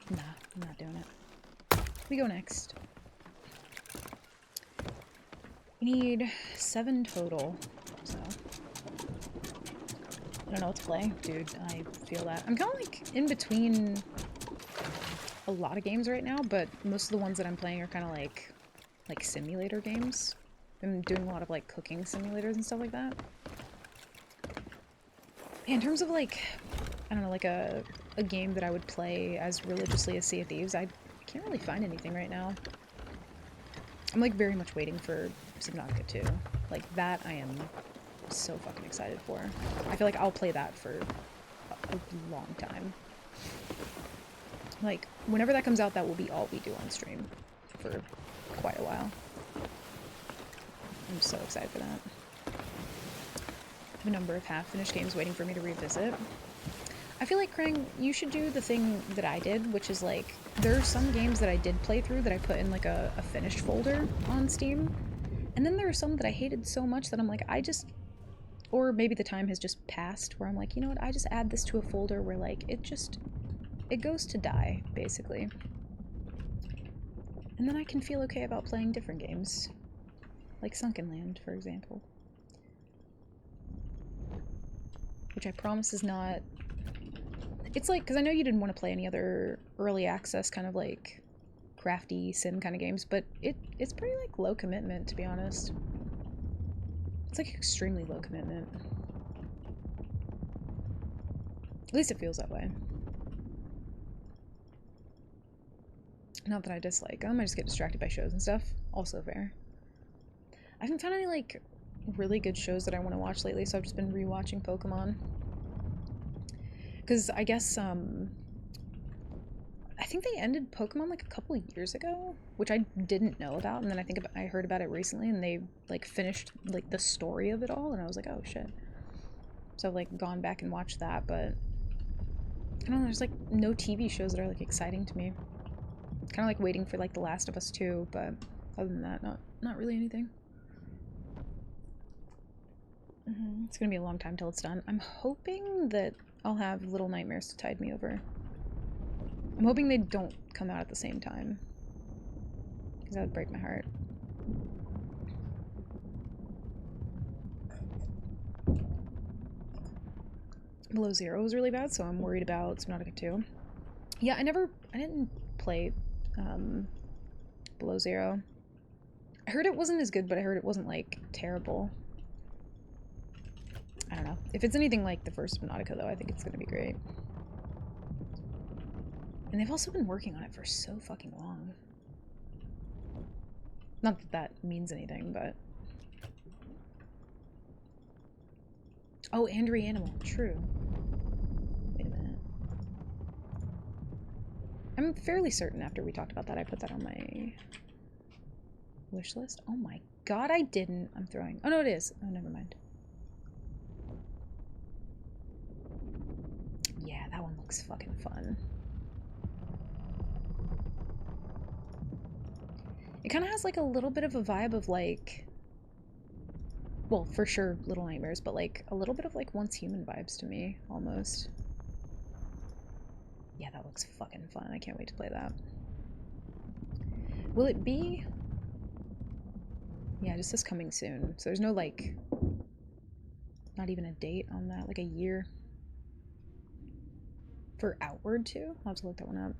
S1: nah, I'm not doing it. We go next. We need 7 total, so... I don't know what to play. Dude, I feel that. I'm kind of like in between a lot of games right now, but most of the ones that I'm playing are kind of like simulator games. I'm doing a lot of like cooking simulators and stuff like that. Yeah, in terms of like, I don't know, like a game that I would play as religiously as Sea of Thieves, I can't really find anything right now. I'm like very much waiting for Subnautica 2. Like that I am so fucking excited for. I feel like I'll play that for a long time. Like, whenever that comes out, that will be all we do on stream for quite a while. I'm so excited for that. I have a number of half-finished games waiting for me to revisit. I feel like, Krang, you should do the thing that I did, which is like, there are some games that I did play through that I put in like a finished folder on Steam, and then there are some that I hated so much that I'm like, or maybe the time has just passed where I'm like, you know what, I just add this to a folder where like, it goes to die, basically. And then I can feel okay about playing different games. Like Sunken Land, for example. Which I promise is not... It's like, because I know you didn't want to play any other early access kind of like crafty sim kind of games, but it's pretty like low commitment, to be honest. It's like extremely low commitment. At least it feels that way. Not that I dislike them, I just get distracted by shows and stuff. Also fair. I haven't found any, like, really good shows that I want to watch lately, so I've just been rewatching Pokemon. Because I guess, I think they ended Pokemon, like, a couple of years ago, which I didn't know about, and then I heard about it recently, and they, like, finished, like, the story of it all, and I was like, oh, shit. So I've, like, gone back and watched that, but I don't know, there's, like, no TV shows that are, like, exciting to me. Kind of like waiting for like The Last of Us 2, but other than that, not really anything. It's gonna be a long time till it's done. I'm hoping that I'll have Little Nightmares to tide me over. I'm hoping they don't come out at the same time, because that would break my heart. Below Zero was really bad, so I'm worried about Subnautica 2. Yeah, I didn't play Below Zero. I heard it wasn't as good, but I heard it wasn't, like, terrible. I don't know. If it's anything like the first Subnautica, though, I think it's gonna be great. And they've also been working on it for so fucking long. Not that that means anything, but... Oh, and Reanimal. True. Wait a minute. I'm fairly certain after we talked about that, I put that on my wish list. Oh my god, I didn't. I'm throwing... Oh, no, it is. Oh, never mind. Yeah, that one looks fucking fun. It kind of has like a little bit of a vibe of like... Well, for sure, Little Nightmares, but like a little bit of like Once Human vibes to me, almost. Yeah, that looks fucking fun. I can't wait to play that. Will it be... Yeah, it just says coming soon. So there's no like... Not even a date on that, like a year. For Outward too? I'll have to look that one up.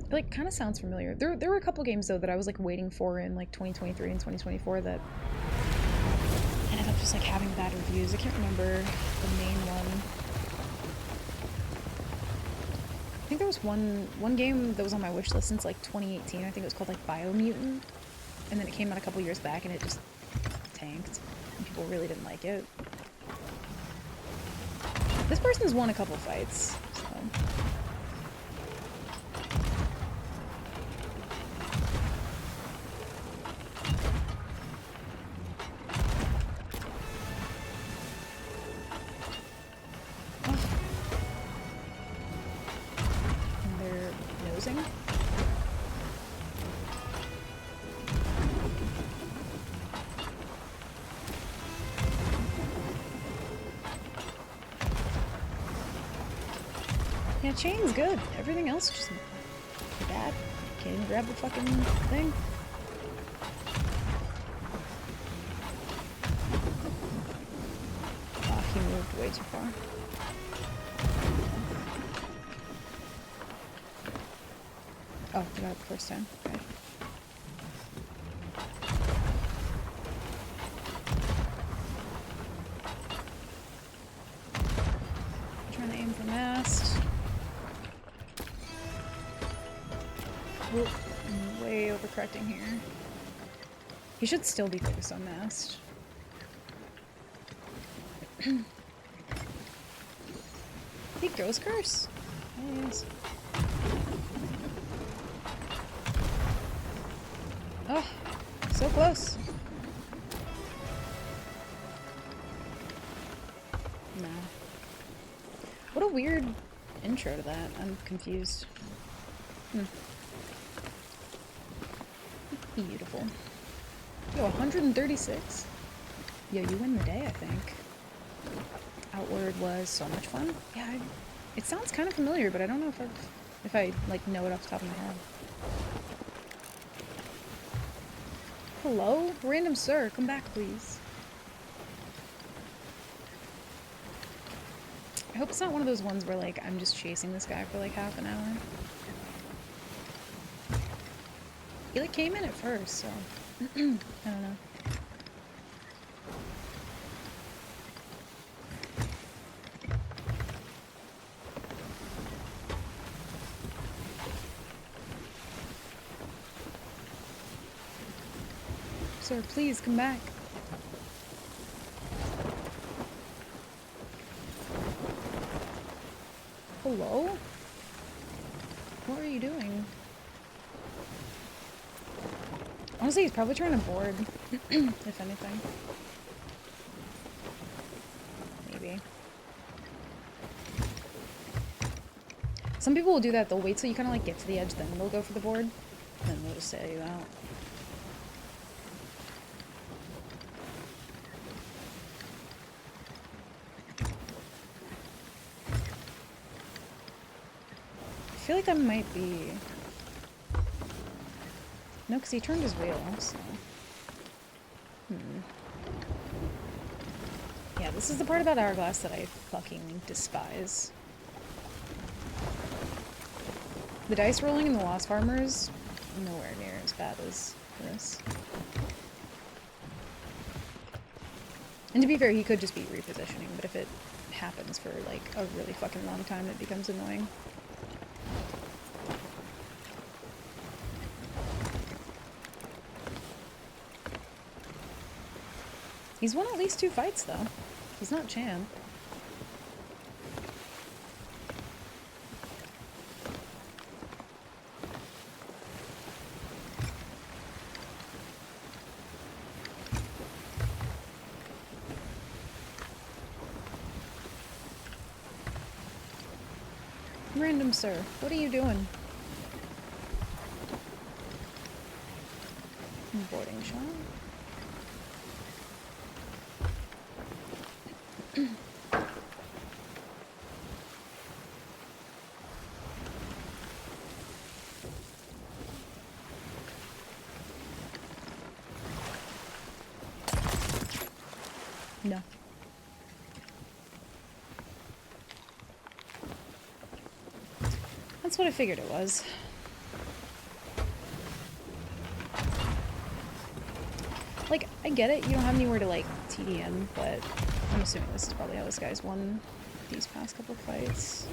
S1: It like kind of sounds familiar. There were a couple games though that I was like waiting for in like 2023 and 2024 that ended up just like having bad reviews. I can't remember the main one. I think there was one game that was on my wish list since like 2018. I think it was called like Biomutant, and then it came out a couple years back and it just tanked. And people really didn't like it. This person's won a couple fights, so. And they're nosing. Yeah, chain's good. Everything else just bad. Can't even grab the fucking thing. Oh, he moved way too far. Oh, I got it the first time. Okay. Trying to aim for mast. Whoop, I'm way overcorrecting here. He should still be focused on mast. He Ghost Curse? Yes. Oh, so close. No. What a weird intro to that. I'm confused. Beautiful. Yo, 136? Yo, you win the day, I think. Outward was so much fun. Yeah, it sounds kind of familiar, but I don't know if I like know it off the top of my head. Hello? Random sir, come back, please. I hope it's not one of those ones where, like, I'm just chasing this guy for, like, half an hour. He, like, came in at first, so... I don't know. Sir, please, come back. Hello? What are you doing? Honestly, he's probably trying to board, if anything. Maybe. Some people will do that. They'll wait till you kind of like get to the edge, then they'll go for the board, and then they'll just say you out. I feel like that might be... No, because he turned his wheel, so... Yeah, this is the part about Hourglass that I fucking despise. The dice rolling in the Lost Farmers, nowhere near as bad as this. And to be fair, he could just be repositioning, but if it happens for like a really fucking long time, it becomes annoying. He's won at least 2 fights, though. He's not champ. Random sir, what are you doing? Boarding shot. No. That's what I figured it was. Like, I get it, you don't have anywhere to, like, TDM, but I'm assuming this is probably how this guy's won these past couple fights.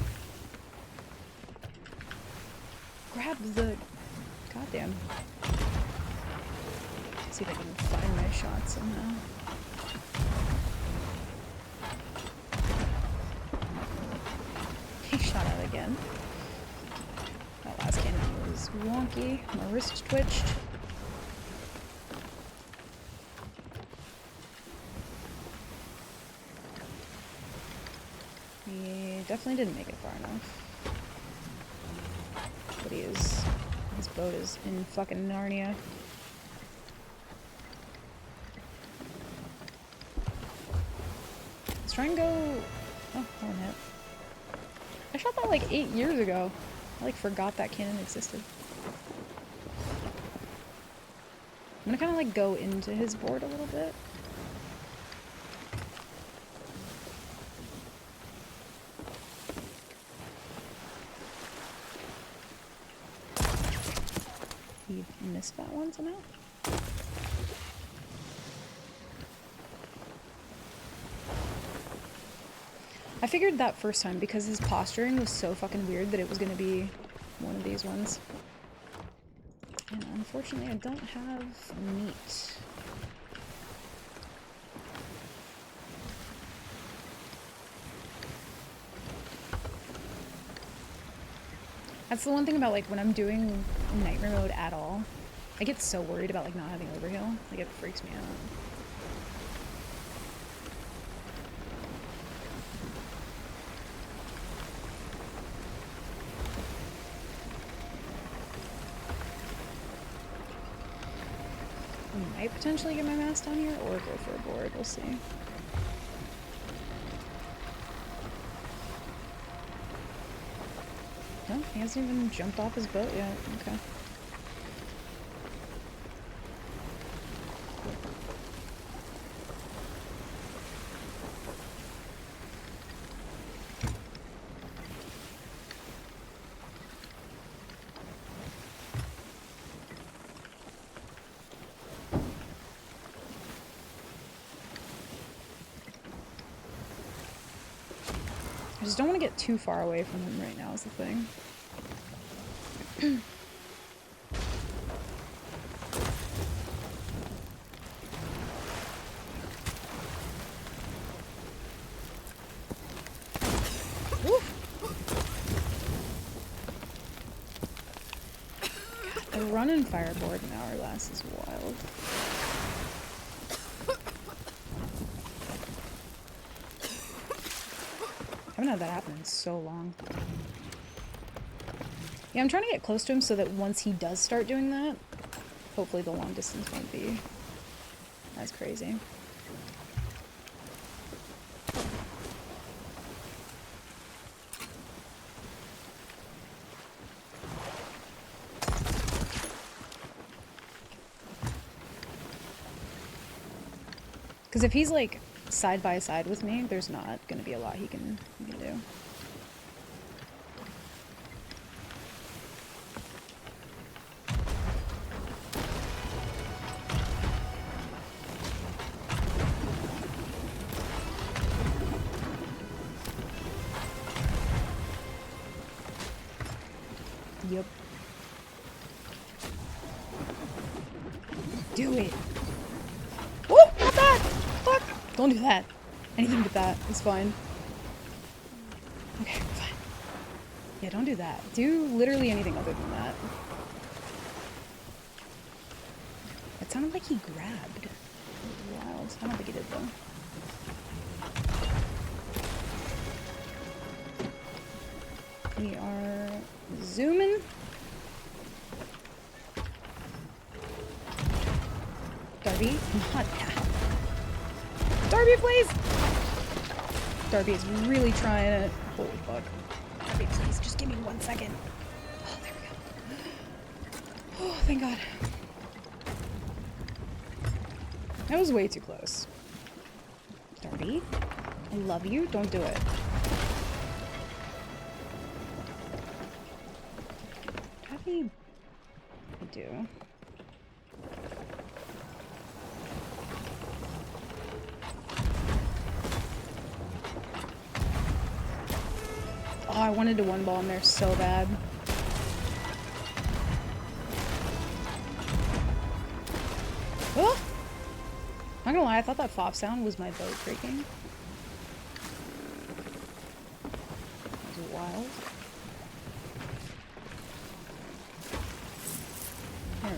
S1: Grab the... Goddamn. See if I can find my shot somehow. He shot out again. That last cannon was wonky. My wrist twitched. He definitely didn't make it far enough. But he is... His boat is in fucking Narnia. Let's try and go... Oh, one hit. I shot that like 8 years ago. I like forgot that cannon existed. I'm gonna kind of like go into his board a little bit. He missed that one somehow. I figured that first time because his posturing was so fucking weird that it was gonna be one of these ones. And unfortunately I don't have meat. That's the one thing about like when I'm doing nightmare mode at all. I get so worried about like not having overheal. Like it freaks me out. I might potentially get my mask down here or go for a board, we'll see. No, he hasn't even jumped off his boat yet, okay. I just don't want to get too far away from him right now is the thing. God, the run and fireboard in Hourglass is wild. I haven't had that happen in so long. Yeah, I'm trying to get close to him so that once he does start doing that, hopefully the long distance won't be as crazy. Because if he's like side by side with me, there's not going to be a lot he can do. Yep. Do it. Oh, not that! Fuck! Don't do that. Anything but that is fine. Okay, fine. Yeah, don't do that. Do literally anything other than that. It sounded like he grabbed. Wild. I don't think he did though. We are zooming. Darby, not that. Darby, please! Darby is really trying to. Holy fuck. Darby, please, just give me 1 second. Oh, there we go. Oh, thank God. That was way too close. Darby, I love you. Don't do it. Darby, I do. Oh, I wanted to one ball in there so bad. Oh! Not gonna lie, I thought that FOF sound was my boat creaking. That was wild. There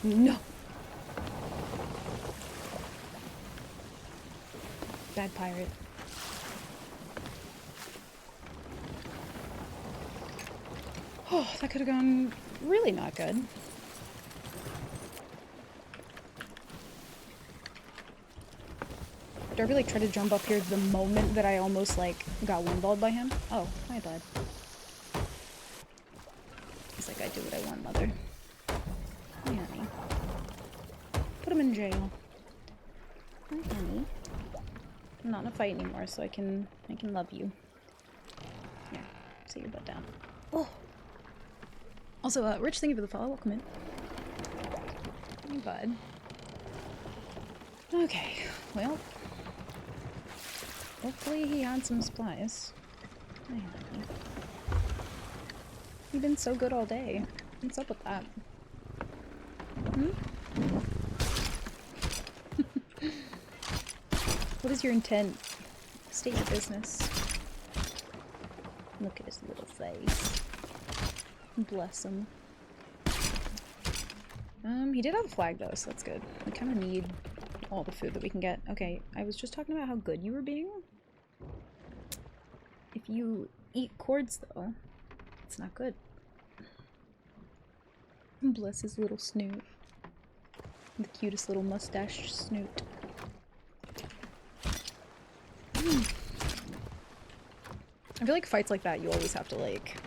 S1: we go. No! Bad pirate. Oh, that could have gone really not good. Darby like tried to jump up here the moment that I almost like got one-balled by him. Oh, my bad. He's like, I do what I want, mother. Hi, honey. Put him in jail. Hi, honey. I'm not in a fight anymore, so I can love you. Here, sit your butt down. Oh. Also, Rich, thank you for the follow. Welcome in. Hey, bud. Okay, well. Hopefully he had some supplies. Hi, honey. You've been so good all day. What's up with that? Hmm? What is your intent? State your business. Look at his little face. Bless him. He did have a flag though, so that's good. We kind of need all the food that we can get. Okay, I was just talking about how good you were being. If you eat cords though, it's not good. Bless his little snoot. The cutest little mustache snoot. I feel like fights like that, you always have to, like,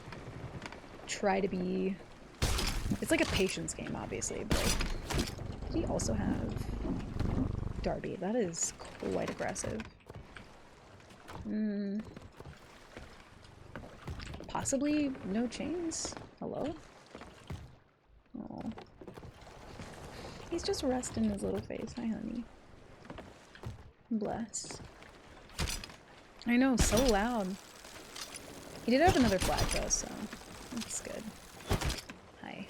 S1: try to be... It's like a patience game, obviously, but, like... Did he also have... Darby? That is quite aggressive. Possibly no chains? Hello? Oh. He's just resting his little face. Hi, honey. Bless. I know, so loud. He did have another flag though, so that's good. Hi.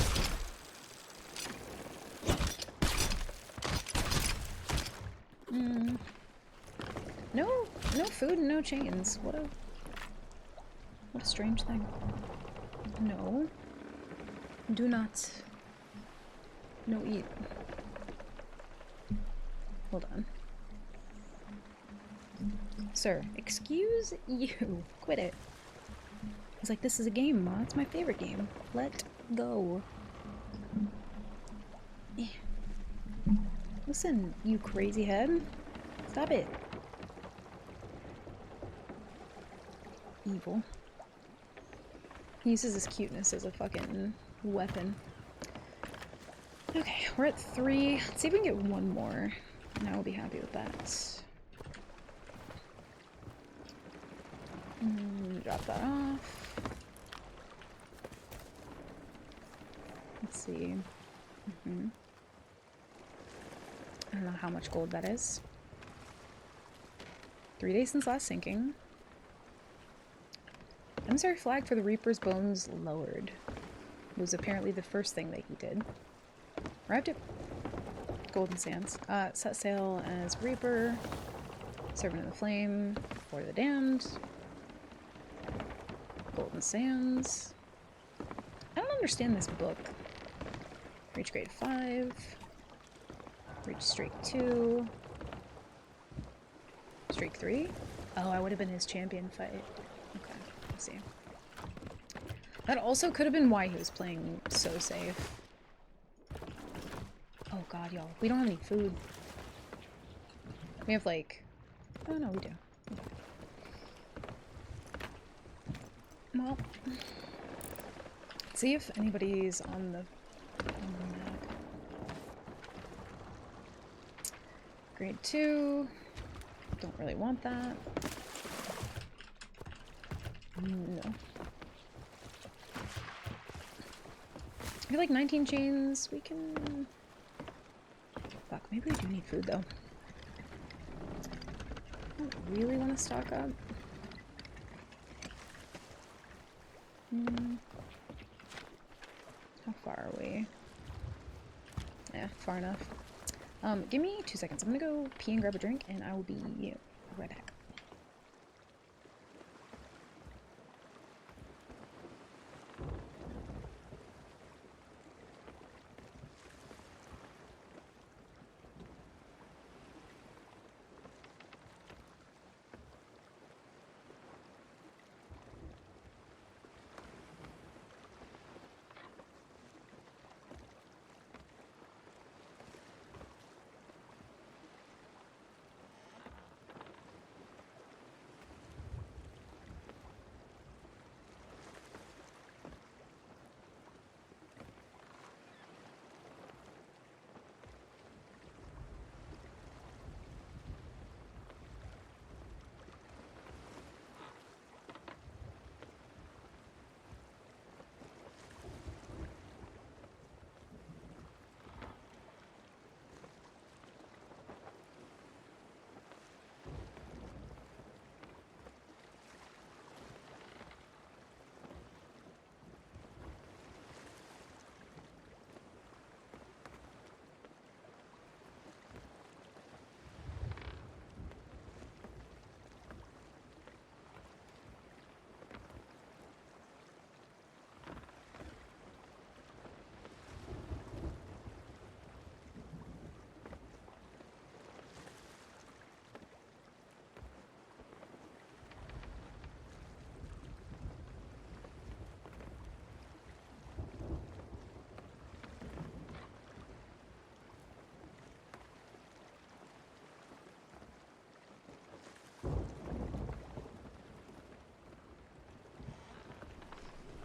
S1: No food and no chains. What a strange thing. No. Do not. No eat. Hold on. Sir, excuse you. Quit it. He's like, this is a game, Ma. It's my favorite game. Let go. Eh. Listen, you crazy head. Stop it. Evil. He uses his cuteness as a fucking weapon. Okay, we're at 3. Let's see if we can get one more. And I will be happy with that. Drop that off. Let's see. I don't know how much gold that is. 3 days since last sinking. Emissary flag for the Reaper's Bones lowered. Was apparently the first thing that he did. Arrived at Golden Sands. Set sail as Reaper. Servant of the Flame. For the Damned. Golden Sands. I don't understand this book. Reach grade 5. Reach streak 2. Streak 3? Oh, I would have been his champion fight. Okay, I see. That also could have been why he was playing so safe. Oh god, y'all. We don't have any food. We have like... Oh no, we do. Well... See if anybody's on the map. Grade 2. Don't really want that. No. I feel like 19 chains, we can... Fuck, maybe we do need food though. I don't really want to stock up. How far are we? Yeah, far enough. Give me 2 seconds. I'm gonna go pee and grab a drink, and I will be right back.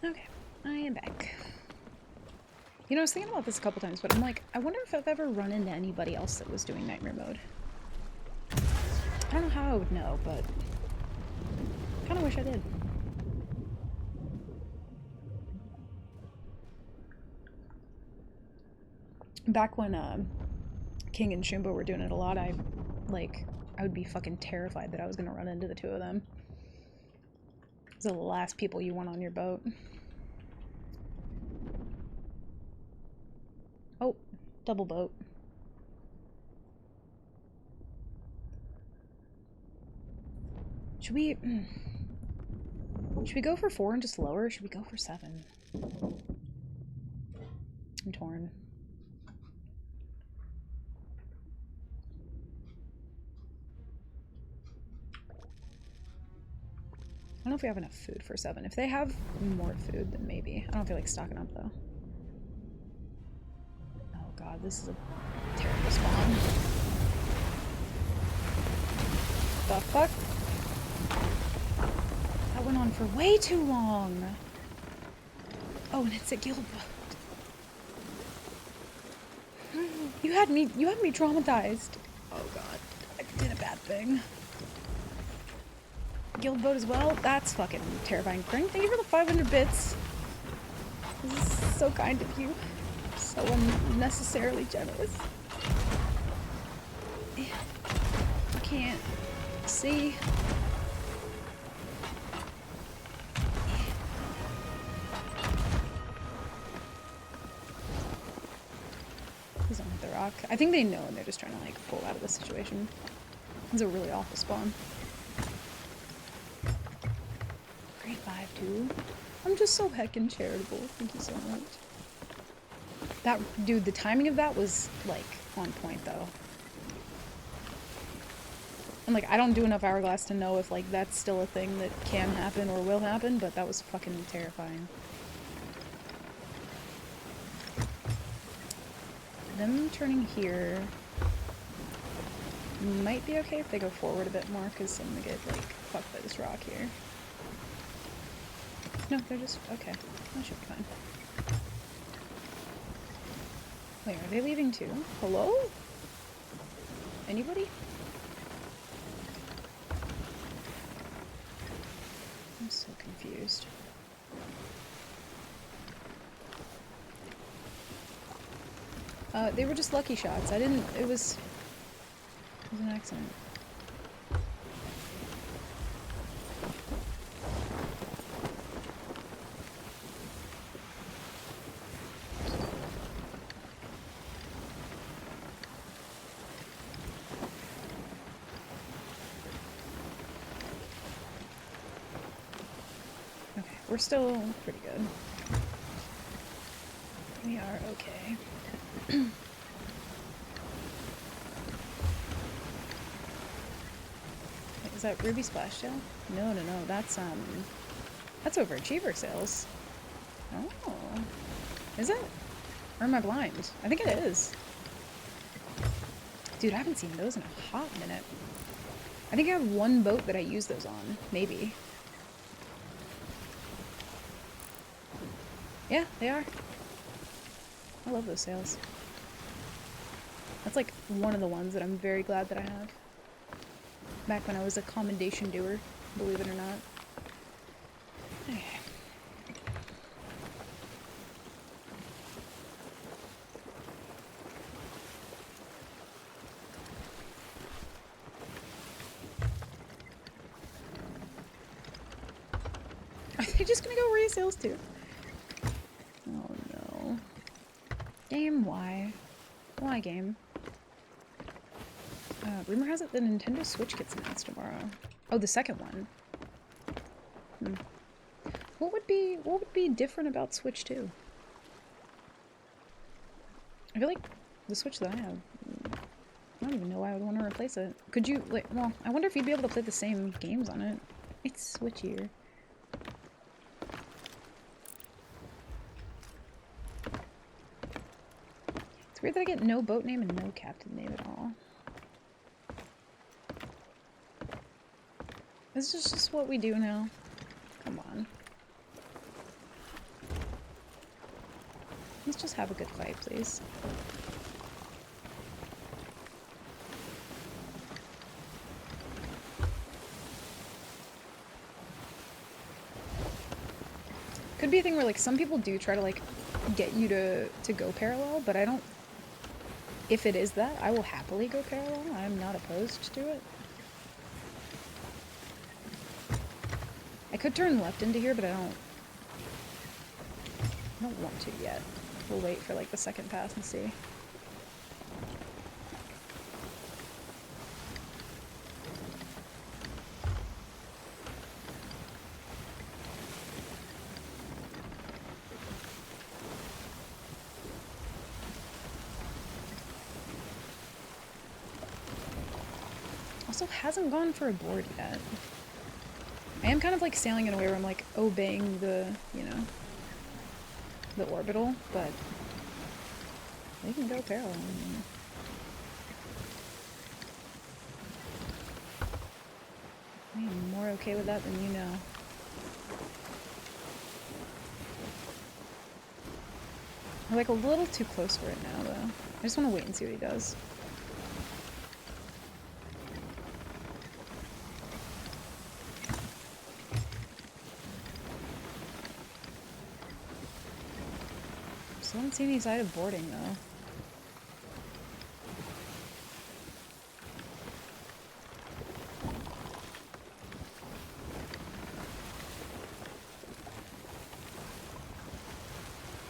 S1: Okay, I am back. You know, I was thinking about this a couple times, but I'm like, I wonder if I've ever run into anybody else that was doing Nightmare Mode. I don't know how I would know, but I kind of wish I did. Back when King and Shumba were doing it a lot, I would be fucking terrified that I was gonna run into the two of them. Those are the last people you want on your boat. Oh, double boat. Should we go for 4 and just lower, or should we go for 7? I'm torn. I don't know if we have enough food for 7. If they have more food, then maybe. I don't feel like stocking up, though. Oh god, this is a terrible spawn. The fuck? That went on for way too long! Oh, and it's a guild boat. You had me traumatized. Oh god, I did a bad thing. Guild boat as well? That's fucking terrifying. Frank, thank you for the 500 bits. This is so kind of you. So unnecessarily generous. You can't see. rock. I think they know and they're just trying to like pull out of the situation. It's a really awful spawn. Grade 5 too. I'm just so heckin' charitable. Thank you so much. That dude, the timing of that was like on point though. And like I don't do enough Hourglass to know if like that's still a thing that can happen or will happen, but that was fucking terrifying. Them turning here might be okay if they go forward a bit more, because I'm gonna get like fucked by this rock here. No, they're just okay. That should be fine. Wait, are they leaving too? Hello? Anybody? I'm so confused. They were just lucky shots. I didn't, it was an accident. Okay, we're still pretty good. We are okay. Wait, is that Ruby Splash Gel? No, no, no. That's overachiever sales. Oh, is it? Or am I blind? I think it is. Dude, I haven't seen those in a hot minute. I think I have one boat that I use those on. Maybe. Yeah, they are. I love those sales. That's like one of the ones that I'm very glad that I have. Back when I was a commendation doer, believe it or not. Okay. Are they just gonna go resales too? Oh no. Game, why? Why, game? Rumor has it the Nintendo Switch gets announced tomorrow. Oh, the second one. What would be different about Switch 2? I feel like the Switch that I have, I don't even know why I would want to replace it. Could you, like, well, I wonder if you'd be able to play the same games on it. It's switchier. It's weird that I get no boat name and no captain name at all. This is just what we do now. Come on. Let's just have a good fight, please. Could be a thing where like some people do try to like get you to go parallel, but I don't. If it is that, I will happily go parallel. I'm not opposed to it. I could turn left into here, but I don't want to yet. We'll wait for like the second pass and see. Also hasn't gone for a board yet. I am kind of like sailing in a way where I'm like obeying the, you know, the orbital, but they can go parallel. I am more okay with that than you know. I'm like a little too close for it now though. I just want to wait and see what he does. I haven't seen any side of boarding though.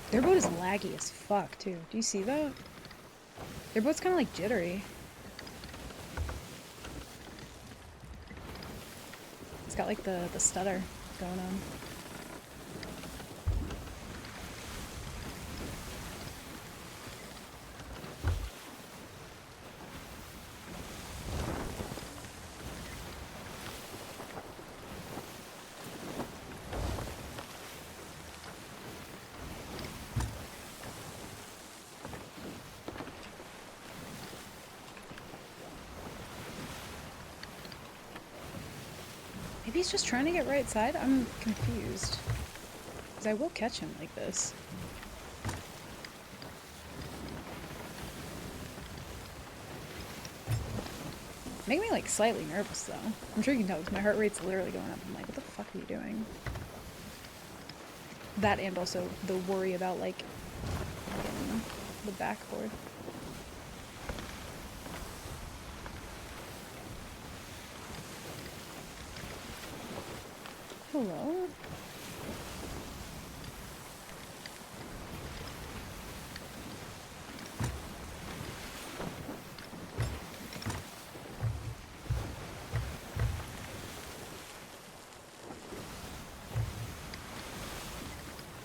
S1: Their boat is laggy as fuck too. Do you see that? Their boat's kind of like jittery. It's got like the stutter going on. Maybe he's just trying to get right side? I'm confused. Because I will catch him like this. Make me like slightly nervous though. I'm sure you can tell because my heart rate's literally going up. I'm like, what the fuck are you doing? That and also the worry about like getting the backboard. Hello?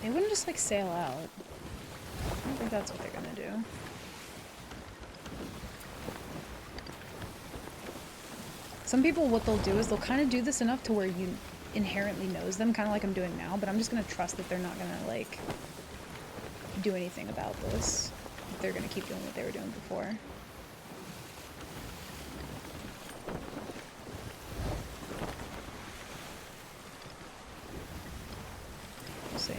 S1: They wouldn't just like sail out. I don't think that's what they're gonna do. Some people, what they'll do is they'll kind of do this enough to where you inherently knows them, kind of like I'm doing now, but I'm just gonna trust that they're not gonna like do anything about this. They're gonna keep doing what they were doing before. We'll see.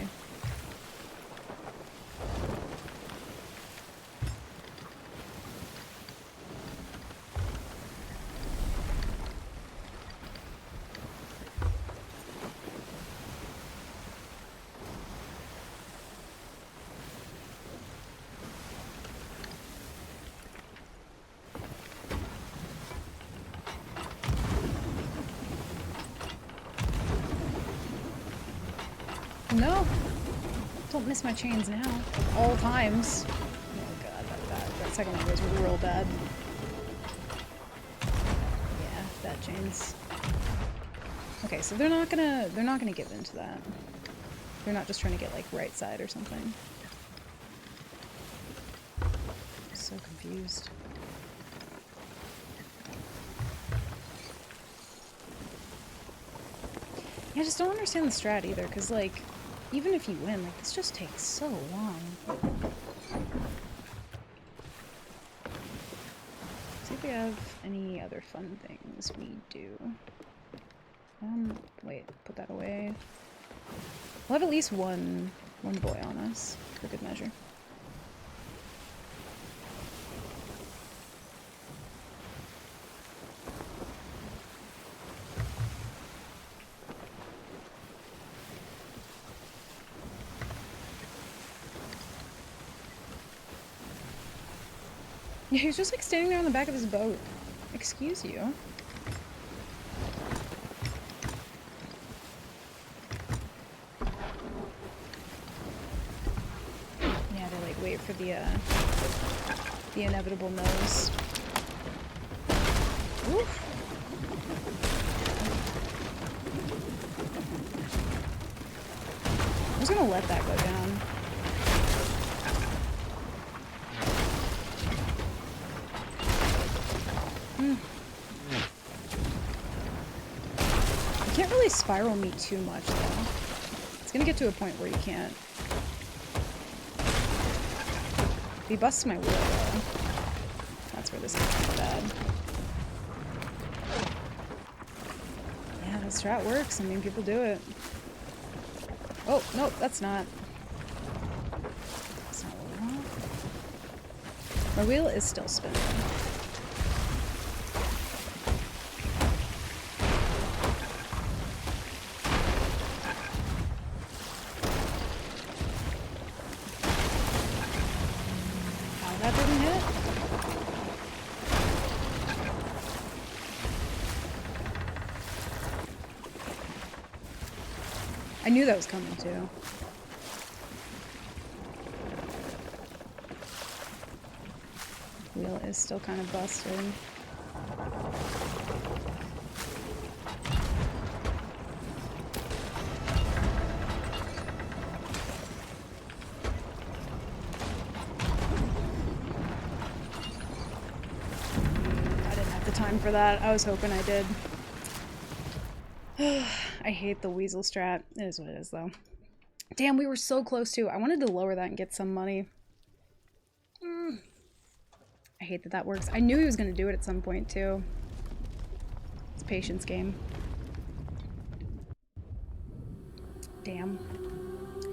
S1: No! Don't miss my chains now. At all times. Oh god, that second one was real bad. Yeah, bad chains. Okay, so they're not gonna give in to that. They're not just trying to get like right side or something. I'm so confused. Yeah, I just don't understand the strat either, because like even if you win, like, this just takes so long. See if we have any other fun things we do. Wait, put that away. We'll have at least one boy on us, for good measure. Yeah, he was just like standing there on the back of his boat. Excuse you. Yeah, they like wait for the inevitable nose. Oof. I'm just gonna let that go down. You can't really spiral me too much, though. It's gonna get to a point where you can't. If he busts my wheel, though, that's where this gets really bad. Yeah, that strat works. I mean, people do it. Oh, nope, that's not. That's not what we want. My wheel is still spinning. That didn't hit. I knew that was coming too. Wheel is still kind of busted. I didn't have the time for that. I was hoping I did. I hate the weasel strat. It is what it is, though. Damn, we were so close to. I wanted to lower that and get some money. I hate that that works. I knew he was going to do it at some point, too. It's a patience game. Damn.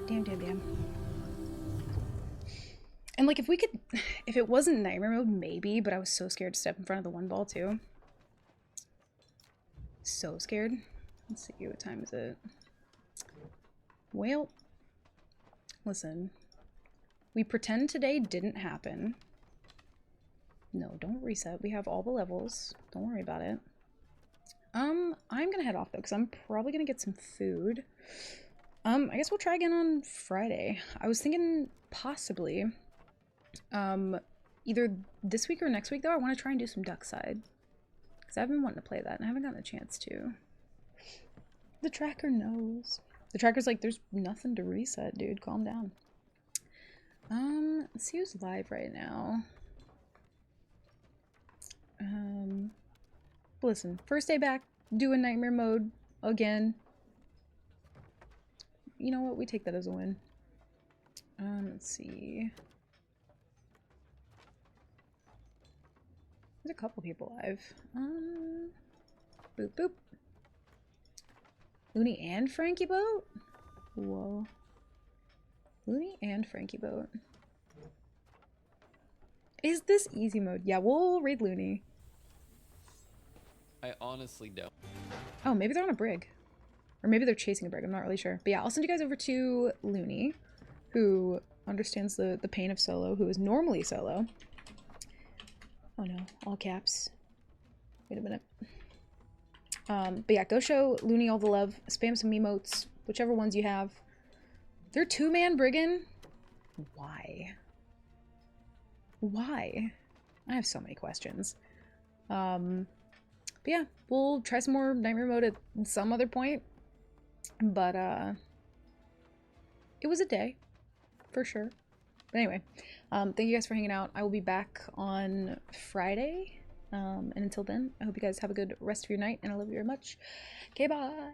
S1: Damn, damn, damn. And, like, if we could... If it wasn't Nightmare Mode, maybe, but I was so scared to step in front of the one ball, too. So scared. Let's see, what time is it? Well, listen. We pretend today didn't happen. No, don't reset. We have all the levels. Don't worry about it. I'm gonna head off though, because I'm probably gonna get some food. I guess we'll try again on Friday. I was thinking possibly, either this week or next week though, I want to try and do some Duckside. Because I've been wanting to play that and I haven't gotten a chance to. The tracker knows. The tracker's like, there's nothing to reset, dude. Calm down. Let's see who's live right now. Listen, first day back, doing Nightmare Mode again. You know what? We take that as a win. Let's see. There's a couple people live. Boop boop. Looney and Frankie Boat? Whoa. Looney and Frankie Boat. Is this easy mode? Yeah, we'll raid Looney.
S7: I honestly don't.
S1: Oh, maybe they're on a brig. Or maybe they're chasing a brig, I'm not really sure. But yeah, I'll send you guys over to Looney, who understands the pain of solo, who is normally solo. Oh no, all caps. Wait a minute. But yeah, go show Looney all the love. Spam some emotes, whichever ones you have. They're two-man brigging? Why? Why? I have so many questions. But yeah, we'll try some more Nightmare Mode at some other point. But, it was a day, for sure. But anyway, thank you guys for hanging out. I will be back on Friday. And until then, I hope you guys have a good rest of your night, and I love you very much. Okay, bye!